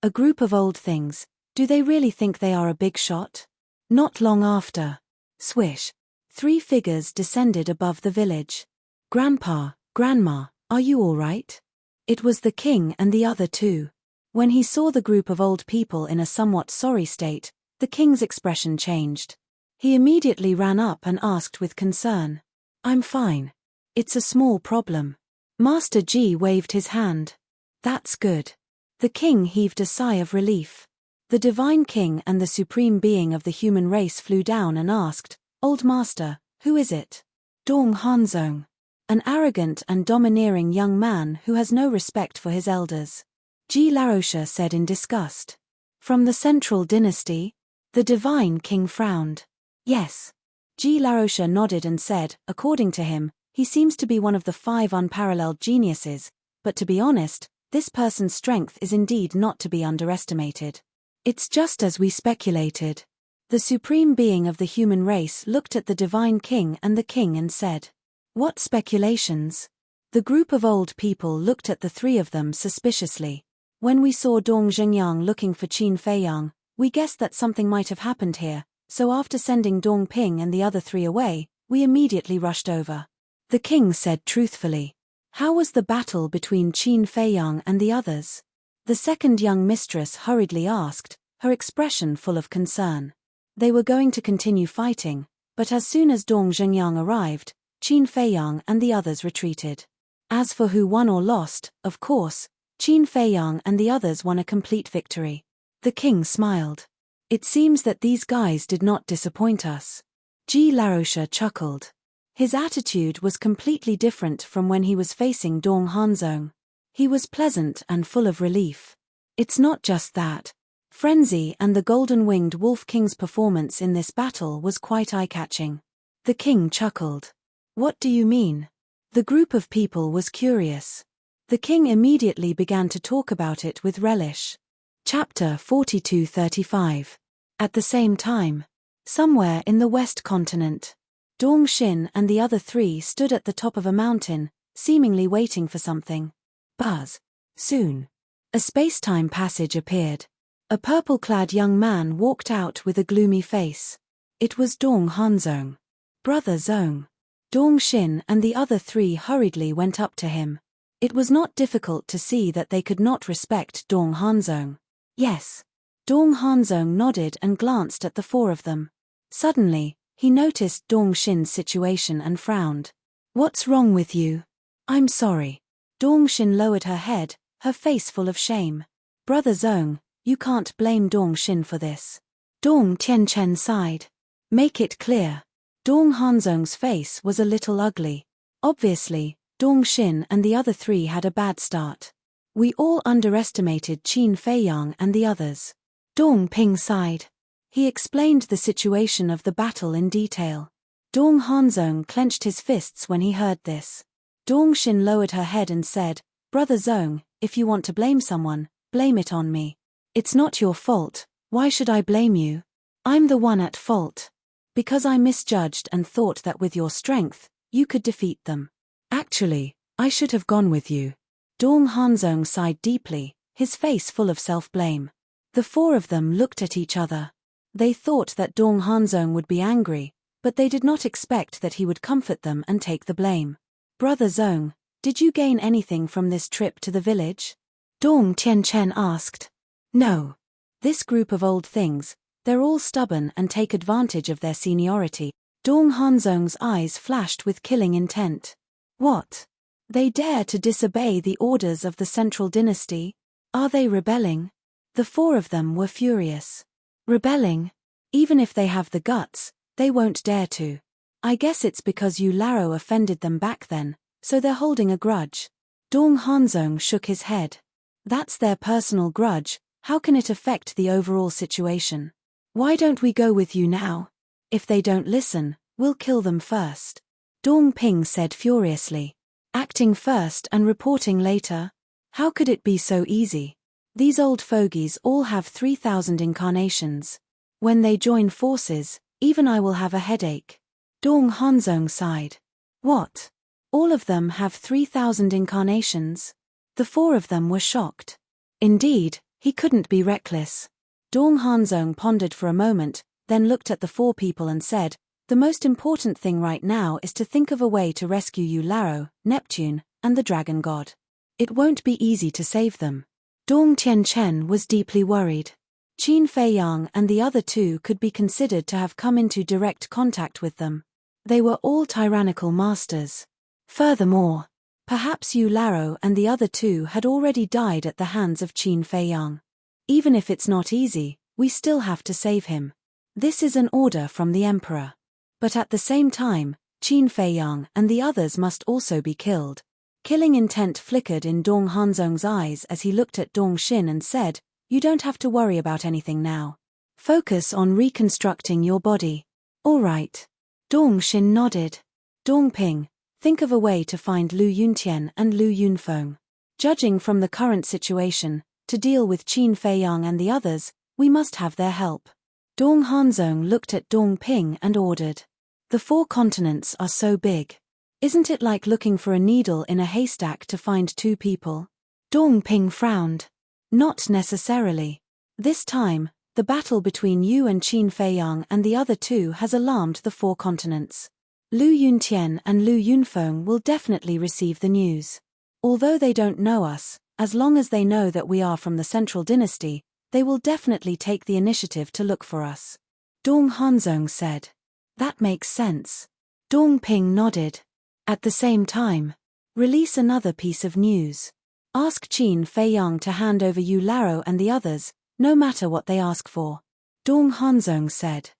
A group of old things, do they really think they are a big shot? Not long after. Swish. 3 figures descended above the village. Grandpa, Grandma, are you all right? It was the king and the other 2. When he saw the group of old people in a somewhat sorry state, the king's expression changed. He immediately ran up and asked with concern. I'm fine. It's a small problem. Master Ji waved his hand. That's good. The king heaved a sigh of relief. The divine king and the supreme being of the human race flew down and asked, Old master, who is it? Dong Hanzong. An arrogant and domineering young man who has no respect for his elders. Ji Larosha said in disgust. From the Central Dynasty? The divine king frowned. Yes. Ji Larosha nodded and said, according to him, he seems to be one of the 5 unparalleled geniuses, but to be honest, this person's strength is indeed not to be underestimated. It's just as we speculated. The supreme being of the human race looked at the divine king and the king and said, What speculations? The group of old people looked at the 3 of them suspiciously. When we saw Dong Zhengyang looking for Qin Feiyang, we guessed that something might have happened here, so after sending Dong Ping and the other 3 away, we immediately rushed over. The king said truthfully. How was the battle between Qin Feiyang and the others? The second young mistress hurriedly asked, her expression full of concern. They were going to continue fighting, but as soon as Dong Zhengyang arrived, Qin Feiyang and the others retreated. As for who won or lost, of course, Qin Feiyang and the others won a complete victory. The king smiled. It seems that these guys did not disappoint us. Ji Larosha chuckled. His attitude was completely different from when he was facing Dong Hanzong. He was pleasant and full of relief. It's not just that. Frenzy and the golden-winged Wolf King's performance in this battle was quite eye-catching. The king chuckled. What do you mean? The group of people was curious. The king immediately began to talk about it with relish. Chapter 42-35. At the same time. Somewhere in the West Continent. Dong Xin and the other three stood at the top of a mountain, seemingly waiting for something. Buzz. Soon. A space-time passage appeared. A purple-clad young man walked out with a gloomy face. It was Dong Hanzong. Brother Zong. Dong Xin and the other three hurriedly went up to him. It was not difficult to see that they could not respect Dong Hanzong. Yes. Dong Hanzong nodded and glanced at the four of them. Suddenly, he noticed Dong Xin's situation and frowned. What's wrong with you? I'm sorry. Dong Xin lowered her head, her face full of shame. Brother Zong, you can't blame Dong Xin for this. Dong Tianchen sighed. Make it clear. Dong Hanzong's face was a little ugly. Obviously, Dong Xin and the other three had a bad start. We all underestimated Qin Feiyang and the others. Dong Ping sighed. He explained the situation of the battle in detail. Dong Hanzong clenched his fists when he heard this. Dong Xin lowered her head and said, Brother Zong, if you want to blame someone, blame it on me. It's not your fault, why should I blame you? I'm the one at fault. Because I misjudged and thought that with your strength, you could defeat them. Actually, I should have gone with you. Dong Hanzong sighed deeply, his face full of self-blame. The four of them looked at each other. They thought that Dong Hanzong would be angry, but they did not expect that he would comfort them and take the blame. Brother Zong, did you gain anything from this trip to the village? Dong Tianchen asked. No. This group of old things, they're all stubborn and take advantage of their seniority. Dong Hanzong's eyes flashed with killing intent. What? They dare to disobey the orders of the central dynasty? Are they rebelling? The four of them were furious. Rebelling? Even if they have the guts, they won't dare to. I guess it's because Yu Laro offended them back then, so they're holding a grudge. Dong Hanzong shook his head. That's their personal grudge, how can it affect the overall situation? Why don't we go with you now? If they don't listen, we'll kill them first. Dong Ping said furiously. Acting first and reporting later? How could it be so easy? These old fogies all have 3,000 incarnations. When they join forces, even I will have a headache. Dong Hanzong sighed. What? All of them have 3,000 incarnations? The four of them were shocked. Indeed, he couldn't be reckless. Dong Hanzong pondered for a moment, then looked at the four people and said, the most important thing right now is to think of a way to rescue Yu Laro, Neptune, and the dragon god. It won't be easy to save them. Dong Tianchen was deeply worried. Qin Feiyang and the other two could be considered to have come into direct contact with them. They were all tyrannical masters. Furthermore, perhaps Yu Laro and the other two had already died at the hands of Qin Feiyang. Even if it's not easy, we still have to save him. This is an order from the emperor. But at the same time, Qin Feiyang and the others must also be killed. Killing intent flickered in Dong Hanzong's eyes as he looked at Dong Xin and said, you don't have to worry about anything now. Focus on reconstructing your body. All right. Dong Xin nodded. Dong Ping, think of a way to find Lu Yuntian and Lu Yunfeng. Judging from the current situation, to deal with Qin Feiyang and the others, we must have their help. Dong Hanzong looked at Dong Ping and ordered. The 4 continents are so big. Isn't it like looking for a needle in a haystack to find 2 people? Dong Ping frowned. Not necessarily. This time, the battle between you and Qin Feiyang and the other 2 has alarmed the 4 continents. Lu Yuntian and Lu Yunfeng will definitely receive the news. Although they don't know us, as long as they know that we are from the central dynasty, they will definitely take the initiative to look for us. Dong Hanzong said. That makes sense. Dong Ping nodded. At the same time, release another piece of news. Ask Qin Feiyang to hand over Yu Laro and the others, no matter what they ask for. Dong Hanzong said.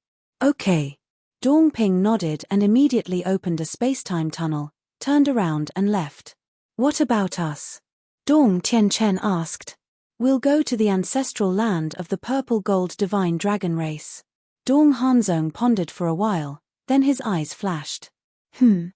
Okay. Dong Ping nodded and immediately opened a space-time tunnel, turned around and left. What about us? Dong Tianchen asked. We'll go to the ancestral land of the purple-gold divine dragon race. Dong Hanzong pondered for a while, then his eyes flashed. Dong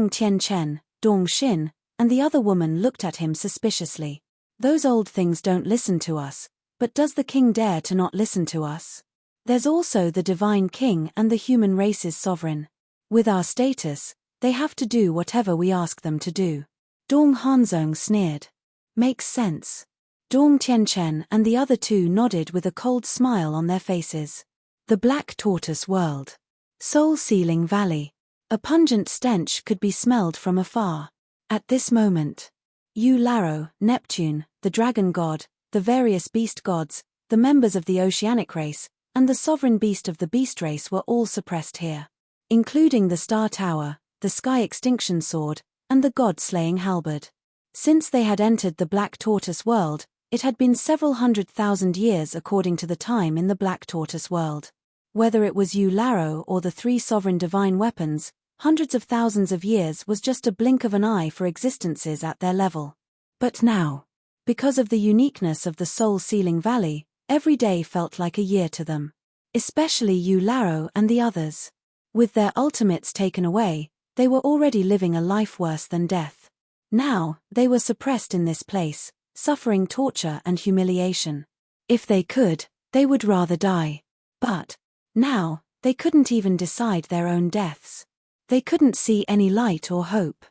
Tianchen, Dong Xin, and the other woman looked at him suspiciously. Those old things don't listen to us, But does the king dare to not listen to us? There's also the divine king and the human race's sovereign. With our status, they have to do whatever we ask them to do. Dong Hanzong sneered. Makes sense. Dong Tianchen and the other two nodded with a cold smile on their faces. The Black Tortoise World. Soul-Sealing Valley. A pungent stench could be smelled from afar. At this moment, Yu Laro, Neptune, the dragon god, the various beast gods, the members of the oceanic race, and the sovereign beast of the beast race were all suppressed here, including the Star Tower, the Sky Extinction Sword, and the God-slaying halberd. Since they had entered the Black Tortoise World, it had been several 100,000 years according to the time in the Black Tortoise World. Whether it was Yu Laro or the three sovereign divine weapons, hundreds of thousands of years was just a blink of an eye for existences at their level. But now, because of the uniqueness of the Soul-Sealing Valley, every day felt like a year to them. Especially Yu Laro and the others. With their ultimates taken away, they were already living a life worse than death. Now, they were suppressed in this place, suffering torture and humiliation. If they could, they would rather die. But now, they couldn't even decide their own deaths. They couldn't see any light or hope.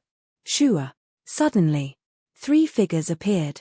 Shua. Suddenly, three figures appeared.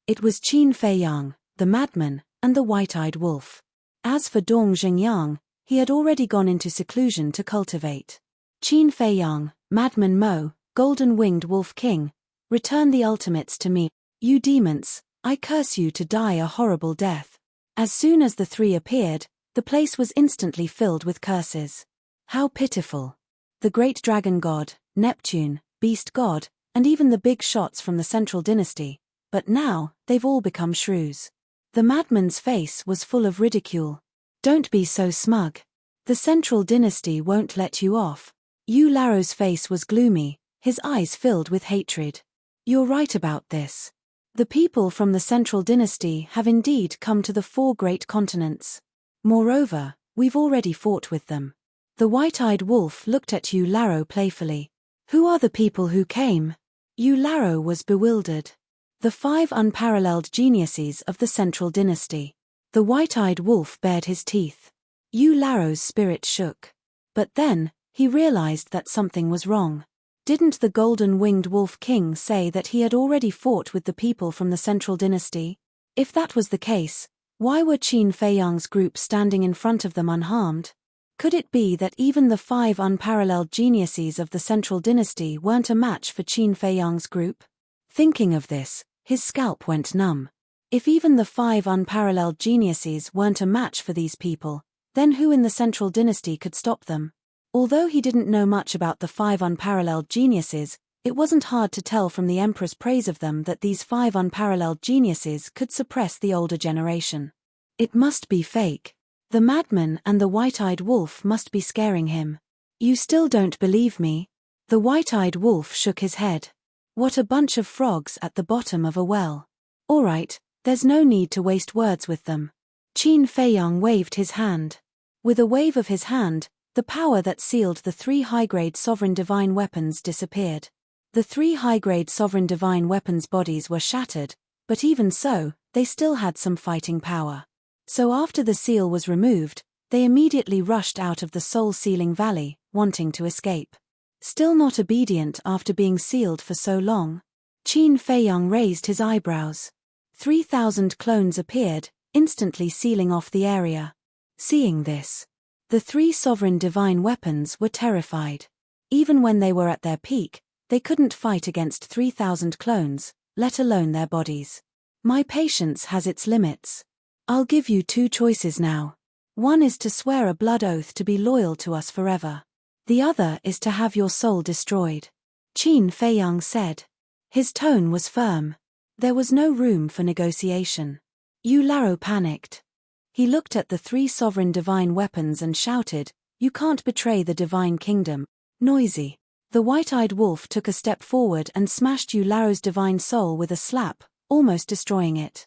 It was Qin Feiyang, the madman, and the white-eyed wolf. As for Dong Xingyang, he had already gone into seclusion to cultivate. Qin Feiyang, Madman Mo, Golden-Winged Wolf King, return the ultimates to me. You demons, I curse you to die a horrible death. As soon as the three appeared, the place was instantly filled with curses. How pitiful. The great dragon god, Neptune, beast god, and even the big shots from the central dynasty, but now, they've all become shrews. The madman's face was full of ridicule. Don't be so smug. The central dynasty won't let you off. Yu Laro's face was gloomy, his eyes filled with hatred. You're right about this. The people from the central dynasty have indeed come to the four great continents. Moreover, we've already fought with them. The white-eyed wolf looked at Yu Laro playfully. Who are the people who came? Yu Laro was bewildered. The 5 unparalleled geniuses of the central dynasty. The white-eyed wolf bared his teeth. Yu Laro's spirit shook. But then, he realized that something was wrong. Didn't the golden-winged wolf king say that he had already fought with the people from the central dynasty? If that was the case, why were Qin Feiyang's group standing in front of them unharmed? Could it be that even the 5 unparalleled geniuses of the central dynasty weren't a match for Qin Feiyang's group? Thinking of this, his scalp went numb. If even the 5 unparalleled geniuses weren't a match for these people, then who in the central dynasty could stop them? Although he didn't know much about the 5 unparalleled geniuses, it wasn't hard to tell from the emperor's praise of them that these 5 unparalleled geniuses could suppress the older generation. It must be fake. The madman and the white-eyed wolf must be scaring him. You still don't believe me? The white-eyed wolf shook his head. What a bunch of frogs at the bottom of a well. All right, there's no need to waste words with them. Qin Feiyang waved his hand. With a wave of his hand, the power that sealed the 3 high-grade sovereign divine weapons disappeared. The 3 high-grade sovereign divine weapons bodies were shattered, but even so, they still had some fighting power. So after the seal was removed, they immediately rushed out of the Soul-Sealing Valley, wanting to escape. Still not obedient after being sealed for so long? Qin Feiyang raised his eyebrows. 3,000 clones appeared, instantly sealing off the area. Seeing this, the 3 sovereign divine weapons were terrified. Even when they were at their peak, they couldn't fight against 3,000 clones, let alone their bodies. My patience has its limits. I'll give you 2 choices now. One is to swear a blood oath to be loyal to us forever. The other is to have your soul destroyed. Qin Feiyang said. His tone was firm. There was no room for negotiation. Yu Laro panicked. He looked at the 3 sovereign divine weapons and shouted, "You can't betray the divine kingdom." Noisy. The white-eyed wolf took a step forward and smashed Yu Laro's divine soul with a slap, almost destroying it.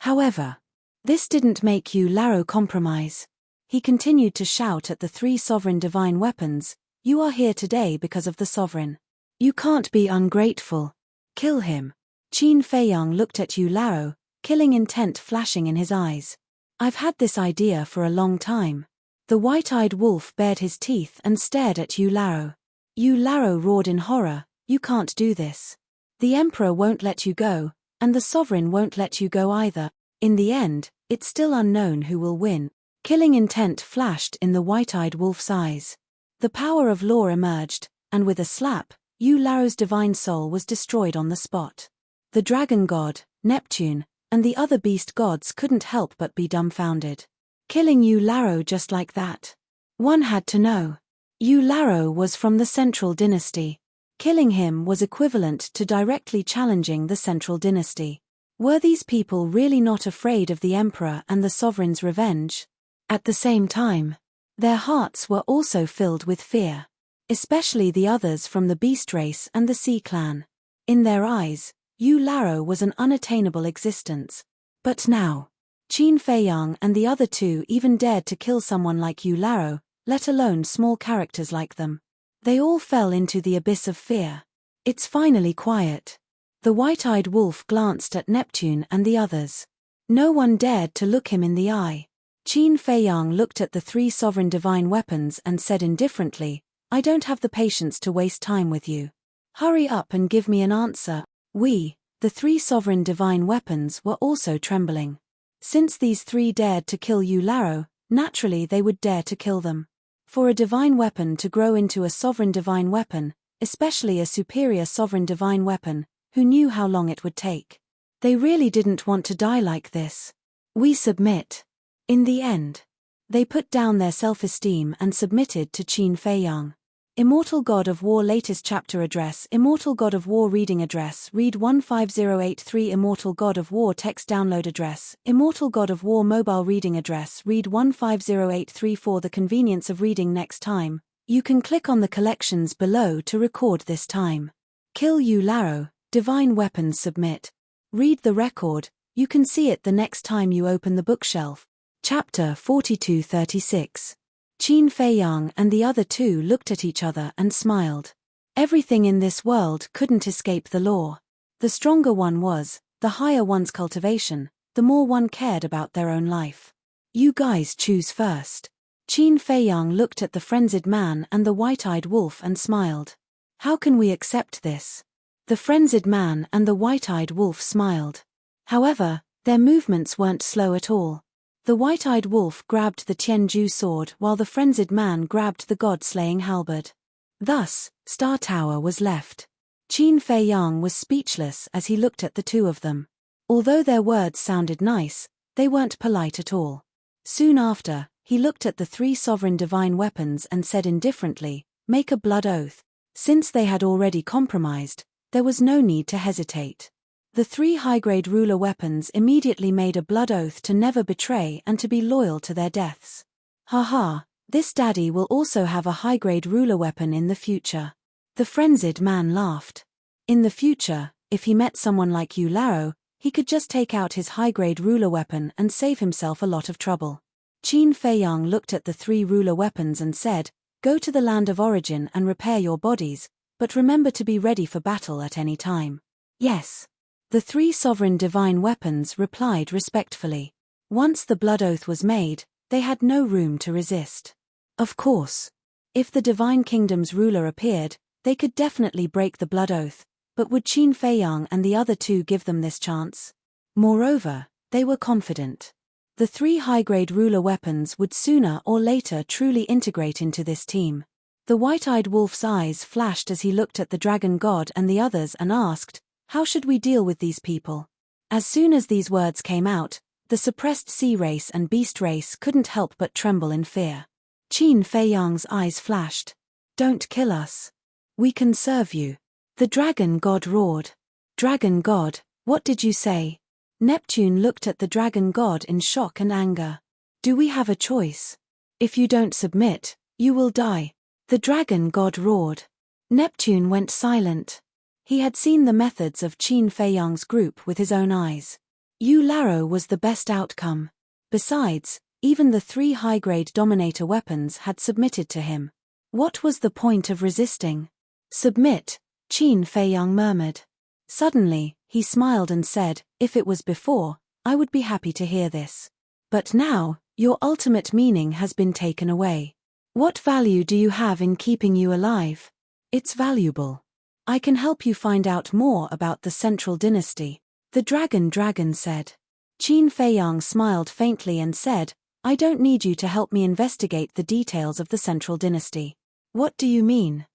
However, this didn't make Yu Laro compromise. He continued to shout at the 3 sovereign divine weapons, "You are here today because of the sovereign. You can't be ungrateful. Kill him." Qin Feiyang looked at Yu Laro, killing intent flashing in his eyes. I've had this idea for a long time. The white-eyed wolf bared his teeth and stared at Eularo. Eularo roared in horror, "You can't do this. The emperor won't let you go, and the sovereign won't let you go either. In the end, it's still unknown who will win." Killing intent flashed in the white-eyed wolf's eyes. The power of law emerged, and with a slap, Eularo's divine soul was destroyed on the spot. The dragon god, Neptune, and the other beast gods couldn't help but be dumbfounded. Killing Eularo just like that. One had to know. Eularo was from the Central Dynasty. Killing him was equivalent to directly challenging the Central Dynasty. Were these people really not afraid of the emperor and the sovereign's revenge? At the same time, their hearts were also filled with fear. Especially the others from the beast race and the sea clan. In their eyes, Eularo was an unattainable existence. But now, Qin Feiyang and the other two even dared to kill someone like Eularo, let alone small characters like them. They all fell into the abyss of fear. It's finally quiet. The white-eyed wolf glanced at Neptune and the others. No one dared to look him in the eye. Qin Feiyang looked at the three sovereign divine weapons and said indifferently, "I don't have the patience to waste time with you. Hurry up and give me an answer." The three sovereign divine weapons were also trembling. Since these three dared to kill Eularo, naturally they would dare to kill them. For a divine weapon to grow into a sovereign divine weapon, especially a superior sovereign divine weapon, who knew how long it would take? They really didn't want to die like this. "We submit." In the end, they put down their self-esteem and submitted to Qin Feiyang. Immortal God of War latest chapter address. Immortal God of War reading address. Read 15083. Immortal God of War text download address. Immortal God of War mobile reading address. Read 15083. For the convenience of reading next time, you can click on the collections below to record this time. Kill Eularo, divine weapons submit. Read the record, you can see it the next time you open the bookshelf. Chapter 4236. Qin Feiyang and the other two looked at each other and smiled. Everything in this world couldn't escape the law. The stronger one was, the higher one's cultivation, the more one cared about their own life. "You guys choose first." Qin Feiyang looked at the frenzied man and the white-eyed wolf and smiled. "How can we accept this?" The frenzied man and the white-eyed wolf smiled. However, their movements weren't slow at all. The white-eyed wolf grabbed the Tianju sword while the frenzied man grabbed the god-slaying halberd. Thus, Star Tower was left. Qin Feiyang was speechless as he looked at the two of them. Although their words sounded nice, they weren't polite at all. Soon after, he looked at the three sovereign divine weapons and said indifferently, "Make a blood oath." Since they had already compromised, there was no need to hesitate. The three high-grade ruler weapons immediately made a blood oath to never betray and to be loyal to their deaths. Haha, this daddy will also have a high-grade ruler weapon in the future. The frenzied man laughed. In the future, if he met someone like Eularo, he could just take out his high-grade ruler weapon and save himself a lot of trouble. Qin Feiyang looked at the three ruler weapons and said, "Go to the land of origin and repair your bodies, but remember to be ready for battle at any time." "Yes." The three sovereign divine weapons replied respectfully. Once the blood oath was made, they had no room to resist. Of course, if the divine kingdom's ruler appeared, they could definitely break the blood oath, but would Qin Feiyang and the other two give them this chance? Moreover, they were confident. The three high-grade ruler weapons would sooner or later truly integrate into this team. The white-eyed wolf's eyes flashed as he looked at the dragon god and the others and asked, "How should we deal with these people?" As soon as these words came out, the suppressed sea race and beast race couldn't help but tremble in fear. Qin Feiyang's eyes flashed. "Don't kill us. We can serve you." The dragon god roared. "Dragon god, what did you say?" Neptune looked at the dragon god in shock and anger. "Do we have a choice? If you don't submit, you will die." The dragon god roared. Neptune went silent. He had seen the methods of Qin Feiyang's group with his own eyes. Eularo was the best outcome. Besides, even the three high-grade dominator weapons had submitted to him. What was the point of resisting? "Submit," Qin Feiyang murmured. Suddenly, he smiled and said, "If it was before, I would be happy to hear this. But now, your ultimate meaning has been taken away. What value do you have in keeping you alive? It's valuable. I can help you find out more about the central dynasty. The dragon said. Qin Feiyang smiled faintly and said, I don't need you to help me investigate the details of the central dynasty. What do you mean?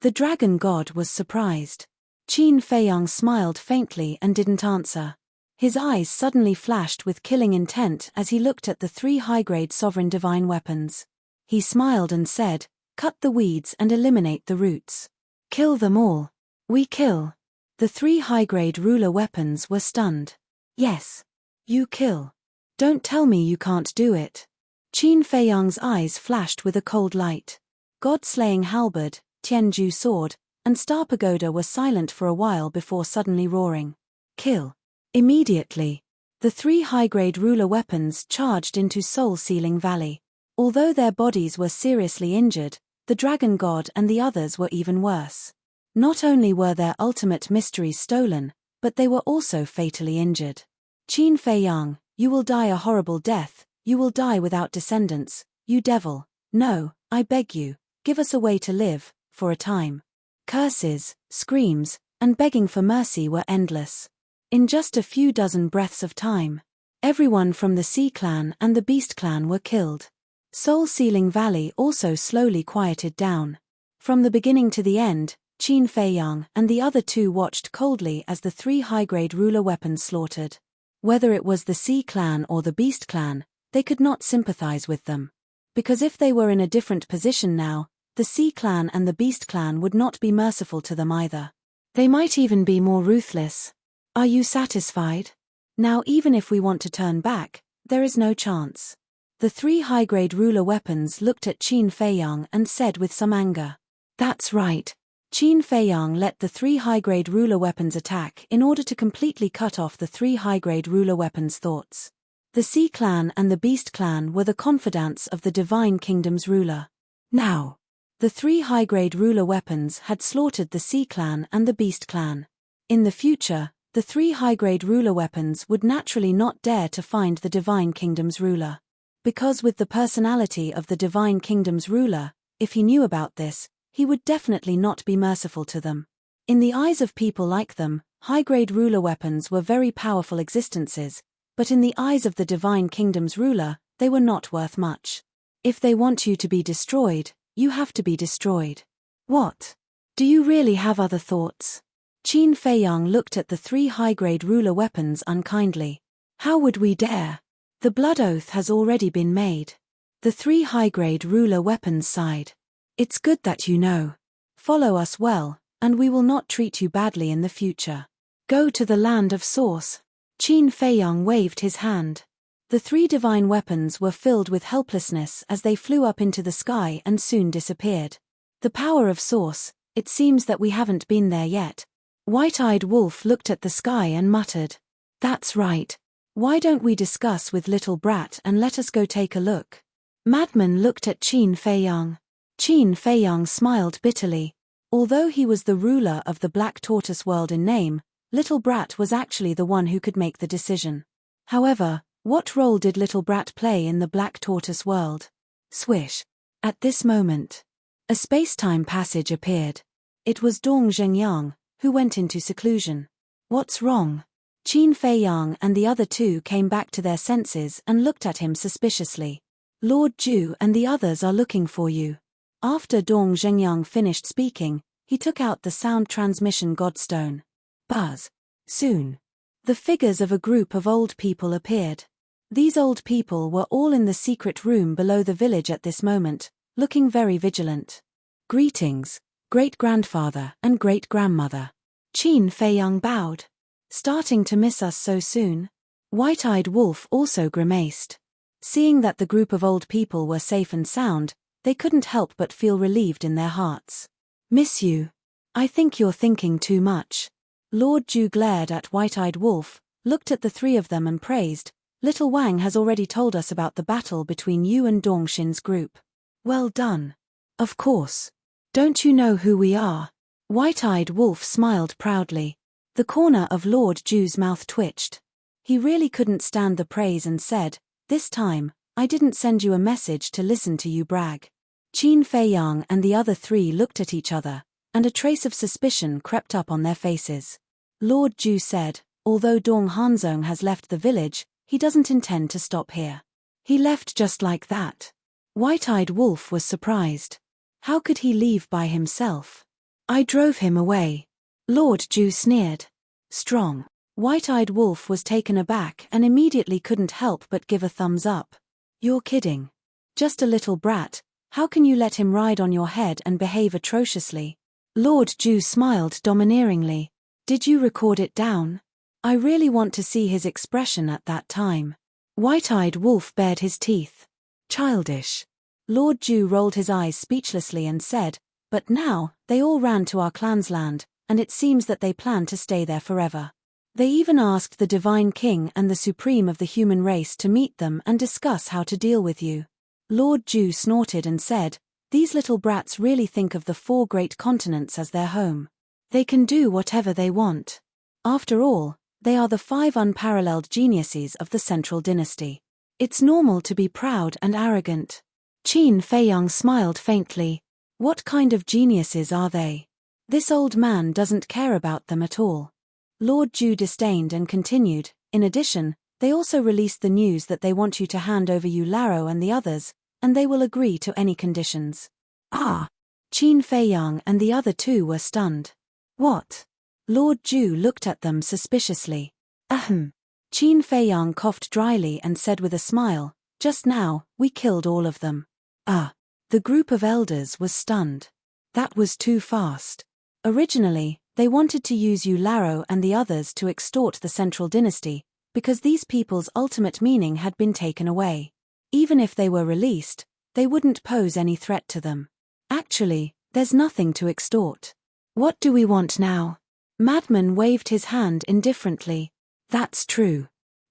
The dragon god was surprised. Qin Feiyang smiled faintly and didn't answer. His eyes suddenly flashed with killing intent as he looked at the 3 high-grade sovereign divine weapons. He smiled and said, cut the weeds and eliminate the roots. Kill them all. We kill. The 3 high-grade ruler weapons were stunned. Yes. You kill. Don't tell me you can't do it. Qin Feiyang's eyes flashed with a cold light. God-slaying halberd, Tianju sword, and star pagoda were silent for a while before suddenly roaring. Kill. Immediately. The 3 high-grade ruler weapons charged into Soul-Sealing Valley. Although their bodies were seriously injured, the dragon god and the others were even worse. Not only were their ultimate mysteries stolen, but they were also fatally injured. Qin Feiyang, you will die a horrible death, you will die without descendants, you devil. No, I beg you, give us a way to live, for a time. Curses, screams, and begging for mercy were endless. In just a few dozen breaths of time, everyone from the Sea Clan and the Beast Clan were killed. Soul-Sealing Valley also slowly quieted down. From the beginning to the end, Qin Feiyang and the other 2 watched coldly as the 3 high-grade ruler weapons slaughtered. Whether it was the Sea Clan or the Beast Clan, they could not sympathize with them. Because if they were in a different position now, the Sea Clan and the Beast Clan would not be merciful to them either. They might even be more ruthless. Are you satisfied? Now even if we want to turn back, there is no chance. The 3 high-grade ruler weapons looked at Qin Feiyang and said with some anger. That's right. Qin Feiyang let the 3 high-grade ruler weapons attack in order to completely cut off the 3 high-grade ruler weapons' thoughts. The Sea Clan and the Beast Clan were the confidants of the Divine Kingdom's ruler. Now, the 3 high-grade ruler weapons had slaughtered the Sea Clan and the Beast Clan. In the future, the 3 high-grade ruler weapons would naturally not dare to find the Divine Kingdom's ruler. Because with the personality of the Divine Kingdom's ruler, if he knew about this, he would definitely not be merciful to them. In the eyes of people like them, high-grade ruler weapons were very powerful existences, but in the eyes of the Divine Kingdom's ruler, they were not worth much. If they want you to be destroyed, you have to be destroyed. What? Do you really have other thoughts? Qin Feiyang looked at the 3 high-grade ruler weapons unkindly. How would we dare? The blood oath has already been made. The 3 high-grade ruler weapons sighed. It's good that you know. Follow us well, and we will not treat you badly in the future. Go to the land of Source. Qin Feiyang waved his hand. The 3 divine weapons were filled with helplessness as they flew up into the sky and soon disappeared. The power of Source, it seems that we haven't been there yet. White-eyed Wolf looked at the sky and muttered. That's right. Why don't we discuss with little brat and let us go take a look? Madman looked at Qin Feiyang. Qin Feiyang smiled bitterly. Although he was the ruler of the Black Tortoise world in name, Little Brat was actually the one who could make the decision. However, what role did Little Brat play in the Black Tortoise world? Swish. At this moment, a space-time passage appeared. It was Dong Zhengyang, who went into seclusion. What's wrong? Qin Feiyang and the other 2 came back to their senses and looked at him suspiciously. Lord Zhu and the others are looking for you. After Dong Zhengyang finished speaking, he took out the sound transmission godstone. Buzz. Soon, the figures of a group of old people appeared. These old people were all in the secret room below the village at this moment, looking very vigilant. Greetings, great-grandfather and great-grandmother. Qin Feiyang bowed. Starting to miss us so soon? White-eyed Wolf also grimaced. Seeing that the group of old people were safe and sound, they couldn't help but feel relieved in their hearts. Miss you? I think you're thinking too much. Lord Zhu glared at White-eyed Wolf, looked at the 3 of them and praised, Little Wang has already told us about the battle between you and Dongxin's group. Well done. Of course. Don't you know who we are? White-eyed Wolf smiled proudly. The corner of Lord Zhu's mouth twitched. He really couldn't stand the praise and said, "This time, I didn't send you a message to listen to you brag." Qin Feiyang and the other three looked at each other, and a trace of suspicion crept up on their faces. Lord Ju said, "Although Dong Hanzong has left the village, he doesn't intend to stop here." "He left just like that?" White-eyed Wolf was surprised. "How could he leave by himself?" "I drove him away." Lord Ju sneered. "Strong." White-eyed Wolf was taken aback and immediately couldn't help but give a thumbs up. "You're kidding. Just a little brat, how can you let him ride on your head and behave atrociously?" Lord Ju smiled domineeringly. "Did you record it down? I really want to see his expression at that time." White-eyed Wolf bared his teeth. "Childish." Lord Ju rolled his eyes speechlessly and said, "But now, they all ran to our clan's land, and it seems that they plan to stay there forever. They even asked the Divine King and the Supreme of the human race to meet them and discuss how to deal with you." Lord Ju snorted and said, "These little brats really think of the 4 great continents as their home. They can do whatever they want. After all, they are the 5 unparalleled geniuses of the Central Dynasty. It's normal to be proud and arrogant." Qin Feiyang smiled faintly. "What kind of geniuses are they? This old man doesn't care about them at all." Lord Ju disdained and continued, "In addition, they also released the news that they want you to hand over Yu Laro and the others, and they will agree to any conditions." "Ah!" Qin Feiyang and the other 2 were stunned. "What?" Lord Ju looked at them suspiciously. "Ahem." Qin Feiyang coughed dryly and said with a smile, "Just now, we killed all of them." "Ah." The group of elders was stunned. That was too fast. Originally, they wanted to use Yu Laro and the others to extort the Central Dynasty, because these people's ultimate meaning had been taken away. Even if they were released, they wouldn't pose any threat to them. Actually, there's nothing to extort. "What do we want now?" Madman waved his hand indifferently. "That's true."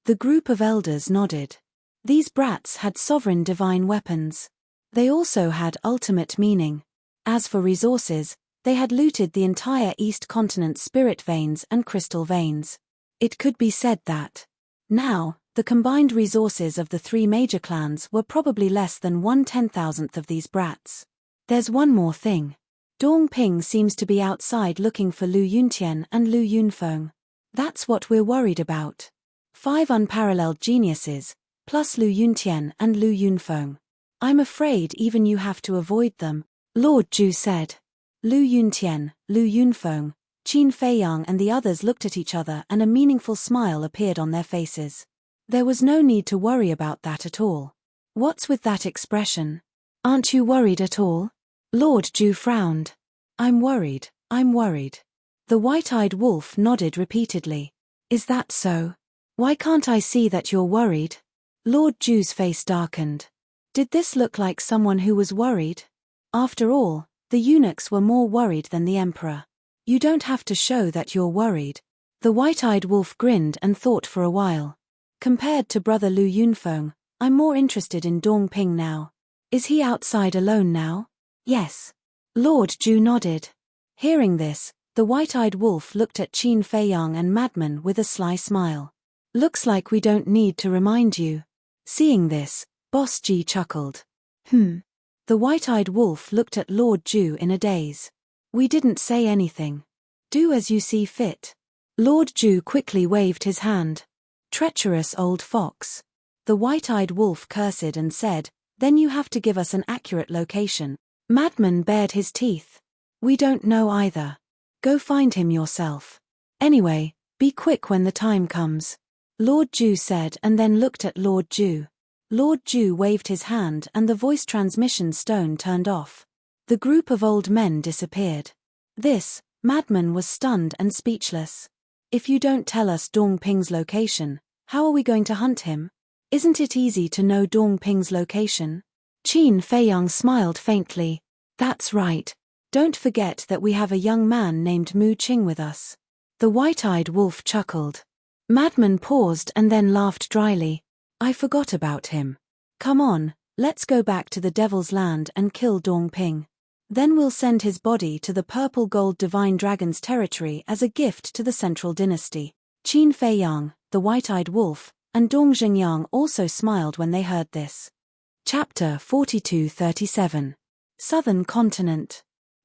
The group of elders nodded. These brats had sovereign divine weapons. They also had ultimate meaning. As for resources, they had looted the entire East Continent's spirit veins and crystal veins. It could be said that now, the combined resources of the 3 major clans were probably less than 1/10,000th of these brats. "There's one more thing. Dong Ping seems to be outside looking for Lu Yuntian and Lu Yunfeng. That's what we're worried about. 5 unparalleled geniuses, plus Lu Yuntian and Lu Yunfeng. I'm afraid even you have to avoid them," Lord Ju said. Lu Yuntian, Lu Yunfeng, Qin Feiyang and the others looked at each other and a meaningful smile appeared on their faces. There was no need to worry about that at all. "What's with that expression? Aren't you worried at all?" Lord Ju frowned. I'm worried. The white-eyed wolf nodded repeatedly. "Is that so? Why can't I see that you're worried?" Lord Ju's face darkened. Did this look like someone who was worried? After all, the eunuchs were more worried than the emperor. "You don't have to show that you're worried." The white-eyed wolf grinned and thought for a while. "Compared to brother Lu Yunfeng, I'm more interested in Dong Ping now. Is he outside alone now?" "Yes." Lord Ju nodded. Hearing this, the white-eyed wolf looked at Qin Feiyang and Madman with a sly smile. "Looks like we don't need to remind you." Seeing this, Boss Ji chuckled. The white-eyed wolf looked at Lord Ju in a daze. "We didn't say anything. Do as you see fit." Lord Ju quickly waved his hand. "Treacherous old fox." The white-eyed wolf cursed and said, "Then you have to give us an accurate location." Madman bared his teeth. "We don't know either. Go find him yourself. Anyway, be quick when the time comes," Lord Ju said and then looked at Lord Ju. Lord Ju waved his hand and the voice transmission stone turned off. The group of old men disappeared. Madman was stunned and speechless. "If you don't tell us Dong Ping's location, how are we going to hunt him? Isn't it easy to know Dong Ping's location?" Qin Feiyang smiled faintly. "That's right. Don't forget that we have a young man named Mu Qing with us." The white-eyed wolf chuckled. Madman paused and then laughed dryly. "I forgot about him. Come on, let's go back to the Devil's Land and kill Dong Ping. Then we'll send his body to the purple gold divine dragon's territory as a gift to the Central Dynasty." Qin Feiyang, the white-eyed wolf, and Dong Xingyang also smiled when they heard this. Chapter 42-37. Southern Continent.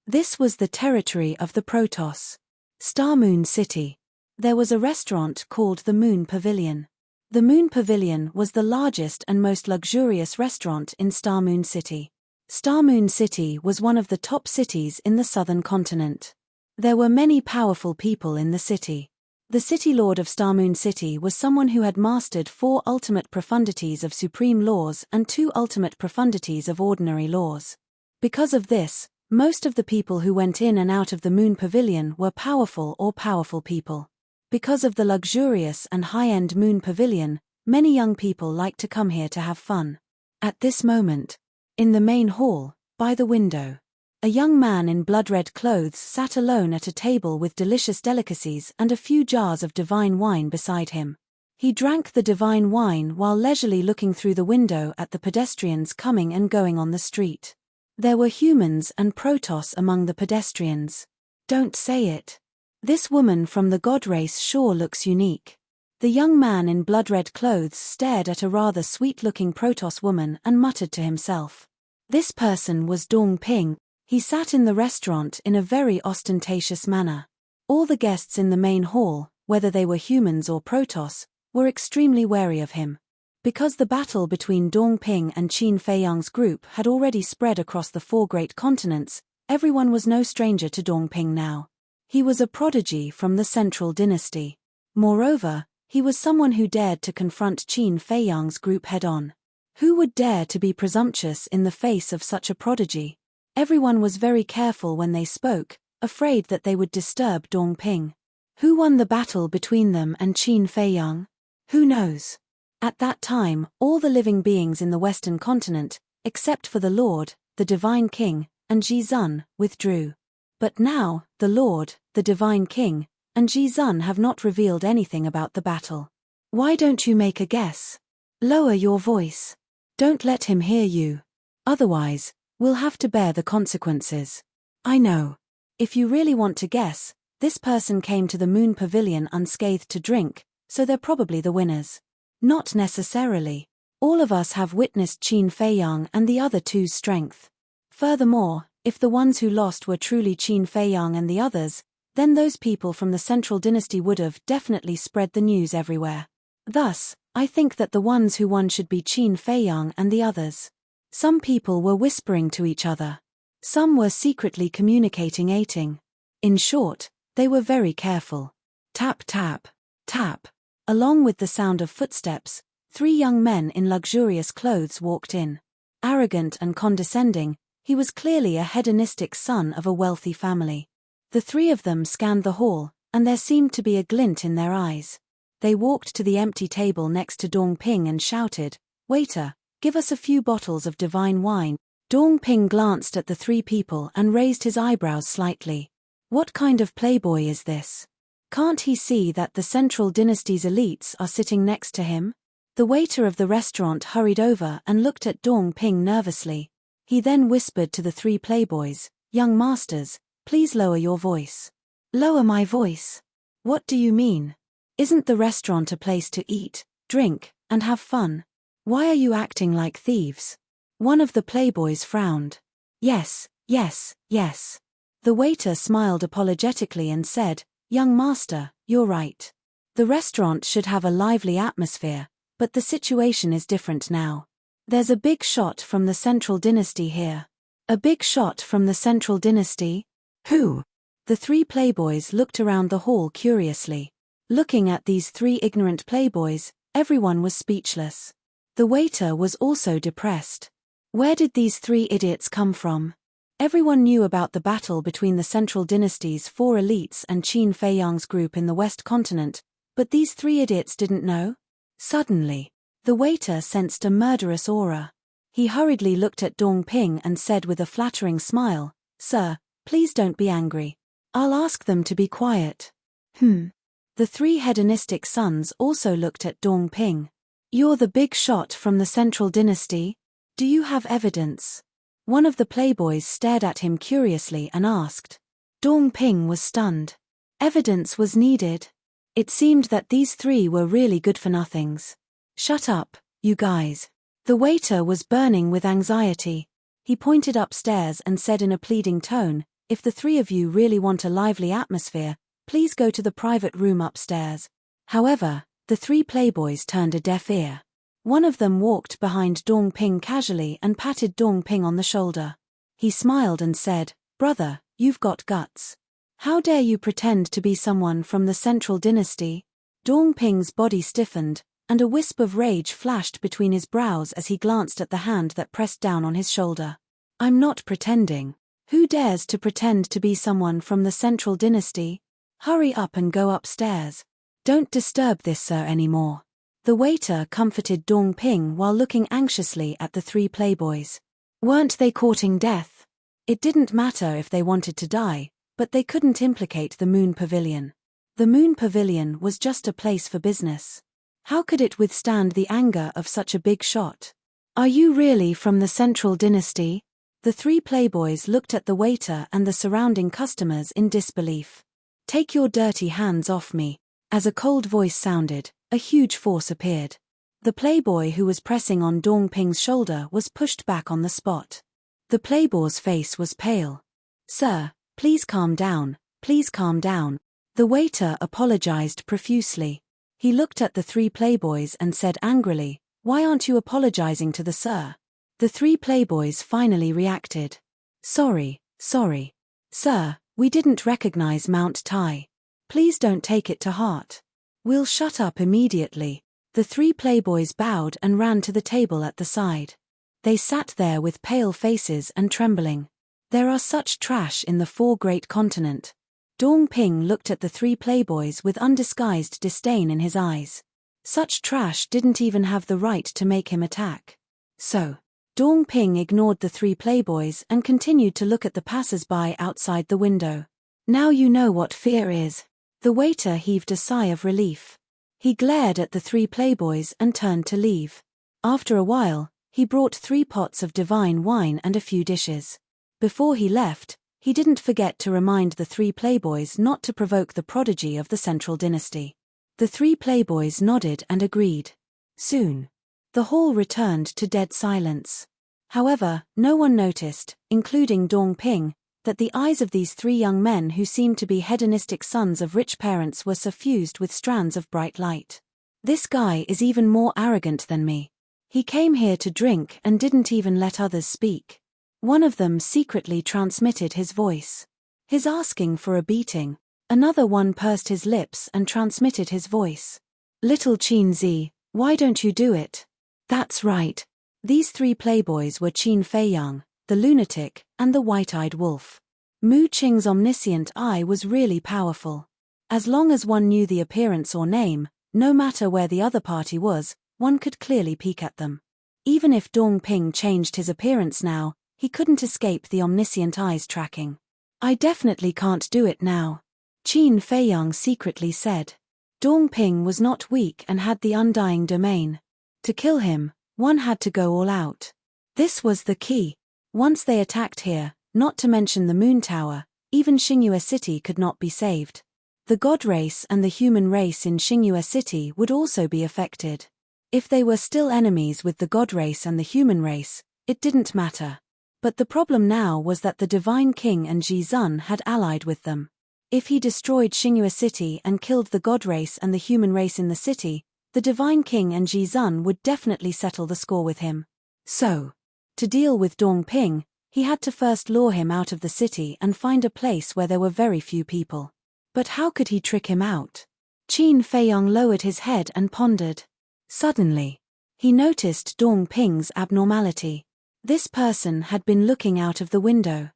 This was the territory of the Protoss. Star Moon City. There was a restaurant called the Moon Pavilion. The Moon Pavilion was the largest and most luxurious restaurant in Star Moon City. Star Moon City was one of the top cities in the Southern Continent. There were many powerful people in the city. The City Lord of Star Moon City was someone who had mastered 4 ultimate profundities of supreme laws and 2 ultimate profundities of ordinary laws. Because of this, most of the people who went in and out of the Moon Pavilion were powerful or powerful people. Because of the luxurious and high-end Moon Pavilion, many young people liked to come here to have fun. At this moment, in the main hall, by the window, a young man in blood-red clothes sat alone at a table with delicious delicacies and a few jars of divine wine beside him. He drank the divine wine while leisurely looking through the window at the pedestrians coming and going on the street. There were humans and Protoss among the pedestrians. Don't say it. This woman from the god race sure looks unique. The young man in blood-red clothes stared at a rather sweet-looking Protoss woman and muttered to himself. This person was Dong Ping. He sat in the restaurant in a very ostentatious manner. All the guests in the main hall, whether they were humans or Protoss, were extremely wary of him. Because the battle between Dong Ping and Qin Feiyang's group had already spread across the 4 great continents, everyone was no stranger to Dong Ping now. He was a prodigy from the Central Dynasty. Moreover, he was someone who dared to confront Qin Feiyang's group head-on. Who would dare to be presumptuous in the face of such a prodigy? Everyone was very careful when they spoke, afraid that they would disturb Dong Ping. Who won the battle between them and Qin Feiyang? Who knows? At that time, all the living beings in the Western continent, except for the Lord, the Divine King, and Ji Zun, withdrew. But now, the Lord, the Divine King, and Ji Zun have not revealed anything about the battle. Why don't you make a guess? Lower your voice. Don't let him hear you. Otherwise, we'll have to bear the consequences. I know. If you really want to guess, this person came to the Moon Pavilion unscathed to drink, so they're probably the winners. Not necessarily. All of us have witnessed Qin Feiyang and the other two's strength. Furthermore, if the ones who lost were truly Qin Feiyang and the others, then those people from the Central Dynasty would have definitely spread the news everywhere. Thus, I think that the ones who won should be Qin Feiyang and the others. Some people were whispering to each other. Some were secretly communicating ating. In short, they were very careful. Tap tap, tap. Along with the sound of footsteps, 3 young men in luxurious clothes walked in. Arrogant and condescending, he was clearly a hedonistic son of a wealthy family. The 3 of them scanned the hall, and there seemed to be a glint in their eyes. They walked to the empty table next to Dong Ping and shouted, "Waiter, give us a few bottles of divine wine." Dong Ping glanced at the 3 people and raised his eyebrows slightly. What kind of playboy is this? Can't he see that the Central Dynasty's elites are sitting next to him? The waiter of the restaurant hurried over and looked at Dong Ping nervously. He then whispered to the 3 playboys, "Young masters, please lower your voice." "Lower my voice? What do you mean? Isn't the restaurant a place to eat, drink, and have fun? Why are you acting like thieves?" One of the playboys frowned. Yes. The waiter smiled apologetically and said, "Young master, you're right. The restaurant should have a lively atmosphere, but the situation is different now. There's a big shot from the Central Dynasty here." "A big shot from the Central Dynasty? Who?" The 3 playboys looked around the hall curiously. Looking at these 3 ignorant playboys, everyone was speechless. The waiter was also depressed. Where did these 3 idiots come from? Everyone knew about the battle between the Central Dynasty's 4 elites and Qin Feiyang's group in the West Continent, but these 3 idiots didn't know? Suddenly, the waiter sensed a murderous aura. He hurriedly looked at Dong Ping and said with a flattering smile, "Sir, please don't be angry. I'll ask them to be quiet." The 3 hedonistic sons also looked at Dong Ping. "You're the big shot from the Central Dynasty? Do you have evidence?" One of the playboys stared at him curiously and asked. Dong Ping was stunned. Evidence was needed. It seemed that these three were really good-for-nothings. Shut up, you guys. The waiter was burning with anxiety. He pointed upstairs and said in a pleading tone, if the three of you really want a lively atmosphere, please go to the private room upstairs. However, the three playboys turned a deaf ear. One of them walked behind Dong Ping casually and patted Dong Ping on the shoulder. He smiled and said, "Brother, you've got guts. How dare you pretend to be someone from the Central Dynasty?" Dong Ping's body stiffened, and a wisp of rage flashed between his brows as he glanced at the hand that pressed down on his shoulder. "I'm not pretending. Who dares to pretend to be someone from the Central Dynasty? Hurry up and go upstairs. Don't disturb this sir anymore." The waiter comforted Dong Ping while looking anxiously at the three playboys. Weren't they courting death? It didn't matter if they wanted to die, but they couldn't implicate the Moon Pavilion. The Moon Pavilion was just a place for business. How could it withstand the anger of such a big shot? "Are you really from the Central Dynasty?" The three playboys looked at the waiter and the surrounding customers in disbelief. "Take your dirty hands off me." As a cold voice sounded, a huge force appeared. The playboy who was pressing on Dong Ping's shoulder was pushed back on the spot. The playboy's face was pale. "Sir, please calm down, please calm down." The waiter apologized profusely. He looked at the three playboys and said angrily, "Why aren't you apologizing to the sir?" The three playboys finally reacted. Sorry. Sir, we didn't recognize Mount Tai. Please don't take it to heart." "We'll shut up immediately." The three playboys bowed and ran to the table at the side. They sat there with pale faces and trembling. There are such trash in the four great continent. Dong Ping looked at the three playboys with undisguised disdain in his eyes. Such trash didn't even have the right to make him attack. So, Dong Ping ignored the three playboys and continued to look at the passers-by outside the window. "Now you know what fear is." The waiter heaved a sigh of relief. He glared at the three playboys and turned to leave. After a while, he brought 3 pots of divine wine and a few dishes. Before he left, he didn't forget to remind the 3 playboys not to provoke the prodigy of the Central Dynasty. The 3 playboys nodded and agreed. Soon, the hall returned to dead silence. However, no one noticed, including Dong Ping, that the eyes of these 3 young men who seemed to be hedonistic sons of rich parents were suffused with strands of bright light. "This guy is even more arrogant than me. He came here to drink and didn't even let others speak." One of them secretly transmitted his voice. "He's asking for a beating." Another one pursed his lips and transmitted his voice. "Little Qin Zi, why don't you do it?" That's right. These 3 playboys were Qin Feiyang, the lunatic, and the white-eyed wolf. Mu Qing's omniscient eye was really powerful. As long as one knew the appearance or name, no matter where the other party was, one could clearly peek at them. Even if Dong Ping changed his appearance now, he couldn't escape the omniscient eye's tracking. "I definitely can't do it now," Qin Feiyang secretly said. Dong Ping was not weak and had the undying domain. To kill him, one had to go all out. This was the key. Once they attacked here, not to mention the Moon Tower, even Xingyue City could not be saved. The god race and the human race in Xingyue City would also be affected. If they were still enemies with the god race and the human race, it didn't matter. But the problem now was that the Divine King and Ji Zun had allied with them. If he destroyed Xingyue City and killed the god race and the human race in the city, the Divine King and Ji Zun would definitely settle the score with him. So, to deal with Dong Ping, he had to first lure him out of the city and find a place where there were very few people. But how could he trick him out? Qin Feiyang lowered his head and pondered. Suddenly, he noticed Dong Ping's abnormality. This person had been looking out of the window.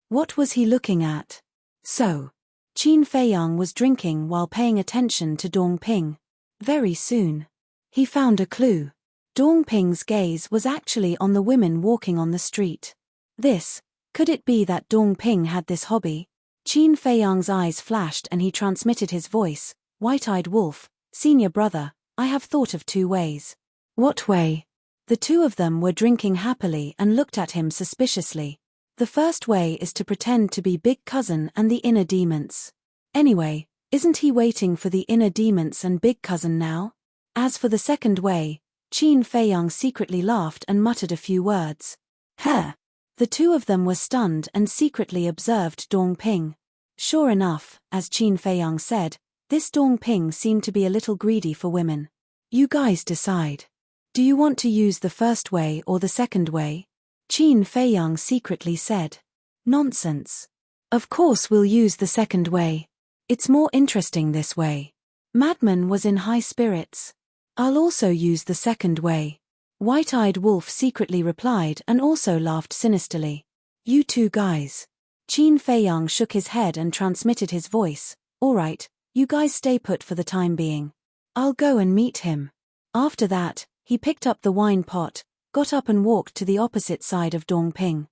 What was he looking at? So, Qin Feiyang was drinking while paying attention to Dong Ping. Very soon, he found a clue. Dong Ping's gaze was actually on the women walking on the street. Could it be that Dong Ping had this hobby? Qin Feiyang's eyes flashed and he transmitted his voice. "White-eyed wolf, senior brother, I have thought of 2 ways." "What way?" The 2 of them were drinking happily and looked at him suspiciously. "The first way is to pretend to be big cousin and the inner demons. Anyway, Isn't he waiting for the inner demons and big cousin now? As for the second way, Qin Feiyang secretly laughed and muttered a few words. Heh! The two of them were stunned and secretly observed Dong Ping. Sure enough, as Qin Feiyang said, this Dong Ping seemed to be a little greedy for women. You guys decide. Do you want to use the first way or the second way? Qin Feiyang secretly said. Nonsense. Of course we'll use the second way. It's more interesting this way. Madman was in high spirits. I'll also use the second way. White-eyed Wolf secretly replied and also laughed sinisterly. You two guys. Qin Feiyang shook his head and transmitted his voice. All right, you guys stay put for the time being. I'll go and meet him. After that, he picked up the wine pot, got up and walked to the opposite side of Dong Ping.